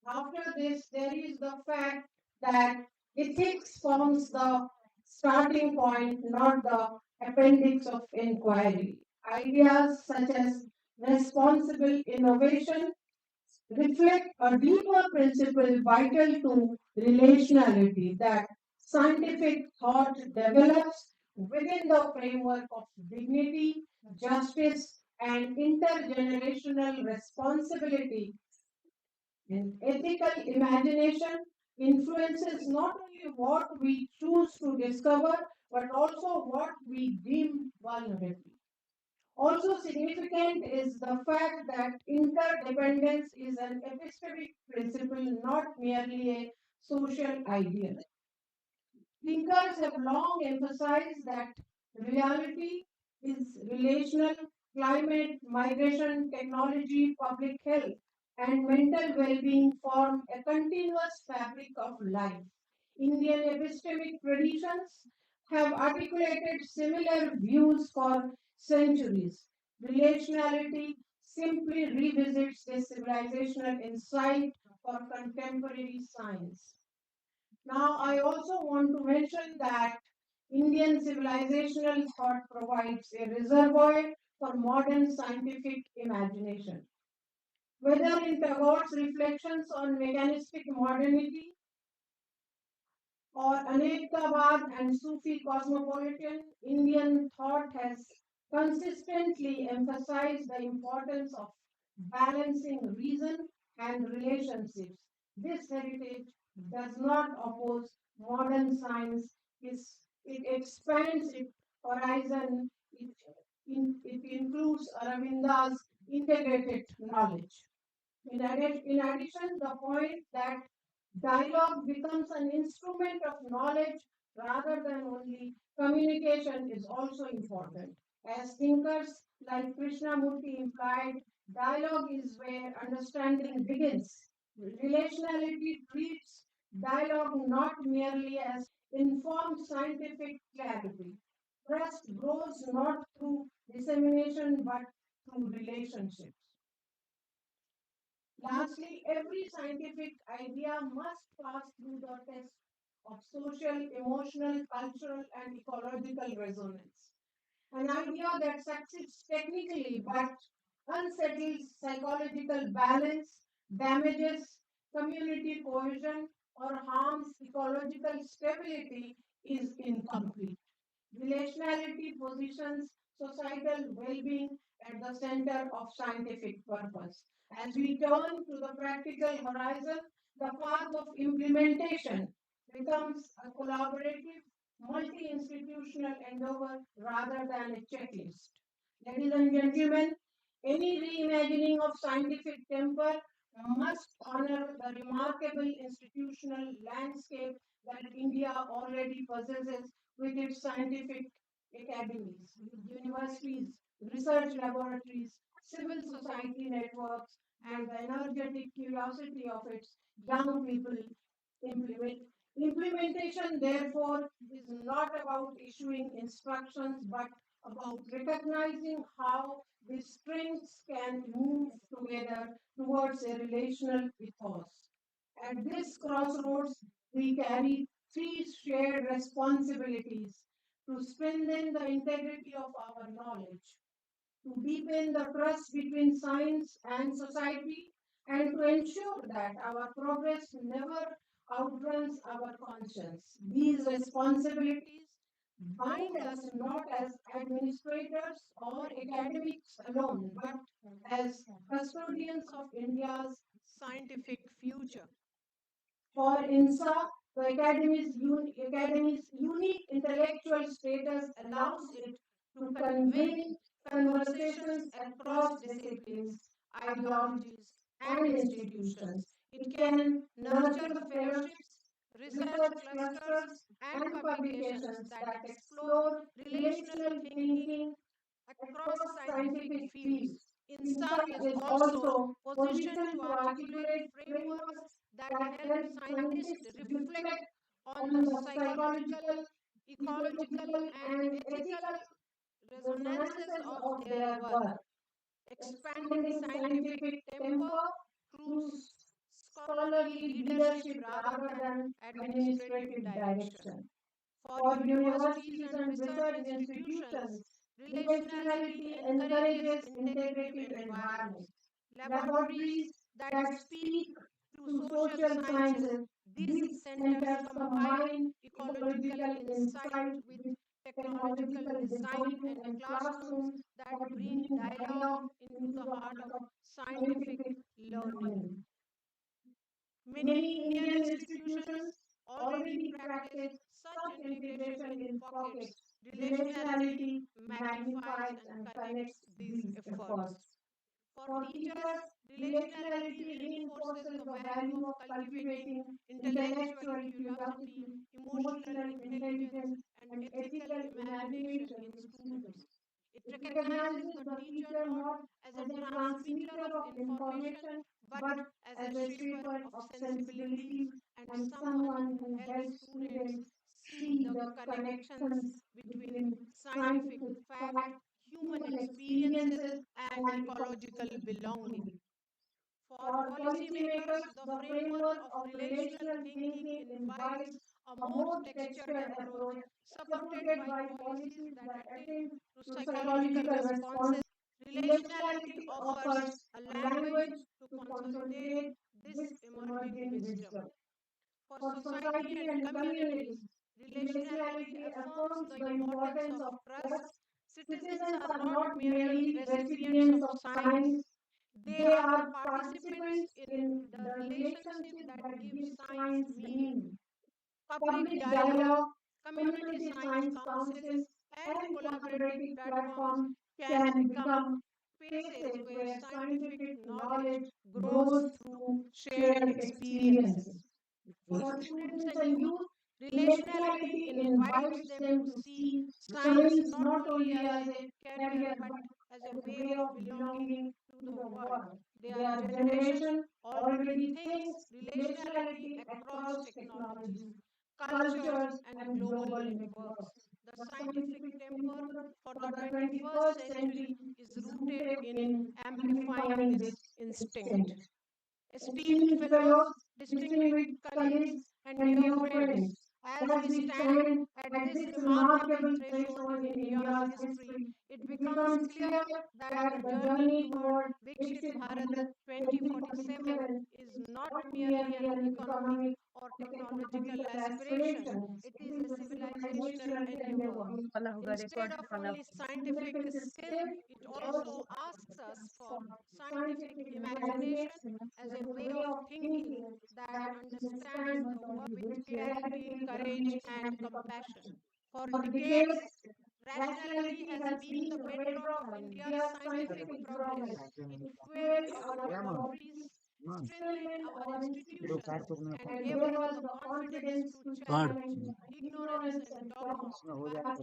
After this, there is the fact that ethics forms the starting point, not the appendix of inquiry. Ideas such as responsible innovation reflect a deeper principle vital to relationality, that scientific thought develops within the framework of dignity, justice, and intergenerational responsibility. And ethical imagination influences not only what we choose to discover, but also what we deem vulnerable. Also significant is the fact that interdependence is an epistemic principle, not merely a social ideal. Thinkers have long emphasized that reality is relational, climate, migration, technology, public health, and mental well being form a continuous fabric of life. Indian epistemic traditions have articulated similar views for centuries. Relationality simply revisits this civilizational insight for contemporary science. Now, I also want to mention that Indian civilizational thought provides a reservoir for modern scientific imagination. Whether in Tagore's reflections on mechanistic modernity or Anektabad and Sufi cosmopolitan, Indian thought has consistently emphasized the importance of balancing reason and relationships. This heritage does not oppose modern science, it expands its horizon, it includes Aravinda's integrated knowledge. In addition, the point that dialogue becomes an instrument of knowledge rather than only communication is also important. As thinkers like Krishnamurti implied, dialogue is where understanding begins. Relationality treats dialogue not merely as informed scientific clarity. Trust grows not through dissemination but through relationships. Lastly, every scientific idea must pass through the test of social, emotional, cultural, and ecological resonance. An idea that succeeds technically but unsettles psychological balance, damages community cohesion, or harms ecological stability is incomplete. Relationality positions societal well being at the center of scientific purpose. As we turn to the practical horizon, the path of implementation becomes a collaborative, multi institutional endeavor rather than a checklist. Ladies and gentlemen, any reimagining of scientific temper must honor the remarkable institutional landscape that India already possesses with its scientific academies, universities, research laboratories, civil society networks, and the energetic curiosity of its young people. Implement. Implementation, therefore, is not about issuing instructions but about recognizing how these strengths can move together towards a relational ethos. At this crossroads, we carry three shared responsibilities: to strengthen the integrity of our knowledge, to deepen the trust between science and society, and to ensure that our progress never outruns our conscience. These responsibilities bind us not as administrators or academics alone, but as custodians of India's scientific future. For INSA, the Academy's unique intellectual status allows it to convene conversations across disciplines, ideologies, and institutions. It can nurture the fellowships, research clusters, and publications that explore relational thinking across scientific fields. INSA is also positioned to articulate frameworks that help scientists reflect on the psychological, ecological, and ethical resonances of their work. expanding scientific temper through scholarly leadership rather than administrative direction. For universities and research institutions, relationality encourages integrative environments. Laboratories that speak to social sciences, these centers combine ecological insight with technological design and classrooms that bring dialogue into the heart of scientific learning. Many Indian institutions already practice such integration in pockets. Relationality magnifies and connects these efforts. For teachers, relationality reinforces the value of cultivating intellectual curiosity, emotional intelligence, and ethical imagination in students. It recognizes the teacher not as a transmitter of information but as a shaper of sensibilities and someone who helps students see the connections between scientific fact, human experiences, and ecological belonging. For policymakers, the framework of relational thinking invites a more textured approach supported by policies that attend to psychological responses. Relationality offers a language to consolidate this emerging wisdom. For society and communities, relationality affirms the importance of trust. Citizens are not merely recipients of science, they are participants in the relationship that gives science meaning. Public dialogue, community science councils, and collaborative platforms can become spaces where scientific knowledge grows through shared experiences. For students and youth, relationality invites them to see science not only as a career but as a way of belonging to the world. Their generation already thinks relationality across technologies, cultures, and global networks. The scientific temper for the 21st century is rooted in amplifying this instinct. Esteemed fellows, distinguished colleagues, and dear friends, as we stand at this remarkable threshold in India's history, it becomes clear that the journey toward Vikshit Bharat 2047 is not merely an economic or technological aspiration, it is a civilizational endeavor. Instead of only scientific skill, it also asks us for scientific imagination as a way of thinking that understands the world with clarity, courage, and compassion. For decades, rationality has been the bedrock of India's scientific progress. It fueled our laboratories, strengthened our institutions, and gave us the confidence to पढ़ challenge ignorance and dogma. But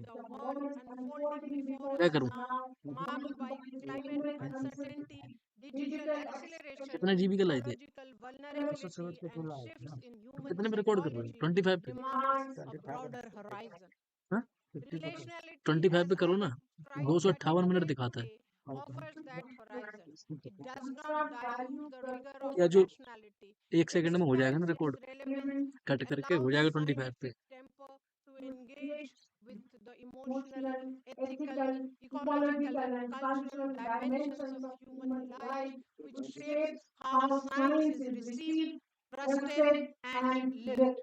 the world unfolding before क्या us करूं now, marked by climate uncertainty, digital acceleration, कितने GB का लाए थे ecological vulnerability, and shifts in human कितने में record कर रहे हो psychology, 25 पे demands a broader horizon. हाँ Relationality, 25 as पे करो I ना tried 258 मिनट articulate दिखाता है today, offers that horizon. It does not dilute the rigor of या जो rationality. एक It सेकंड में हो जाएगा ना strengthens record its relevance, cut करके हो allows the जाएगा 25 पे scientific temper to engage with the emotional, ethical, ecological, and cultural dimensions of human life, which shapes how science is received, trusted, and lived.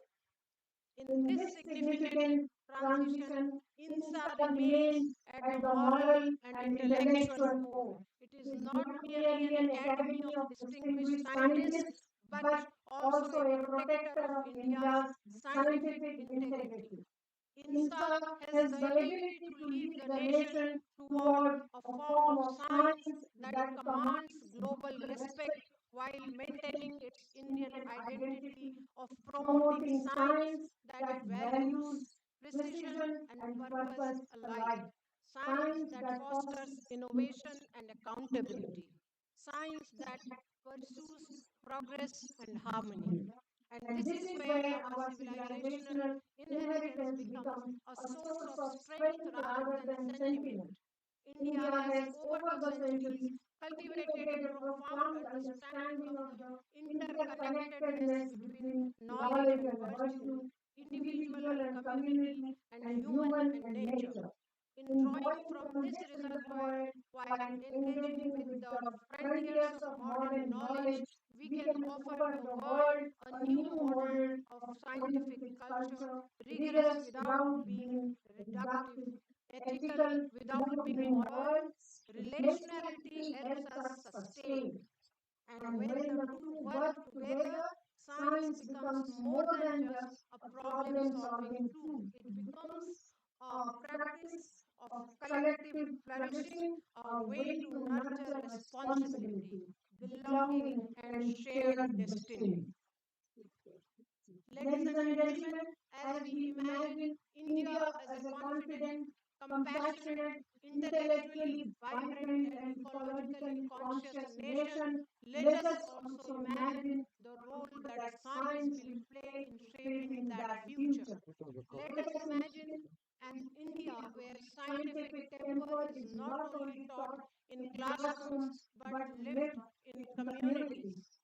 In this significant transition, INSA remains at the moral and intellectual core. It is not merely an academy of distinguished scientists, but also a protector of India's scientific integrity. INSA has the ability to lead the nation toward a form of science that commands global respect while maintaining its Indian identity of promoting science that values precision and purpose alike. Science that fosters innovation and accountability. Science that pursues progress and harmony. And this is where our civilizational inheritance becomes a source of strength rather than sentiment. India has over the centuries cultivated a profound understanding of the interconnectedness between knowledge and virtue, individual and community, and human and nature. In drawing from this reservoir while engaging with the frontiers of modern knowledge, we can offer the world a new model of scientific culture, rigorous without being reductive, ethical without being moral. Relationality helps us sustain. And when the two work together, science becomes more than just a problem solving tool. It becomes a practice of collective flourishing, a way to nurture responsibility, belonging, and shared destiny. Ladies and gentlemen, as we imagine India as a confident, compassionate, intellectually vibrant, and ecologically conscious nation, let us also imagine the role that science will play in shaping that future. Let us imagine an India where scientific temper is not only taught in classrooms but lived in communities,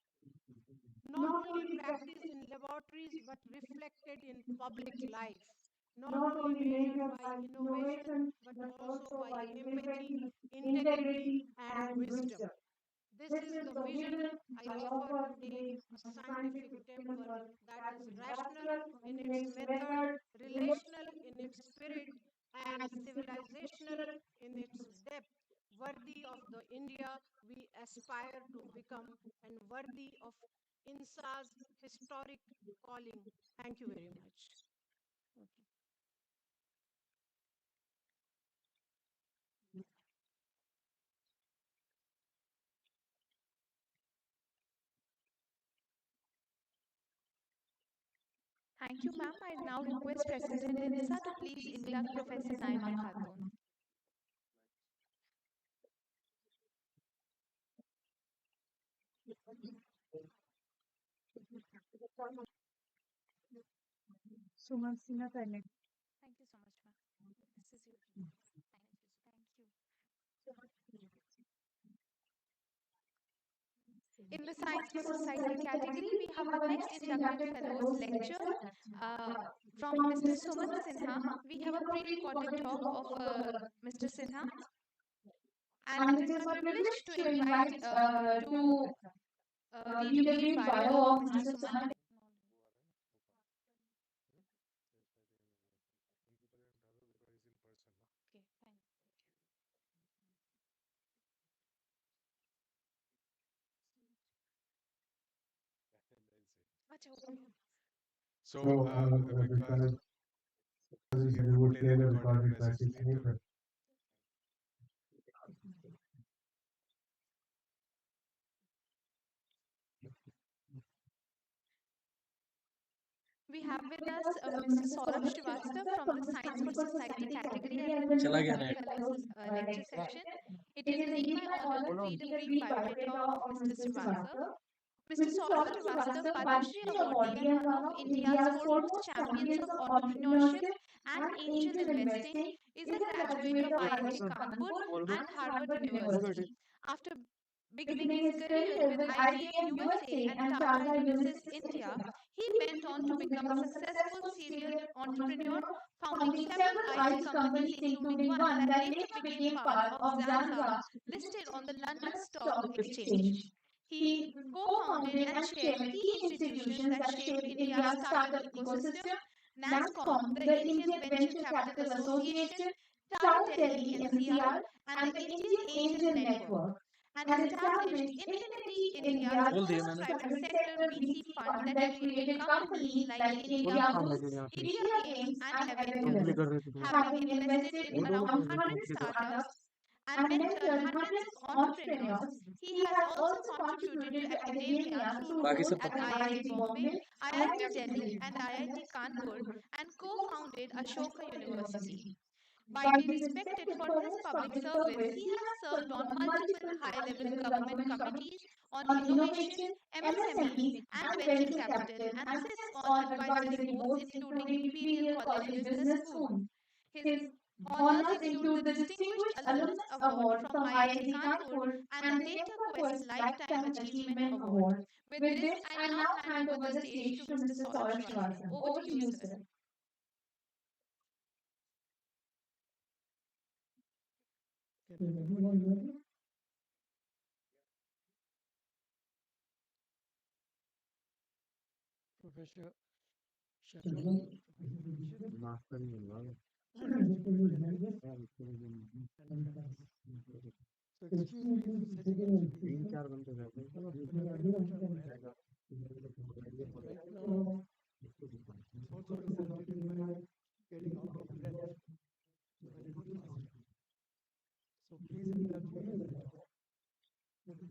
not only practiced in laboratories but reflected in public life, not only measured by innovation but also by empathy, integrity, and wisdom. This is the vision I offer today, a scientific temper that is rational in its method, relational in its spirit, and civilizational in its depth, worthy of the India we aspire to become and worthy of INSA's historic calling. Thank you very much. Thank you, ma'am. I now request President INSA to please induct Professor Naima Khatun. Suman Sinha करने Thank you so much, ma'am. This is your thank you. In the Science for Society category, we have our next inducted fellows lecture from Mr. Suman Sinha. We have a pre-recorded talk of Mr. Sinha. And it is my privilege to invite to read a brief bio of Mr. Suman. Okay, fine. So, because you would play the recorded message later. We have with us Mr. Saurabh Srivastava from the Science for Society category and the Fellows lecture section. It is indeed my honor to read a brief biodata of Mr. Srivastava. Mr. Saurabh Srivastava, Padma Shri awardee and one of India's foremost champions of entrepreneurship and angel investing, is a graduate of IIT Kanpur and Harvard University. After beginning his career with IBM USA and Tata Unisys India, he went on to become a successful serial entrepreneur, founding several IT companies, including one that later became part of Zanza, listed on the London Stock Exchange. He co-founded and chaired key institutions that shaped India's startup ecosystem: NASSCOM, the Indian Venture Capital Association, Tata Tele NCR, and the Indian Angel Network, and established Infinity India's first private sector VC fund that created companies like India Boost, India Games, and Aventus. Having invested in around 100 startups and mentored hundreds of entrepreneurs, he has also contributed to academia through roles at IIT Bombay, IIT Delhi, and IIT Kanpur, and co-founded Ashoka University. Widely respected for his public service, he has served on multiple high-level government committees on innovation, MSMEs, and venture capital, and sits on advisory boards including Imperial College Business School. His Honors include the Distinguished Alumnus Award from IIT Kanpur and the Data Quest Lifetime Achievement Award. With this, I now hand over the stage to Mr. Saurabh Srivastava. Over to you, sir. Professor getting out of breath. So please indulge me.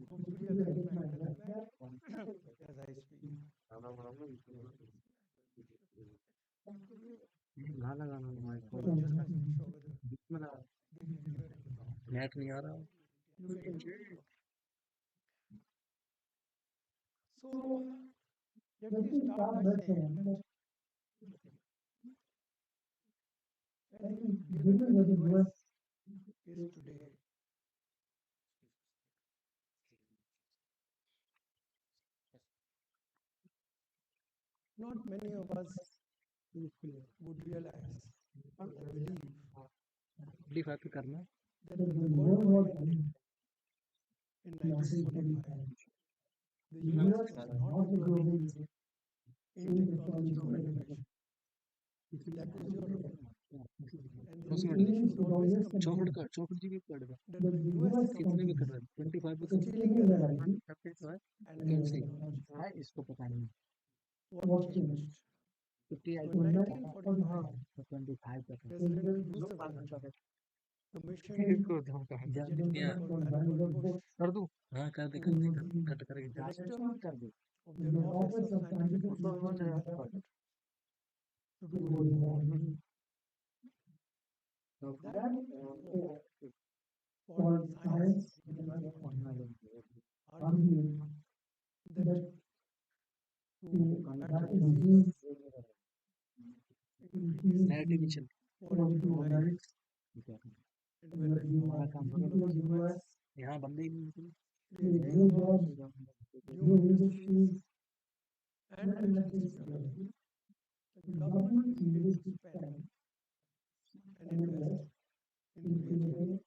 Hopefully I'll get my breath back as I speak. Net नहीं आ रहा So let me start by saying that I think given where the US is today, not many of us would realize or believe that when the world war ended in 1945, the US was not the global leader in technological innovation. That was Europe. And the English would always complain that the US companies were stealing their IP and their technology. What changed? In 1945, President Roosevelt commissioned कर दूं हाँ कर दे cut करेंगे director of the Office of Scientific Research and Development to do what that for science argued that to combat disease, increase quality of life, and well-being of people of the US, यहाँ बंदे ही नहीं create new jobs, new industries, and electricity available. The government needed to spend and invest in creating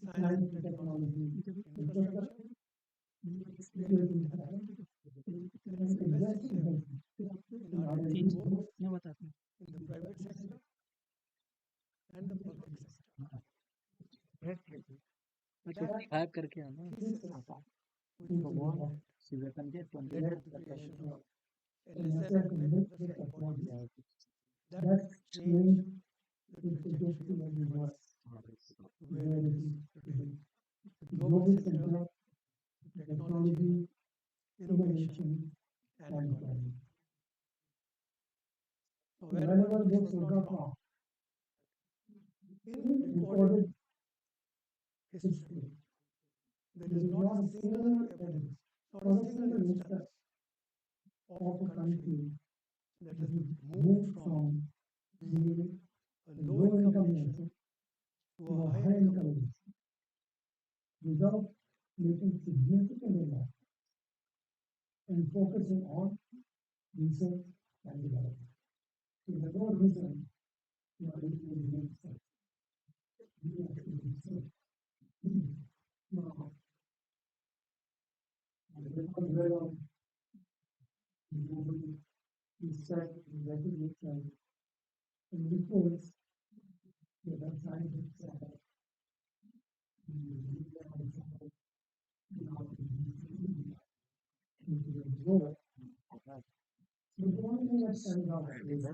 science and technology infrastructure, creating talent, and investing heavily in R&D both in the private sector and the public sector. Five करके आना Thesis, which was led to the creation of NSF and NSF bodies that changed the trajectory of the US to where it is today. The global center of technology, innovation, and equality. So wherever this was not wrong, in recorded history, there is not a single evidence, not a single instance of a country that has moved from being a low-income nation to a high-income nation without making significant investment and focusing on research and development. So the no reason why it would make sense. We actually research. Now, because where research and recognition and reports that scientists so the only thing that stands out is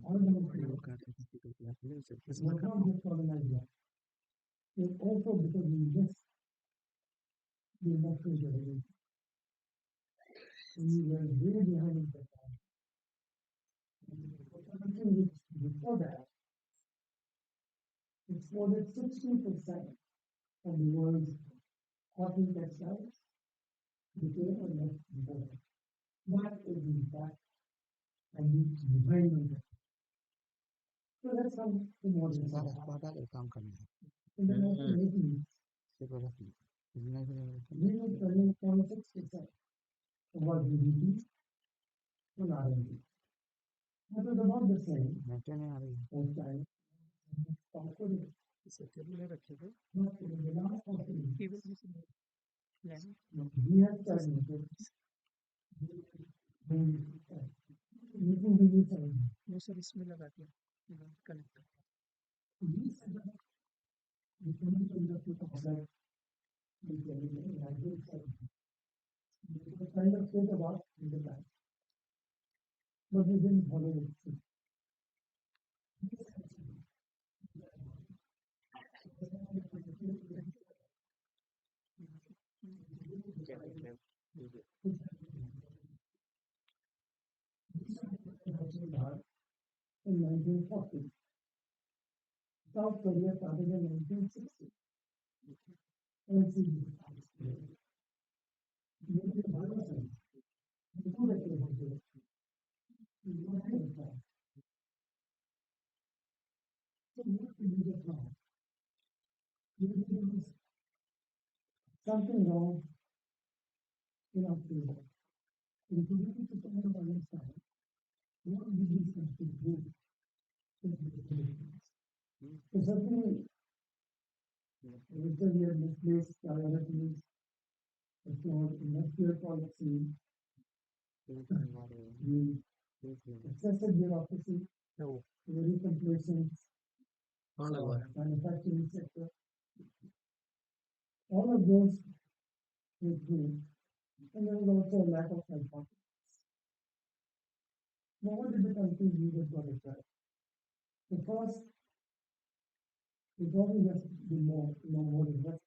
all the was not just colonized land. It's also because we missed the industrial revolution. We were way behind the time. Before that, exported 60% of the world's cotton textiles became a net importer. That is in fact a behind the So that's how the model is. काम करना है In the 1980s, we were studying politics itself about GDP and R&D. That was about the same. First time. But in the last 40 years, we have stagnated. Using the new time. वो sir इसमें लगा दिया connect The semiconductor concept is a kind of state of art in the past. But we didn't follow it. In 1940, South Korea started in 1960. Something wrong in our field. And to be able to understand what did this country do? So certainly, later we have misplaced priorities, ignored industrial policy, the excessive bureaucracy, very complacent manufacturing sector. All of those were true. And there was also a lack of self-confidence. Now, what did the country need to try? The first, it wasn't just the more investment.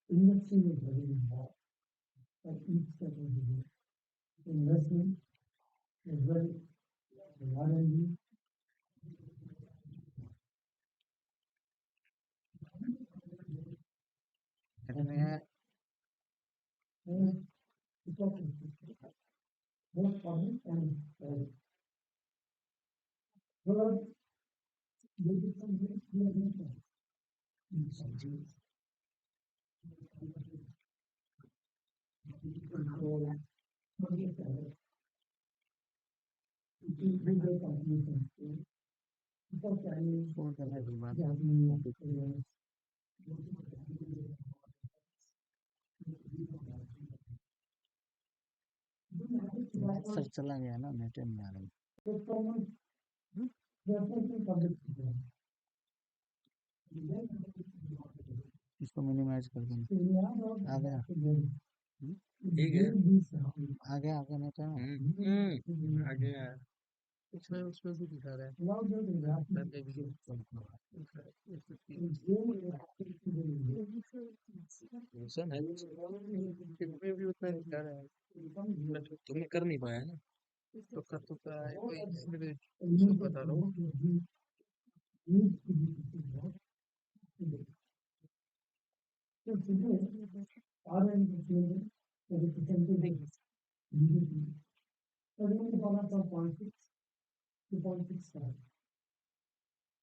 Industry was very involved at each step of the way. Investment as well as R&D. Both public and private. Third, they did some very clear movement in some ways. Control, public private. It will bring the companies in. For Chinese, Japanese, Koreans. Sir चला गया ना net नहीं आ रही इसको minimise कर देना आ गया ठीक है आ गया नेट आ गया उसमें भी दिखा रहा है है भी उतना दिखा रहा है तुम्हें कर नहीं पाया ना तो कर तो है इसको बता रहा हूँ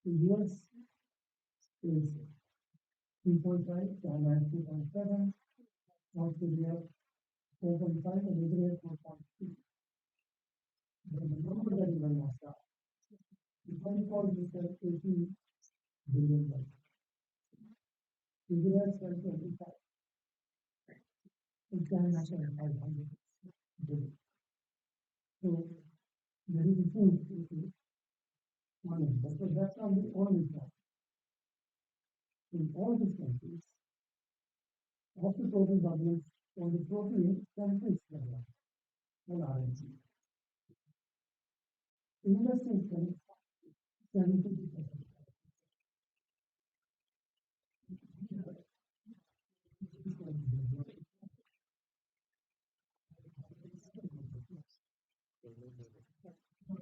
The US is 3.5, China is 2.7, South Korea 4.5, and Israel 4.3. The number that you must have. The 24 is 80 billion dollars. Israel spent 25. And China spent 500 billion. So there is a huge money, but that's not the only problem. In all these countries, of the total government, on the total countries development on R&D. Industry spends 70%.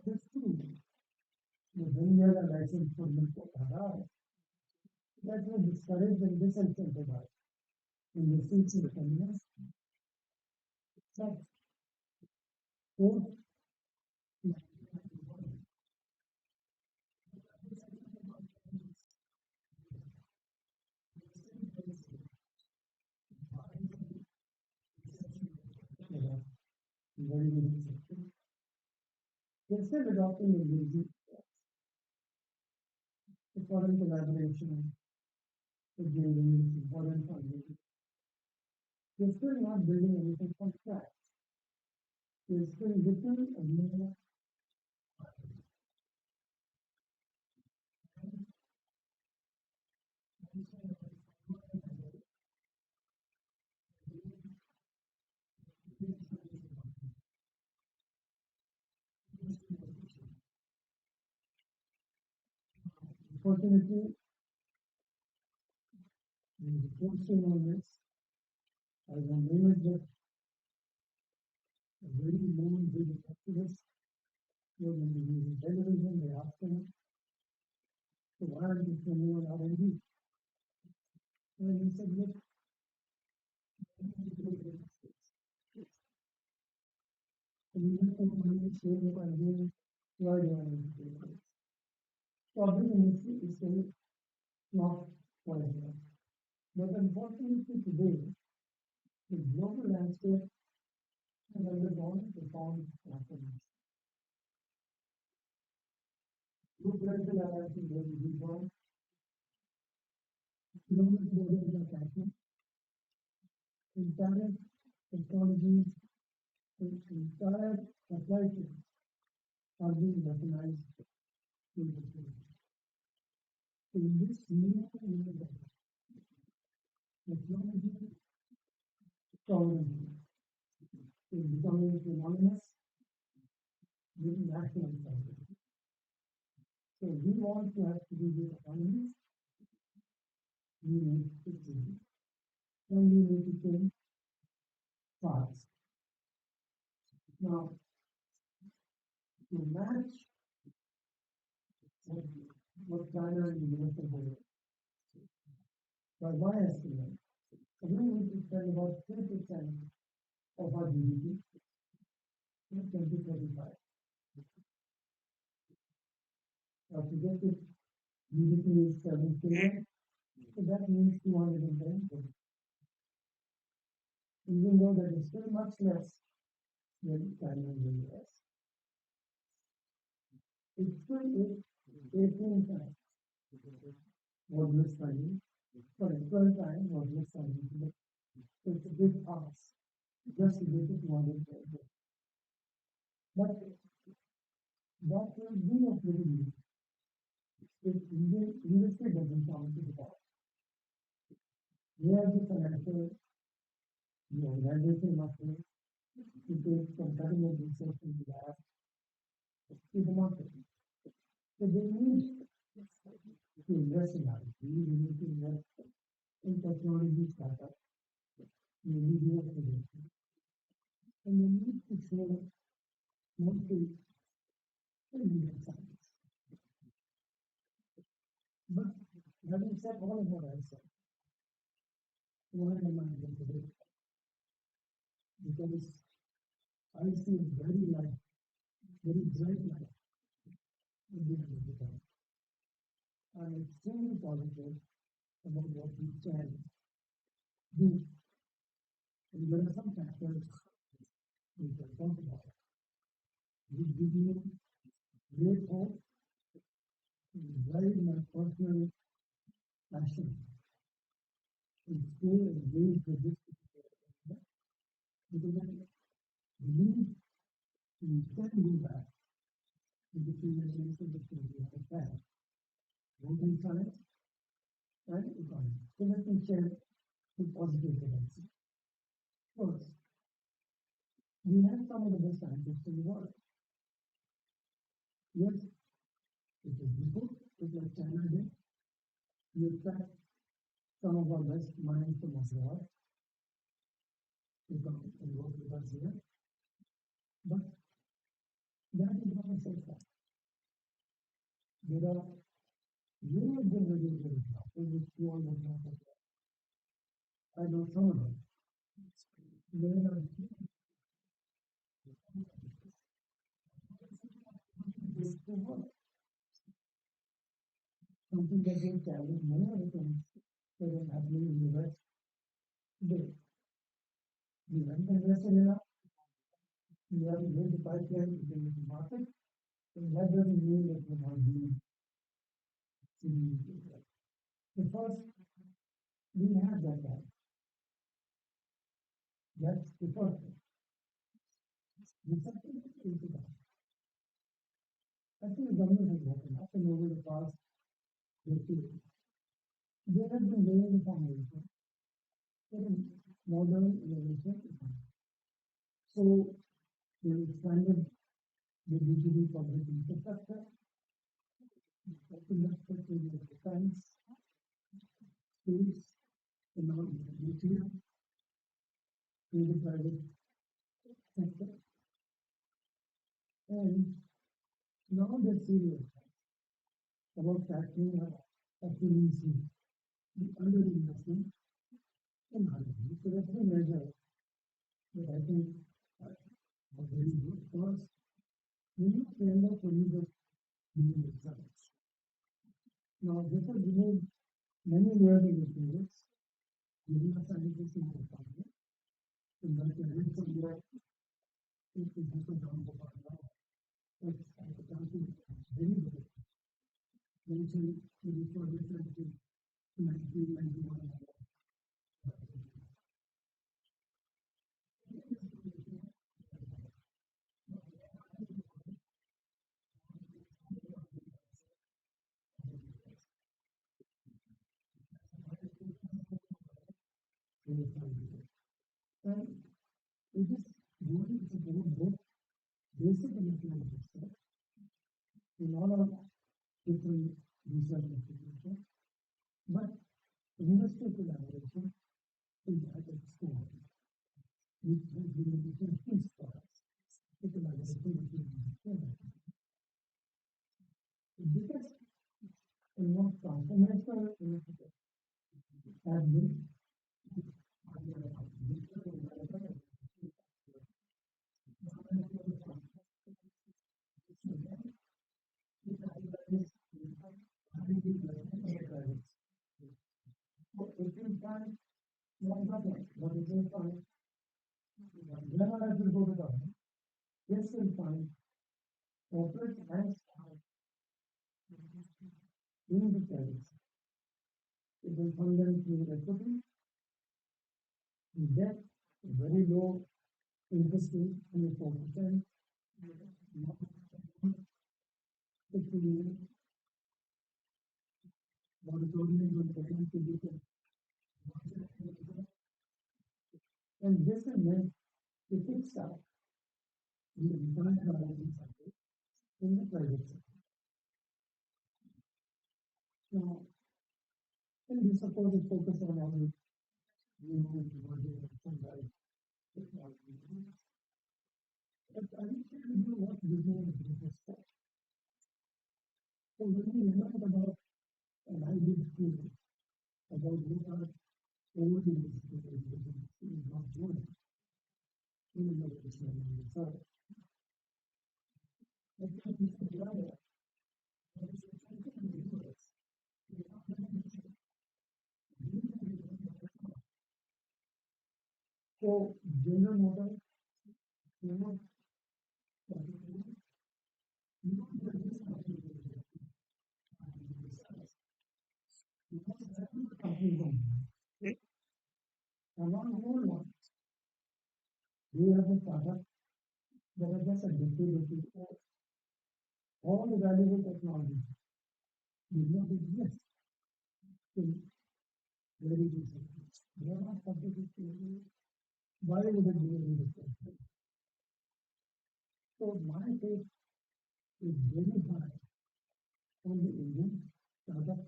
That's true. When you have a license for the that will discourage and disincentivize investments in companies. Fourth, still adopting the easy the foreign collaboration with the foreign funding. We're still not building anything from scratch. We're still looking at more unfortunately, the posting on this as a image of a very known big activist. When they use television, they ask them, so why aren't you spending on R&D? And he said, look, why do I need to do this? Public industry is still not qualified. But unfortunately today, the global landscape has undergone profound transformation. Good medical advice is very good one. Global borders are catching. Entire technologies, entire supply chains are being recognized in the field. In this new era, technology technology is becoming synonymous with national security. So we want to have to be the economies, we need to change, and we need to change fast. Now, to match what China and the US are doing, by my estimate, we need to spend about 3% of our GDP in 2035. Now, to get it, GDP is 7 trillion, so that means 210 trillion. Even though that is still much less than China and the US. It still is 18 times what we're spending, sorry, 12 times what we're spending today. So it's a big ask just to get it 210 trillion. But that will be a pretty big if Indian industry doesn't come to the top. We have the financial, the organization muscle to take some cutting edge research into that to the market. So they need to invest in IT, they need to invest in technology startups, maybe do acquisition. And they need to show mostly Indian science. But having said all of what I said, why am I here today? Because I see a very light, very bright light at the end of the tunnel. I'm extremely positive about what we can do. And there are some factors we can talk about. We give me great hope and drive my personal passion and stay engaged with this particular because I believe we can do that with the communication that we have had, both in science and economy. So let me share the positive tendency. First, we have some of the best scientists in the world. Yes, it is difficult, it's like China did. We attract some of our best minds from abroad to come and work with us here. But that is not a safe fact. There are millions and millions of examples which you all don't know. I know some of them. There are this to work. Something that will challenge many other things that are happening in the West today. We went and invested enough. We have to build the pipeline to bring it to market. That doesn't mean that we're not doing significant. The first, we have that gap. That's the first thing. The second is the gap. I think the government has woken up and over the past decade, there has been laying the foundation for a modern innovation economy. So they expanded the digital public infrastructure, infrastructure to the defense, space, and now nuclear, to the private sector. And now they're serious about tackling actually see the underinvestment in R&D. So that's the measure that I think are very good. First, we need framework for use of new results. Now, this has removed many years in experience, giving us scientists in the company. In that area, so we are down the bar now. It's very good. Mentioned to the project in 1991. And it is going to support both basic and applied research in all of different research institutions, but industry collaboration is at its core, which has been a different piece for us. The collaboration between industry and the biggest and most transformational initiative has been whenever I will go to government, yes, will find corporate and staff in the service. It will fund them through equity, debt, very low interest rate, only 4%. And this is meant to fix up the entire development cycle in the private sector. Now, and we suppose it focus on all the new emerging and technology. But I need to tell you what business is business for. So when we learned about, and I did school, about what are old investigators is not doing. Even though it's not in the research. But it's a driver. So General Motors, you know, among all ones, we have a startup that are just a decade before all the valuable technology did not exist in very recent. They are not subject to why would it be any different? So my faith is very high on the Indian startup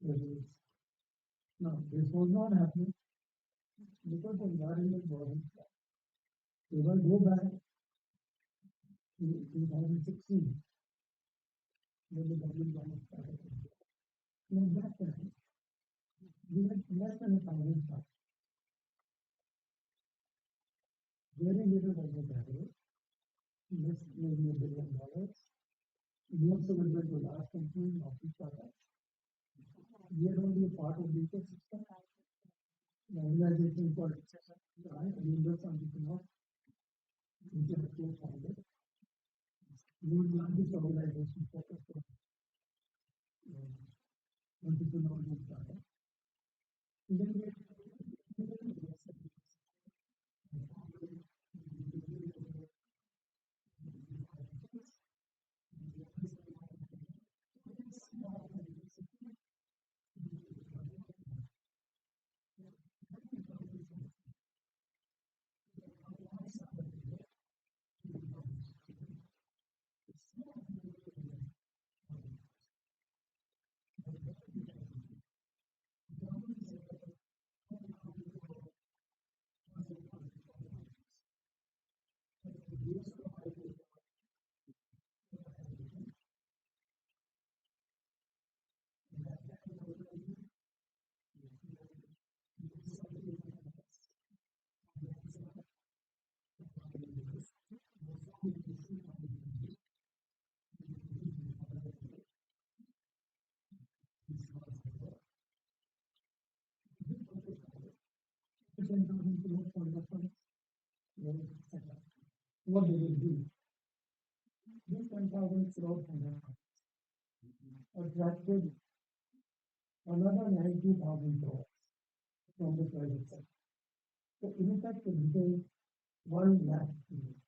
results. Now, this was not happening because the environment wasn't there. If I go back to 2016, when the government started, in that time, we had less than 1,000 startups. Very little venture capital, less maybe $1 billion. Most of it went to large companies, office startups. We are only a part of the ecosystem. The organization called Universal Entrepreneur, which is co-founded. you will run this organization focused on entrepreneurial startup. Then we then come into what point of time, what they will do. This 10,000 crore attracted another 90,000 crores from the private sector. So in effect, it became 1 lakh crores.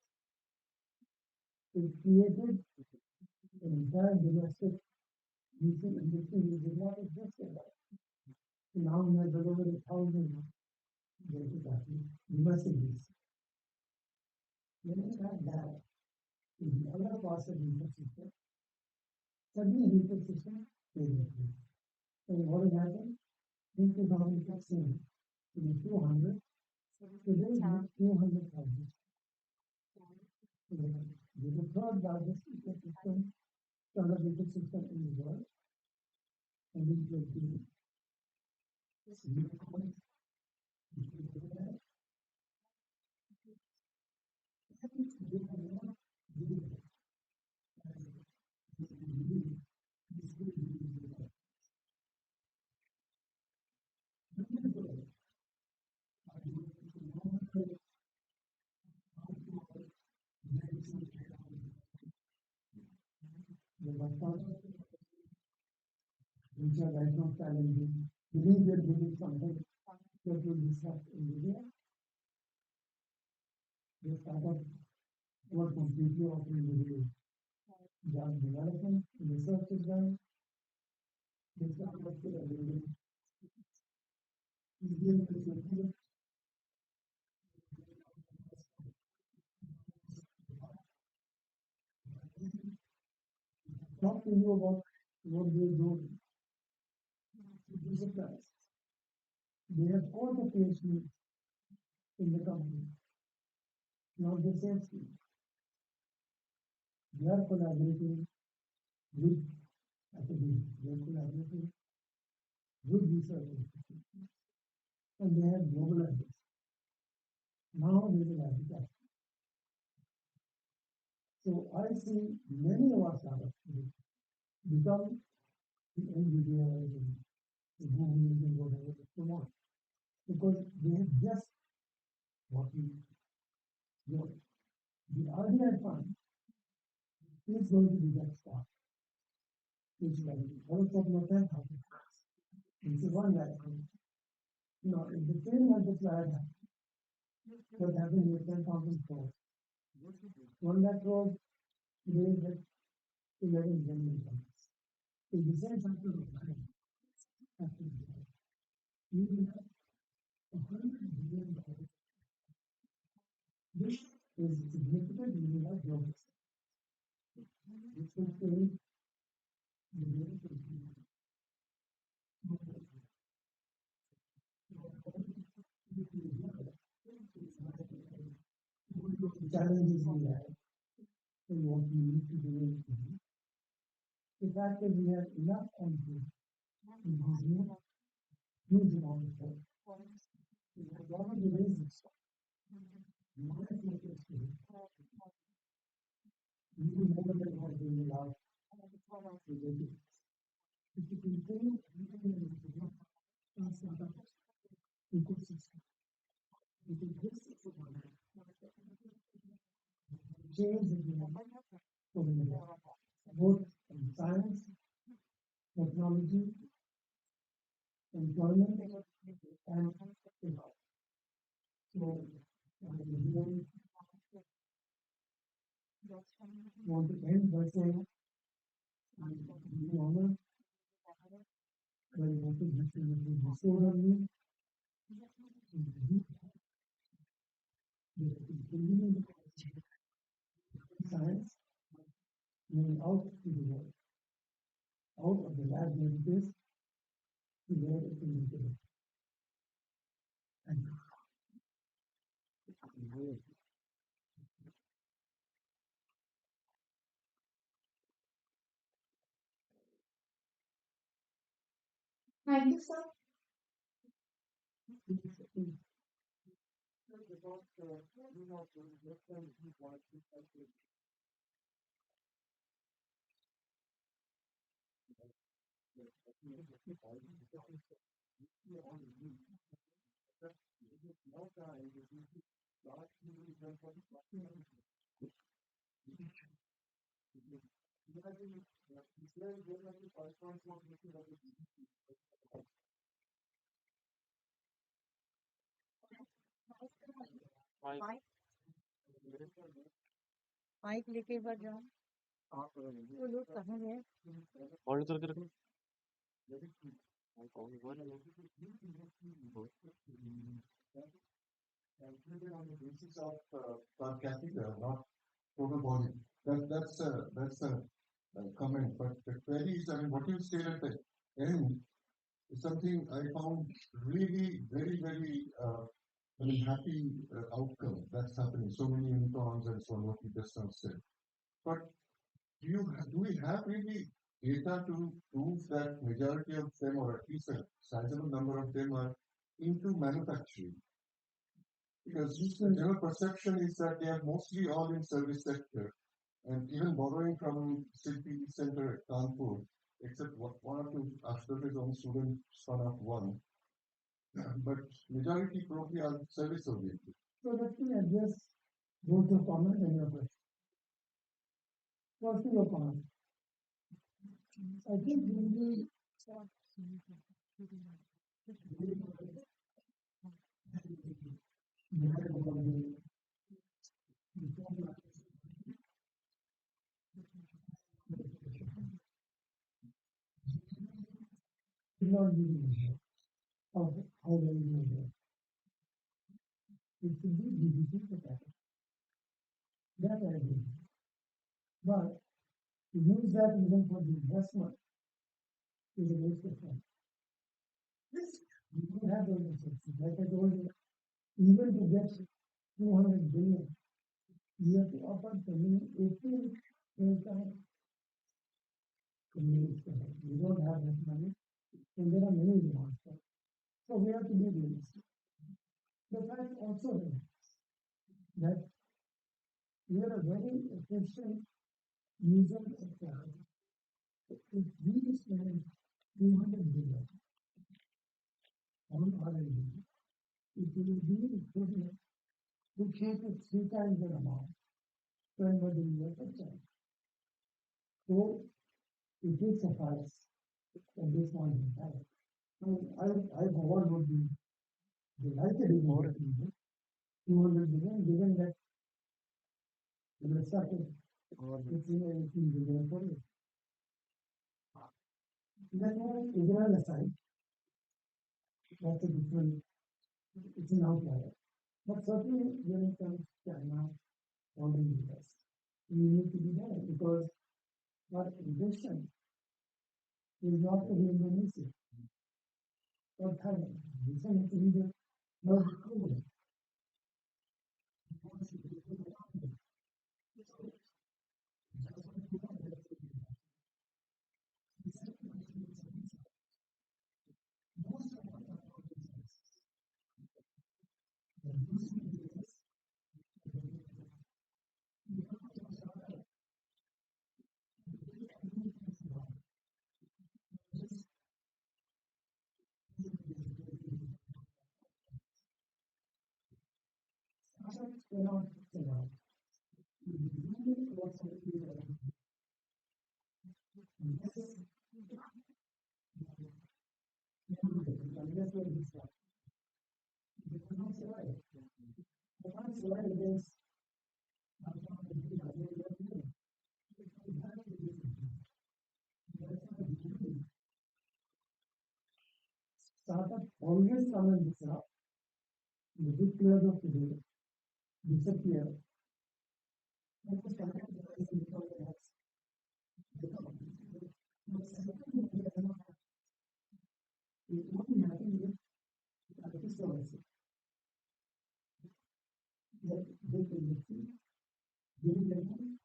It created an entire domestic VC industry which did not exist in that. Now we have over 1,000 domestic VC. When you have that, in the other parts of the ecosystem, suddenly the ecosystem failed. So what has happened? In 2016, it was 200. Today it is 200,000. It is the third largest ecosystem, startup ecosystem in the world. And it will be unicorns. The Vastanas, which are right now challenging, believe they're doing something that will disrupt India. They started work completely offering the job development, research is done. They started working everything. Talk to you about what they do. They have all the PhDs in the company, not the sales team. They are collaborating with academia, they are collaborating with research institutions, and they have globalized it. Now they will have it. So I see many of our startups become the NVIDIA and the Google and whatever they want, because they have just what we know. The RDI fund is going to be that start. It's like all talking about 10,000. It's 1 lakh. Now, if the same multiplier what happened with 10,000 crores, 1 lakh crores today is at 11 billion dollars. If the same cycle of time, you will have $100 billion. This is significant in the life of it's fulfilling the challenges we have and what we need to do. The fact that we have enough entry in business, huge amount of work. One of the reasons my focus is even more than what we allow to do. If you continue ecosystem, it is this change in So both in science, technology, employment, and health. So I really want to end by saying I'm really honored. I want to be so early. Science moving out to the world, out of the lab where it is to where it will be today. Thank you. Thank you, sir. Mic लेके एक बार जाओ वो लोग कहाँ गए hold करके रखो On the basis of per capita, not total volume. That's a comment. But the query is, I mean, what you said at the end is something I found really very I mean, happy outcome that's happening. So many unicorns and so on, what you just now said. But do we have really data to prove that majority of them, or at least a sizable number of them, are into manufacturing? Because the general perception is that they are mostly all in service sector, and even borrowing from City Center at Kanpur, except one or two, Ashutosh's own student spun off one, but majority probably are service oriented. So let me address both your comment and your question. First, your comment. I think we not be of how well you know. It should be digital for that. That I agree. But to use that even for the investment is a waste of time. You don't have those resources. Like I told you, even to get 200 billion, you have to offer the minimum 18 time. We don't have that money, and there are many demands. So we have to be realistic. The fact also is that we are a very efficient user of capital. If we spend 200 billion on R&D, it will be equivalent to 3 times the amount spent by the US of China. So it will suffice at this point in time. I for one would be delighted if more 200 billion, given that we have started 18 billion for it. Then Israel aside, that's a different, it's an outlier. But certainly when it comes to China or the US, we need to be there because our ambition is not to be Indonesia or Thailand. Ambition is to be the North Korea. Startup always come and disrupt. The big players of today disappear. What will happen is IT services that they will receive, they will let them.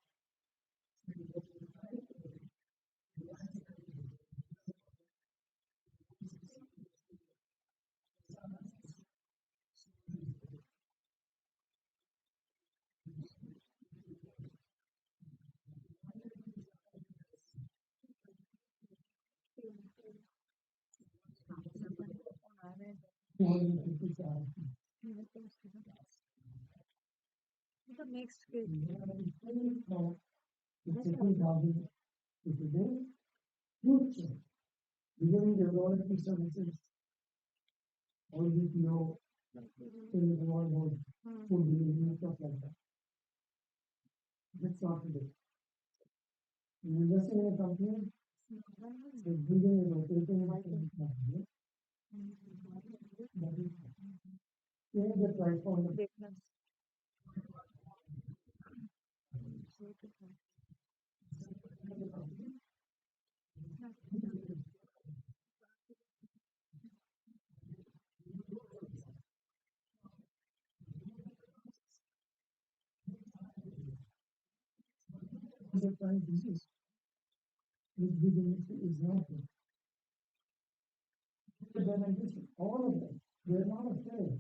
The next phase. Now, it's taking down today, future, even the royalty services, all BPO, in the world, food delivery, stuff like that. That's not today. You invest in a company, the building is operating in a company. Change the price on the the price is which big industry is not there. All of them, they're not afraid.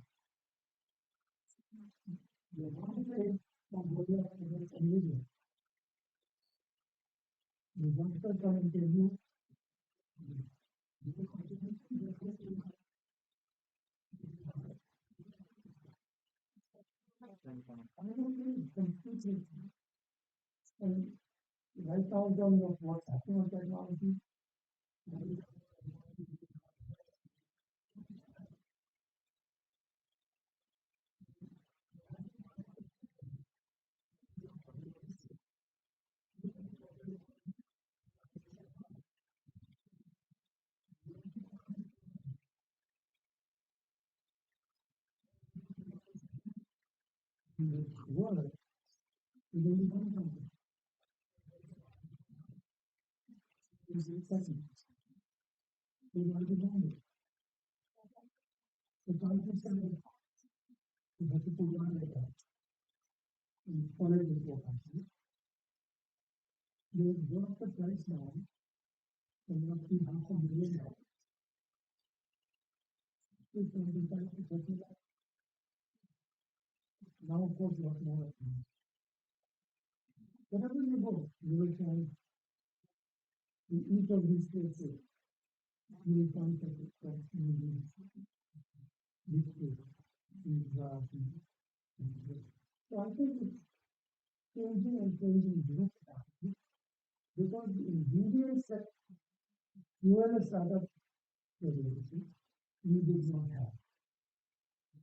They're not afraid from going up against a media. The doctor come and tell you, completely. And right now, in terms of what's happening on technology, the world is only one company. It's excessive. They want to know it. The company said that you have to put on the top. And follow the forecast. They brought the price down from roughly $500,000 to 25 to 30 lakh. Now, of course, a lot more. Wherever you go, you will find in each of these places, you will find that it's got this place, these graphs. So I think it's changing and changing this time because the ingredients that you as a startup regulation, you did not have.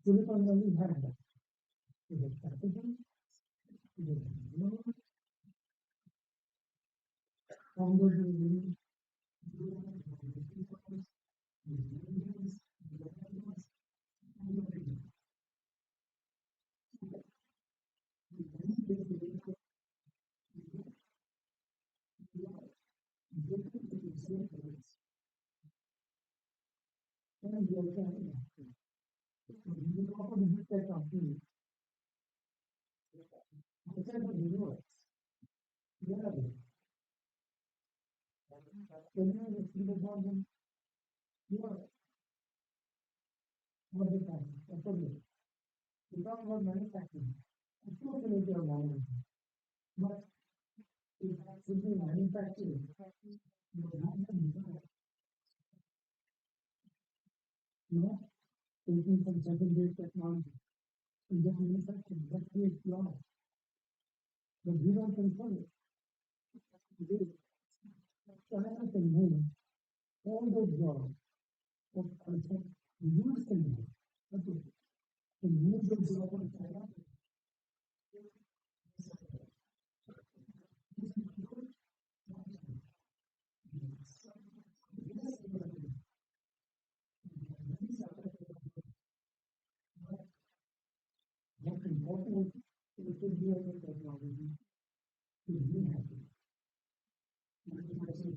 Silicon Valley had that. It was packaging, it was technology, founders were doing and you also have you offer the big tech company. It's a universe. Where are they? Can you see the problem? You are all the time. That's what it is. You talk about manufacturing. Of course, you need your management. But if simply manufacturing, you will not have design. You know, taking some second-base technology, and then manufacturing, that creates law. but we don't control it. So I have to move all those jobs of concept use can do. Okay. To use those jobs of concept. What's important is to be able to technology to be happy. To be happy.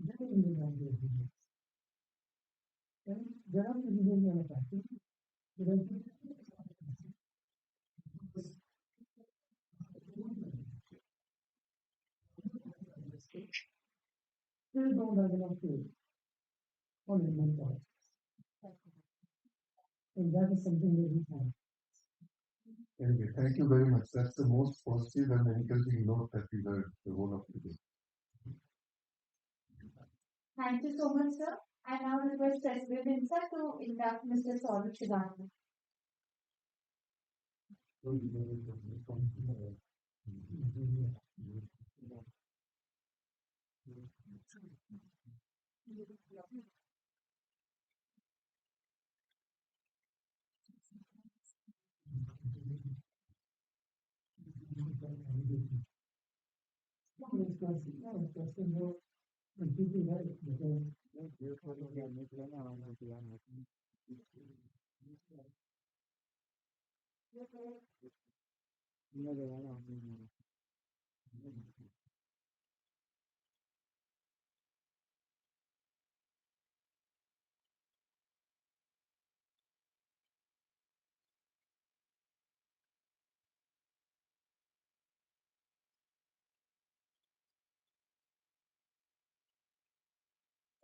That is the value of business. And there are people in manufacturing. There are people still don't have enough food on the manpower. And that is something that we have. Anyway, thank you very much. That's the most positive and encouraging note that we heard the whole of today. Thank you so much, sir. I now request President Insa to induct Mr. Saurabh Shidani.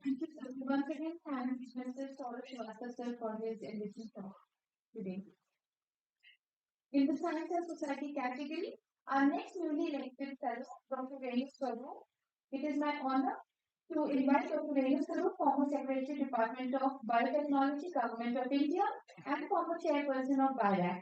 Thank you, sir. Once again, thanks Mr. Saurabh Srivastava sir for his enriching talk today. In the Science and Society category, our next newly elected fellow, Dr. Venu Swaru. It is my honor to invite Dr. Venu Swaru, former Secretary Department of Biotechnology, Government of India, and former Chairperson of BIOAC.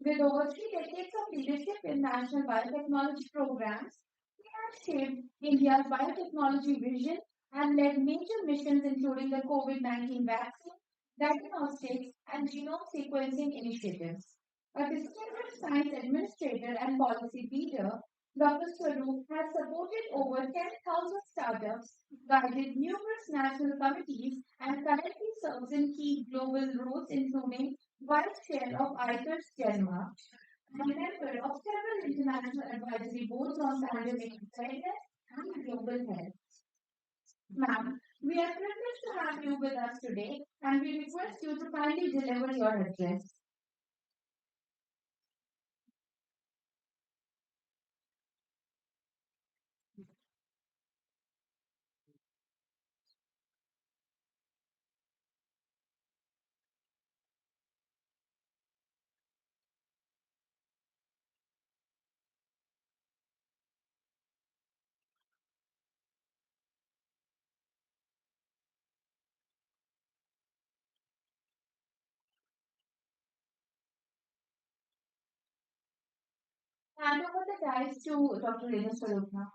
With over 3 decades of leadership in national biotechnology programs, he has shaped India's biotechnology vision and led major missions including the COVID-19 vaccine, diagnostics, and genome sequencing initiatives. A distinguished science administrator and policy leader, Dr. Swaroop has supported over 10,000 startups, guided numerous national committees, and currently serves in key global roles including Vice Chair of ITER's GENMA, and member of several international advisory boards on pandemic preparedness and global health. Ma'am, we are privileged to have you with us today, and we request you to kindly deliver your address. Hand over the dice to Dr. Renu Swaroop now.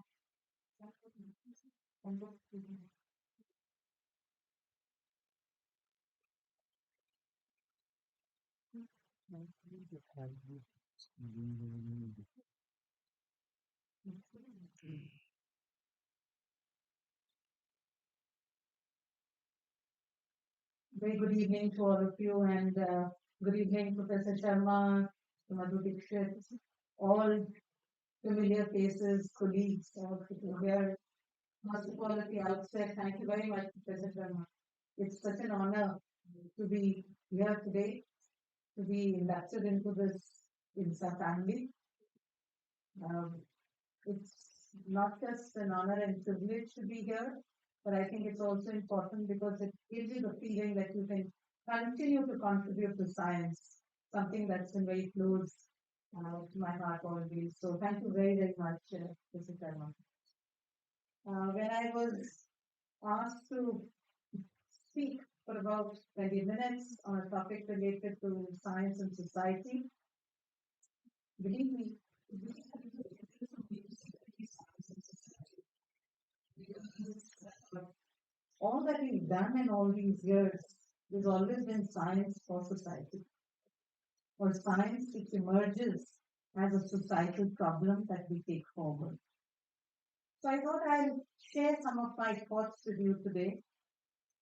Very good evening to all of you, and good evening, Professor Sharma, Madhu Dixit, all familiar faces, colleagues, all people here. First of all, at the outset, thank you very much, Professor Sharma. It's such an honor to be here today, to be inducted into this INSA family. It's not just an honor and privilege to be here, but I think it's also important because it gives you the feeling that you can continue to contribute to science, something that's been very close to my heart always. So thank you very, very much, Mr. Sharma. When I was asked to speak for about 20 minutes on a topic related to science and society, Believe me, all that we've done in all these years, there's always been science for society, or science which emerges as a societal problem that we take forward. So I thought I'll share some of my thoughts with you today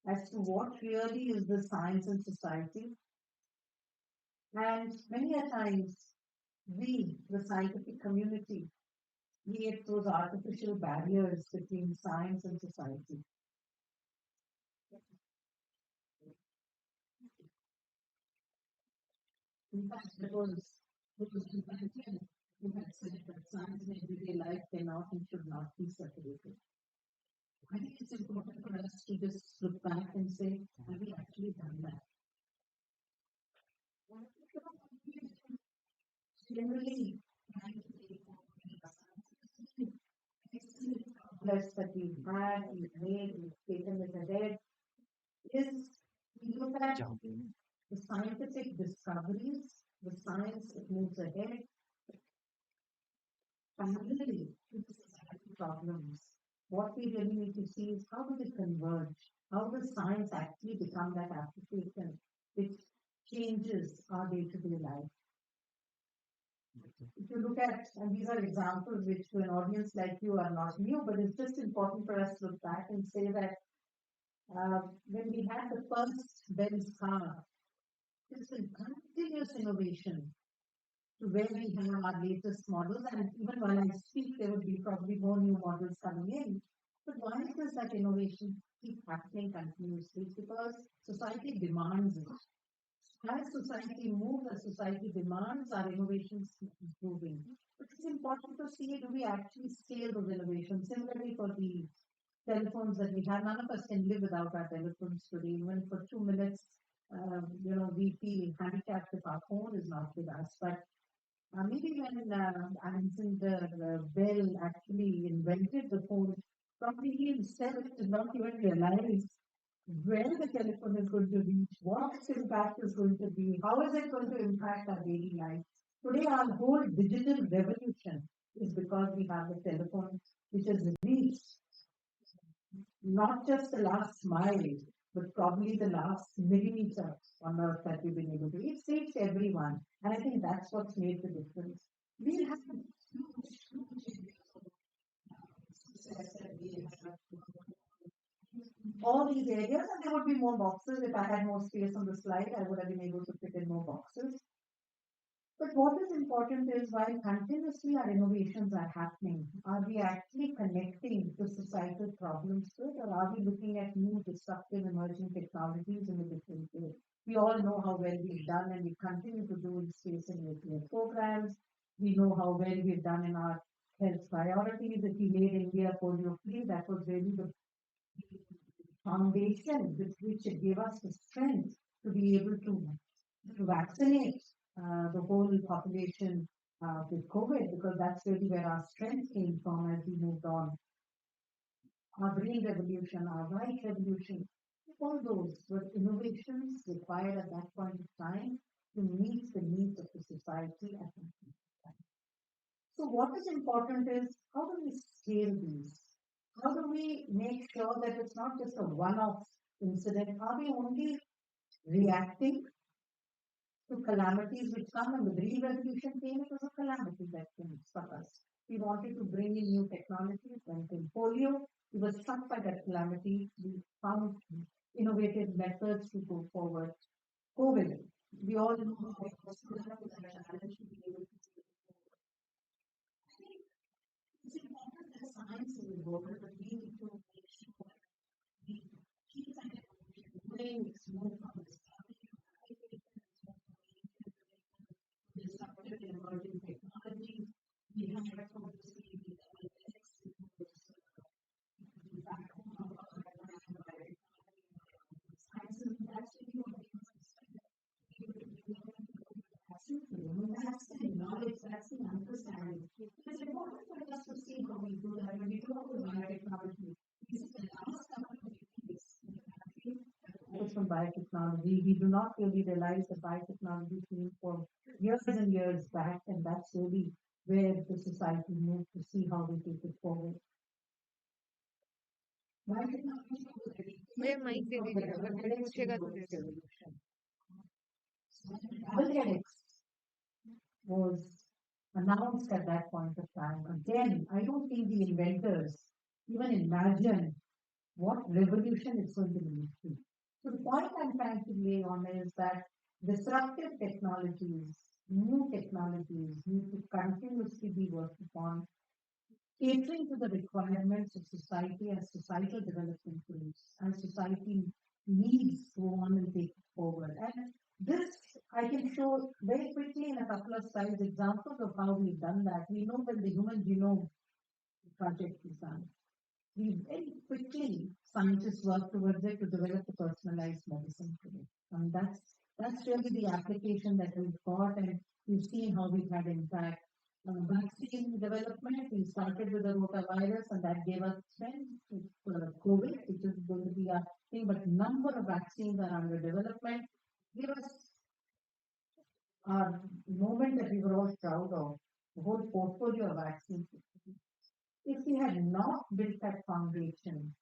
as to what really is the science in society. And many a times, we, the scientific community, create those artificial barriers between science and society. In fact, because you had said that science and everyday life cannot and should not be separated. I think it's important for us to just look back and say, have we actually done that? Generally, progress that we've had, we've made, we've taken it ahead, is we look at the scientific discoveries, the science that moves ahead, parallelly with the societal problems. What we really need to see is how do they converge? How does science actually become that application which changes our day-to-day life? If you look at, and these are examples which to an audience like you are not new, but it's just important for us to look back and say that when we had the first Benz car, there's been continuous innovation to where we have our latest models, and even while I speak, there will be probably more new models coming in. But why does that innovation keep happening continuously? Because society demands it. As society moves, as society demands, our innovations keep improving. But it's important to see, do we actually scale those innovations? Similarly, for the telephones that we have, none of us can live without our telephones today. Even for 2 minutes, we feel handicapped if our phone is not with us. But maybe when Alexander Bell actually invented the phone, probably he himself did not even realize where the telephone is going to reach, what its impact is going to be, how is it going to impact our daily life. Today, our whole digital revolution is because we have a telephone which has reached not just the last mile, but probably the last millimeter on earth that we've been able to. It's reached everyone, and I think that's what's made the difference. We have success that we have all these areas, and there would be more boxes. If I had more space on the slide, I would have been able to fit in more boxes. But what is important is while continuously our innovations are happening, are we actually connecting the societal problems to it, or are we looking at new disruptive emerging technologies in a different way? We all know how well we've done, and we continue to do in space and nuclear programs. We know how well we've done in our health priorities. If we made India polio free, that was really the foundation with which it gave us the strength to be able to vaccinate the whole population with COVID, because that's really where our strength came from as we moved on. Our green revolution, our white revolution, all those were innovations required at that point of time to meet the needs of the society at that point of time. So what is important is how do we scale these? How do we make sure that it's not just a one-off incident? Are we only reacting to calamities which come? When the green revolution came, it was a calamity that came struck us. We wanted to bring in new technologies. When in polio, we were struck by that calamity. We found innovative methods to go forward. COVID, we all know how it was a challenge to be able to take it forward. I think it's important that science is involved, but we need to make sure that we keep that moving. It's more from the disruptive emerging technologies. We have obviously the LX, the backbone of our science, and that's really what we must expect. Absolutely. I mean, that's the knowledge, that's the understanding. It's important for us to see how we do that. When we talk about biotechnology, this is the last couple of decades in the country from biotechnology. We do not really realize that biotechnology came for years and years back, and that's really where the society moved to see how we take it forward. भैया mic दे दीजिए अगर कोई पूछेगा तो दे दीजिए Algetics was announced at that point of time. Again, I don't think the inventors even imagine what revolution it's going to lead to. So the point I'm trying to lay on is that disruptive technologies, new technologies need to continuously be worked upon, catering to the requirements of society as societal development tools, and society needs to go on and take it forward. And this I can show very quickly in a couple of slides examples of how we've done that. We know when the Human Genome Project is done, we very quickly scientists work towards it to develop a personalized medicine today. And that's really the application that we've got, and we've seen how we've had impact. Vaccine development, we started with the rotavirus, and that gave us strength for COVID, which is going to be our thing. But number of vaccines are under development. Give us our moment that we were all proud of, the whole portfolio of vaccines. If we had not built that foundation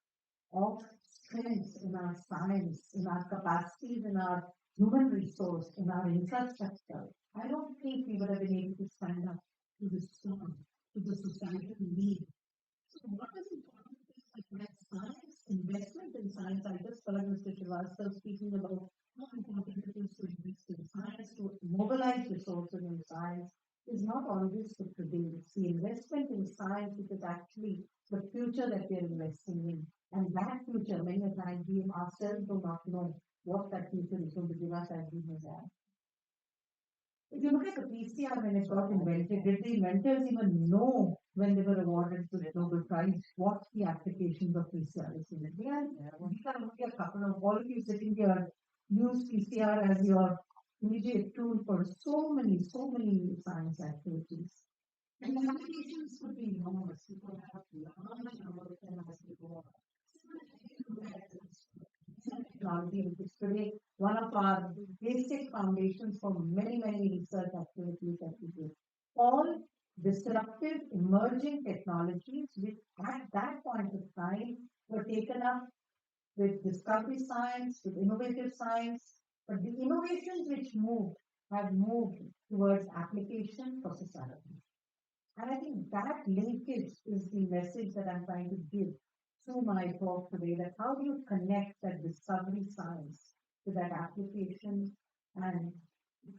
of strength in our science, in our capacities, in our human resource, in our infrastructure, I don't think we would have been able to stand up to the storm, to the societal need. So what is important is that science, investment in science, I just heard Mr. Srivastava speaking about how important it is to invest in science, to mobilize resources in science, is not always for today. It's the investment in science which is actually the future that we are investing in. And that future, many a times we ourselves do not know what that future is going to give us as we move on. If you look at the PCR when it got invented, did the inventors even know when they were awarded the Nobel Prize what the applications of PCR is in? These are only a couple of all of you sitting here use PCR as your immediate tool for so many science activities. And the applications could be enormous. You could have large number of them as we go on. Technology, which is today one of our basic foundations for many research activities that we do. All disruptive emerging technologies which at that point of time were taken up with discovery science, with innovative science, but the innovations which have moved towards application for society. And I think that linkage is the message that I'm trying to give through my talk today, that how do you connect that discovery science to that application and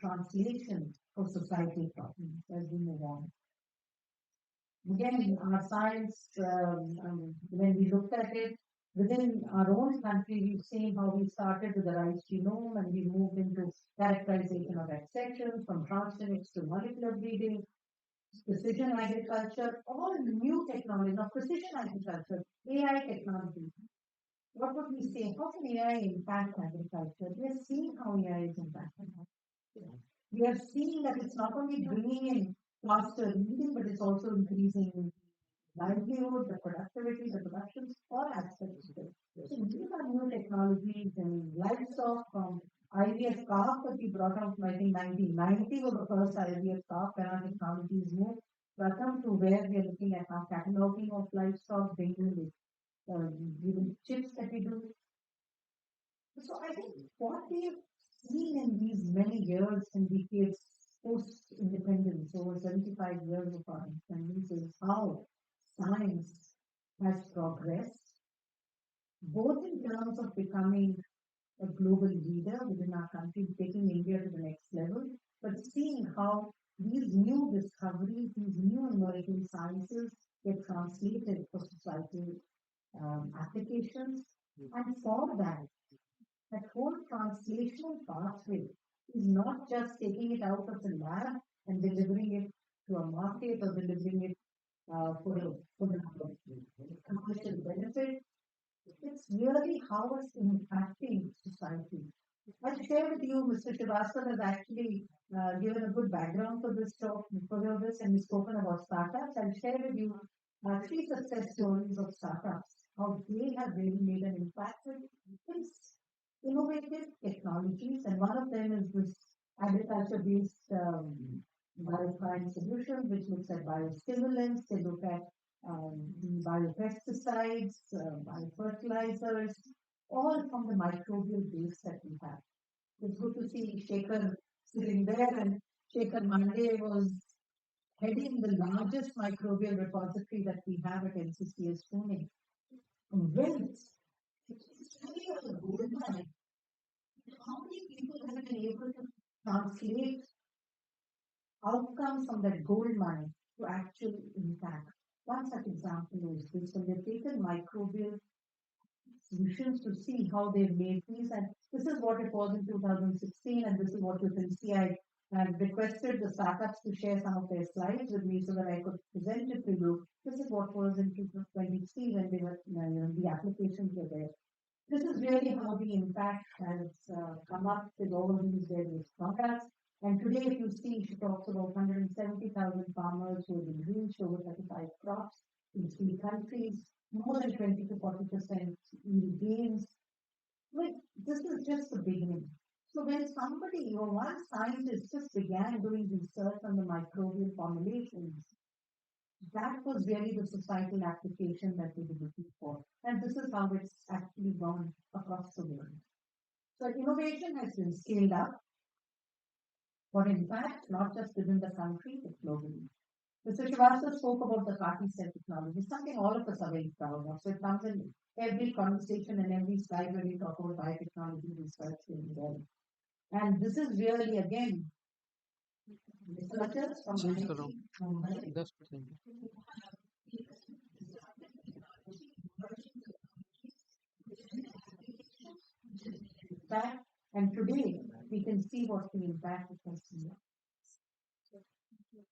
translation for societal problems as we move on. Again, our science, when we looked at it, within our own country, we've seen how we started with the rice genome and we moved into characterization of exceptions, from transgenics to molecular breeding, precision agriculture, all new technology. Now, precision agriculture, AI technology. What would we say? How can AI impact agriculture? We are seeing how AI is impacting agriculture. We are seeing that it's not only bringing in faster yielding, but it's also increasing livelihood, the productivity, the productions, all aspects of it. So these are new technologies in livestock, from IVF calf that we brought out in 1990 was the first IVF calf when our technologies moved. Welcome to where we are looking at our cataloging of livestock, bringing the even chips that we do. So I think what we have seen in these many years and decades post-independence, over 75 years of our independence, is how science has progressed, both in terms of becoming a global leader within our country, taking India to the next level, but seeing how these new discoveries, these new emerging sciences get translated for societal applications. And for that whole translational pathway is not just taking it out of the lab and delivering it to a market or delivering it for a commercial benefit. It's really how it's impacting society. I'll share with you, Mr. Srivastava has actually given a good background for this talk, for this, and he's spoken about startups. I'll share with you 3 success stories of startups, how they have really made an impact with these innovative technologies, and one of them is this agriculture-based biocrine solutions, which looks at biostimulants, they look at the biopesticides, biofertilizers, all from the microbial base that we have. It's good to see Shekhar sitting there, and Shekhar Mande was heading the largest microbial repository that we have at NCCS Pune. Wealth. It's really a gold mine. How many people have been able to translate outcomes from that gold mine to actual impact? One such example is this: when they've taken microbial solutions to see how they've made these, and this is what it was in 2016, and this is what you can see. I requested the startups to share some of their slides with me so that I could present it to you. This is what was in 2023 when they were, the applications were there. This is really how the impact has come up with all of these various products. And today, if you see, she talks about 170,000 farmers who have been reached over 35 crops in 3 countries, more than 20 to 40% yield gains. Well, this is just the beginning. So when somebody or one scientist just began doing research on the microbial formulations, that was really the societal application that we were looking for. And this is how it's actually gone across the world. So innovation has been scaled up, but in fact, not just within the country, but globally. Mr. Srivastava spoke about the CAR T-cell technology, something all of us are very proud of. So it comes in every conversation and every slide when we talk about biotechnology research in the world. And this is really, again, researchers from Mumbai. And today, we can see what the impact it has been.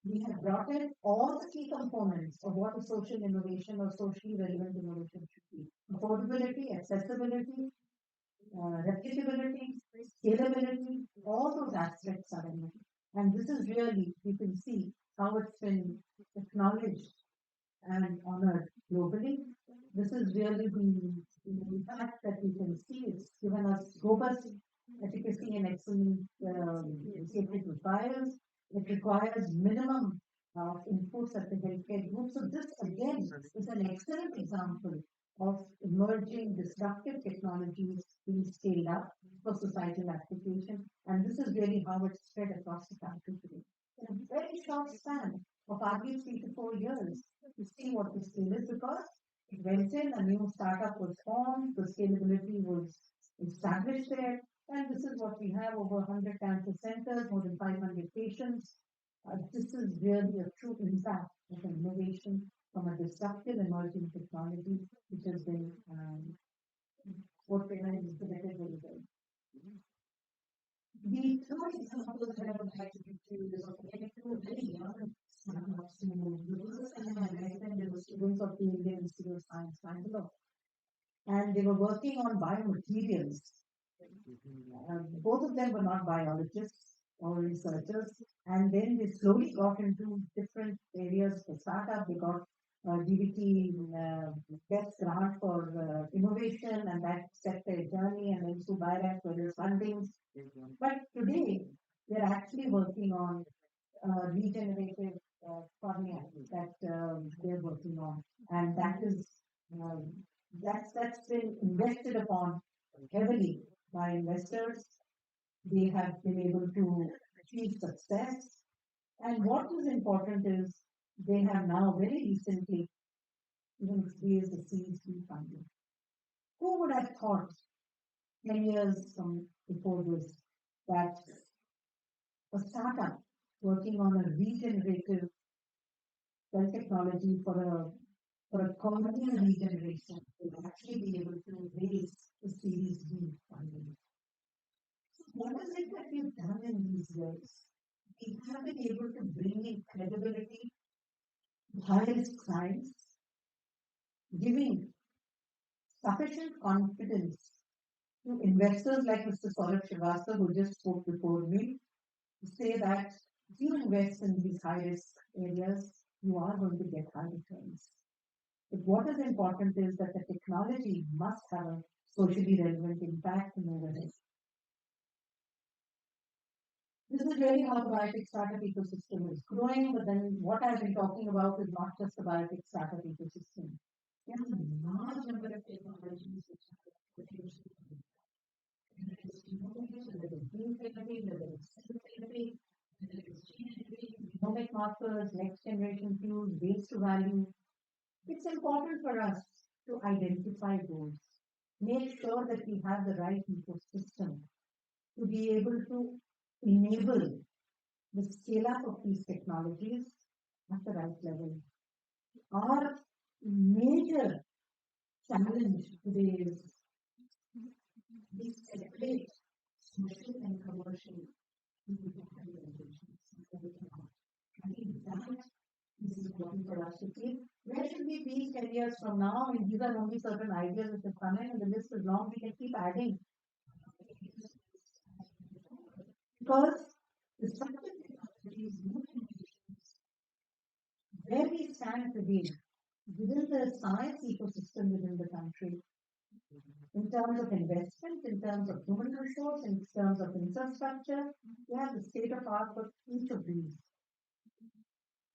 We have brought in all the key components of what a social innovation or socially relevant innovation should be. Affordability, accessibility, replicability, scalability, all those aspects are in it. And this is really, you can see how it's been acknowledged and honored globally. This is really the impact that we can see. It's given us robust efficacy and excellent safety profiles. It requires minimum inputs at the healthcare group. So this again is an excellent example of emerging disruptive technologies being scaled up for societal application. And this is really how it's spread across the country today. In a very short span of hardly 3 to 4 years to see what the scale is, because it went in, a new startup was formed, the scalability was established there, and this is what we have: over 100 cancer centers, more than 500 patients. This is really a true impact of an innovation from a disruptive emerging technology, which has been portrayed and implemented very well. The third example that I would like to give to you is of a very young startups who the first time I met them, they were students of the Indian Institute of Science, Bangalore. And they were working on biomaterials. Both of them were not biologists or researchers, and then they slowly got into different areas for startup. They got DBT best grant for innovation, and that set their journey, and then through BIRAC for their fundings. But today, they're actually working on regenerative cornea that they're working on, and that is that's been invested upon heavily by investors. They have been able to achieve success. And what is important is they have now very recently even raised the Series B funding. Who would have thought 10 years from before this that a startup working on a regenerative cell technology for a corneal regeneration will actually be able to raise the Series B funding? What is it that we've done in these years? We have been able to bring in credibility, high-risk science, giving sufficient confidence to investors like Mr. Saurabh Srivastava, who just spoke before me, to say that if you invest in these high-risk areas, you are going to get high returns. But what is important is that the technology must have a socially relevant impact in overhead. This is really how the biotech startup ecosystem is growing, but then what I've been talking about is not just the biotech startup ecosystem. There are a large number of technologies which are potential. Whether it's genomics, whether it's gene therapy, whether it's cell therapy, whether it's gene therapy, genomic markers, next generation tools, waste to value. It's important for us to identify those, make sure that we have the right ecosystem to be able to enable the scale up of these technologies at the right level. Our major challenge today is we separate social and commercial into different organizations. I think that is important for us to see. Where should we be 10 years from now? I mean, these are only certain ideas that have come in, and the list is long. We can keep adding. Because disruptive technologies, new innovations, where we stand today within the science ecosystem within the country, in terms of investment, in terms of human resource, in terms of infrastructure, we have the state of art for each of these.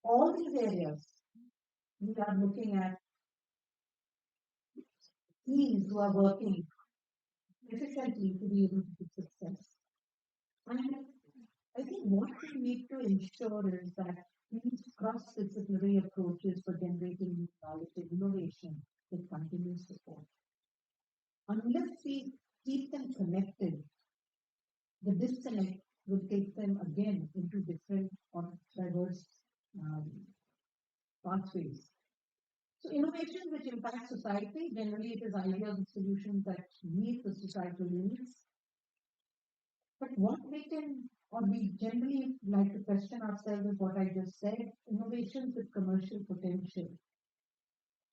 All these areas, we are looking at teams who are working efficiently to be able to be success. And I think what we need to ensure is that these cross-disciplinary approaches for generating new knowledge and innovation will continue support. Unless we keep them connected, the disconnect will take them again into different or diverse pathways. So innovation which impacts society, generally it is ideas and solutions that meet the societal needs. But what we can, or we generally like to question ourselves is what I just said, innovations with commercial potential.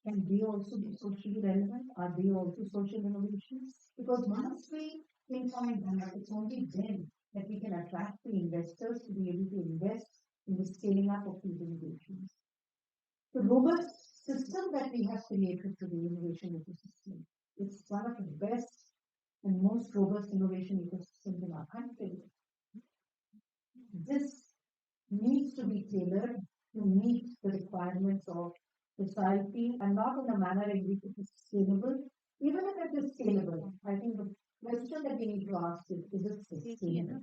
Can they also be socially relevant? Are they also social innovations? Because once we pinpoint that, it's only then that we can attract the investors to be able to invest in the scaling up of these innovations. The robust system that we have created for the innovation ecosystem is one of the best and most robust innovation ecosystems in our country. This needs to be tailored to meet the requirements of society and not in a manner in which it is scalable. Even if it is scalable, I think the question that we need to ask is it sustainable?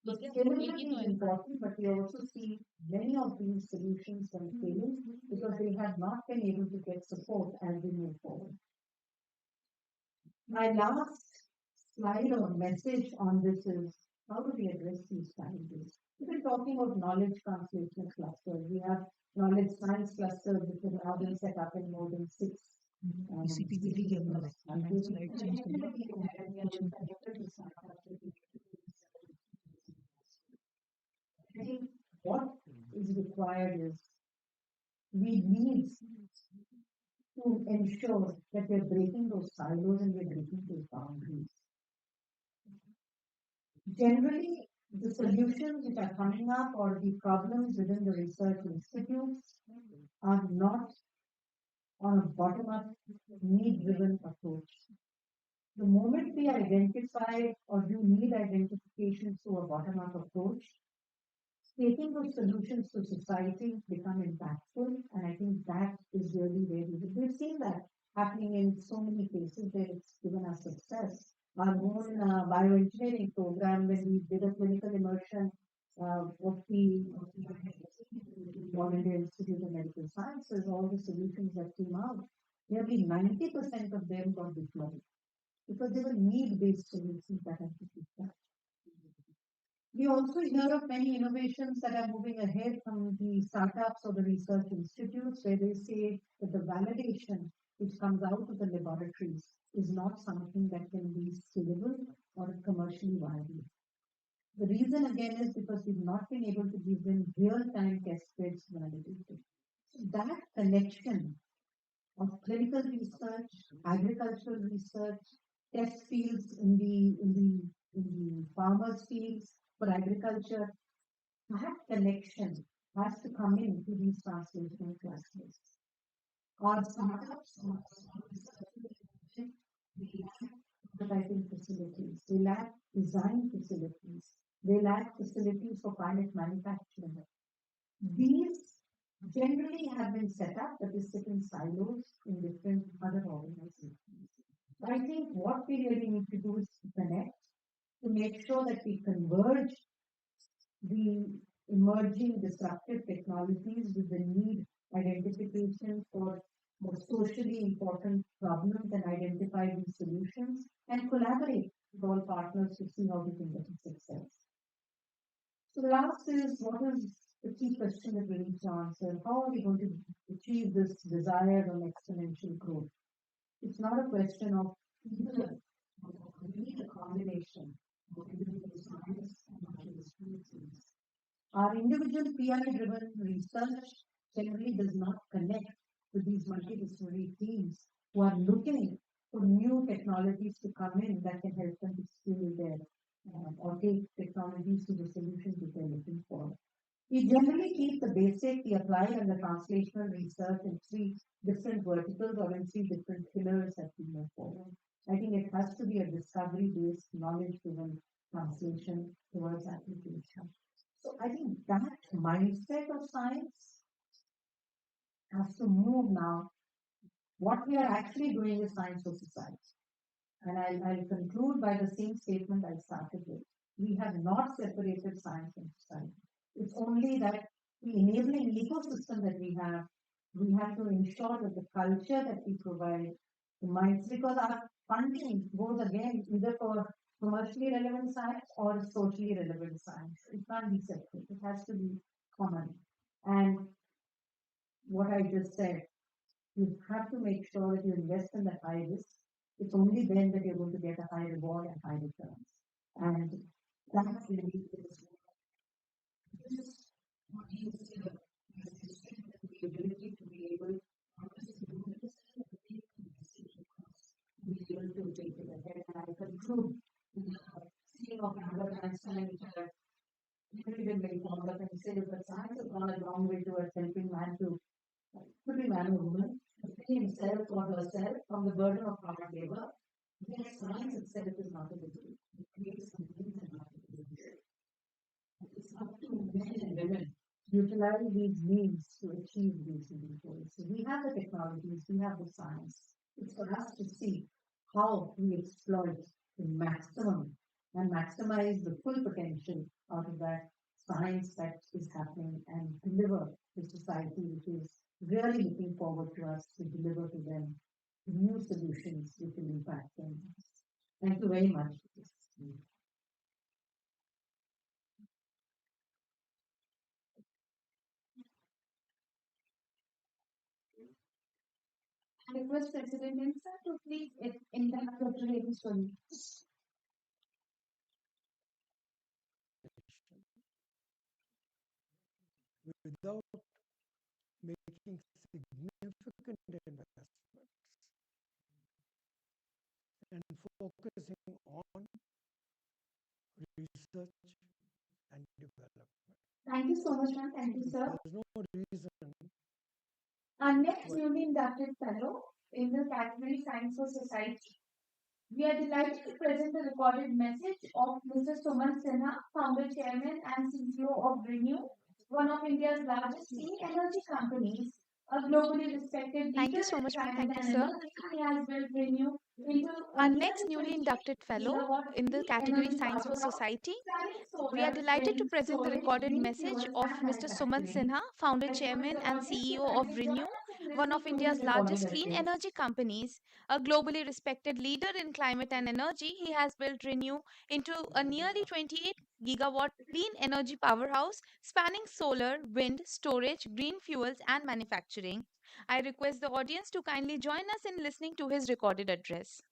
The scalability is important, but we also see many of these solutions from failing because they have not been able to get support as we move forward. My last slide or message on this is how do we address these challenges? We've been talking about knowledge translation clusters. We have knowledge science clusters which have now been set up in more than 6 I think what is required is we need to ensure that we're breaking those silos and we're breaking those boundaries. Generally, the solutions which are coming up or the problems within the research institutes are not on a bottom-up, need-driven approach. The moment we identify or do need identification through a bottom-up approach, taking those solutions to society become impactful, and I think that is really where we've seen that happening in so many cases where it's given us success. Our own bioengineering program, when we did a clinical immersion of the All India Institute of Medical Sciences, all the solutions that came out, nearly 90% of them got deployed because they were need-based solutions that had to be done. We also hear of many innovations that are moving ahead from the startups or the research institutes where they say that the validation which comes out of the laboratories is not something that can be scalable or commercially viable. The reason again is because we've not been able to give them real-time test beds validated. So that connection of clinical research, agricultural research, test fields in the farmers' fields for agriculture, that connection has to come into these translational clusters. Our startups, they lack prototyping facilities, they lack design facilities, They lack facilities for pilot manufacturing. These generally have been set up, but they sit in silos in different other organizations. So I think what we really need to do is to connect, to make sure that we converge the emerging disruptive technologies with the need identification for the socially important problems and identify these solutions and collaborate with all partners to see how we can get to success. So the last is, what is the key question that we need to answer? How are we going to achieve this desired or exponential growth? It's not a question of either. We need a combination of individual science and multidisciplinary. Our individual PI-driven research generally does not connect with these multidisciplinary teams who are looking for new technologies to come in that can help them to scale their or take technologies to the solutions that they're looking for. We generally keep the basic, the applied, and the translational research in three different verticals or in three different pillars that we move forward. I think it has to be a discovery-based, knowledge-driven translation towards application. So I think that mindset of science has to move now. What we are actually doing is science for society. And I'll conclude by the same statement I started with. We have not separated science from society. It's only that the enabling ecosystem that we have to ensure that the culture that we provide, the minds, because our funding goes again either for commercially relevant science or socially relevant science. It can't be separate. It has to be common. And what I just said, you have to make sure that you invest in the high risk. It's only then that you're going to get a high reward and high returns. And that's really this what you see as the strength and the ability to be able not just to do this, but to take the message across, to be able to take it ahead. And I conclude with the seeing of Albert Einstein, which I've never been very fond of, and say that science has gone a long way towards helping man to could be man or woman, to free himself or herself from the burden of hard labor. Yes, science itself is not a degree. It creates something and not a degree. It's up to men and women to utilize these means to achieve these goals. So we have the technologies, we have the science. It's for us to see how we exploit the maximum and maximize the full potential out of that science that is happening and deliver to society, which is really looking forward to us to deliver to them new solutions which will impact them. Thank you very much. I request President Insa to please interact with today's story. Without making significant investments and focusing on research and development. Thank you so much, ma'am. Thank you, sir. There's no reason. Our next newly inducted fellow in the category Science for Society. We are delighted to present the recorded message of Mr. Sumant Sinha, founder, chairman, and CEO of ReNew, one of India's largest clean energy companies, a globally respected. Thank you so much, ma'am. Thank you, sir. He has built ReNew into our next newly inducted fellow in the category Science for Society. We are delighted to present the recorded message of Mr. Sumant Sinha, founder, chairman, and CEO of ReNew, one of India's largest clean energy companies, a globally respected leader in climate and energy. He has built ReNew into a nearly 28 gigawatt clean energy powerhouse spanning solar, wind, storage, green fuels, and manufacturing. I request the audience to kindly join us in listening to his recorded address.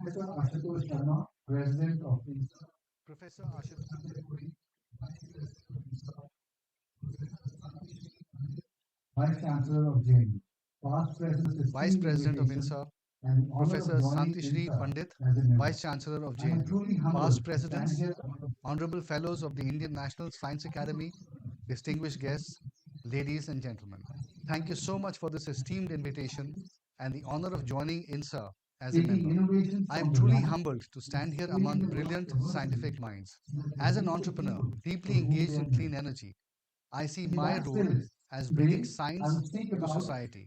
Professor Ashutosh Sharma, President of INSA. Professor Ashutosh Vice Chancellor of JNU. Vice President of INSA, Professor Santishri Pandit, Vice Chancellor of JNU. Past Presidents, Honorable Fellows of the Indian National Science Academy, distinguished guests, ladies and gentlemen. Thank you so much for this esteemed invitation and the honor of joining INSA as a member. I am truly humbled to stand here among brilliant scientific minds. As an entrepreneur deeply engaged in clean energy, I see my role as bringing science to society,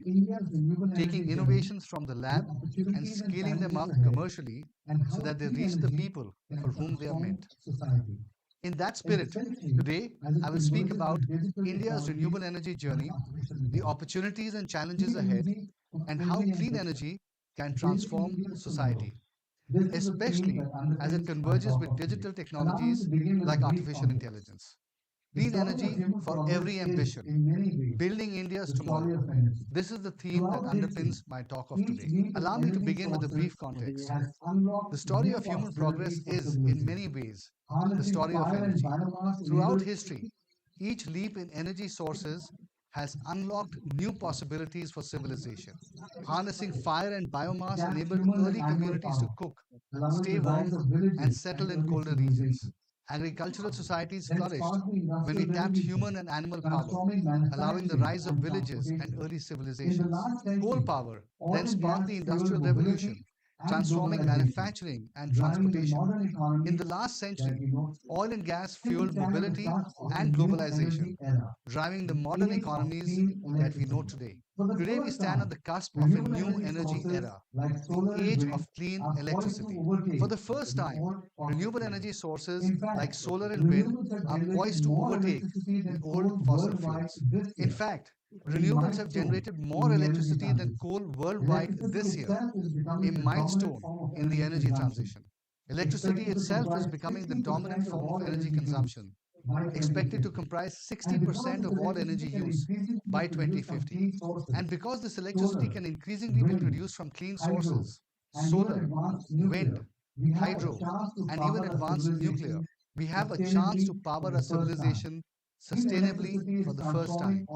taking innovations from the lab and scaling them up commercially so that they reach the people for whom they are meant. In that spirit, today I will speak about India's renewable energy journey, the opportunities and challenges ahead, and how clean energy can transform society, especially as it converges with digital technologies like artificial intelligence. Clean energy for every ambition, building India's tomorrow. This is the theme that underpins my talk of today. Allow me to begin with a brief context. The story of human progress is, in many ways, the story of energy. Throughout history, each leap in energy sources has unlocked new possibilities for civilization. Harnessing fire and biomass enabled early communities to cook, stay warm, and settle in colder regions. Agricultural societies flourished when we tapped human and animal power, allowing the rise of villages and early civilizations. Coal power then sparked the Industrial Revolution, transforming manufacturing and transportation. In the last century, oil and gas fueled mobility and globalization, driving the modern economies that we know today. Today, we stand on the cusp of a new energy era, the age of clean electricity. For the first time, renewable energy sources like solar and wind are poised to overtake the old fossil fuels. In fact, renewables have generated more electricity than coal worldwide this year, a milestone in the energy transition. Electricity itself is becoming the dominant form of energy consumption, expected to comprise 60% of all energy use by 2050. And because this electricity can increasingly be produced from clean sources, solar, wind, hydro, and even advanced nuclear, we have a chance to power our civilization sustainably for the first time.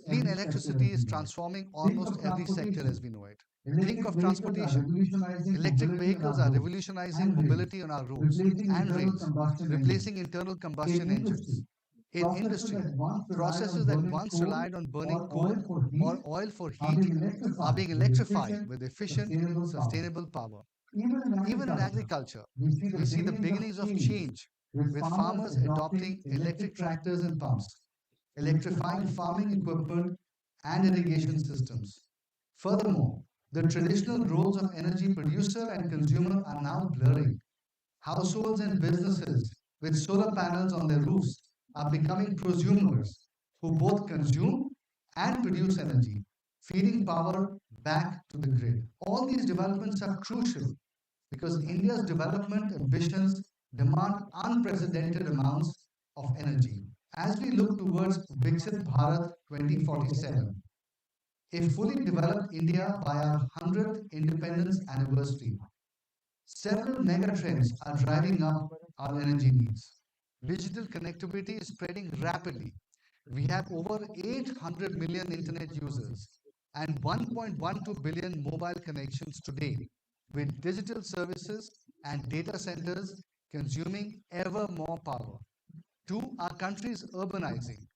Clean electricity is transforming almost every sector as we know it. Think of transportation. Electric vehicles are revolutionizing mobility on our roads and rails, replacing internal combustion engines. In industry, processes that once relied on burning coal or oil for heat are being electrified with efficient, sustainable power. Even in agriculture, we see the beginnings of change, with farmers adopting electric tractors and pumps, electrifying farming equipment and irrigation systems. Furthermore, the traditional roles of energy producer and consumer are now blurring. Households and businesses with solar panels on their roofs are becoming prosumers who both consume and produce energy, feeding power back to the grid. All these developments are crucial because India's development ambitions demand unprecedented amounts of energy. As we look towards Viksit Bharat 2047, a fully developed India by our 100th independence anniversary, several megatrends are driving up our energy needs. Digital connectivity is spreading rapidly. We have over 800 million internet users and 1.12 billion mobile connections today, with digital services and data centers consuming ever more power. Two, our country is urbanizing.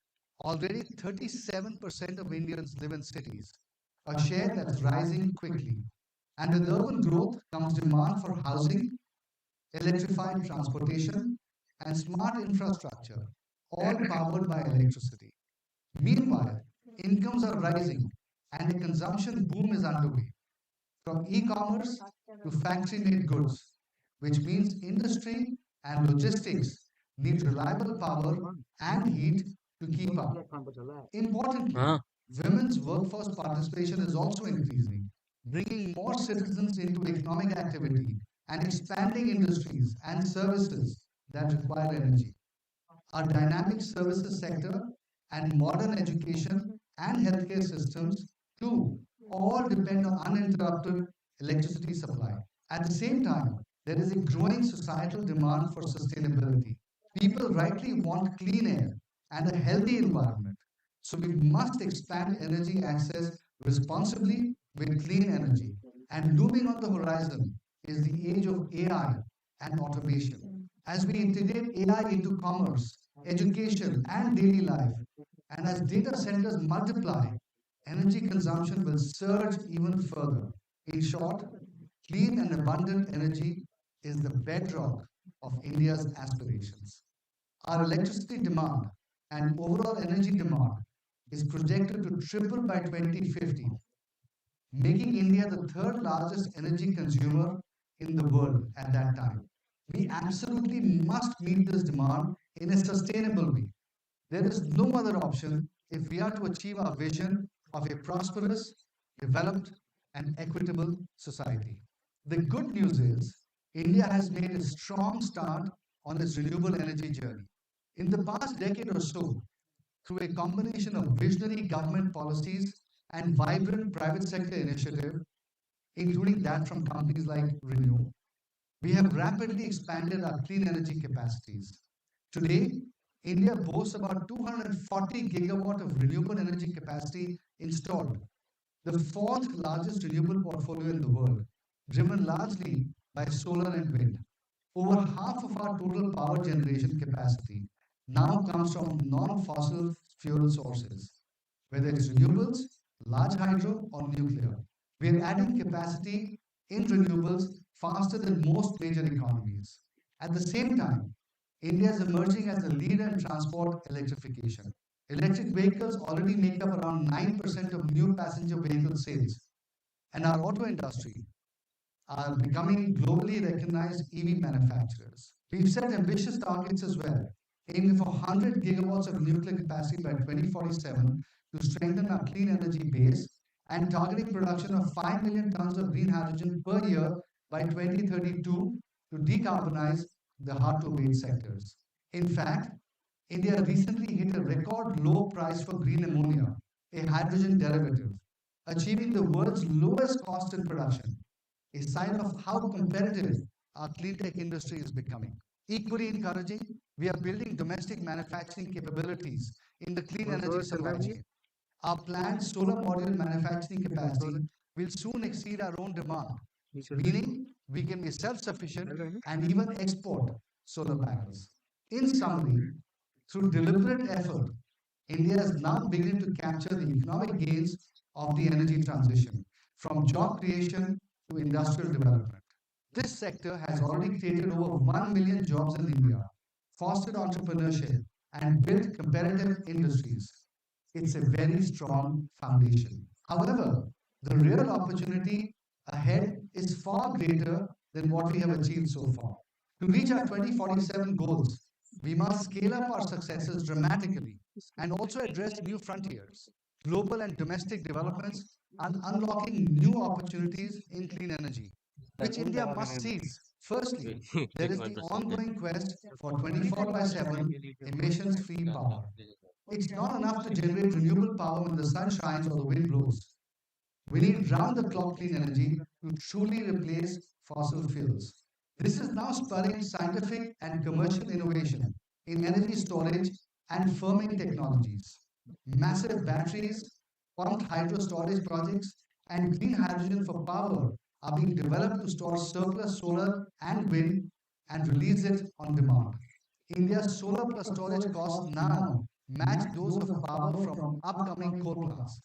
Already 37% of Indians live in cities, a share that is rising quickly. And with urban growth comes demand for housing, electrified transportation, and smart infrastructure, all powered by electricity. Meanwhile, incomes are rising and a consumption boom is underway, from e-commerce to factory-made goods, which means industry and logistics need reliable power and heat to keep up. Importantly, women's workforce participation is also increasing, bringing more citizens into economic activity and expanding industries and services that require energy. Our dynamic services sector and modern education and healthcare systems, too, all depend on uninterrupted electricity supply. At the same time, there is a growing societal demand for sustainability. People rightly want clean air and a healthy environment. So we must expand energy access responsibly with clean energy. And looming on the horizon is the age of AI and automation. As we integrate AI into commerce, education, and daily life, and as data centers multiply, energy consumption will surge even further. In short, clean and abundant energy is the bedrock of India's aspirations. Our electricity demand and overall energy demand is projected to triple by 2050, making India the third largest energy consumer in the world at that time. We absolutely must meet this demand in a sustainable way. There is no other option if we are to achieve our vision of a prosperous, developed, and equitable society. The good news is India has made a strong start on its renewable energy journey. In the past decade or so, through a combination of visionary government policies and vibrant private sector initiative, including that from companies like Renew, we have rapidly expanded our clean energy capacities. Today, India boasts about 240 gigawatt of renewable energy capacity installed, the fourth largest renewable portfolio in the world, driven largely by solar and wind. Over half of our total power generation capacity now comes from non-fossil fuel sources, whether it's renewables, large hydro, or nuclear. We are adding capacity in renewables faster than most major economies. At the same time, India is emerging as a leader in transport electrification. Electric vehicles already make up around 9% of new passenger vehicle sales, and our auto industry are becoming globally recognized EV manufacturers. We've set ambitious targets as well, aiming for 100 gigawatts of nuclear capacity by 2047 to strengthen our clean energy base and targeting production of 5 million tons of green hydrogen per year by 2032 to decarbonize the hard-to-abate sectors. In fact, India recently hit a record low price for green ammonia, a hydrogen derivative, achieving the world's lowest cost in production, a sign of how competitive our clean tech industry is becoming. Equally encouraging, we are building domestic manufacturing capabilities in the clean energy supply chain. Our planned solar module manufacturing capacity will soon exceed our own demand, meaning we can be self-sufficient and even export solar panels. In summary, through deliberate effort, India is now beginning to capture the economic gains of the energy transition, from job creation to industrial development. This sector has already created over 1 million jobs in India, fostered entrepreneurship, and built competitive industries. It's a very strong foundation. However, the real opportunity ahead is far greater than what we have achieved so far. To reach our 2047 goals, we must scale up our successes dramatically and also address new frontiers. Global and domestic developments are unlocking new opportunities in clean energy, which India must seize. Firstly, there is the ongoing quest for 24/7 emissions-free power. It's not enough to generate renewable power when the sun shines or the wind blows. We need round-the-clock clean energy to truly replace fossil fuels. This is now spurring scientific and commercial innovation in energy storage and firming technologies. Massive batteries, pumped hydro storage projects, and green hydrogen for power are being developed to store surplus solar and wind and release it on demand. India's solar plus storage costs now match those of power from upcoming coal plants.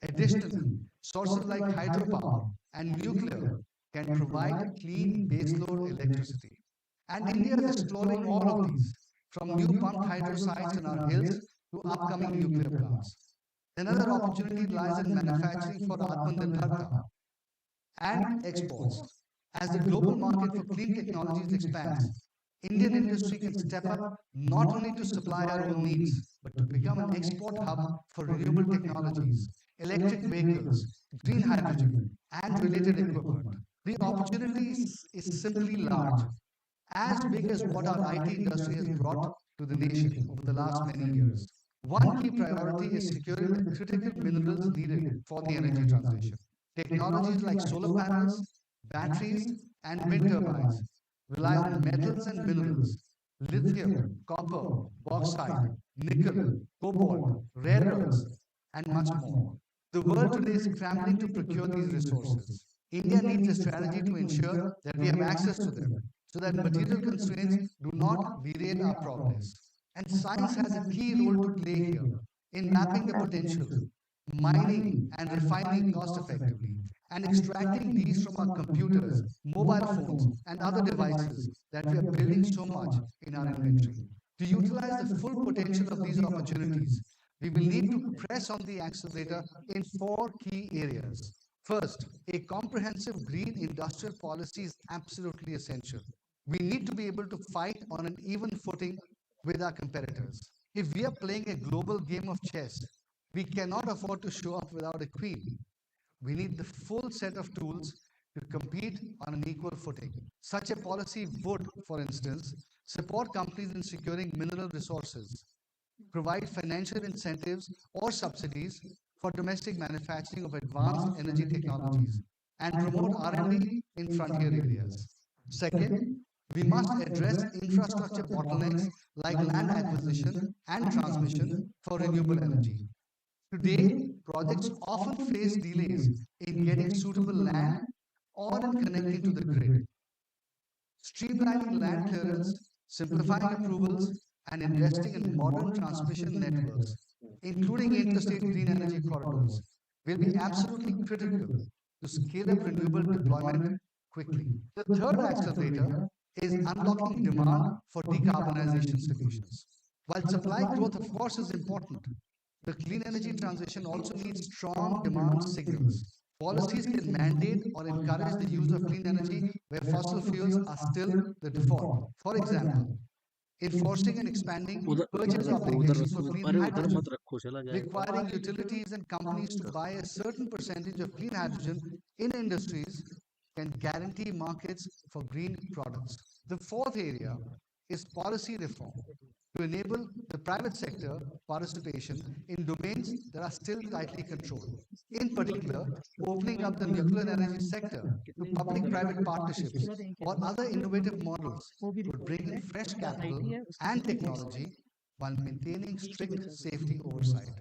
Additionally, sources like hydropower and nuclear can provide clean baseload electricity. And India is exploring all of these, from new pumped hydro sites in our hills to upcoming nuclear plants. Another opportunity lies in manufacturing for Atmanirbharta and exports. As the global market for clean technologies expands, Indian industry can step up not only to supply our own needs, but to become an export hub for renewable technologies, electric vehicles, green hydrogen, and related equipment. The opportunity is simply large, as big as what our IT industry has brought to the nation over the last many years. One key priority is securing the critical minerals needed for the energy transition. Technologies like solar panels, batteries, and wind turbines rely on metals and minerals, lithium, copper, bauxite, nickel, cobalt, rare earths, and much more. The world today is scrambling to procure these resources. India needs a strategy to ensure that we have access to them, so that material constraints do not derail our progress. And science has a key role to play here in mapping the potential, mining and refining cost effectively, and extracting these from our computers, mobile phones, and other devices that we are building so much in our inventory. To utilize the full potential of these opportunities, we will need to press on the accelerator in 4 key areas. First, a comprehensive green industrial policy is absolutely essential. We need to be able to fight on an even footing with our competitors. If we are playing a global game of chess, we cannot afford to show up without a queen. We need the full set of tools to compete on an equal footing. Such a policy would, for instance, support companies in securing mineral resources, provide financial incentives or subsidies for domestic manufacturing of advanced energy technologies, and promote R&D in frontier areas. Second, we must address infrastructure bottlenecks like land acquisition and transmission for renewable energy. Today, projects often face delays in getting suitable land or in connecting to the grid. Streamlining land clearance, simplifying approvals, and investing in modern transmission networks, including interstate green energy corridors, will be absolutely critical to scale up renewable deployment quickly. The third accelerator is unlocking demand for decarbonization solutions. While supply growth, of course, is important, the clean energy transition also needs strong demand signals. Policies can mandate or encourage the use of clean energy where fossil fuels are still the default. For example, enforcing and expanding purchase obligations for clean hydrogen, requiring utilities and companies to buy a certain percentage of clean hydrogen in industries can guarantee markets for green products. The fourth area is policy reform to enable the private sector participation in domains that are still tightly controlled. In particular, opening up the nuclear energy sector to public-private partnerships or other innovative models would bring in fresh capital and technology while maintaining strict safety oversight.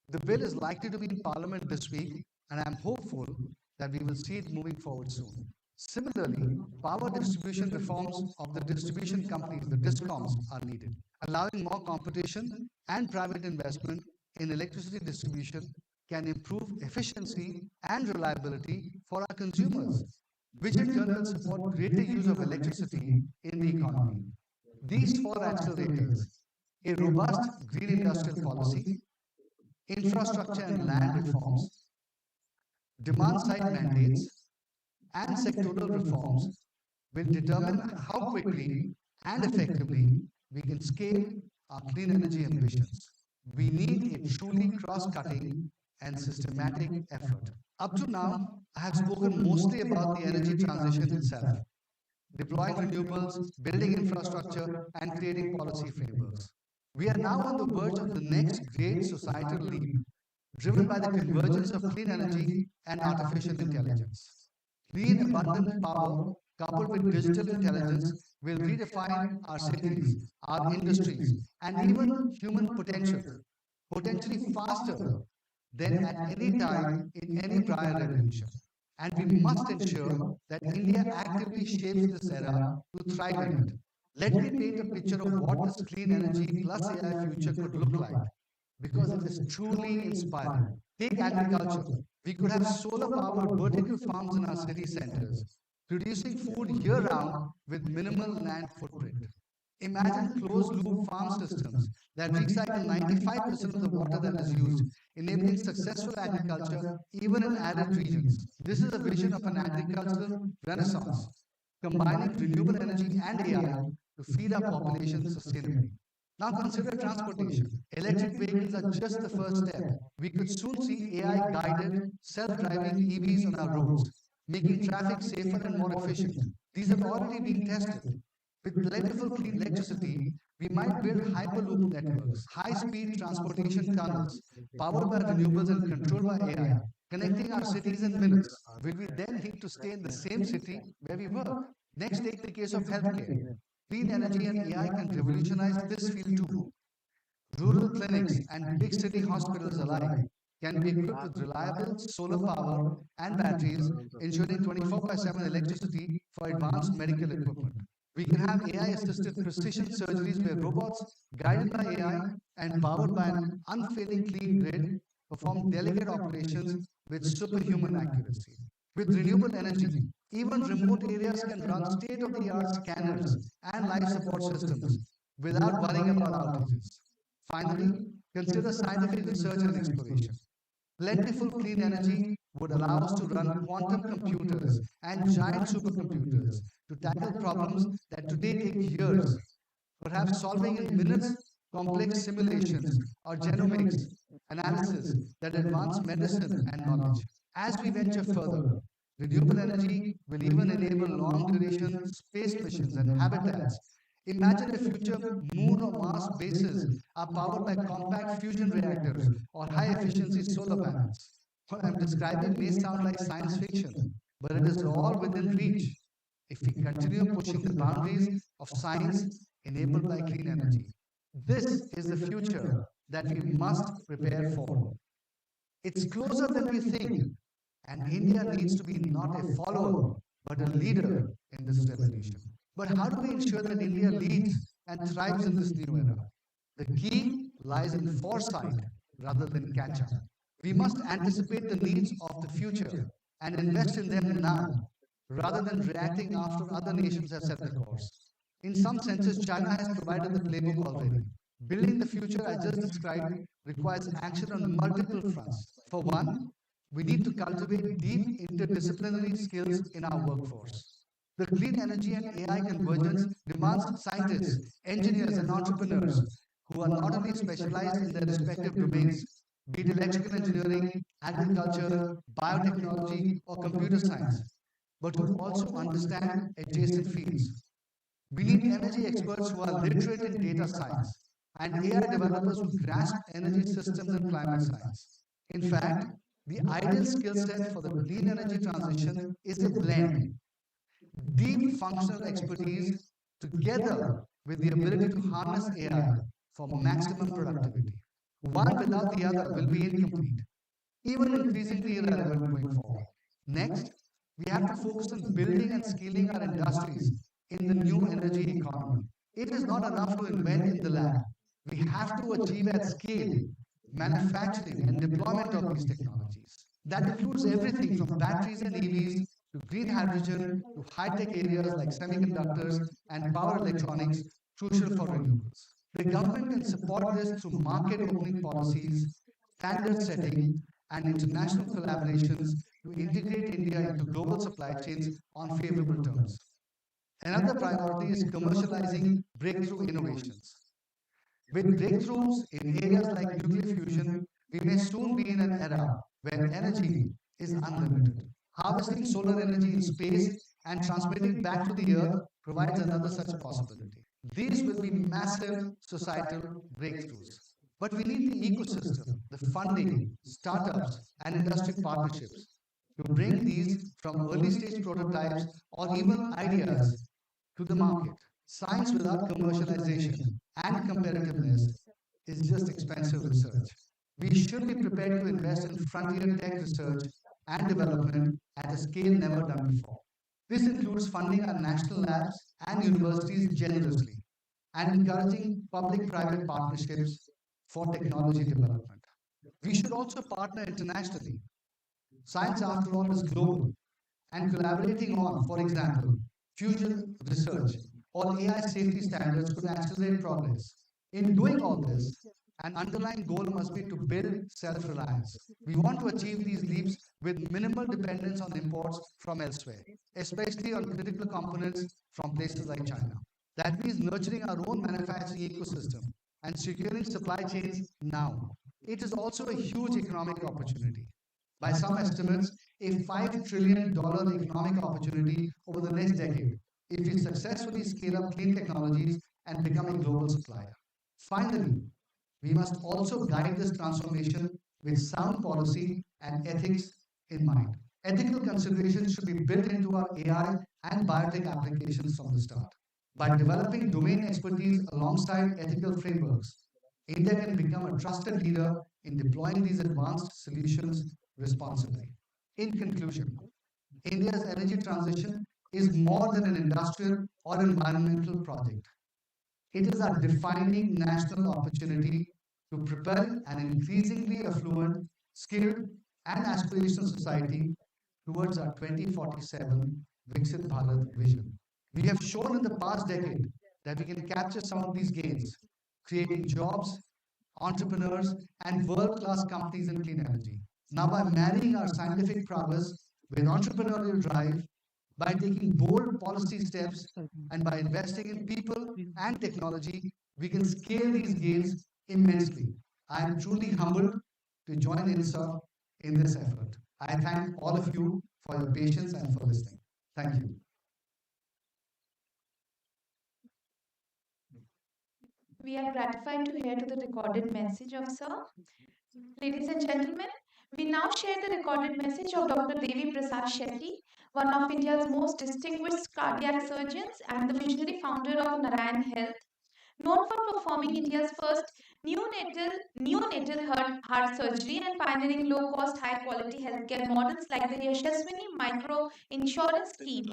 The bill is likely to be in Parliament this week, and I am hopeful that we will see it moving forward soon. Similarly, power distribution reforms of the distribution companies, the DISCOMs, are needed, allowing more competition and private investment in electricity distribution can improve efficiency and reliability for our consumers, which in turn will support greater use of electricity in the economy. These 4 accelerators, a robust green industrial policy, infrastructure and land reforms, demand-side mandates, and sectoral reforms will determine how quickly and effectively we can scale our clean energy ambitions. We need a truly cross-cutting and systematic effort. Up to now, I have spoken mostly about the energy transition itself, deploying renewables, building infrastructure, and creating policy frameworks. We are now on the verge of the next great societal leap, driven by the convergence of clean energy and artificial intelligence. Clean, abundant power coupled with digital intelligence will redefine our cities, our industries, and even human potential, potentially faster than at any time in any prior revolution. And we must ensure that India actively shapes this era to thrive in it. Let me paint a picture of what this clean energy plus AI future could look like, because it is truly inspiring. Take agriculture. We could have solar-powered vertical farms in our city centers, producing food year-round with minimal land footprint. Imagine closed-loop farm systems that recycle 95% of the water that is used, enabling successful agriculture even in arid regions. This is a vision of an agricultural renaissance, combining renewable energy and AI to feed our population sustainably. Now consider transportation. Electric vehicles are just the first step. We could soon see AI-guided, self-driving EVs on our roads, making traffic safer and more efficient. These have already been tested. With plentiful clean electricity, we might build hyperloop networks, high-speed transportation tunnels, powered by renewables and controlled by AI, connecting our cities in minutes. Will we then need to stay in the same city where we work? Next, take the case of healthcare. Clean energy and AI can revolutionize this field too. Rural clinics and big city hospitals alike can be equipped with reliable solar power and batteries, ensuring 24/7 electricity for advanced medical equipment. We can have AI-assisted precision surgeries where robots, guided by AI and powered by an unfailing clean grid, perform delicate operations with superhuman accuracy. With renewable energy, even remote areas can run state-of-the-art scanners and life support systems without worrying about outages. Finally, consider scientific research and exploration. Plentiful clean energy would allow us to run quantum computers and giant supercomputers to tackle problems that today take years, perhaps solving in minutes complex simulations or genomics analysis that advance medicine and knowledge. As we venture further, renewable energy will even enable long-duration space missions and habitats. Imagine a future moon or Mars bases are powered by compact fusion reactors or high-efficiency solar panels. What I'm describing may sound like science fiction, but it is all within reach if we continue pushing the boundaries of science enabled by clean energy. This is the future that we must prepare for. It's closer than we think, and India needs to be not a follower, but a leader in this revolution. But how do we ensure that India leads and thrives in this new era? The key lies in foresight rather than catch up. We must anticipate the needs of the future and invest in them now, rather than reacting after other nations have set the course. In some senses, China has provided the playbook already. Building the future I just described requires action on multiple fronts. For one, we need to cultivate deep interdisciplinary skills in our workforce. The clean energy and AI convergence demands scientists, engineers, and entrepreneurs who are not only specialized in their respective domains, be it electrical engineering, agriculture, biotechnology, or computer science, but who also understand adjacent fields. We need energy experts who are literate in data science and AI developers who grasp energy systems and climate science. In fact, the ideal skill set for the clean energy transition is a blend. Deep functional expertise together with the ability to harness AI for maximum productivity. One without the other will be incomplete, even increasingly irrelevant going forward. Next, we have to focus on building and scaling our industries in the new energy economy. It is not enough to invent in the lab. We have to achieve at scale manufacturing and deployment of these technologies. That includes everything from batteries and EVs to green hydrogen to high-tech areas like semiconductors and power electronics, crucial for renewables. The government can support this through market-opening policies, standard setting, and international collaborations to integrate India into global supply chains on favorable terms. Another priority is commercializing breakthrough innovations. With breakthroughs in areas like nuclear fusion, we may soon be in an era where energy is unlimited. Harvesting solar energy in space and transmitting it back to the earth provides another such possibility. These will be massive societal breakthroughs. But we need the ecosystem, the funding, startups, and industry partnerships to bring these from early stage prototypes or even ideas to the market. Science without commercialization and competitiveness is just expensive research. We should be prepared to invest in frontier tech research and development at a scale never done before. This includes funding our national labs and universities generously and encouraging public-private partnerships for technology development. We should also partner internationally. Science, after all, is global, and collaborating on, for example, fusion research or AI safety standards could accelerate progress. In doing all this, an underlying goal must be to build self-reliance. We want to achieve these leaps with minimal dependence on imports from elsewhere, especially on critical components from places like China. That means nurturing our own manufacturing ecosystem and securing supply chains now. It is also a huge economic opportunity. By some estimates, a $5 trillion economic opportunity over the next decade if we successfully scale up clean technologies and become a global supplier. Finally, we must also guide this transformation with sound policy and ethics in mind. Ethical considerations should be built into our AI and biotech applications from the start. By developing domain expertise alongside ethical frameworks, India can become a trusted leader in deploying these advanced solutions responsibly. In conclusion, India's energy transition is more than an industrial or environmental project. It is a defining national opportunity to propel an increasingly affluent, skilled, and aspirational society towards our 2047 Viksit Bharat vision. We have shown in the past decade that we can capture some of these gains, creating jobs, entrepreneurs, and world-class companies in clean energy. Now, by marrying our scientific prowess with entrepreneurial drive, by taking bold policy steps, and by investing in people and technology, we can scale these gains immensely. I am truly humbled to join INSA in this effort. I thank all of you for your patience and for listening. Thank you. We are gratified to hear to the recorded message of Sir. Ladies and gentlemen, we now share the recorded message of Dr. Devi Prasad Shetty, one of India's most distinguished cardiac surgeons and the visionary founder of Narayan Health, known for performing India's first neonatal heart surgery and pioneering low-cost, high-quality healthcare models like the Yashaswini Micro Insurance Scheme.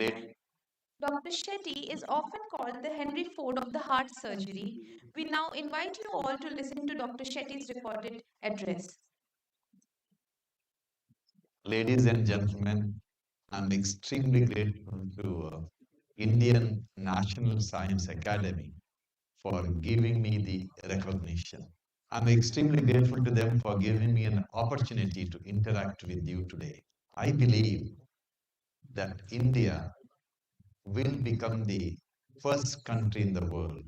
Dr. Shetty is often called the Henry Ford of the heart surgery. We now invite you all to listen to Dr. Shetty's recorded address. Ladies and gentlemen, I'm extremely grateful to Indian National Science Academy for giving me the recognition. I'm extremely grateful to them for giving me an opportunity to interact with you today. I believe that India will become the first country in the world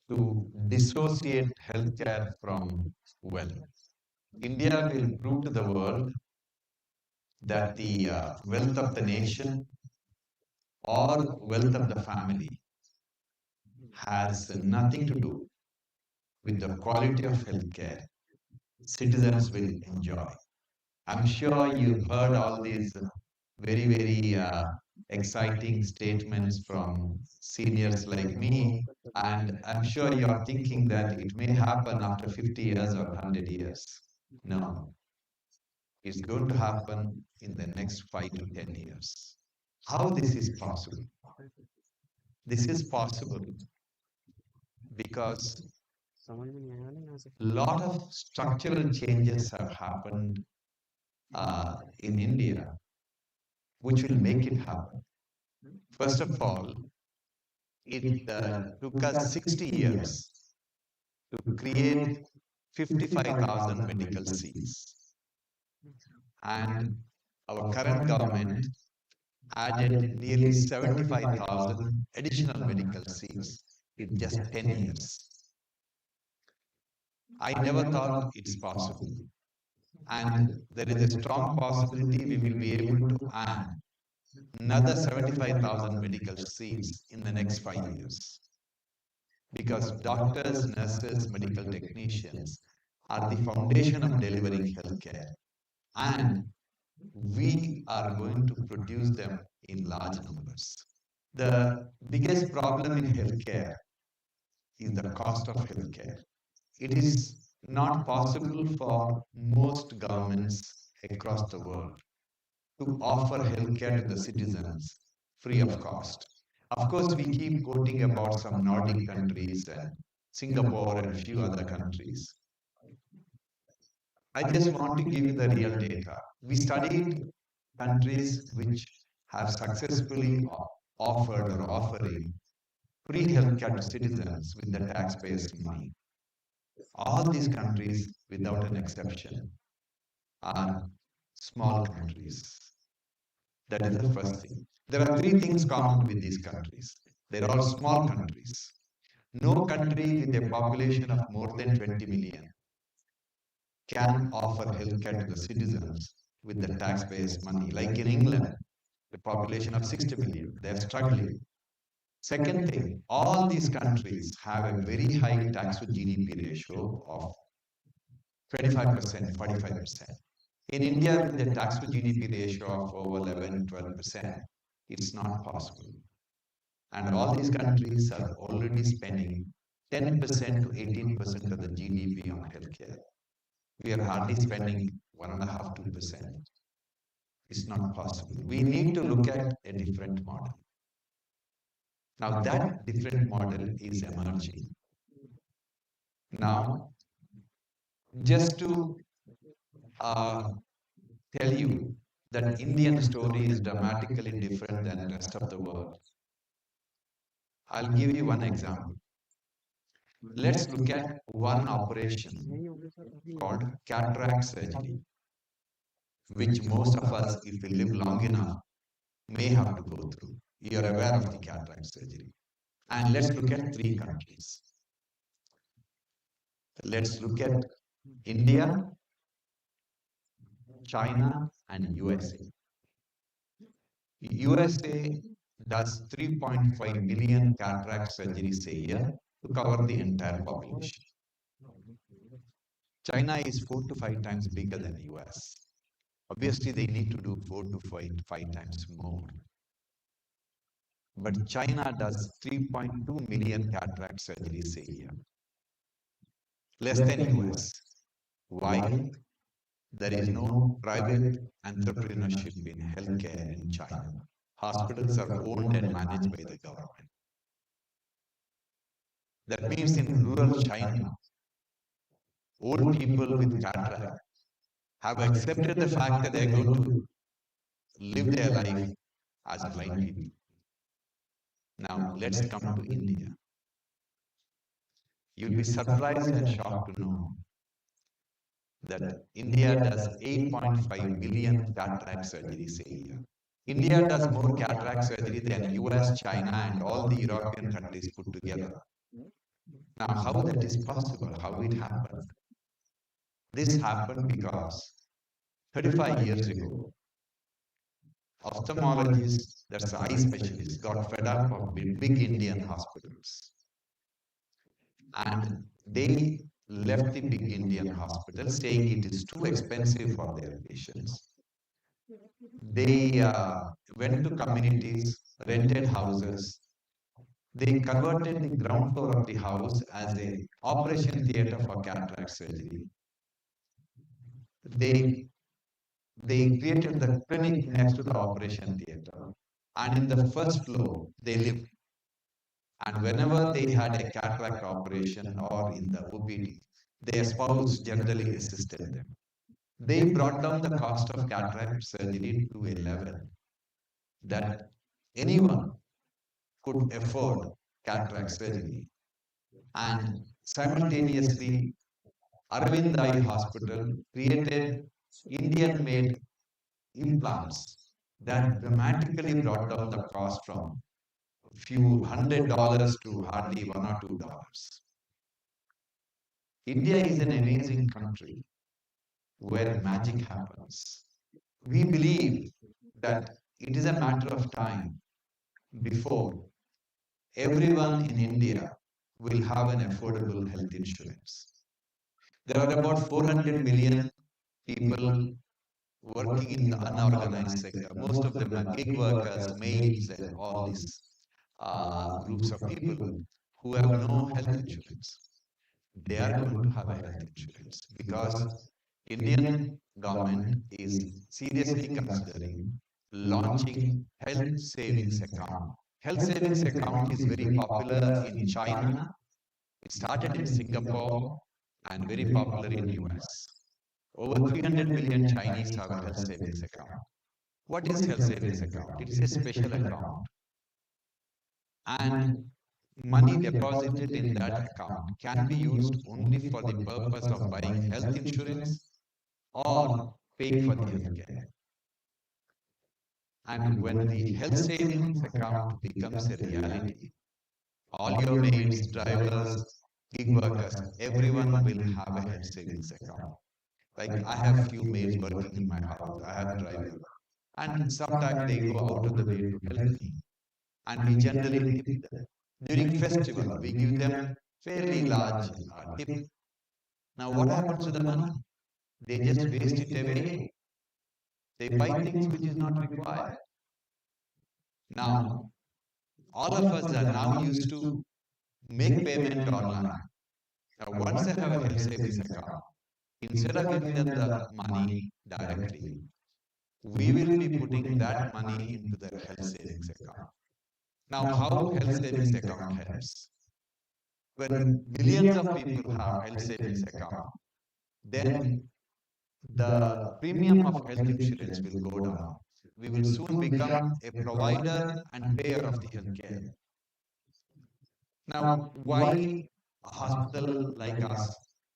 to dissociate healthcare from wealth. India will prove to the world that the wealth of the nation or wealth of the family has nothing to do with the quality of healthcare citizens will enjoy. I'm sure you've heard all these very exciting statements from seniors like me, and I'm sure you're thinking that it may happen after 50 years or 100 years. No, it's going to happen in the next 5 to 10 years. How this is possible? This is possible because a lot of structural changes have happened in India, which will make it happen. First of all, it took us 60 years to create 55,000 medical seats. And our current government added nearly 75,000 additional medical seats in just 10 years. I never thought it's possible. And there is a strong possibility we will be able to add another 75,000 medical seats in the next 5 years. Because doctors, nurses, medical technicians are the foundation of delivering healthcare. And we are going to produce them in large numbers. The biggest problem in healthcare is the cost of healthcare. It is not possible for most governments across the world to offer healthcare to the citizens free of cost. Of course, we keep quoting about some Nordic countries and Singapore and a few other countries. I just want to give you the real data. We studied countries which have successfully offered or offering free healthcare to citizens with the taxpayers' money. All these countries, without an exception, are small countries. That is the first thing. There are three things common with these countries. They're all small countries. No country with a population of more than 20 million can offer healthcare to the citizens with the taxpayers' money. Like in England, the population of 60 million, they're struggling. Second thing, all these countries have a very high tax to GDP ratio of 25%, 45%. In India, with a tax to GDP ratio of over 11, 12%, it's not possible. And all these countries are already spending 10% to 18% of the GDP on healthcare. We are hardly spending 1.5%, 2%. It's not possible. We need to look at a different model. Now that different model is emerging. Now, just to tell you that Indian story is dramatically different than the rest of the world. I'll give you one example. Let's look at one operation called cataract surgery, which most of us, if we live long enough, may have to go through. You are aware of the cataract surgery. And let's look at 3 countries. Let's look at India, China, and USA. USA does 3.5 million cataract surgeries a year to cover the entire population. China is 4 to 5 times bigger than the US. Obviously, they need to do 4 to 5 times more. But China does 3.2 million cataract surgeries a year. Less than US. Why? There is no private entrepreneurship in healthcare in China. Hospitals are owned and managed by the government. That means in rural China, old people with cataract have accepted the fact that they are going to live their life as blind people. Now, let's come to India. You'll be surprised and shocked to know that India does 8.5 million cataract surgeries a year. India does more cataract surgery than US, China, and all the European countries put together. Now, how that is possible, how it happened? This happened because 35 years ago, ophthalmologists, that's eye specialists, got fed up of big Indian hospitals. And they left the big Indian hospitals saying it is too expensive for their patients. They went to communities, rented houses. They converted the ground floor of the house as an operation theater for cataract surgery. They created the clinic next to the operation theater. And in the first floor, they lived. And whenever they had a cataract operation or in the OPD, their spouse generally assisted them. They brought down the cost of cataract surgery to a level that anyone could afford cataract surgery. And simultaneously, Aravind Eye Hospital created Indian-made implants that dramatically brought down the cost from a few $100 to hardly $1 or $2. India is an amazing country where magic happens. We believe that it is a matter of time before everyone in India will have an affordable health insurance. There are about 400 million people working in the unorganized sector. Most of them are gig workers, maids, and all these groups of people who have no health insurance. They are going to have a health insurance because Indian government is seriously considering launching health savings account. Health savings account is very popular in China. It started in Singapore and very popular in US. Over 300 million Chinese have a health savings account. What is health savings account? It is a special account. And money deposited in that account can be used only for the purpose of buying health insurance or paying for the healthcare. And when the health savings account becomes a reality, all your maids, drivers, gig workers, everyone will have a health savings account. Like I have few maids working in my house, I have a driver. And sometimes they go out of the way to help me. And we generally tip them. During festival, we give them fairly large tip. Now what happens to the money? They just waste it away. They buy things which is not required. Now, all of us are now used to make payment online. Now, once they have a health savings account, instead of giving them the money directly, we will be putting that money into their health savings account. Now, how health savings account helps? When millions of people have health savings account, then the premium of health insurance will go down. We will soon become a provider and payer of the healthcare. Now, why a hospital like us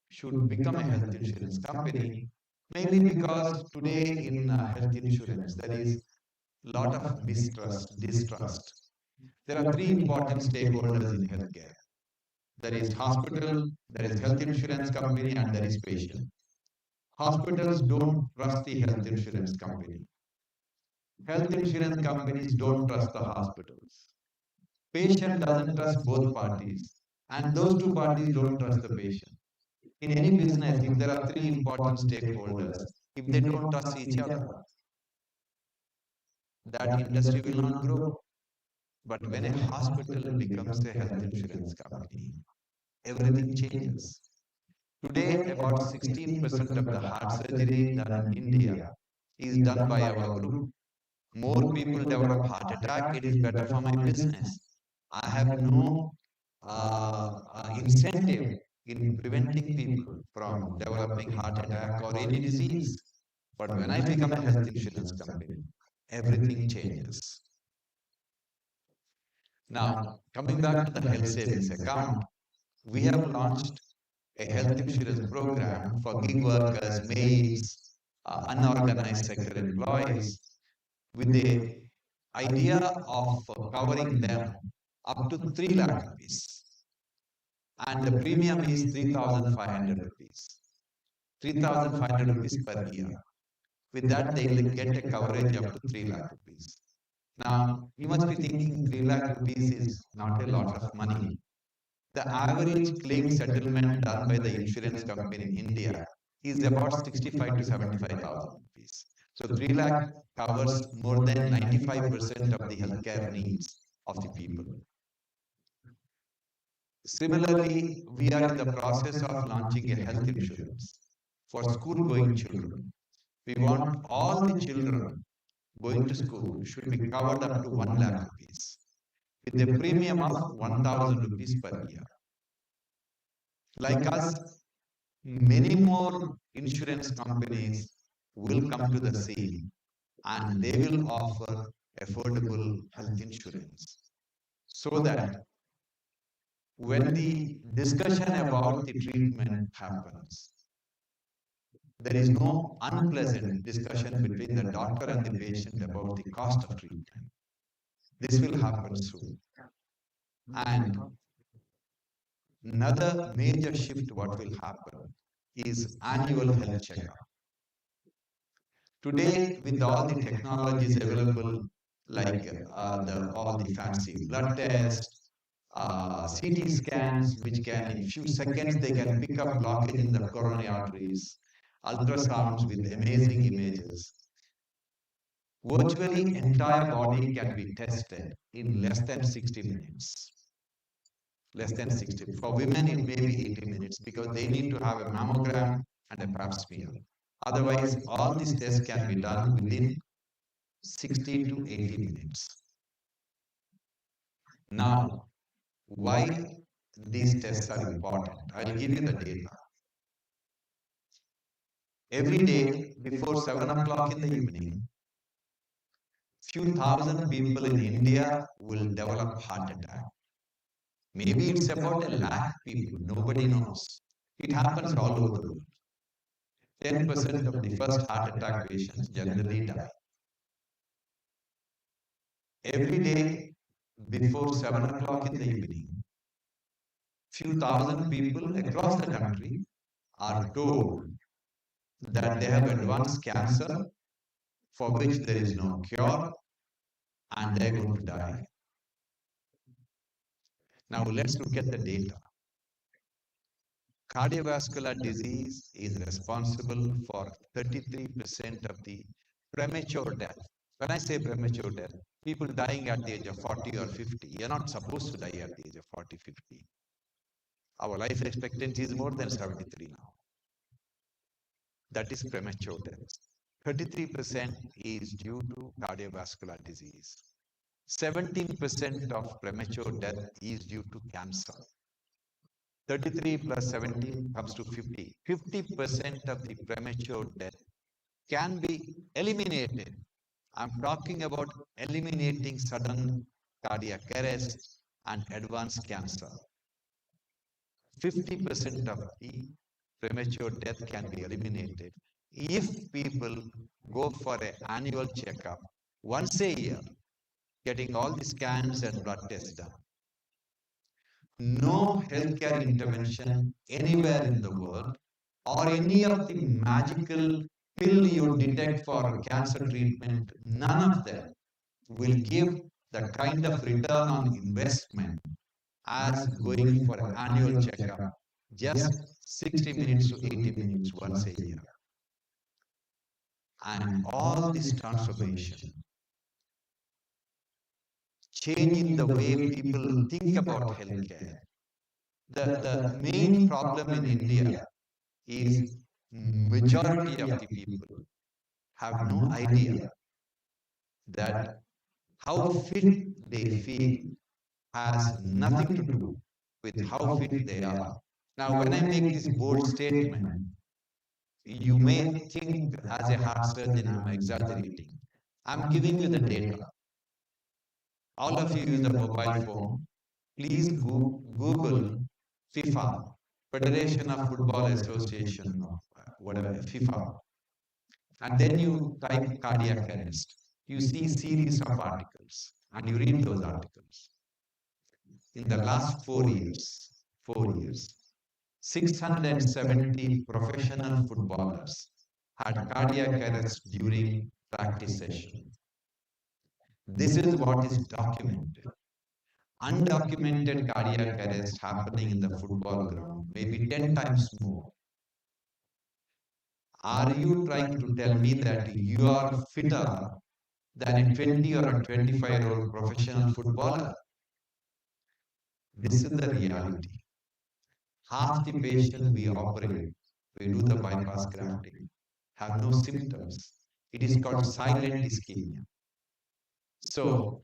should become a health insurance company? Mainly because today in health insurance there is a lot of mistrust, distrust. There are three important stakeholders in healthcare. There is hospital, there is health insurance company, and there is patient. Hospitals don't trust the health insurance company. Health insurance companies don't trust the hospitals. Patient doesn't trust both parties, and those two parties don't trust the patient. In any business, if there are three important stakeholders, if they don't trust each other, that industry will not grow. But when a hospital becomes a health insurance company, everything changes. Today, about 16% of the heart surgery done in India is done by our group. More people develop heart attack, it is better for my business. I have no incentive in preventing people from developing heart attack or any disease. But when I become a health insurance company, everything changes. Now, coming back to the health savings account, we have launched a health insurance program for gig workers, maids, unorganized sector employees, with the idea of covering them up to 3 lakh rupees. And the premium is 3,500 rupees. 3,500 rupees per year. With that, they will get a coverage up to 3 lakh rupees. Now, you must be thinking 3 lakh rupees is not a lot of money. The average claim settlement done by the insurance company in India is about 65 to 75,000 rupees. So 3 lakh covers more than 95% of the healthcare needs of the people. Similarly, we are in the process of launching a health insurance for school-going children. We want all the children going to school should be covered up to 1 lakh rupees with a premium of 1,000 rupees per year. Like us, many more insurance companies will come to the scene and they will offer affordable health insurance so that when the discussion about the treatment happens, there is no unpleasant discussion between the doctor and the patient about the cost of treatment. This will happen soon. And another major shift what will happen is annual health checkup. Today, with all the technologies available, like all the fancy blood tests, CT scans, which can in few seconds they can pick up blockage in the coronary arteries, ultrasounds with amazing images. Virtually entire body can be tested in less than 60 minutes. Less than 60. For women, it may be 80 minutes because they need to have a mammogram and a pap smear. Otherwise, all these tests can be done within 60 to 80 minutes. Now, why these tests are important? I'll give you the data. Every day before 7 o'clock in the evening, few thousand people in India will develop heart attack. Maybe it's about 1 lakh people, nobody knows. It happens all over the world. 10% of the first heart attack patients generally die. Every day before 7 o'clock in the evening, few thousand people across the country are told that they have advanced cancer for which there is no cure and they're going to die. Now let's look at the data. Cardiovascular disease is responsible for 33% of the premature death. When I say premature death, people dying at the age of 40 or 50. You're not supposed to die at the age of 40, 50. Our life expectancy is more than 73 now. That is premature death. 33% is due to cardiovascular disease. 17% of premature death is due to cancer. 33 plus 17 comes to 50. 50% of the premature death can be eliminated. I'm talking about eliminating sudden cardiac arrest and advanced cancer. 50% of the premature death can be eliminated if people go for an annual checkup once a year, getting all the scans and blood tests done. No healthcare intervention anywhere in the world or any of the magical pill you detect for cancer treatment, none of them will give the kind of return on investment as going for an annual checkup, just 60 minutes to 80 minutes once a year. And all this transformation, changing the way people think about healthcare. The main problem in India is majority of the people have no idea that how fit they feel has nothing to do with how fit they are. Now, when I make this bold statement, you may think as a heart surgeon I'm exaggerating. I'm giving you the data. All of you use the mobile phone. Please Google FIFA, Federation of Football Association, whatever, FIFA. And then you type cardiac arrest. You see series of articles and you read those articles. In the last 4 years, 670 professional footballers had cardiac arrest during practice session. This is what is documented. Undocumented cardiac arrest happening in the football ground, maybe 10 times more. Are you trying to tell me that you are fitter than a 20 or a 25-year-old professional footballer? This is the reality. Half the patients we operate, we do the bypass grafting, have no symptoms. It is called silent ischemia. So,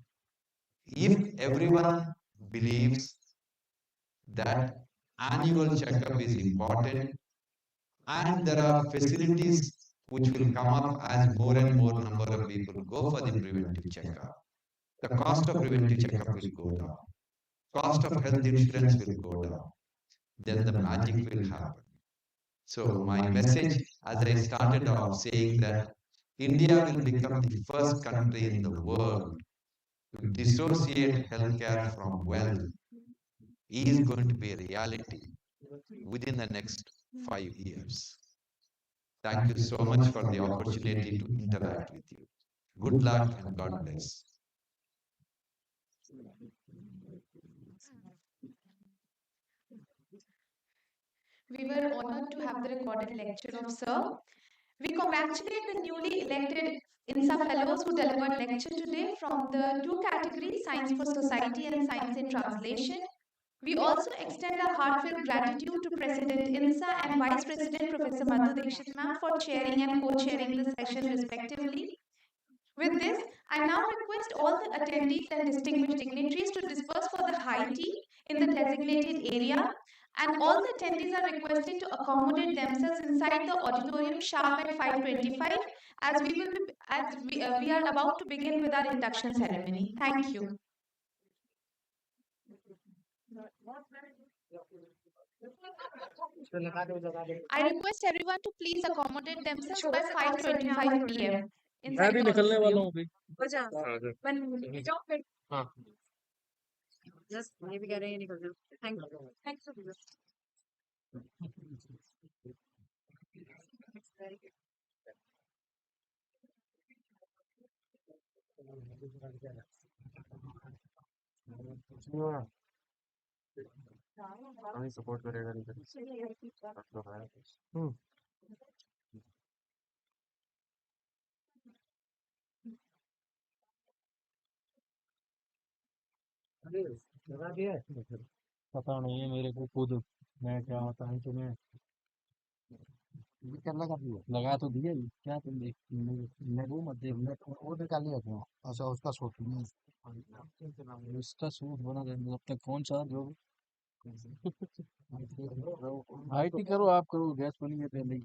if everyone believes that annual checkup is important and there are facilities which will come up as more and more number of people go for the preventive checkup, the cost of preventive checkup will go down. Cost of health insurance will go down. Then the magic will happen. So my message, as I started off saying that India will become the first country in the world to dissociate healthcare from wealth is going to be a reality within the next 5 years. Thank you so much for the opportunity to interact with you. Good luck and God bless. We were honored to have the recorded lecture of Sir. We congratulate the newly elected INSA Fellows who delivered lecture today from the two categories, Science for Society and Science in Translation. We also extend our heartfelt gratitude to President INSA and Vice President Professor Madhu Dixit ma'am for chairing and co-chairing the session respectively. With this, I now request all the attendees and distinguished dignitaries to disperse for the high tea in the designated area, and all the attendees are requested to accommodate themselves inside the auditorium sharp at 5:25 as we are about to begin with our induction ceremony. Thank you. I request everyone to please accommodate themselves by 5:25 p.m. मैं भी निकलने वाला हूँ अभी। हाँ Just ये भी कह रहे हैं निकल जाओ। Thank you. Thanks so much. It's very good. हमें सपोर्ट करेगा नहीं पता नहीं है मेरे को खुद, मैं क्या बताऊं तुम्हें। क्या लगा दिया? लगा तो दिया ही, क्या तुम देख मैं वो मत देख। वो निकाल लिया था। अच्छा उसका सूट उसका सूट बना दे, जब तक फोन चार्ज हो। आईटी करो, आप करो, गैस बनी है पहले ही।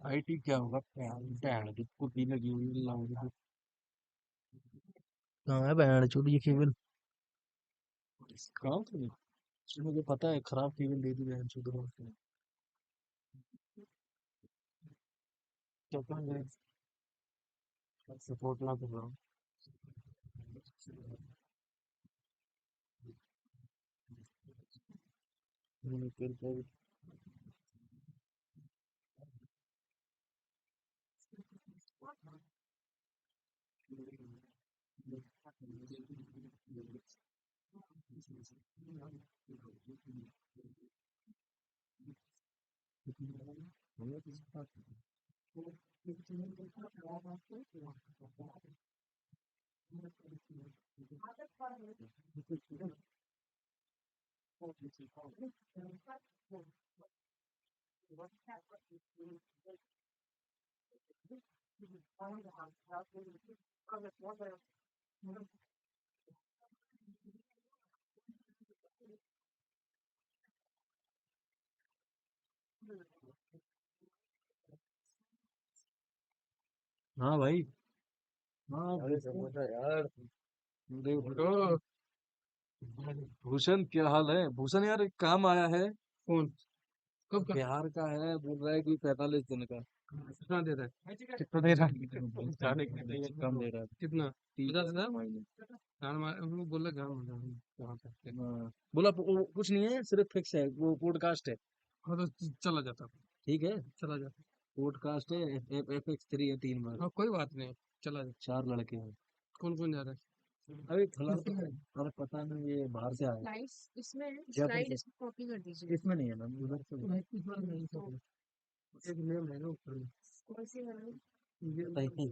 आईटी क्या होगा? भैन की कुटी लगी हुई लाऊंगी। कहाँ है भैन चोद ये केबल? काम तो नहीं, मुझे पता है खराब केबल दे दी बहन चोद को। क्या कर रहे हैं? सपोर्ट ना कर रहा हूँ। फिर फिर हाँ भाई, हाँ यार, देखो भूषण क्या हाल है? भूषण यार एक काम आया है। कौन? कब का? बिहार का है, बोल रहा है कि 45 दिन का। कितना दे रहा है? कितना दे रहा है? जाने के लिए कम दे रहा है। कितना? 50,000 महीने। वो बोला वहाँ पे। हाँ, बोला कुछ नहीं है, सिर्फ फिक्स है, वो पॉडकास्ट है। हाँ तो चला जाता। ठीक है, चला जाता। पॉडकास्ट है, FX3 है 3 बार। हाँ कोई बात नहीं, चला जा। 4 लड़के हैं। कौन कौन जा रहा है? अभी फिलहाल तो अरे पता नहीं, ये बाहर से आया। स्लाइड्स इसमें है, जयपुर स्लाइड से। इसको कॉपी कर दीजिए। इसमें नहीं है ना, उधर से। एक नेम है ना ऊपर में। कौन सी वाली? सही।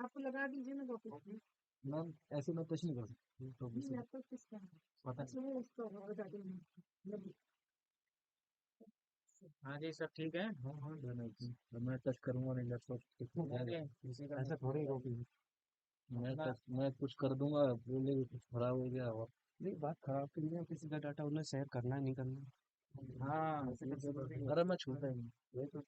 आपको लगा दीजिए ना कॉपी। मैम ऐसे मैं कुछ नहीं कर सकती तो नहीं लैपटॉप किसका है? पता नहीं। इसमें इसको बता दीजिए। हाँ जी सब ठीक है। हाँ हाँ मैं टच करूंगा नहीं लैपटॉप। ऐसा थोड़ी होगी। मैं कुछ कर दूंगा, बोलेगी कुछ खराब हो गया और नहीं, बात खराब के लिए किसी का डाटा उन्हें शेयर करना है नहीं करना। हाँ ऐसे अरे मैं छूटा ही नहीं। ये तो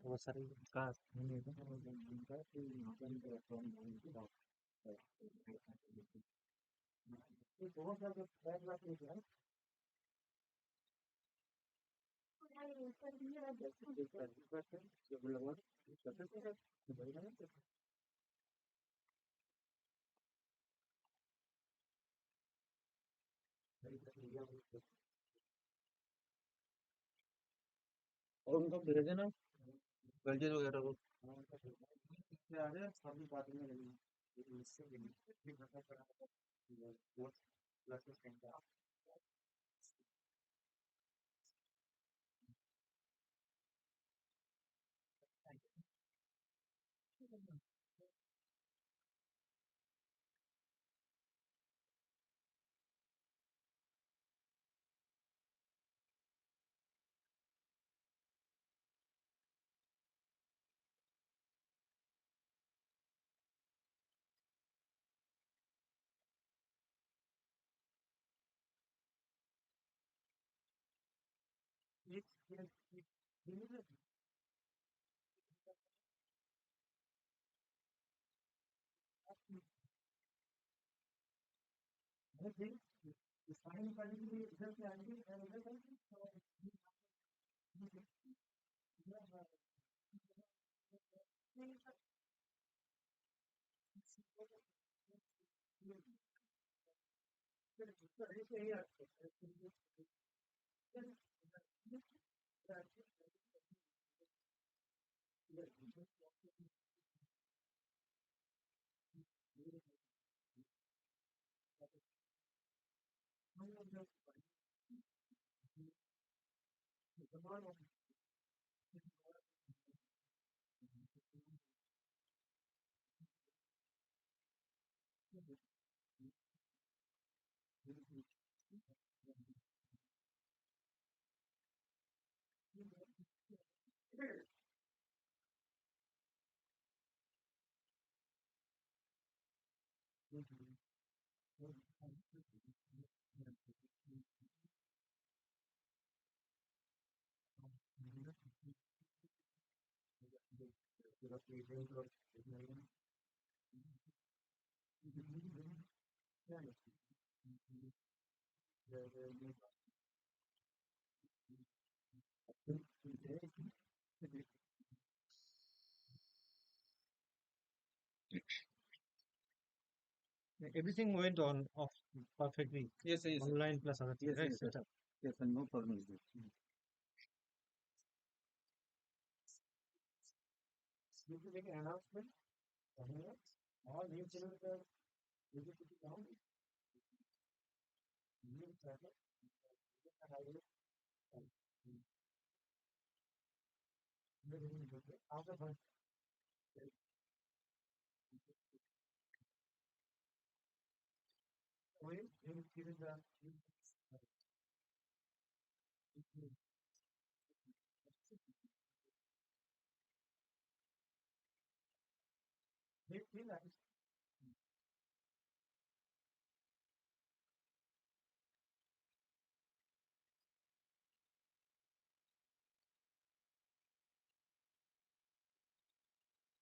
बहुत सारे का और उनको भेज देना गलती वगैरह को। आ रहे सभी बात में Everything went on off perfectly. Yes, yes. Online plus other things, Yes, right? yes, sir. Setup. Yes, and no problem with it. Did you make an announcement? All new children are able to be down. New children. After that, we given the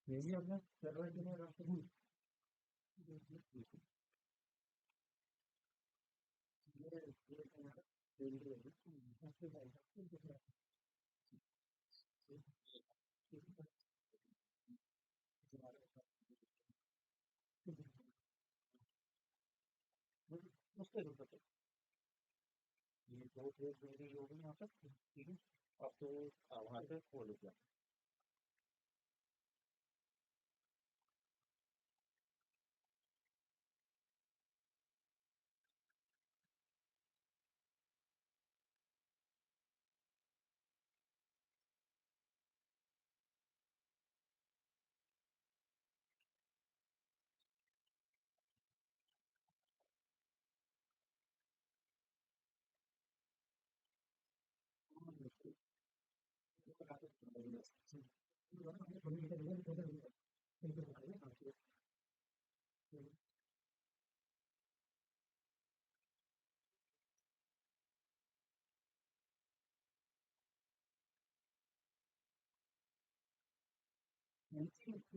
maybe अपना server के लिए रास्ते भूल उसके रुपए ये दो trade मेरी हो गई यहाँ तक ठीक है अब तो वहाँ से खोल गया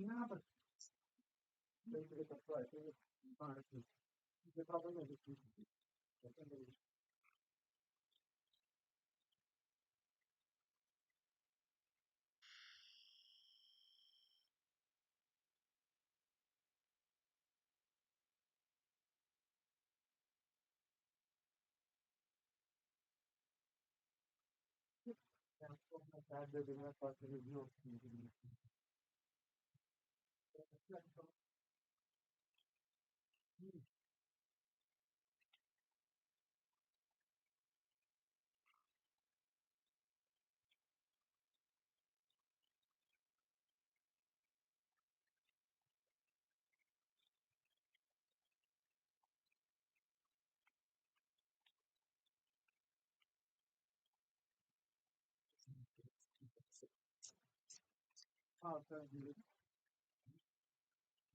यहाँ पर हाँ सर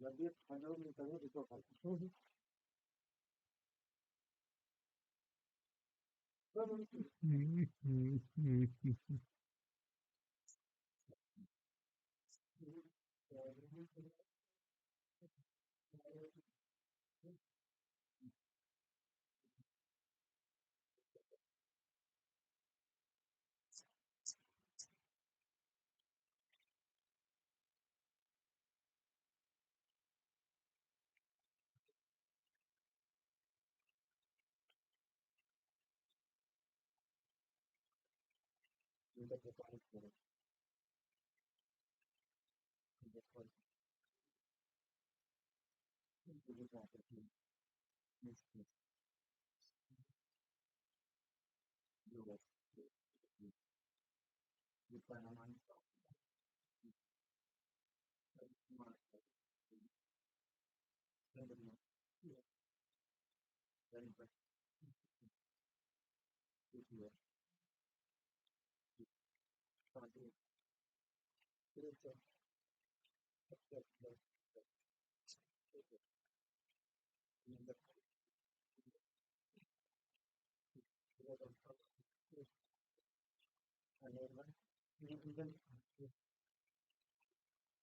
जब ये पंद्रह मिनट करो रिकॉर्ड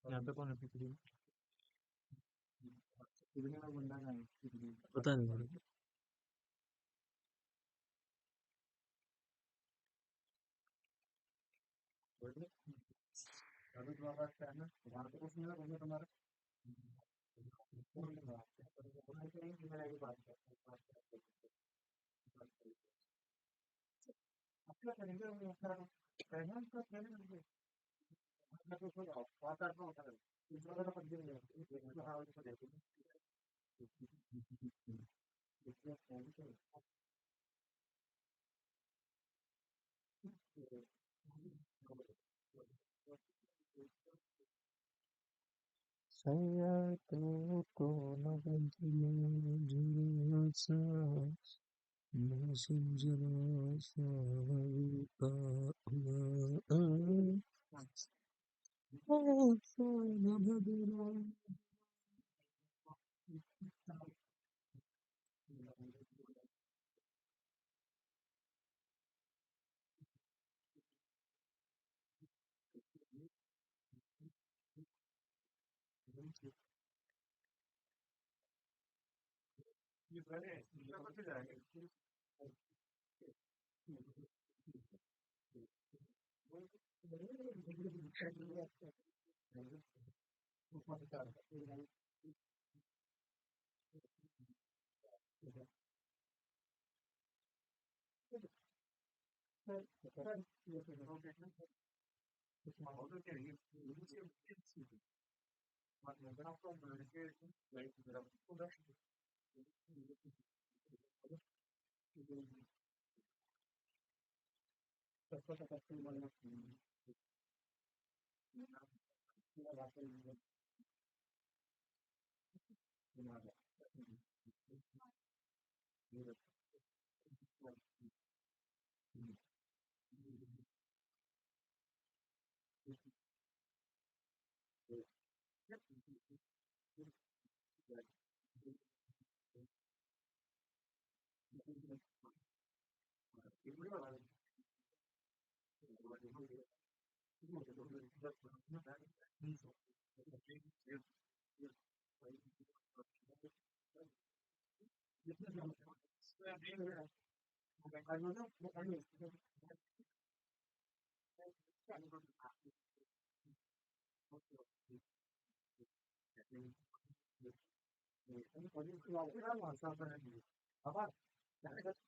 यहाँ पे कौन है पीपीडी? पता नहीं मुझे।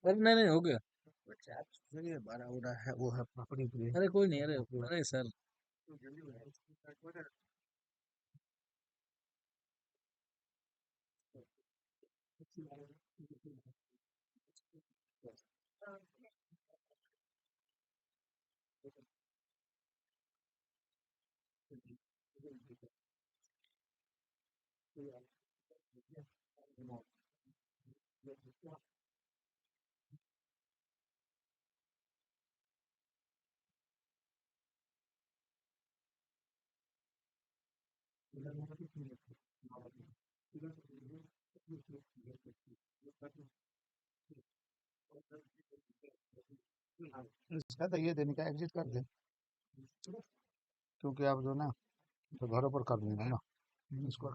अरे नहीं नहीं हो गया। बड़ा उड़ा है वो है पापड़ी पूरी। अरे कोई नहीं, अरे अरे सर इसका तो ये देने का एग्जिट कर दे, क्योंकि आप जो ना तो घरों पर कर देंगे ना। इसको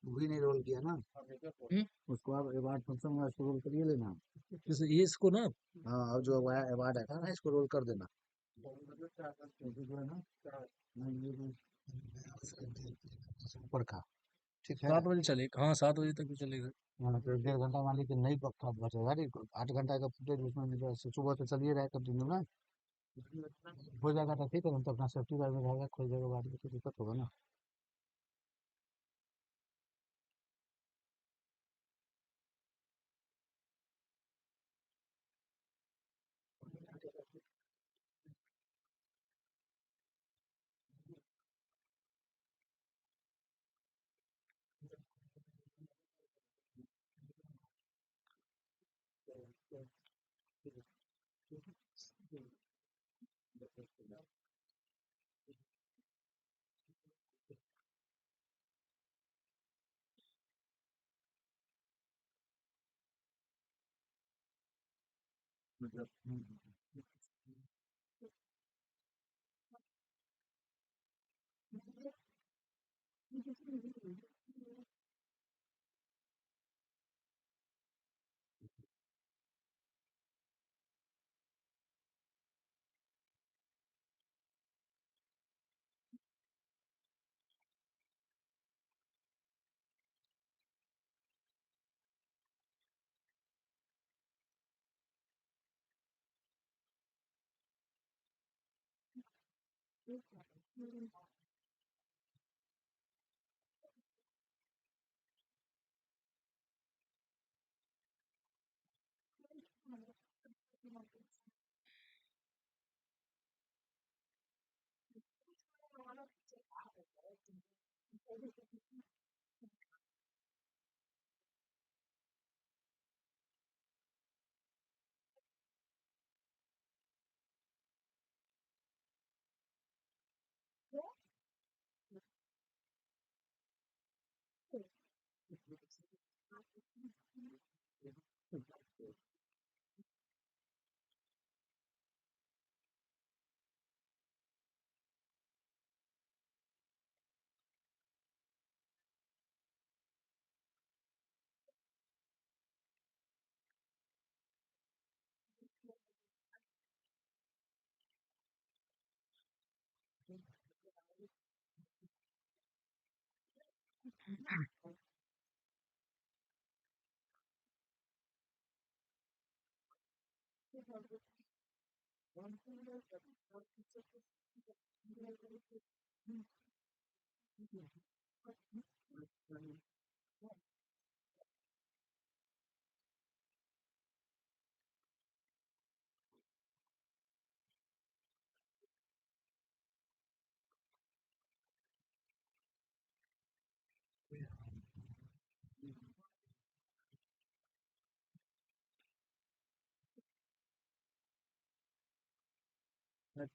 मूवी ने रोल किया ना उसको आप अवार्ड फंक्शन में इसको रोल करिए लेना जैसे ये इसको ना हाँ और जो अवार्ड आएगा ना इसको रोल कर देना ऊपर का ठीक है 7 बजे चलेगा। हाँ 7 बजे तक भी चलेगा। हाँ तो 1.5 घंटा मान लीजिए नहीं बचेगा नहीं 8 घंटा का फुटेज उसमें मिलेगा। सुबह से चलिए रहा कंटिन्यू ना हो जाएगा तो ठीक है हम तो अपना सेफ्टी गार्ड में रहेगा खोल देगा बाद में तो दिक्कत होगा ना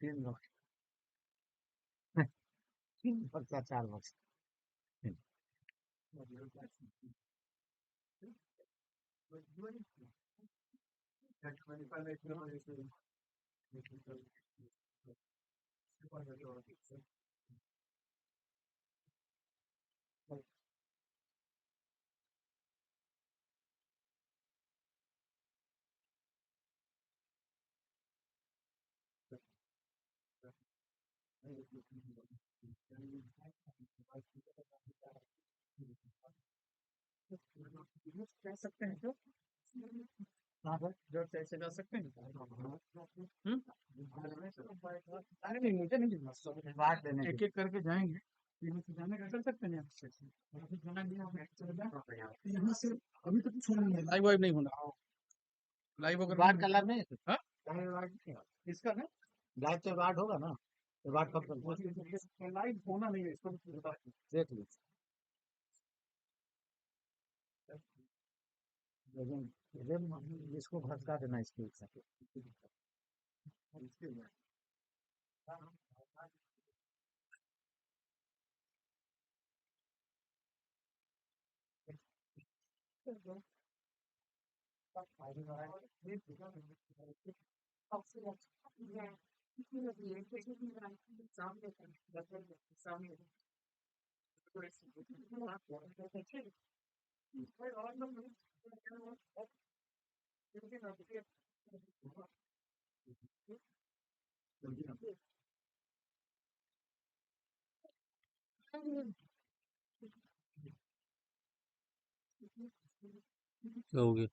तीन लोग 4 बजे जा सकते हैं तो हाँ सर जोर से ऐसे जा सकते हैं अरे नहीं मुझे नहीं मिलना बात देने एक एक करके जाएंगे यहाँ से जाने का कर सकते हैं आपसे जाना नहीं आप चले जाओ यहाँ से अभी तो कुछ नहीं है लाइव वाइव नहीं होना लाइव अगर बात कलर नहीं है हाँ? इसका ना लाइव तो बात होगा ना तो बात कब तक लाइव होना नहीं है इसको देख लो लेकिन इसको भटका देना इसके क्या हो गया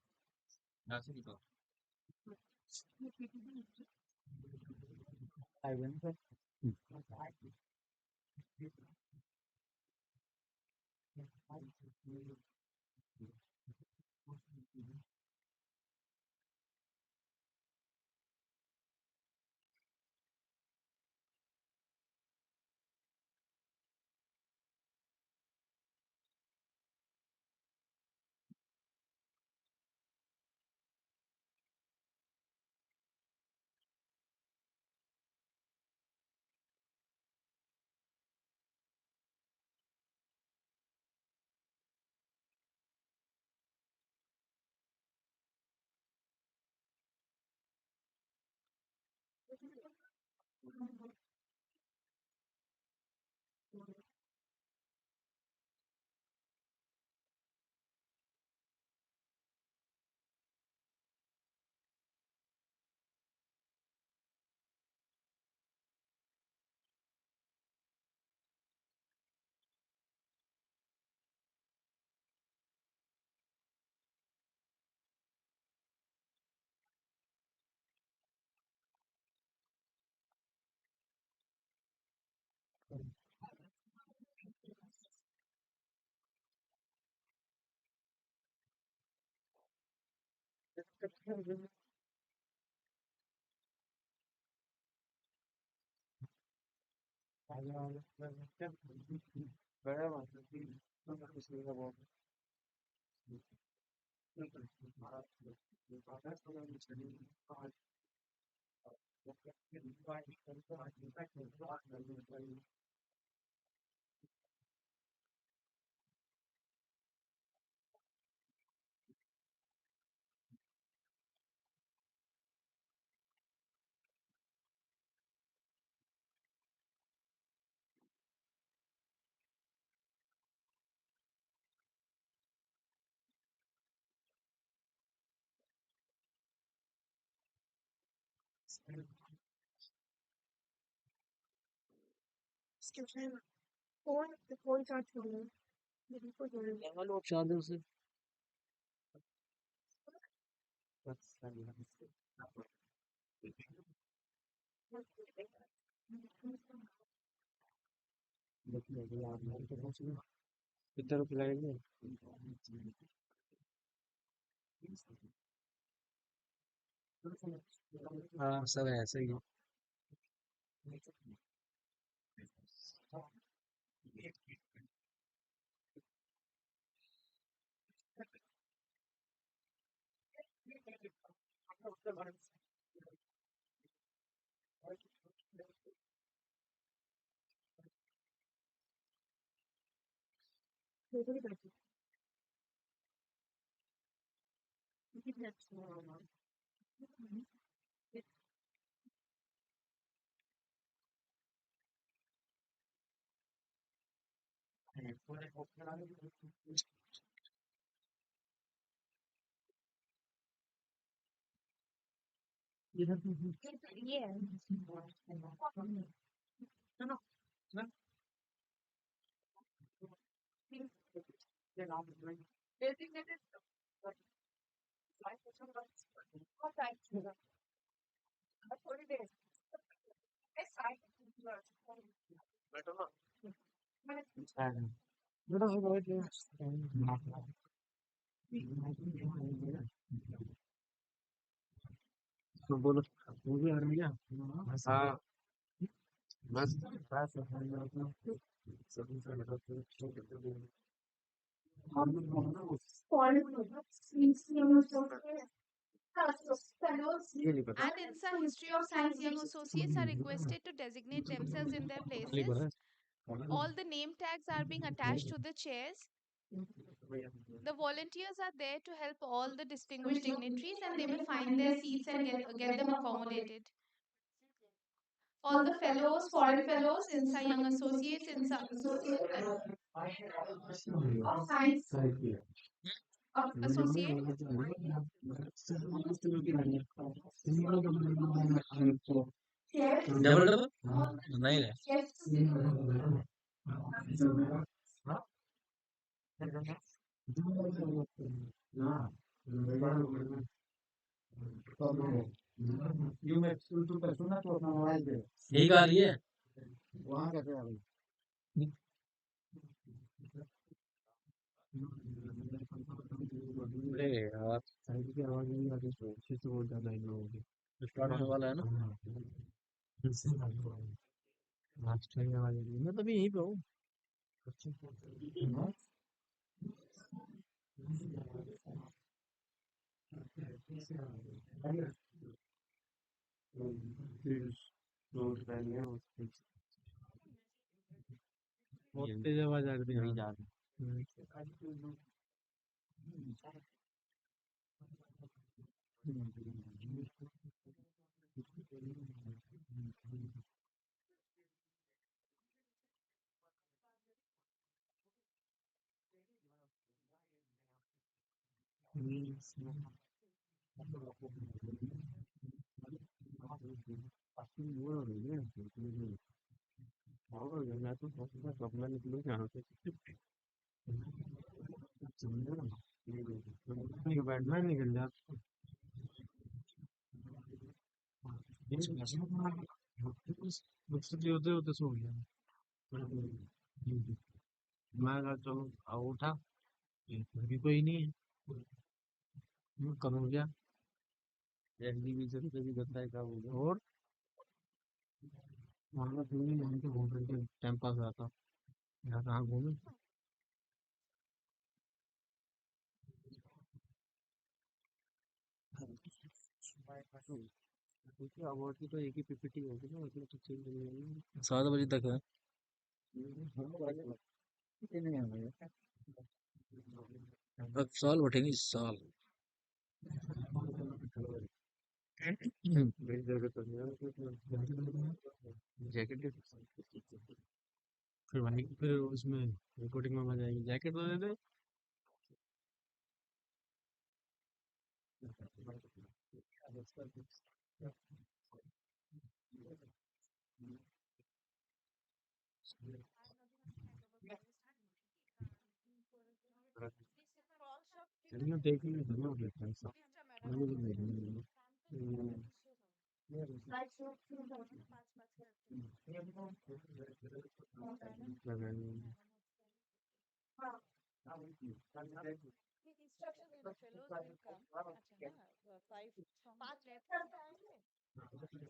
चार्जर से कितना रुपये लगेंगे हाँ सब ऐसे ही है ये है थोड़ी देर तो बोलो वो भी हर गया हाँ बस ये नहीं पता And INSA History of Science Young Associates are requested to designate themselves in their खाली places. बना All the name tags are being attached to the chairs. The volunteers are there to help all the distinguished dignitaries and they will find their seats and get them accommodated. All the fellows, foreign fellows, INSA Young Associates, INSA of Science Associate. Double double नहीं है you में तू कर ना तो अपना mobile दे यही कहा रही है वहाँ कैसे आ गई अरे यार साइड की आवाज नहीं आ रही तो फिर से बहुत ज्यादा इन लोगों की स्टार्ट होने वाला है ना लास्ट टाइम आवाज आ रही है मैं तभी यहीं पे हूँ बहुत तेज आवाज आ रही है जा मैं तो कब निकलू यहाँ से बैटमैन निकल जा होते होते सो गया मैं कहा चलो आओ उठा भी कोई नहीं है करूँ क्या एग्जीबिशन पे भी करता है क्या बोल और वहाँ यहाँ पे घूम रहे थे टाइम पास रहा था यहाँ कहाँ घूमे अवार्ड की तो एक ही पीपीटी होगी ना उसमें तो चेंज नहीं 7 बजे तक है अब साल बैठेंगे इस साल जैकेट फिर भाई फिर उसमें रिकॉर्डिंग में मजा आएगी जैकेट तो दे दे चलिए देखेंगे दोनों देखते हैं सब दोनों भी देखेंगे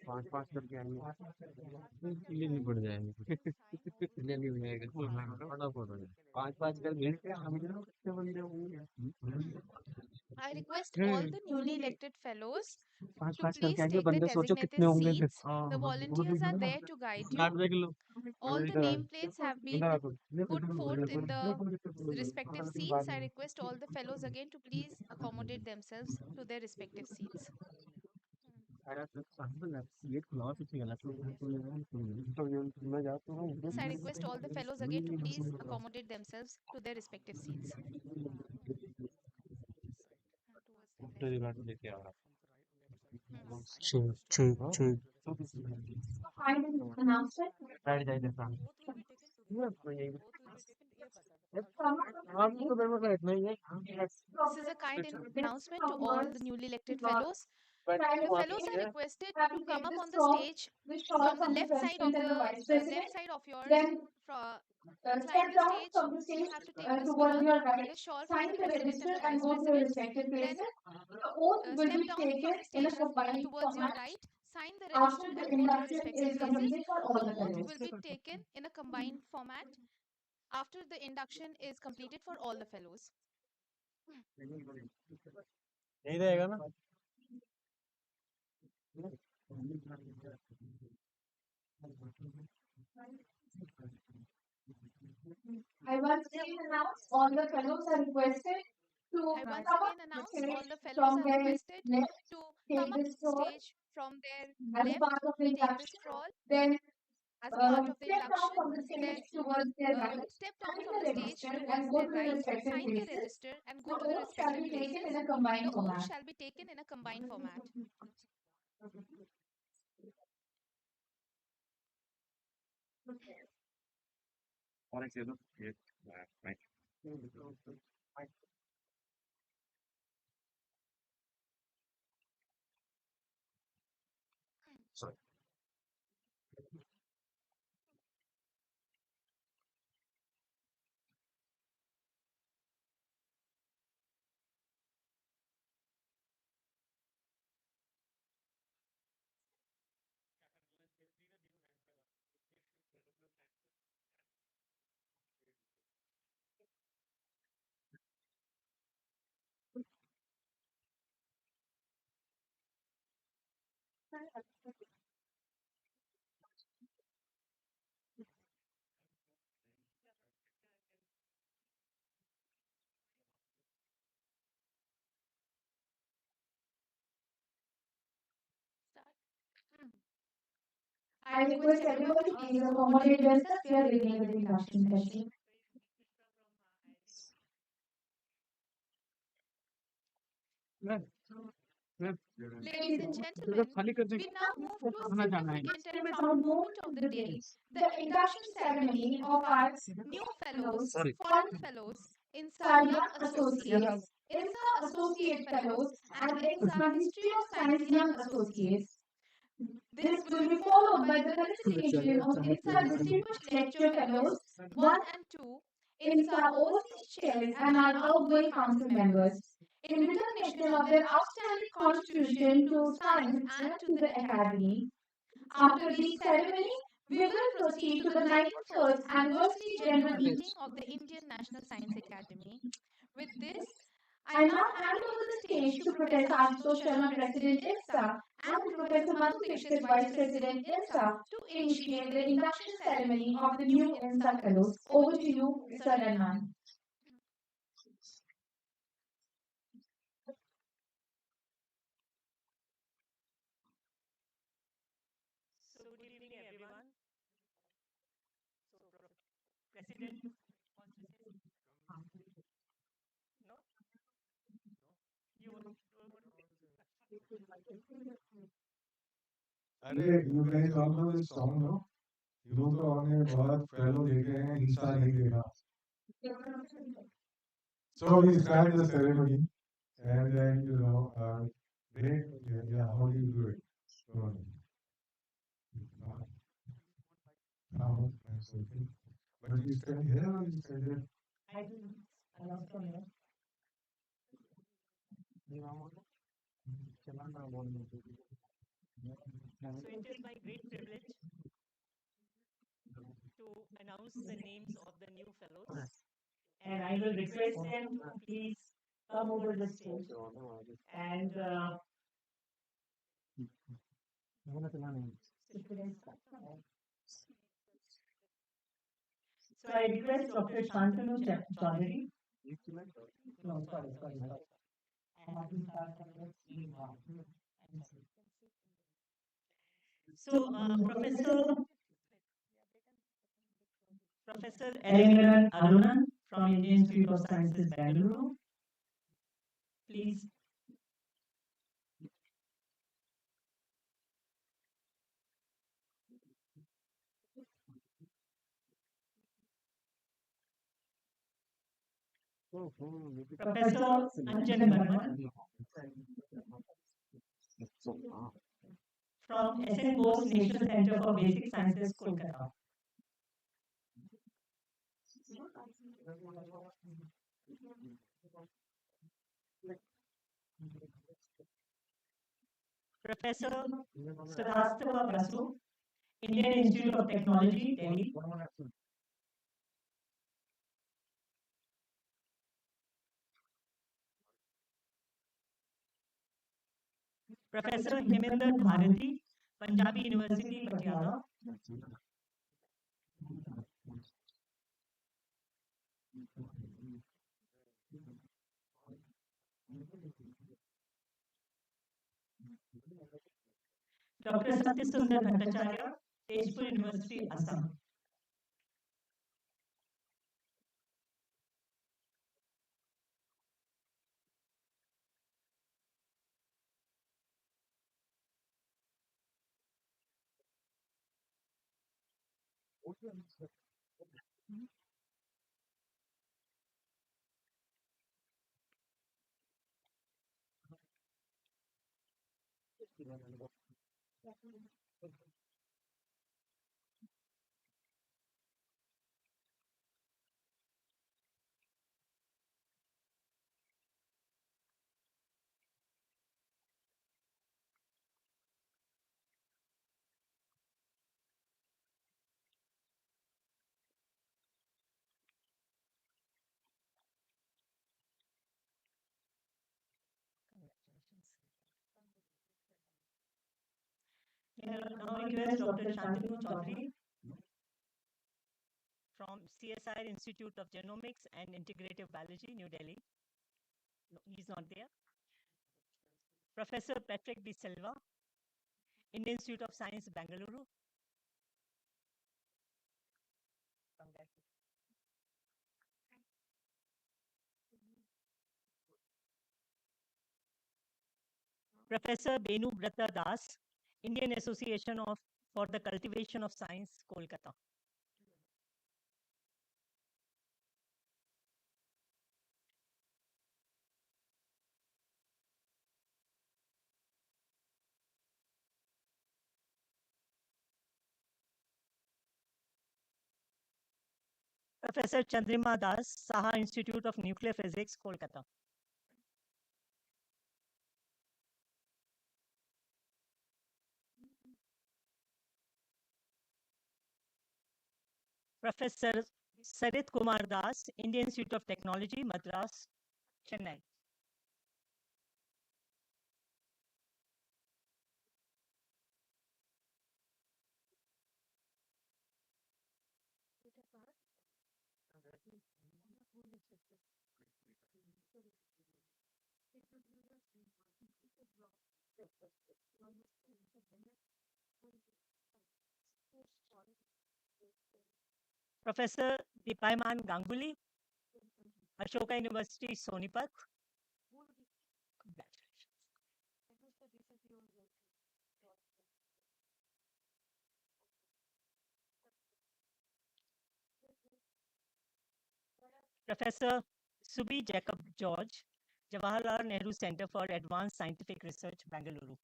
पाँच पाँच करके आएंगे इसलिए नहीं पड़ जाएंगे इसलिए नहीं जाएगा फटाफट पाँच पाँच कर भेज के हम लोग कितने बंदे होंगे I request all the newly elected fellows पाँच to पाँच please करके आएंगे take the बंदे सोचो designated कितने होंगे फिर seats. The volunteers are there to guide you. Card देख लो All the इधर आ nameplates have been इधर आ तू put forth in the respective seats. I request all the fellows again to please accommodate themselves to their respective seats. ये खुला पीछे गला मैं जाता हूँ Yes, I request all the fellows again to please accommodate themselves to their respective seats. तेरी बात लेके आ रहा ठीक ठीक ठीक बैठ जाए देखा This is a kind announcement to all the newly elected fellows The fellows are requested to come up on the stage from the left side of yours. Incline the stage. You have to take the scroll, take a shawl from the president and the vice president. Then step down from the stage towards your right. Sign the register and go to the respective places. The oath will be taken in a combined format after the induction is completed for all the fellows. यही रहेगा ना I once again announce all the fellows are requested to come up the stage from their left, take the scroll as a part of the induction, then step down from the stage towards their right, sign the register and go to the respective places. The oath shall be taken in a combined format. Sorry. I request everyone to please accommodate themselves. We are beginning with the induction session. Ladies and gentlemen, we now move to a significant and proud moment of the day, the induction ceremony of our new fellows, foreign fellows, INSA Young Associates, INSA Associate Fellows, and INSA History of Science Young Associates. This will be followed by the felicitation of INSA Distinguished Lecture Fellows 1 and 2, INSA Overseas Chairs, and our outgoing council members, in recognition of their outstanding contribution to science and to the academy. After the ceremony, we will proceed to the 91st Anniversary General Meeting of the Indian National Science Academy. With this, I now hand over the stage to Professor Ashutosh Sharma, President INSA, and Professor Madhu Dixit, Vice President INSA, to initiate the induction ceremony of the new INSA Fellows. Over to you, Sir Rahman. So good evening, everyone. So, President wants to say no? You want अरे you guys all know this song, no? You know तो हमने बहुत fellow देखे हैं, हिंसा नहीं देखा. So we start the ceremony, and then great, yeah, how do you do it? So, but you stand here or you stand there? I do. I lost from here. So it is my great privilege to announce the names of the new fellows, and I will request them to please come over the stage and so I request Dr. Shantanu Chaudhary. No, sorry. I have to start from the So, Professor Ellingaran Arunan from Indian Institute of Sciences, Bangalore, please. Professor Anjan Barman. From SN Bose National Center for Basic Sciences, Kolkata. Professor Sudhastava Basu, Indian Institute of Technology, Delhi. Professor Heminder Bharati, Punjabi University, Patiala. Dr. Satyasundar Bhattacharya, Tezpur University, Assam. Now request Dr. Shantanu Chaudhary from CSIR Institute of Genomics and Integrative Biology, New Delhi. No, he's not there. Professor Patrick De Silva, Indian Institute of Science, Bangalore. Professor Benu Brata Das, Indian Association for the Cultivation of Science, Kolkata. Professor Chandrima Das, Saha Institute of Nuclear Physics, Kolkata. Professor Sarit Kumar Das, Indian Institute of Technology, Madras, Chennai. Professor Dipayman Ganguly, Ashoka University, Sonipat. Congratulations. Professor Subi Jacob George, Jawaharlal Nehru Center for Advanced Scientific Research, Bangalore.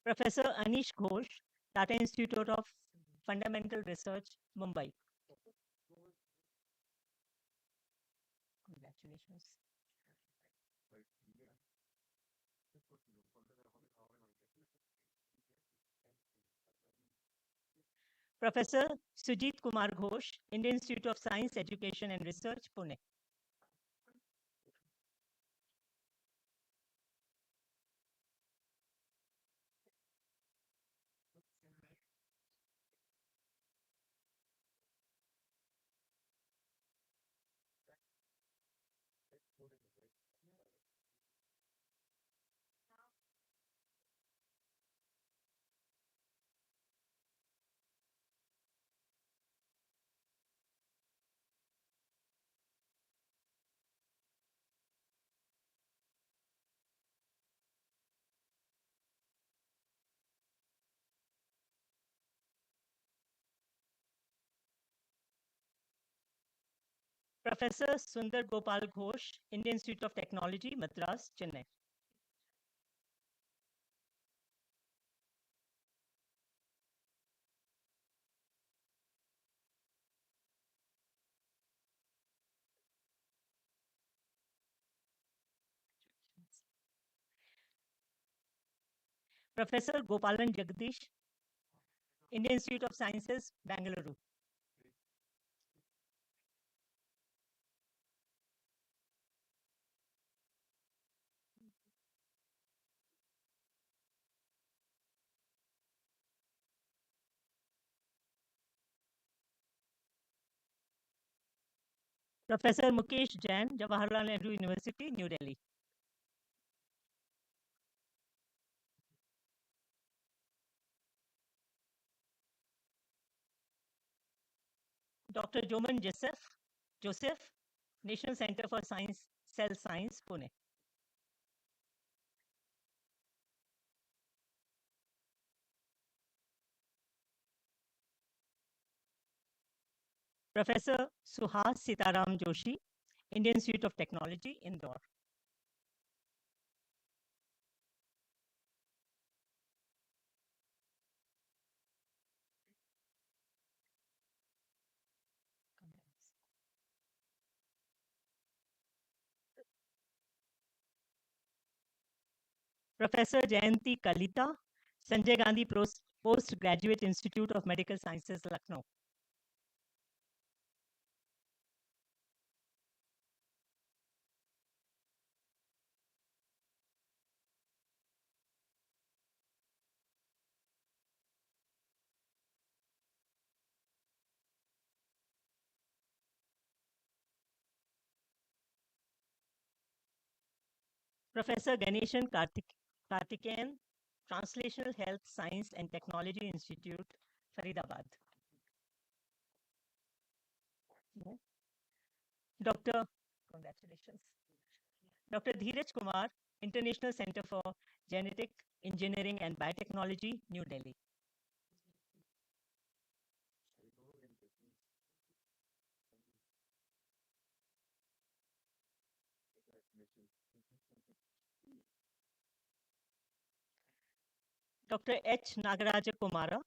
Professor Anish Ghosh, Tata Institute of Fundamental Research, Mumbai. Congratulations. Professor Sujit Kumar Ghosh, Indian Institute of Science, Education and Research, Pune. Professor Sundar Gopal Ghosh, Indian Institute of Technology, Madras, Chennai. Professor Gopalan Jagdish, Indian Institute of Sciences, Bangalore. Professor Mukesh Jain, Jawaharlal Nehru University, New Delhi. Dr. Joman Joseph, National Center for Science, Cell Science, Pune. Professor Suhas Sitaram Joshi, Indian Institute of Technology, Indore. Professor Jayanti Kalita, Sanjay Gandhi Postgraduate Institute of Medical Sciences, Lucknow. Professor Ganeshan Karthikeyan, Translational Health Science and Technology Institute, Faridabad. Congratulations. Dr. Dheeraj Kumar, International Center for Genetic Engineering and Biotechnology, New Delhi. Dr. H. Nagaraja Kumara,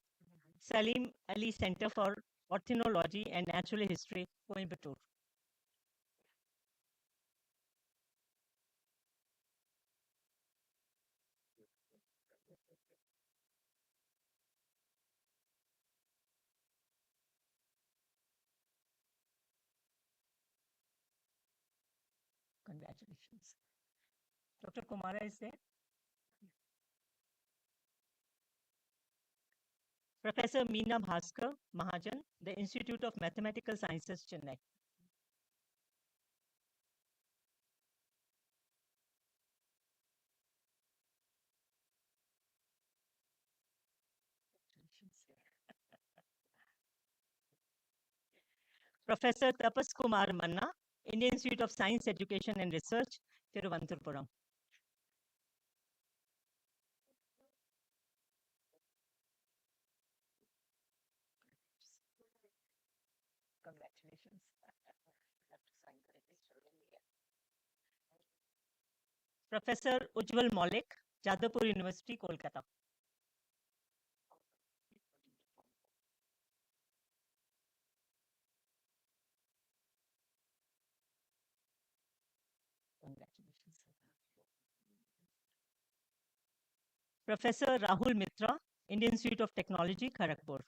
Salim Ali Center for Ornithology and Natural History, Coimbatore. Congratulations. Dr. Kumara is there. Professor Meena Bhaskar Mahajan, the Institute of Mathematical Sciences, Chennai. Professor Tapas Kumar Manna, Indian Institute of Science Education and Research, Thiruvananthapuram. Congratulations. Professor Ujjwal Maulik, Jadavpur University, Kolkata. Congratulations. Professor Rahul Mitra, Indian Institute of Technology, Kharagpur.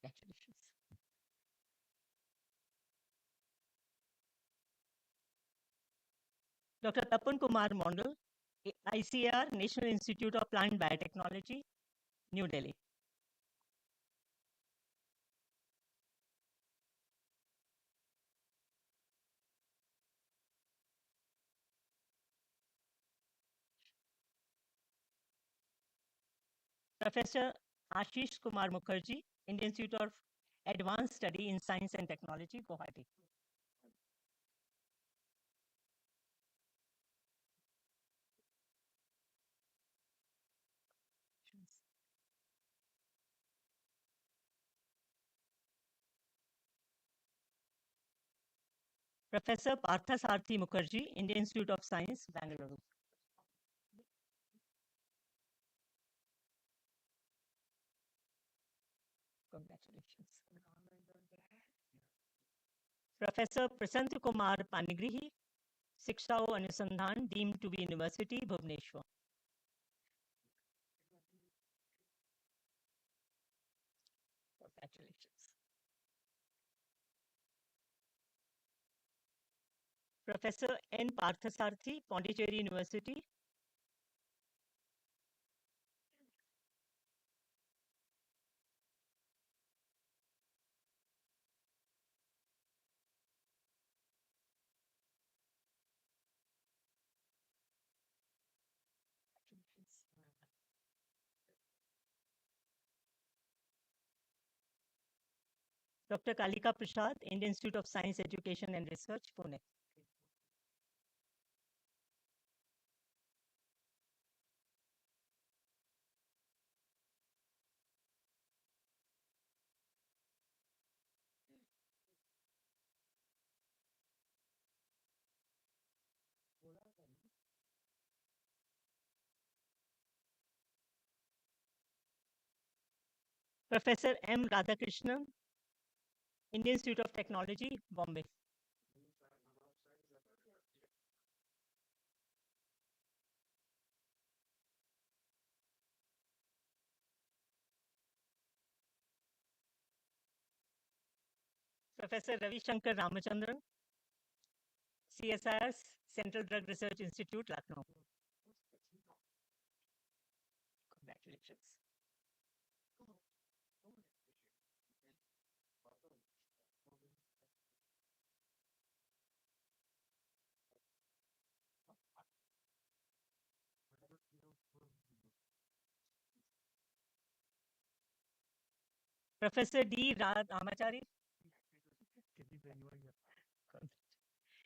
Congratulations. Dr. Tapan Kumar Mondal, ICR, National Institute of Plant Biotechnology, New Delhi. Professor Ashish Kumar Mukherjee, Indian Institute of Advanced Study in Science and Technology, Guwahati. Professor Parthasarthi Mukherjee, Indian Institute of Science, Bangalore. Congratulations. Professor Prasant Kumar Panigrihi, Shiksha Anusandhan, deemed to be University, Bhubaneswar. Congratulations. Professor N. Parthasarthi, Pondicherry University. Dr. Kalika Prasad, Indian Institute of Science Education and Research, Pune. Professor M. Radhakrishnan, Indian Institute of Technology, Bombay. Professor Ravi Shankar Ramachandran, CSIR, Central Drug Research Institute, Lucknow. Congratulations. Professor D. Ramachari,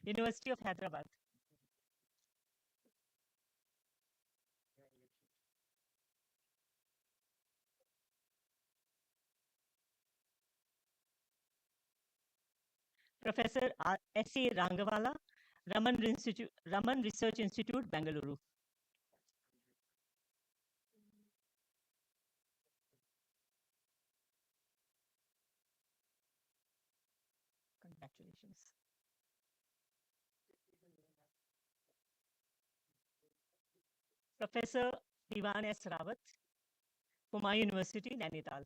University of Hyderabad. Professor S.C. Rangawala, Raman Research Institute, Bangalore. Congratulations. Professor Diwan S. Rawat, Puma University, Nainital.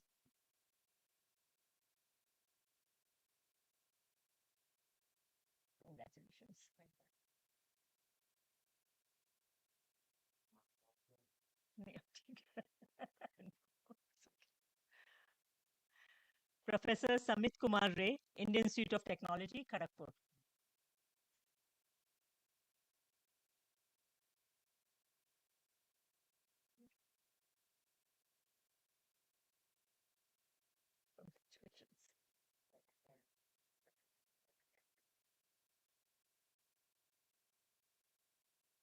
Congratulations. Professor Samit Kumar Ray, Indian Institute of Technology, Kharagpur.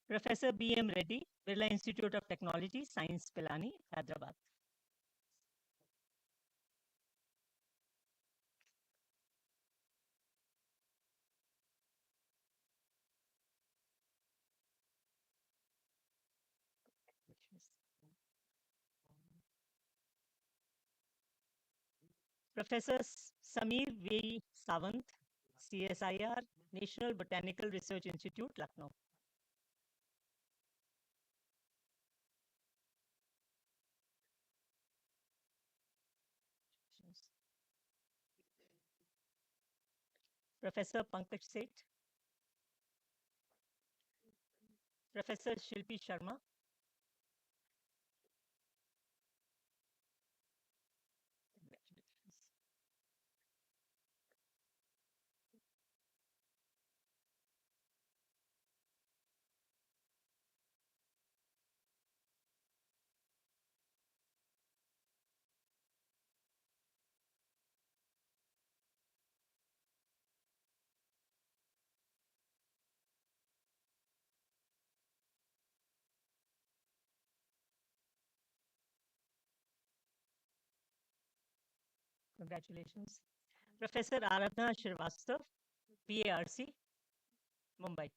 Professor B.M. Reddy, Birla Institute of Technology, Science, Pilani, Hyderabad. Professor Samir V. Sawant, CSIR, National Botanical Research Institute, Lucknow. Professor Pankaj Seth, Professor Shilpi Sharma, congratulations. Professor Aradhana Srivastav, PARC, Mumbai.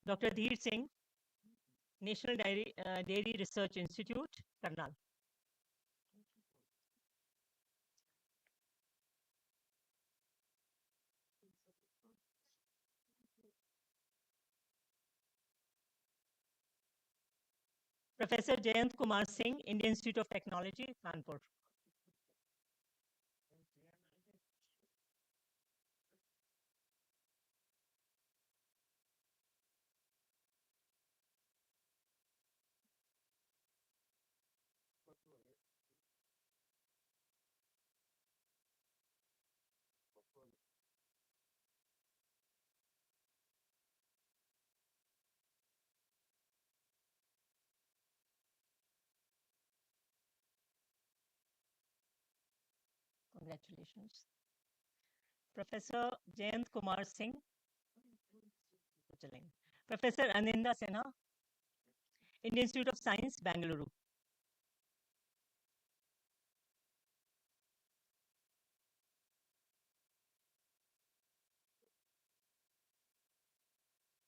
Dr. Dheer Singh, National Dairy Research Institute, Karnal. Professor Jayant Kumar Singh, Indian Institute of Technology, Kanpur. Congratulations. Professor Jayant Kumar Singh. Professor Aninda Sinha, Indian Institute of Science, Bangalore.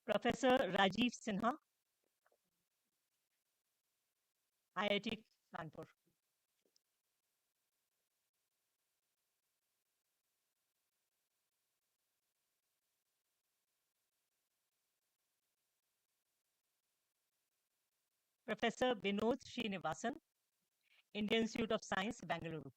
Professor Rajiv Sinha, IIT Kanpur. Professor Vinod Srinivasan, Indian Institute of Science, Bangalore.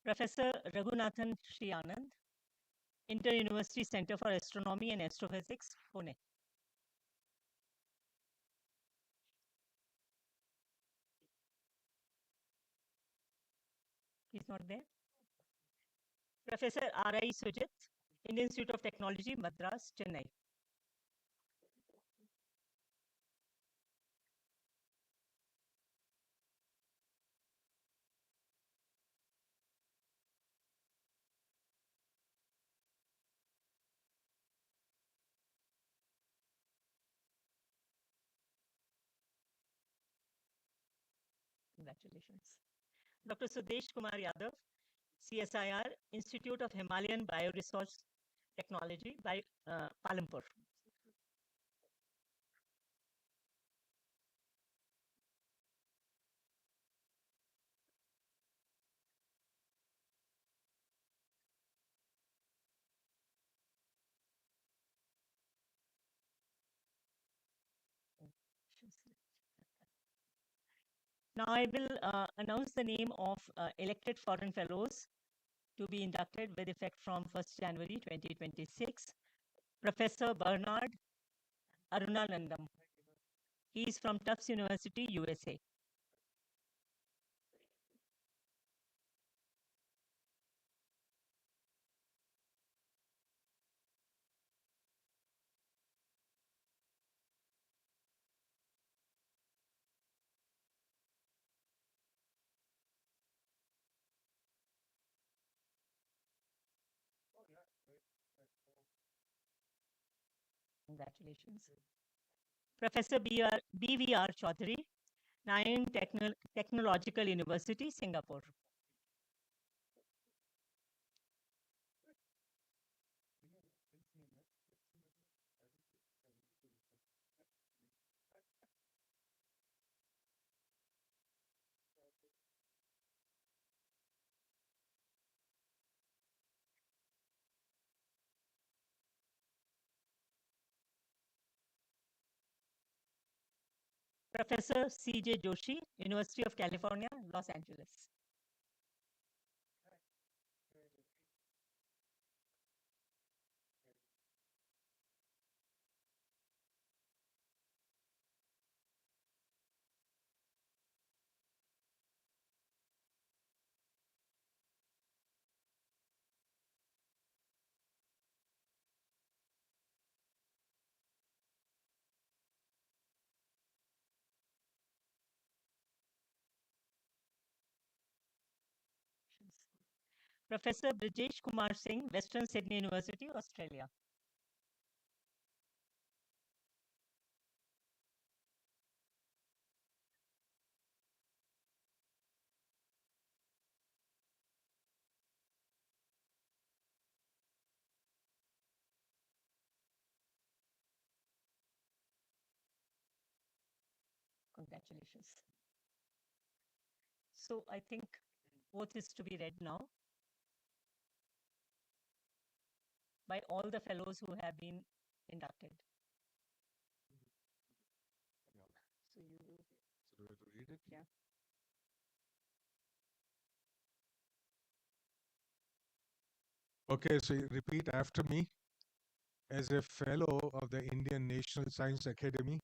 Professor Raghunathan Sri Anand, Inter-University Center for Astronomy and Astrophysics, Pune. He's not there. Professor R.I. Sujit, Indian Institute of Technology, Madras, Chennai. Congratulations. Dr. Sudesh Kumar Yadav, CSIR, Institute of Himalayan Bioresource Technology, by Palampur. Now I will announce the name of elected foreign fellows to be inducted with effect from 1st January 2026. Professor Bernard Arunalandam. He is from Tufts University, USA. Congratulations. Professor BVR Chaudhary, Nine Technological University, Singapore. Professor C.J. Joshi, University of California, Los Angeles. Professor Brijesh Kumar Singh, Western Sydney University, Australia. Congratulations. So I think oath is to be read now by all the fellows who have been inducted. So you, So do we have to read it? yeah. Okay, so you repeat after me. As a fellow of the Indian National Science Academy,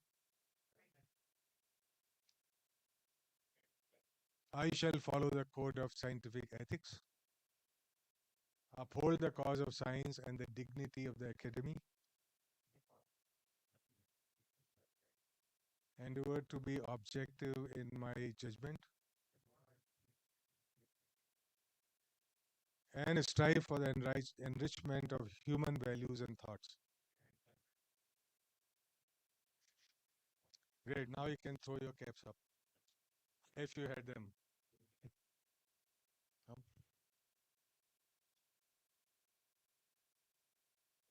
I shall follow the code of scientific ethics, uphold the cause of science and the dignity of the academy, endeavor to be objective in my judgment, and strive for the enrichment of human values and thoughts. Great, now you can throw your caps up, if you had them.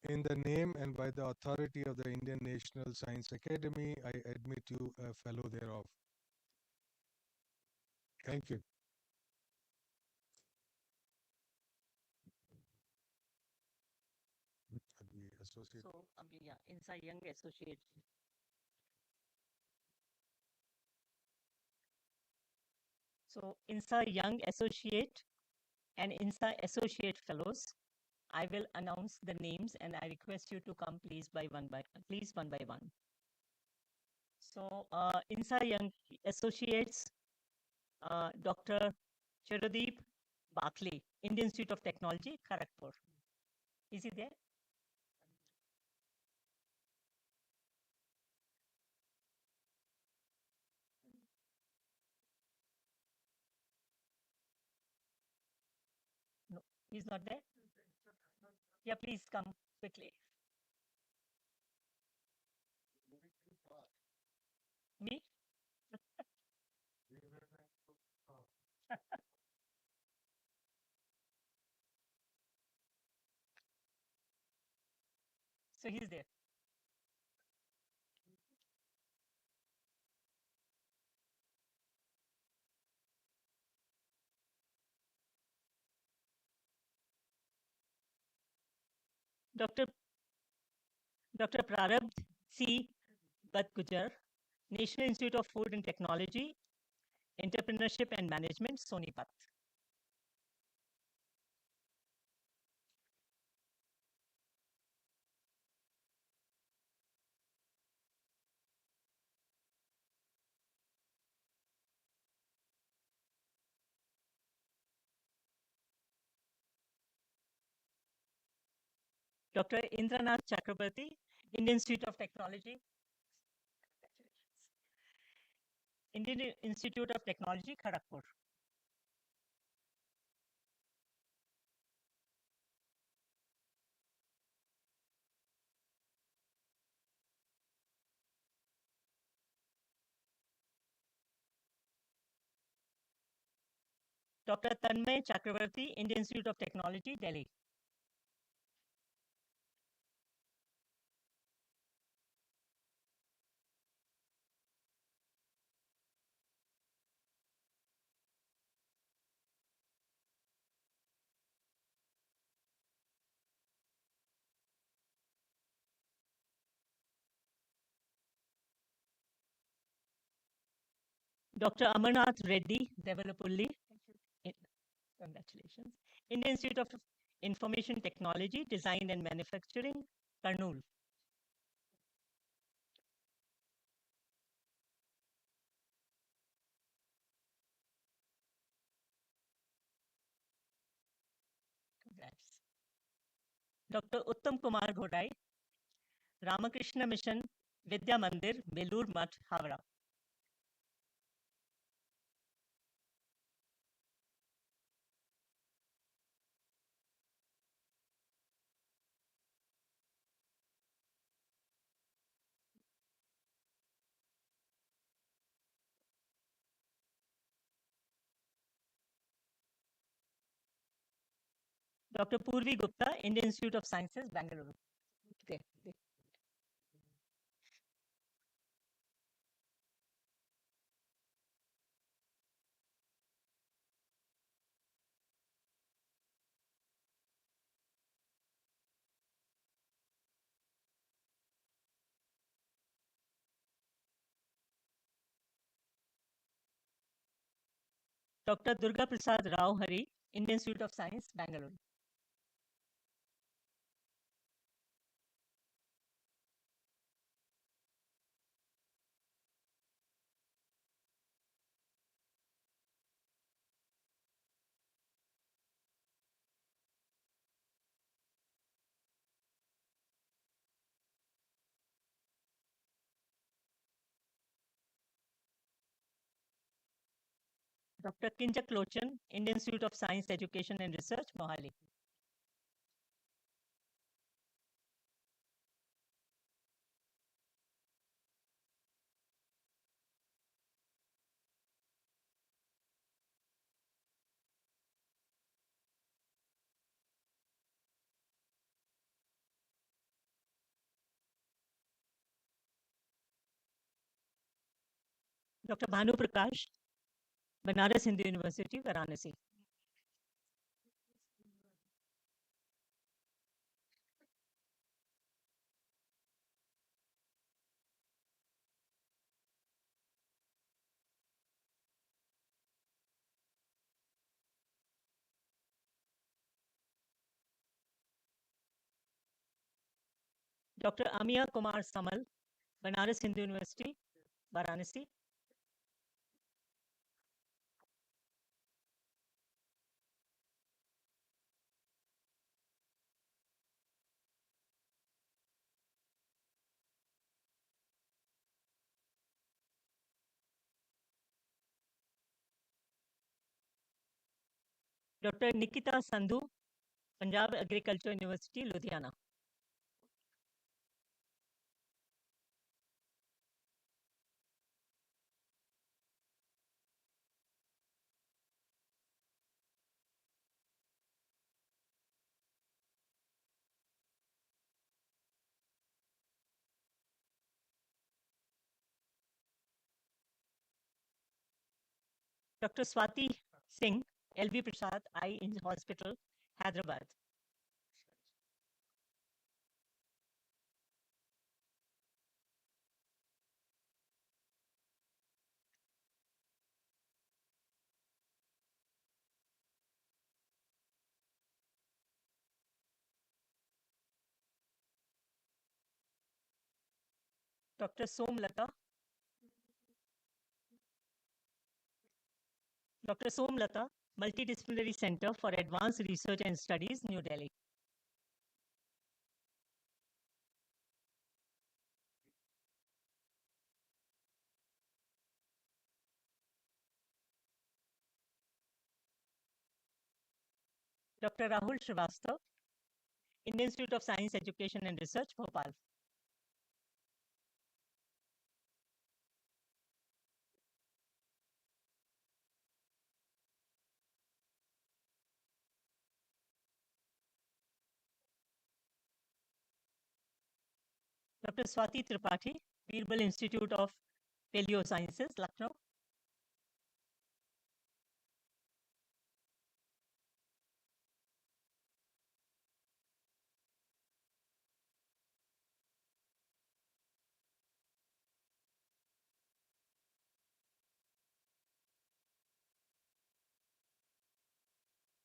In the name and by the authority of the Indian National Science Academy, I admit you a fellow thereof. Thank you. Associate. So yeah, INSA Young Associate. So INSA Young Associate and INSA Associate Fellows, I will announce the names and I request you to come please one by one. So INSA Young Associates, Dr. Chirodeep Bakli, Indian Institute of Technology, Kharagpur. Is he there? No, he's not there. Yeah, please come quickly. Me? So he's there. Dr. Prarabdh C. Badgujar, National Institute of Food and Technology, Entrepreneurship and Management, Sonipat. Dr. Indranath Chakrabarti, Indian Institute of Technology, Indian Institute of Technology, Kharagpur. Dr. Tanmay Chakrabarti, Indian Institute of Technology, Delhi. Dr. Amarnath Reddy, Developulli. Congratulations. Indian Institute of Information Technology, Design and Manufacturing, Karnool. Congrats. Dr. Uttam Kumar Ghodai, Ramakrishna Mission, Vidya Mandir, Belur Math, Havra. Dr. Purvi Gupta, Indian Institute of Sciences, Bangalore. There. Dr. Durga Prasad Rao Hari, Indian Institute of Science, Bangalore. Dr. Kinjak Lochan, Indian Institute of Science, Education and Research, Mohali. Dr. Bhanu Prakash, Banaras Hindu University, Varanasi. Dr. Amia Kumar Samal, Banaras Hindu University, Varanasi. Dr. Nikita Sandhu, Punjab Agriculture University, Ludhiana. Dr. Swati Singh, LV Prasad Eye Hospital, Hyderabad. Dr. Somlata. Dr. Somlata, Multidisciplinary Center for Advanced Research and Studies, New Delhi. Dr. Rahul Srivastav, Indian Institute of Science, Education and Research, Bhopal. Dr. Swati Tripathi, Birbal Institute of Paleo Sciences, Lucknow.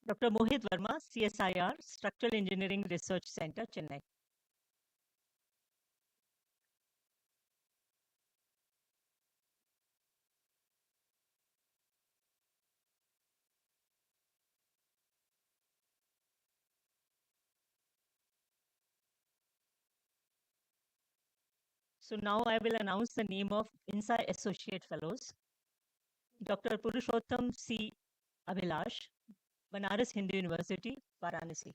Dr. Mohit Verma, CSIR, Structural Engineering Research Center, Chennai. So now I will announce the name of INSA Associate Fellows. Dr. Purushottam C. Abhilash, Banaras Hindu University, Varanasi.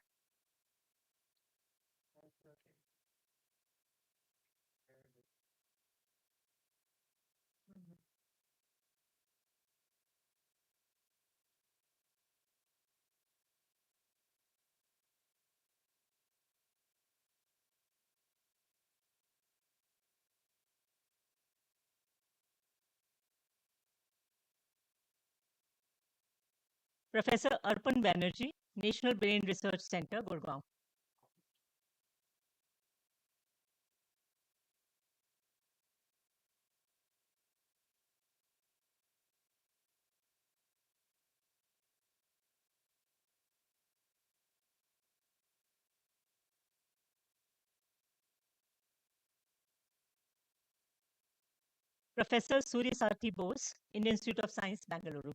Professor Arpan Banerjee, National Brain Research Center, Gurgaon. Professor Surya Sarthi Bose, Indian Institute of Science, Bangalore.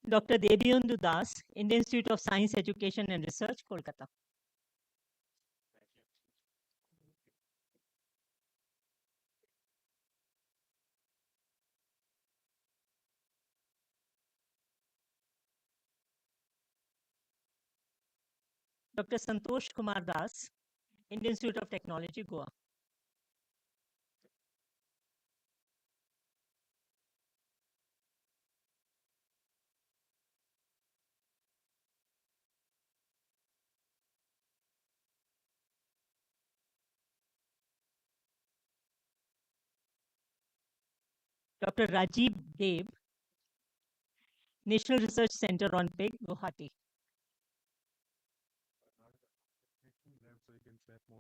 Dr. Debyendu Das, Indian Institute of Science, Education and Research, Kolkata. Dr. Santosh Kumar Das, Indian Institute of Technology, Goa. Dr. Rajiv Deb, National Research Center on Pig, Guwahati. So you can clap more.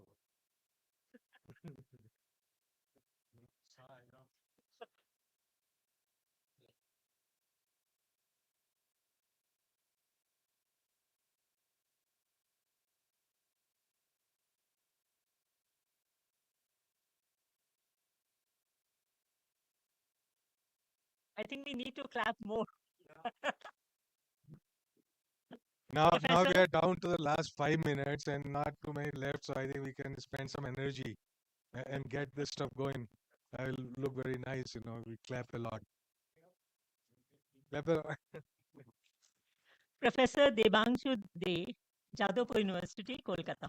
I think we need to clap more. Now we Professor? are down to the last 5 minutes and not too many left, so I think we can spend some energy and get this stuff going. I will look very nice, we clap a lot. Clap a lot. Professor Debangshu De, Jadavpur University, Kolkata.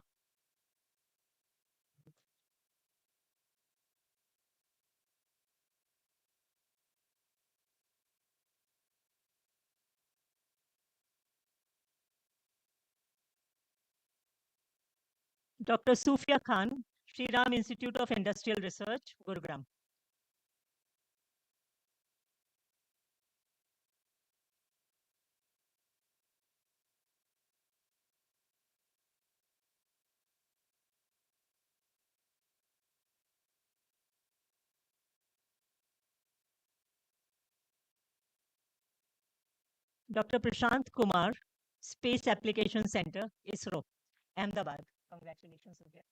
Dr. Sufia Khan, Sri Ram Institute of Industrial Research, Gurugram. Dr. Prashant Kumar, Space Application Center, ISRO, Ahmedabad. Congratulations, Sufia.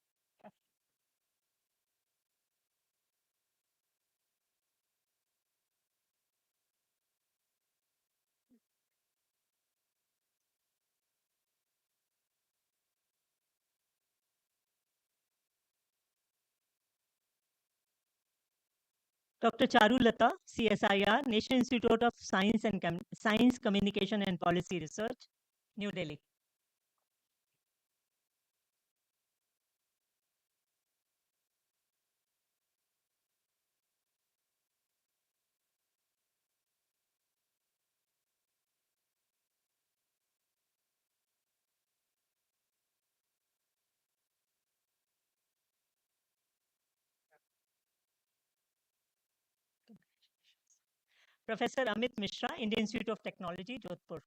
Dr. Charulata, CSIR, National Institute of Science and Science Communication and Policy Research, New Delhi. Professor Amit Mishra, Indian Institute of Technology, Jodhpur.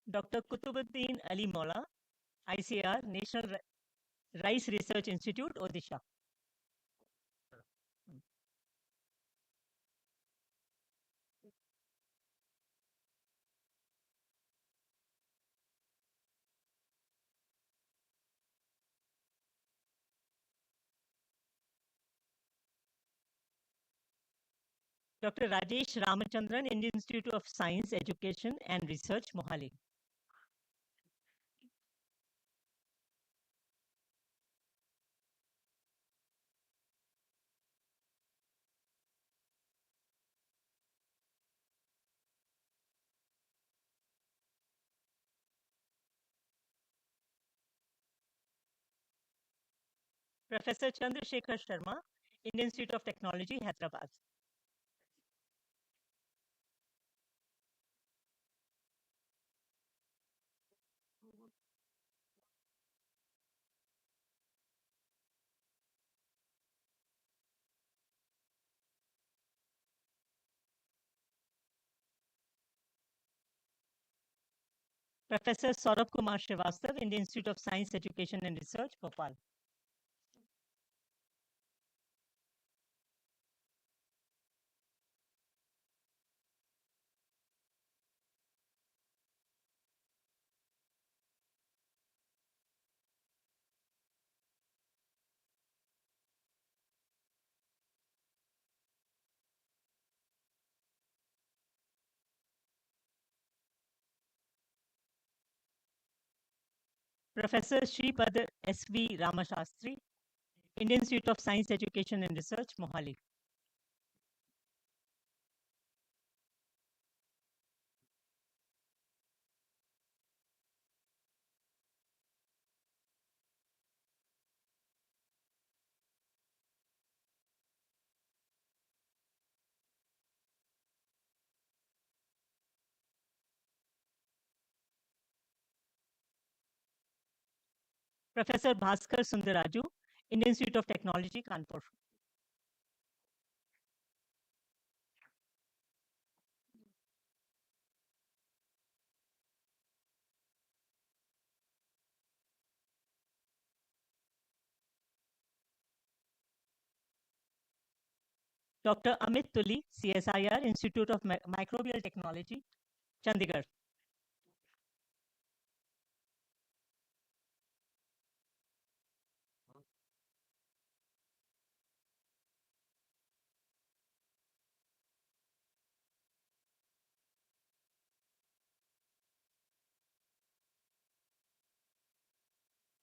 Dr. Kutubuddin Ali Mola, ICR, National Rice Research Institute, Odisha. Dr. Rajesh Ramachandran, Indian Institute of Science, Education and Research, Mohali. Professor Chandrasekhar Sharma, Indian Institute of Technology, Hyderabad. Professor Saurabh Kumar Srivastav, Indian Institute of Science, Education and Research, Bhopal. Professor Shripad S.V. Ramashastri, Indian Institute of Science, Education and Research, Mohali. Professor Bhaskar Sundaraju, Indian Institute of Technology, Kanpur. Dr. Amit Tuli, CSIR, Institute of Microbial Technology, Chandigarh.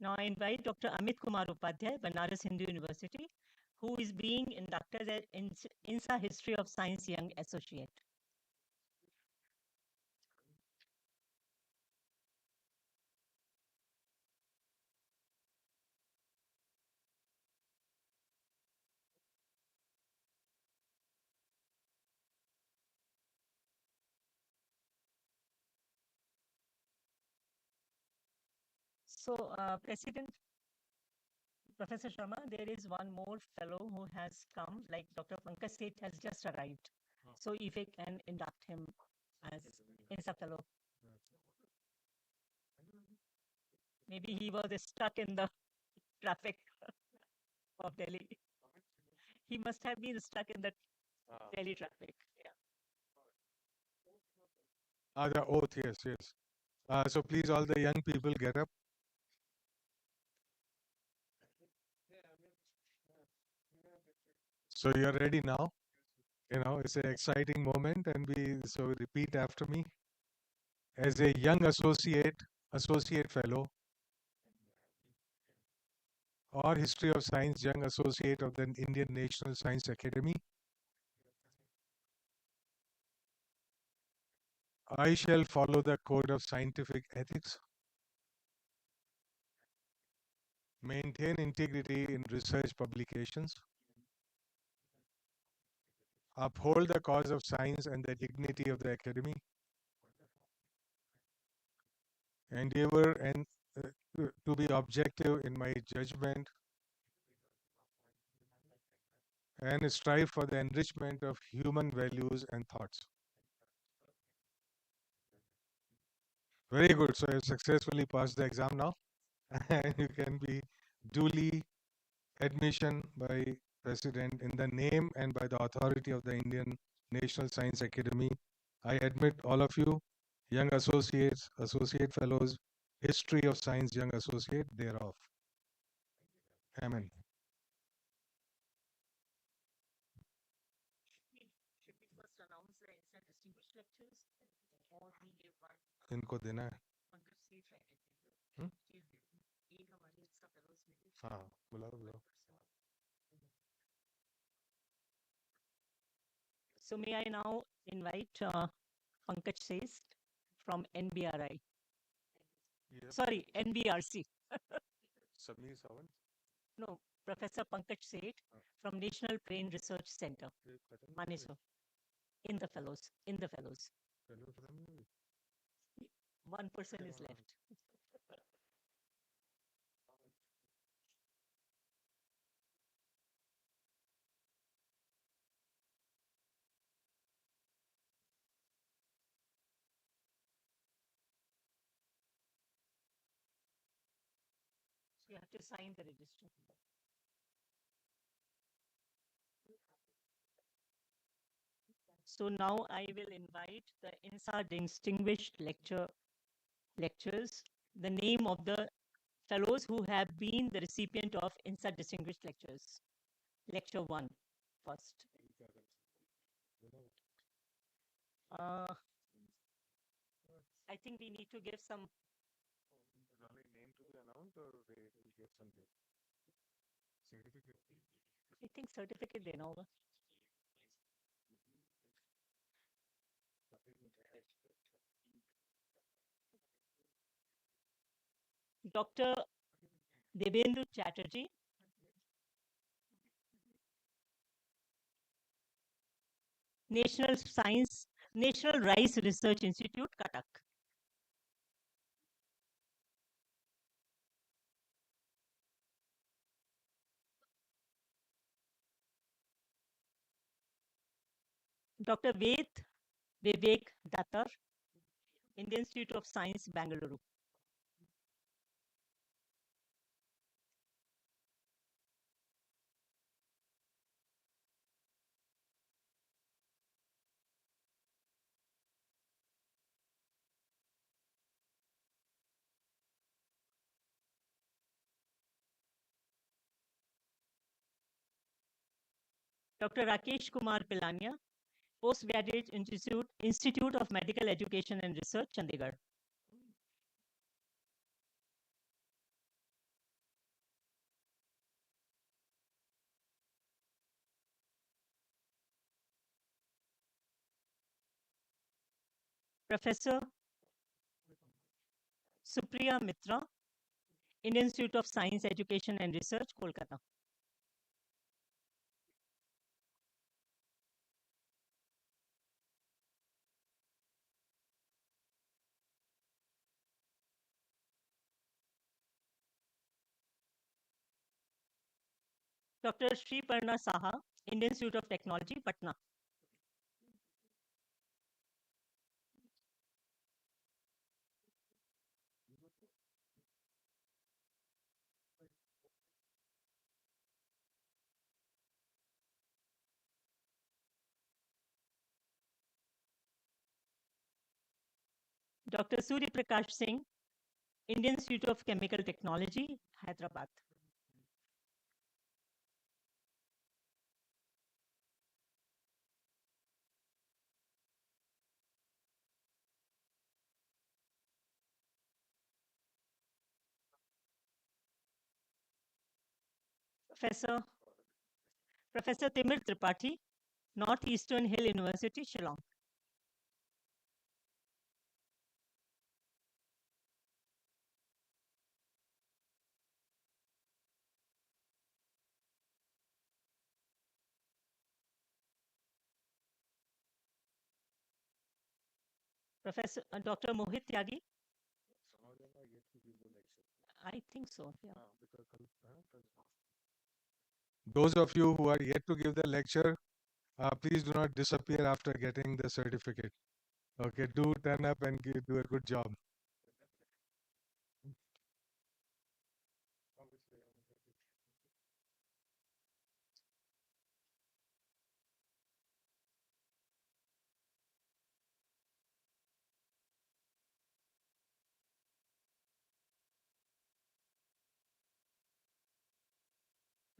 Now I invite Dr. Amit Kumar Upadhyay, Banaras Hindu University, who is being inducted as INSA History of Science Young Associate. So, President, Professor Sharma, there is one more fellow who has come, like Dr. Pankaj Seth has just arrived. So if I can induct him as INSA fellow. Maybe he was stuck in the traffic of Delhi. He must have been stuck in the Delhi traffic. Yeah. The oath, yes, yes. So please, all the young people, get up. So you're ready now. You know, it's an exciting moment, and so repeat after me. As a young associate fellow, or History of Science Young Associate of the Indian National Science Academy, I shall follow the code of scientific ethics, maintain integrity in research publications, uphold the cause of science and the dignity of the academy, endeavor and to be objective in my judgment, and strive for the enrichment of human values and thoughts. Very good. So you successfully passed the exam now, and you can be duly admission by President in the name and by the authority of the Indian National Science Academy. I admit all of you, young associates, associate fellows, History of Science Young Associate thereof. Amen. इनको देना है हम्म? हाँ बुलाओ बुलाओ So may I now invite Pankaj Seth from NBRI. Yep. Sorry, NBRC. Samir Sawant No, Professor Pankaj Seth from National Brain Research Center, Manesar. In the fellows. One person is left. So you have to sign the register. So now I will invite the INSA distinguished lectures, the name of the fellows who have been the recipient of INSA distinguished lectures. Lecture 1 first. I think we need to give some. name to be announced or they will get something certificate I think certificate देना होगा. Dr. Debendu Chatterjee, National Rice Research Institute, Cuttack. Dr. Vivek Datar, Indian Institute of Science, Bangalore. Dr. Rakesh Kumar Pilania, Postgraduate Institute of Medical Education and Research, Chandigarh. Professor Supriya Mitra, Indian Institute of Science, Education and Research, Kolkata. Dr. Sri Parna Saha, Indian Institute of Technology, Patna. Dr. Surya Prakash Singh, Indian Institute of Chemical Technology, Hyderabad. Professor Timur Tripathi, Northeastern Hill University, Shillong. Professor Dr. Mohit Tyagi. I think so, yeah. Those of you who are yet to give the lecture, please do not disappear after getting the certificate. Okay, do turn up and do a good job.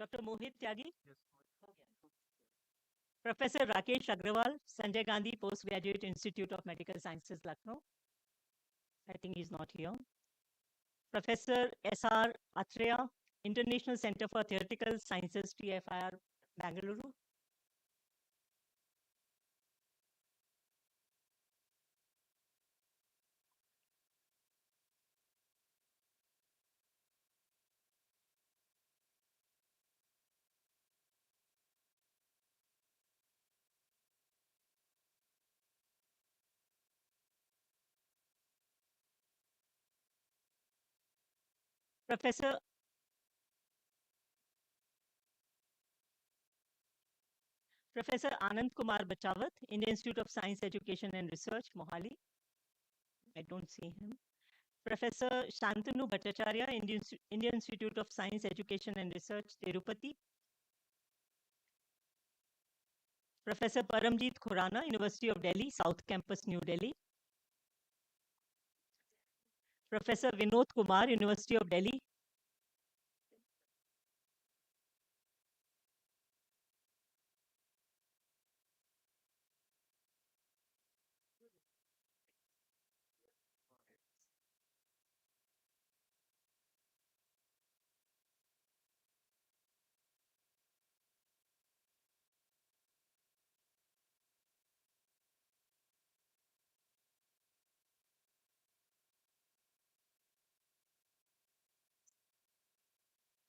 Dr. Mohit Tyagi. Professor Rakesh Agrawal, Sanjay Gandhi Postgraduate Institute of Medical Sciences, Lucknow. I think he's not here. Professor S.R. Atreya, International Center for Theoretical Sciences, TFIR, Bangalore. Professor Anand Kumar Bachawat, Indian Institute of Science Education and Research, Mohali. I don't see him. Professor Shantanu Bhattacharya, Indian Institute of Science Education and Research, Tirupati. Professor Paramjeet Khurana, University of Delhi, South Campus, New Delhi. Professor Vinod Kumar, University of Delhi.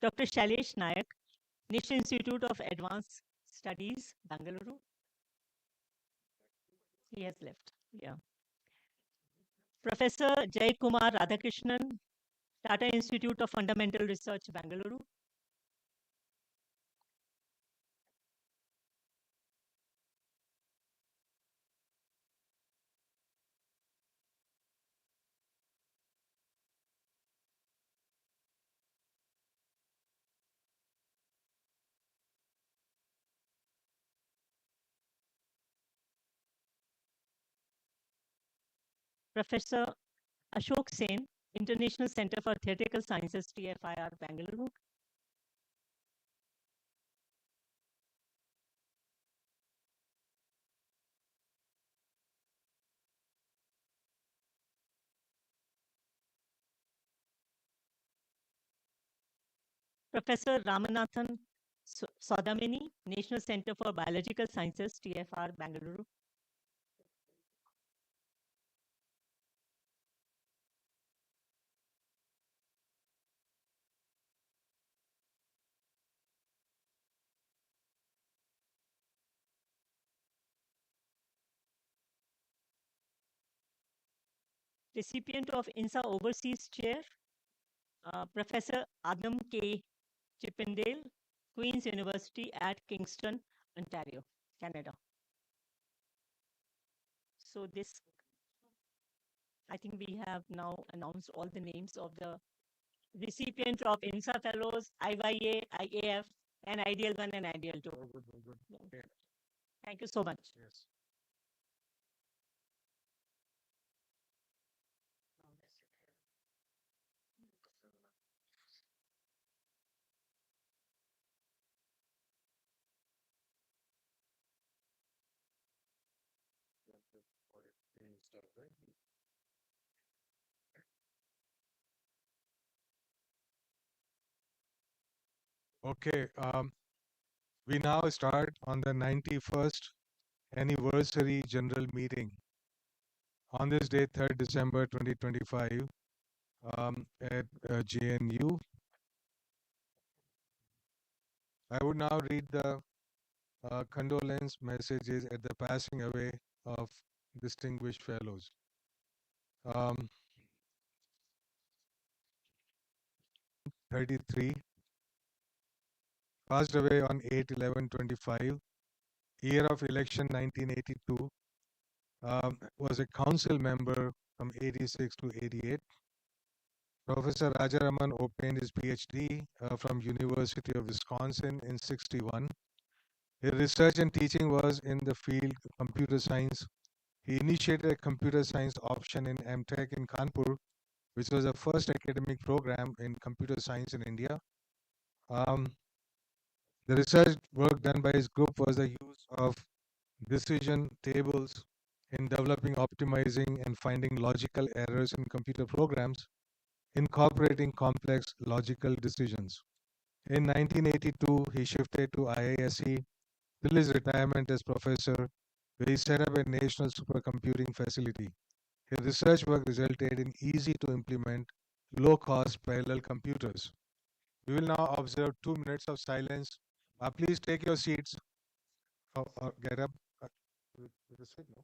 Dr. Shailesh Nayak, National Institute of Advanced Studies, Bangalore. He has left. Yeah. Professor Jay Kumar Radhakrishnan, Tata Institute of Fundamental Research, Bangalore. Professor Ashok Sen, International Center for Theoretical Sciences, TFIR, Bangalore. Professor Ramanathan Sodamini, National Center for Biological Sciences, TFR, Bangalore. Recipient of INSA Overseas Chair, Professor Adam K. Chippendale, Queen's University at Kingston, Ontario, Canada. So this, I think we have now announced all the names of the recipients of INSA Fellows, IYA, IAF, and Ideal 1 and Ideal 2. Good. Okay. Thank you so much. Yes. Okay, we now start on the 91st anniversary general meeting. On this day, 3rd December 2025, at JNU. I would now read the condolence messages at the passing away of distinguished fellows. 33 passed away on 8/11/25, year of election 1982, was a council member from 86 to 88. Professor Rajaraman obtained his PhD from University of Wisconsin in 61. His research and teaching was in the field of computer science. He initiated a computer science option in MTech in Kanpur, which was the first academic program in computer science in India. The research work done by his group was the use of decision tables in developing, optimizing, and finding logical errors in computer programs, incorporating complex logical decisions. In 1982, he shifted to IISc till his retirement as professor, where he set up a national supercomputing facility. His research work resulted in easy to implement, low cost parallel computers. We will now observe 2 minutes of silence. Please take your seats or get up. With a sit, no?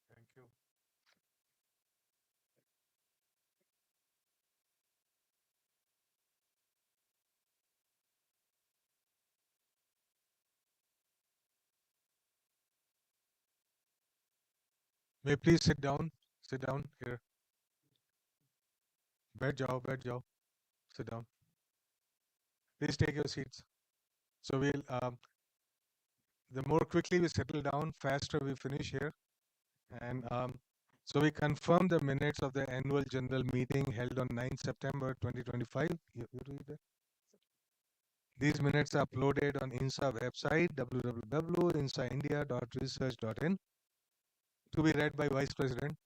Thank you. May I please sit down? Sit down here. बैठ जाओ. Sit down. Please take your seats. So we'll, the more quickly we settle down, faster we finish here. And so we confirm the minutes of the annual general meeting held on 9 September 2025. You read that? These minutes are uploaded on INSA website www.insaindia.research.in to be read by Vice President.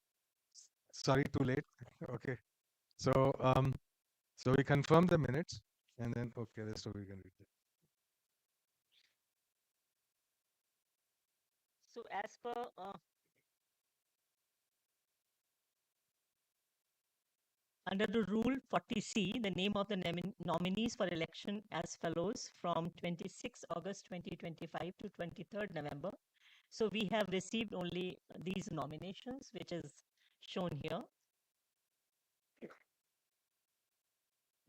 Sorry, too late. Okay. So so we confirm the minutes and then okay, that's what we can read. So as per under the Rule 40C, the name of the nominees for election as follows from 26 August 2025 to 23rd November. So we have received only these nominations, which is shown here.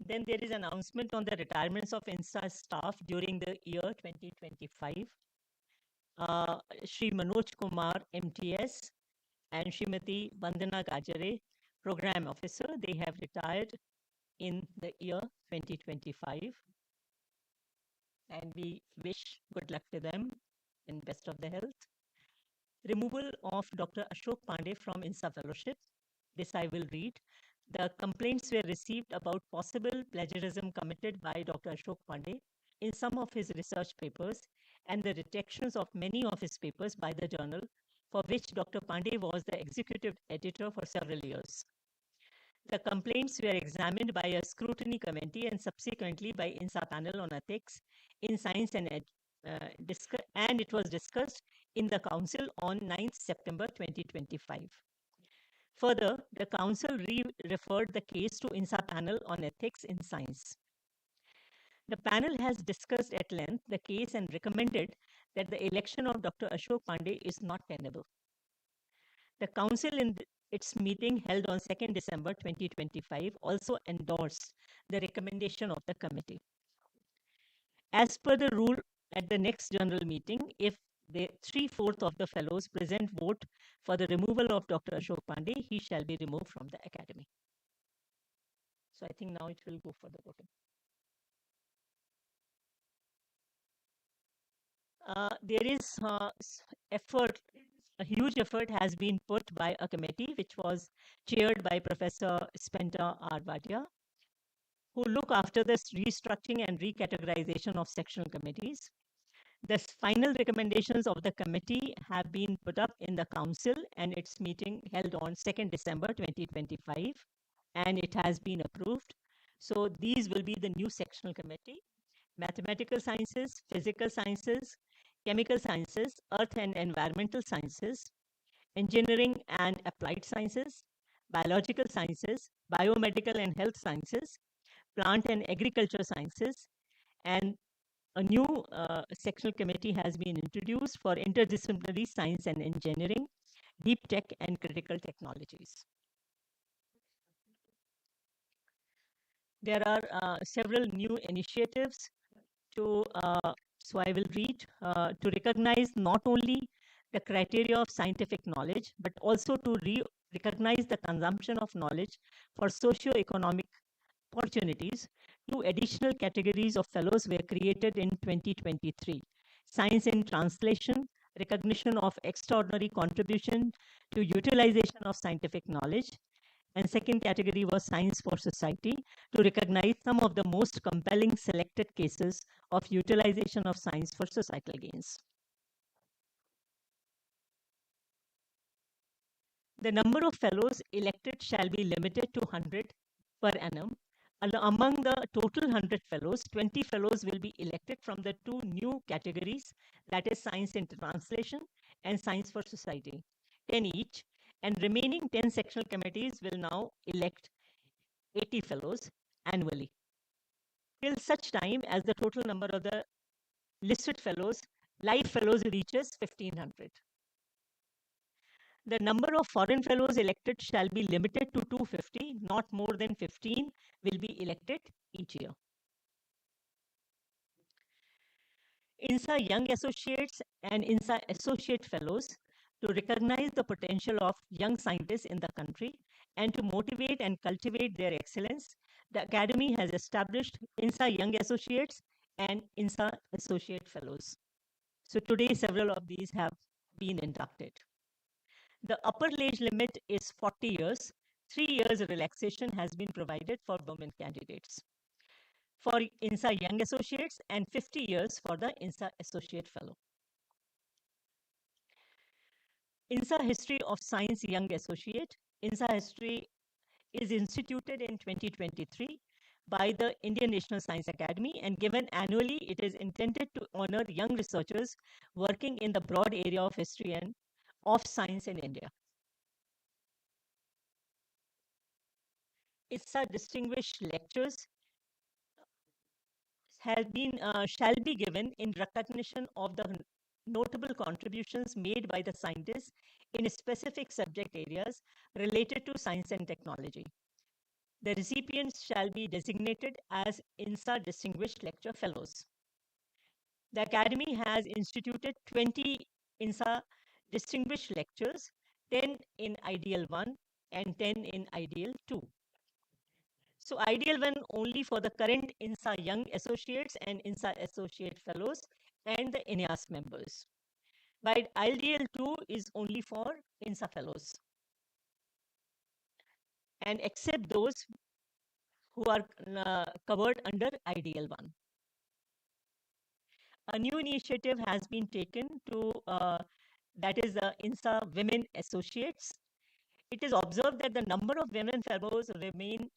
Then there is an announcement on the retirements of INSA staff during the year 2025. Shri Manoj Kumar, MTS, and Srimati Vandana Gajare, Program Officer, they have retired in the year 2025. And we wish good luck to them and best of the health. Removal of Dr. Ashok Pandey from INSA Fellowship. This I will read. The complaints were received about possible plagiarism committed by Dr. Ashok Pandey in some of his research papers and the rejections of many of his papers by the journal, for which Dr. Pandey was the executive editor for several years. The complaints were examined by a scrutiny committee and subsequently by INSA panel on ethics in science and it was discussed in the council on 9th September 2025. Further, the council referred the case to INSA panel on ethics in science. The panel has discussed at length the case and recommended that the election of Dr. Ashok Pandey is not tenable. The Council in its meeting held on 2nd December 2025 also endorsed the recommendation of the committee. As per the rule at the next general meeting, if the 3/4 of the fellows present vote for the removal of Dr. Ashok Pandey, he shall be removed from the academy. So I think now it will go for the voting. There is effort, a huge effort has been put by a committee which was chaired by Professor Spenta R. Vadia, who look after the restructuring and recategorization of sectional committees. The final recommendations of the committee have been put up in the council and its meeting held on 2nd December 2025, and it has been approved. So these will be the new sectional committee: mathematical sciences, physical sciences, chemical sciences, earth and environmental sciences, engineering and applied sciences, biological sciences, biomedical and health sciences, plant and agriculture sciences, and a new sectional committee has been introduced for interdisciplinary science and engineering, deep tech and critical technologies. There are several new initiatives to, so I will read, to recognize not only the criteria of scientific knowledge, but also to recognize the consumption of knowledge for socio-economic opportunities. 2 additional categories of fellows were created in 2023: science in translation, recognition of extraordinary contribution to utilization of scientific knowledge, and second category was science for society, to recognize some of the most compelling selected cases of utilization of science for societal gains. The number of fellows elected shall be limited to 100 per annum. Among the total 100 fellows, 20 fellows will be elected from the 2 new categories, that is science in translation and science for society, 10 each, and remaining 10 sectional committees will now elect 80 fellows annually, till such time as the total number of the listed fellows, live fellows, reaches 1500. The number of foreign fellows elected shall be limited to 250, not more than 15 will be elected each year. INSA Young Associates and INSA Associate Fellows, to recognize the potential of young scientists in the country and to motivate and cultivate their excellence, the Academy has established INSA Young Associates and INSA Associate Fellows. So today, several of these have been inducted. The upper age limit is 40 years. 3 years relaxation has been provided for women candidates for INSA Young Associates and 50 years for the INSA Associate Fellow. INSA History of Science Young Associate. INSA History is instituted in 2023 by the Indian National Science Academy and given annually. It is intended to honor young researchers working in the broad area of history and of science in India. INSA distinguished lectures shall be given in recognition of the notable contributions made by the scientists in specific subject areas related to science and technology. The recipients shall be designated as INSA Distinguished Lecture Fellows. The Academy has instituted 20 INSA Distinguished Lectures, 10 in Ideal 1 and 10 in Ideal 2. So Ideal 1 only for the current INSA Young Associates and INSA Associate Fellows and the INEAS members. But Ideal 2 is only for INSA Fellows, and except those who are covered under Ideal 1. A new initiative has been taken to, that is the INSA Women Associates. It is observed that the number of women fellows remain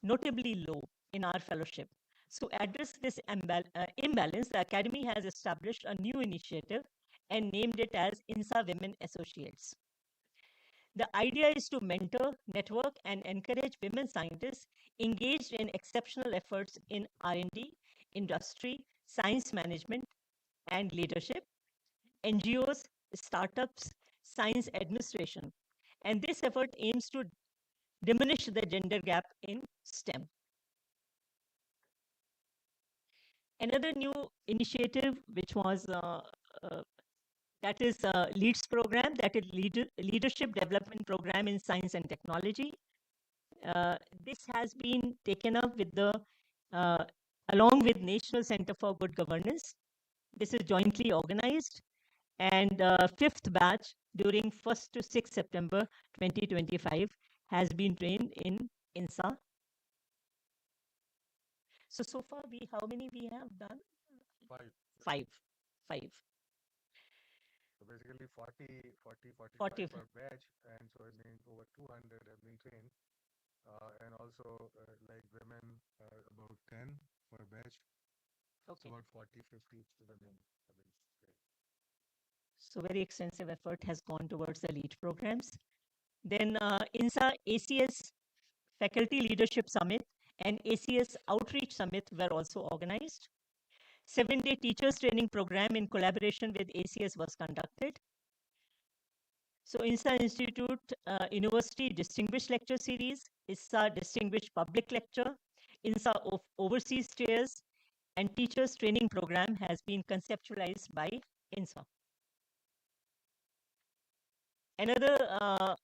notably low in our fellowship. So to address this imbalance, the Academy has established a new initiative and named it as INSA Women Associates. The idea is to mentor, network, and encourage women scientists engaged in exceptional efforts in R&D, industry, science management, and leadership, NGOs, startups, science administration. And this effort aims to diminish the gender gap in STEM. Another new initiative, which was that is LEADS program, that is Leadership Development Program in Science and Technology. This has been taken up with along with National Center for Good Governance. This is jointly organized, and fifth batch during 1st to 6th September 2025 has been trained in INSA. So far how many we have done? Five. So basically 45 40. per batch, and so it means over 200 have been trained. And also like women, about 10 per batch. Okay. So about 40-50 women have been trained. So very extensive effort has gone towards the LEAD programs. Then INSA ACS Faculty Leadership Summit and ACS Outreach Summit were also organized. 7-day teachers training program in collaboration with ACS was conducted. So INSA Institute University Distinguished Lecture Series, INSA Distinguished Public Lecture, INSA Overseas Chairs, and Teachers Training Program has been conceptualized by INSA. Another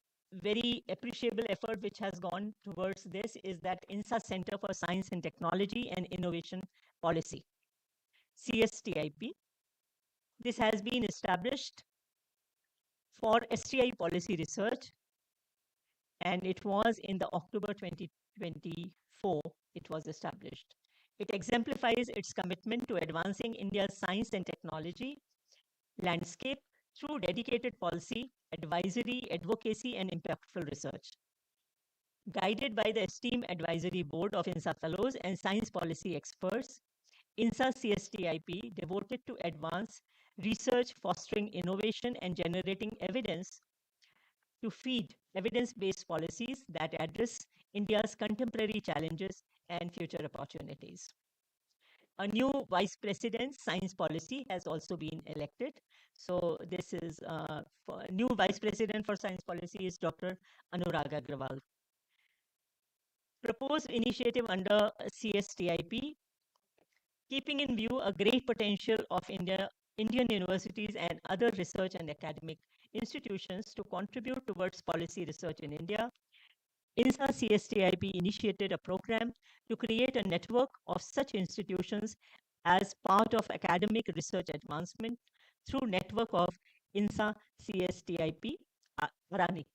very appreciable effort which has gone towards this is that INSA Center for Science and Technology and Innovation Policy, CSTIP. This has been established for STI policy research, and it was in the October 2024 it was established. It exemplifies its commitment to advancing India's science and technology landscape through dedicated policy, advisory, advocacy, and impactful research. Guided by the esteemed advisory board of INSA fellows and science policy experts, INSA CSTIP devoted to advance research, fostering innovation, and generating evidence to feed evidence-based policies that address India's contemporary challenges and future opportunities. A new Vice President, Science Policy, has also been elected. So this is new Vice President for Science Policy is Dr. Anurag Agrawal. Proposed initiative under CSTIP, keeping in view a great potential of Indian universities and other research and academic institutions to contribute towards policy research in India, INSA CSTIP initiated a program to create a network of such institutions as part of academic research advancement through network of INSA CSTIP Arani.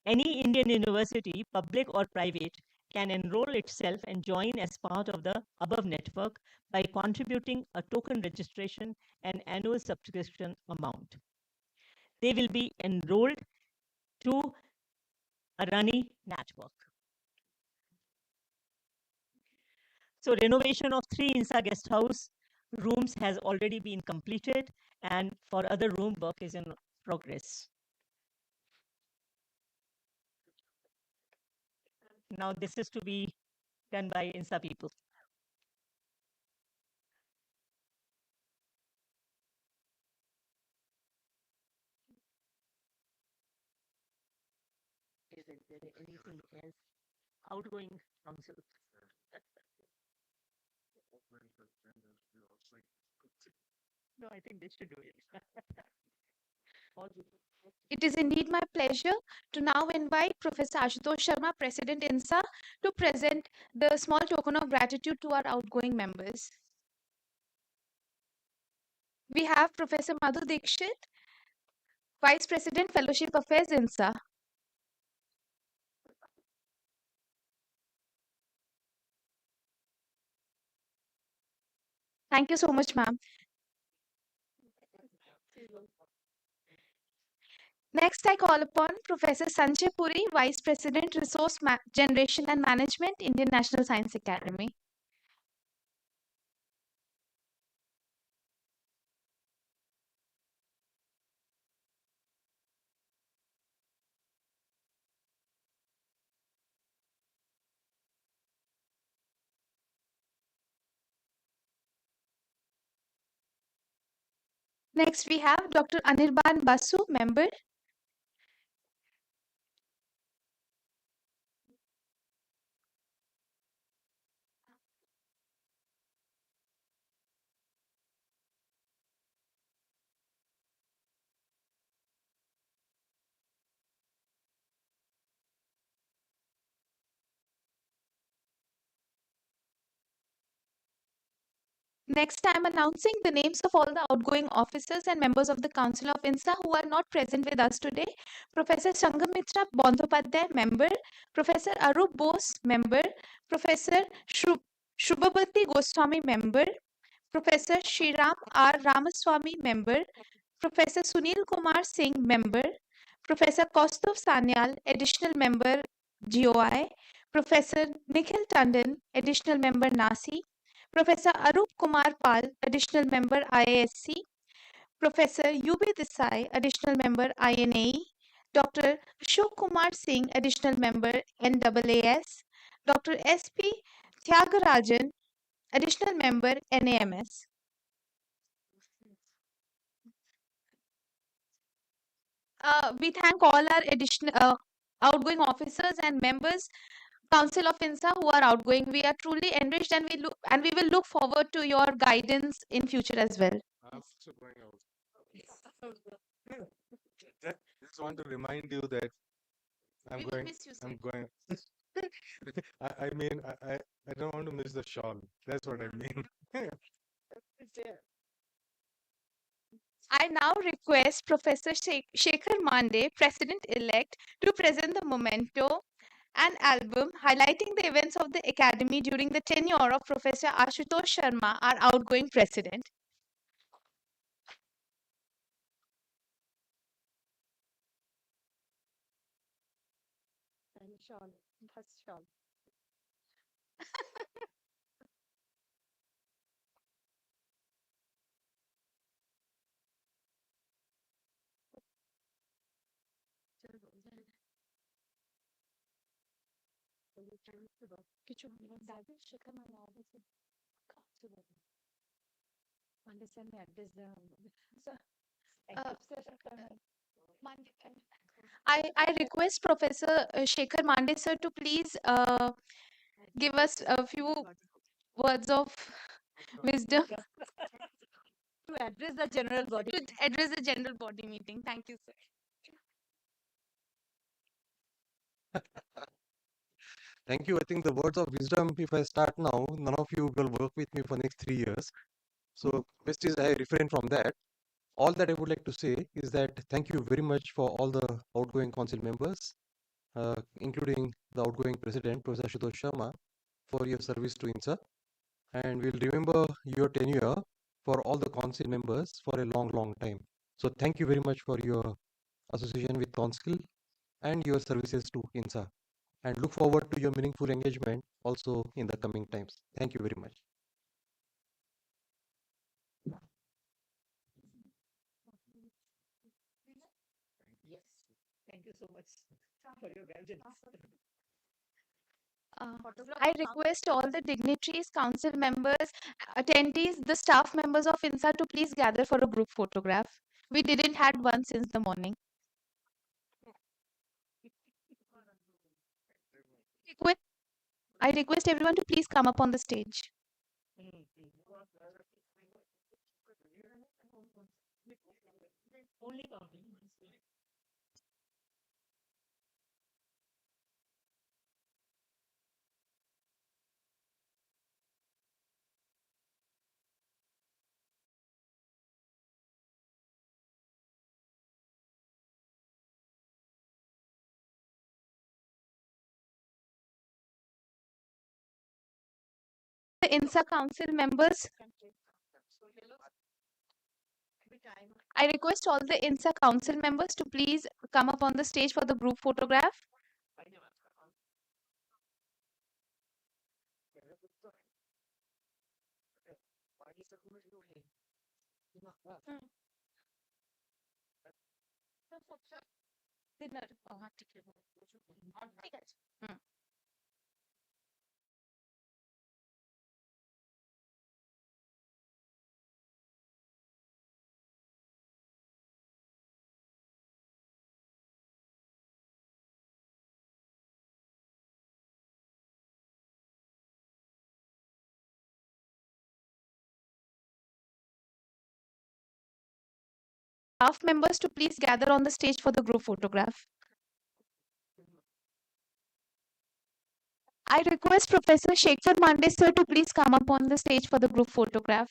Any Indian university, public or private, can enroll itself and join as part of the above network by contributing a token registration and annual subscription amount. They will be enrolled to Arani network. So renovation of 3 INSA guest house rooms has already been completed, and for other room work is in progress. Now this is to be done by INSA people. Is there anything else? Outgoing council. No, I think they should do it. It is indeed my pleasure to now invite Professor Ashutosh Sharma, President INSA, to present the small token of gratitude to our outgoing members. We have Professor Madhu Dikshit, Vice President, Fellowship Affairs, INSA. Thank you so much, ma'am. Next, I call upon Professor Sanjay Puri, Vice President, Resource Generation and Management, Indian National Science Academy. Next, we have Dr. Anirban Basu, member. Next, I am announcing the names of all the outgoing officers and members of the Council of INSA who are not present with us today. Professor Sanghamitra Bandhopadhyay, member. Professor Arup Bose, member. Professor Shubhabati Goswami, member. Professor Shriram R. Ramaswamy, member. Professor Sunil Kumar Singh, member. Professor Kaustav Sanyal, additional member, GOI. Professor Nikhil Tandon, additional member, NASI. Professor Arup Kumar Pal, additional member, IASC. Professor UB Desai, additional member, INAE. Dr. Ashok Kumar Singh, additional member, NAAS. Dr. SP Tyagarajan, additional member, NAMS. We thank all our additional outgoing officers and members, Council of INSA, who are outgoing. We are truly enriched, and we will look forward to your guidance in future as well. I'm also going out. Just want to remind you that I'm We will going. miss you, sir. I'm going. I mean, I don't want to miss the shawl. That's what I mean. I now request Professor Shekhar Mande, President-elect, to present the memento, an album highlighting the events of the Academy during the tenure of Professor Ashutosh Sharma, our outgoing president. And shawl, that's shawl. কিছু দাদা সেখানে understand me address the I request Professor Shekhar Mande sir to please give us a few words of wisdom to address the general body. to address the general body meeting. Thank you, sir. Thank you. I think the words of wisdom, if I start now, none of you will work with me for next 3 years. So best is I refrain from that. All that I would like to say is that thank you very much for all the outgoing council members, including the outgoing president, Professor Ashutosh Sharma, for your service to INSA. And we'll remember your tenure for all the council members for a long, long time. So thank you very much for your association with council and your services to INSA. And look forward to your meaningful engagement also in the coming times. Thank you very much. Yes, thank you so much for your guidance. I request all the dignitaries, council members, attendees, the staff members of INSA to please gather for a group photograph. We didn't had one since the morning. I request everyone to please come up on the stage. Only counting. The INSA council members, I request all the INSA council members to please come up on the stage for the group photograph. Dinner. staff members to please gather on the stage for the group photograph. I request Professor Shekhar Mande sir to please come up on the stage for the group photograph.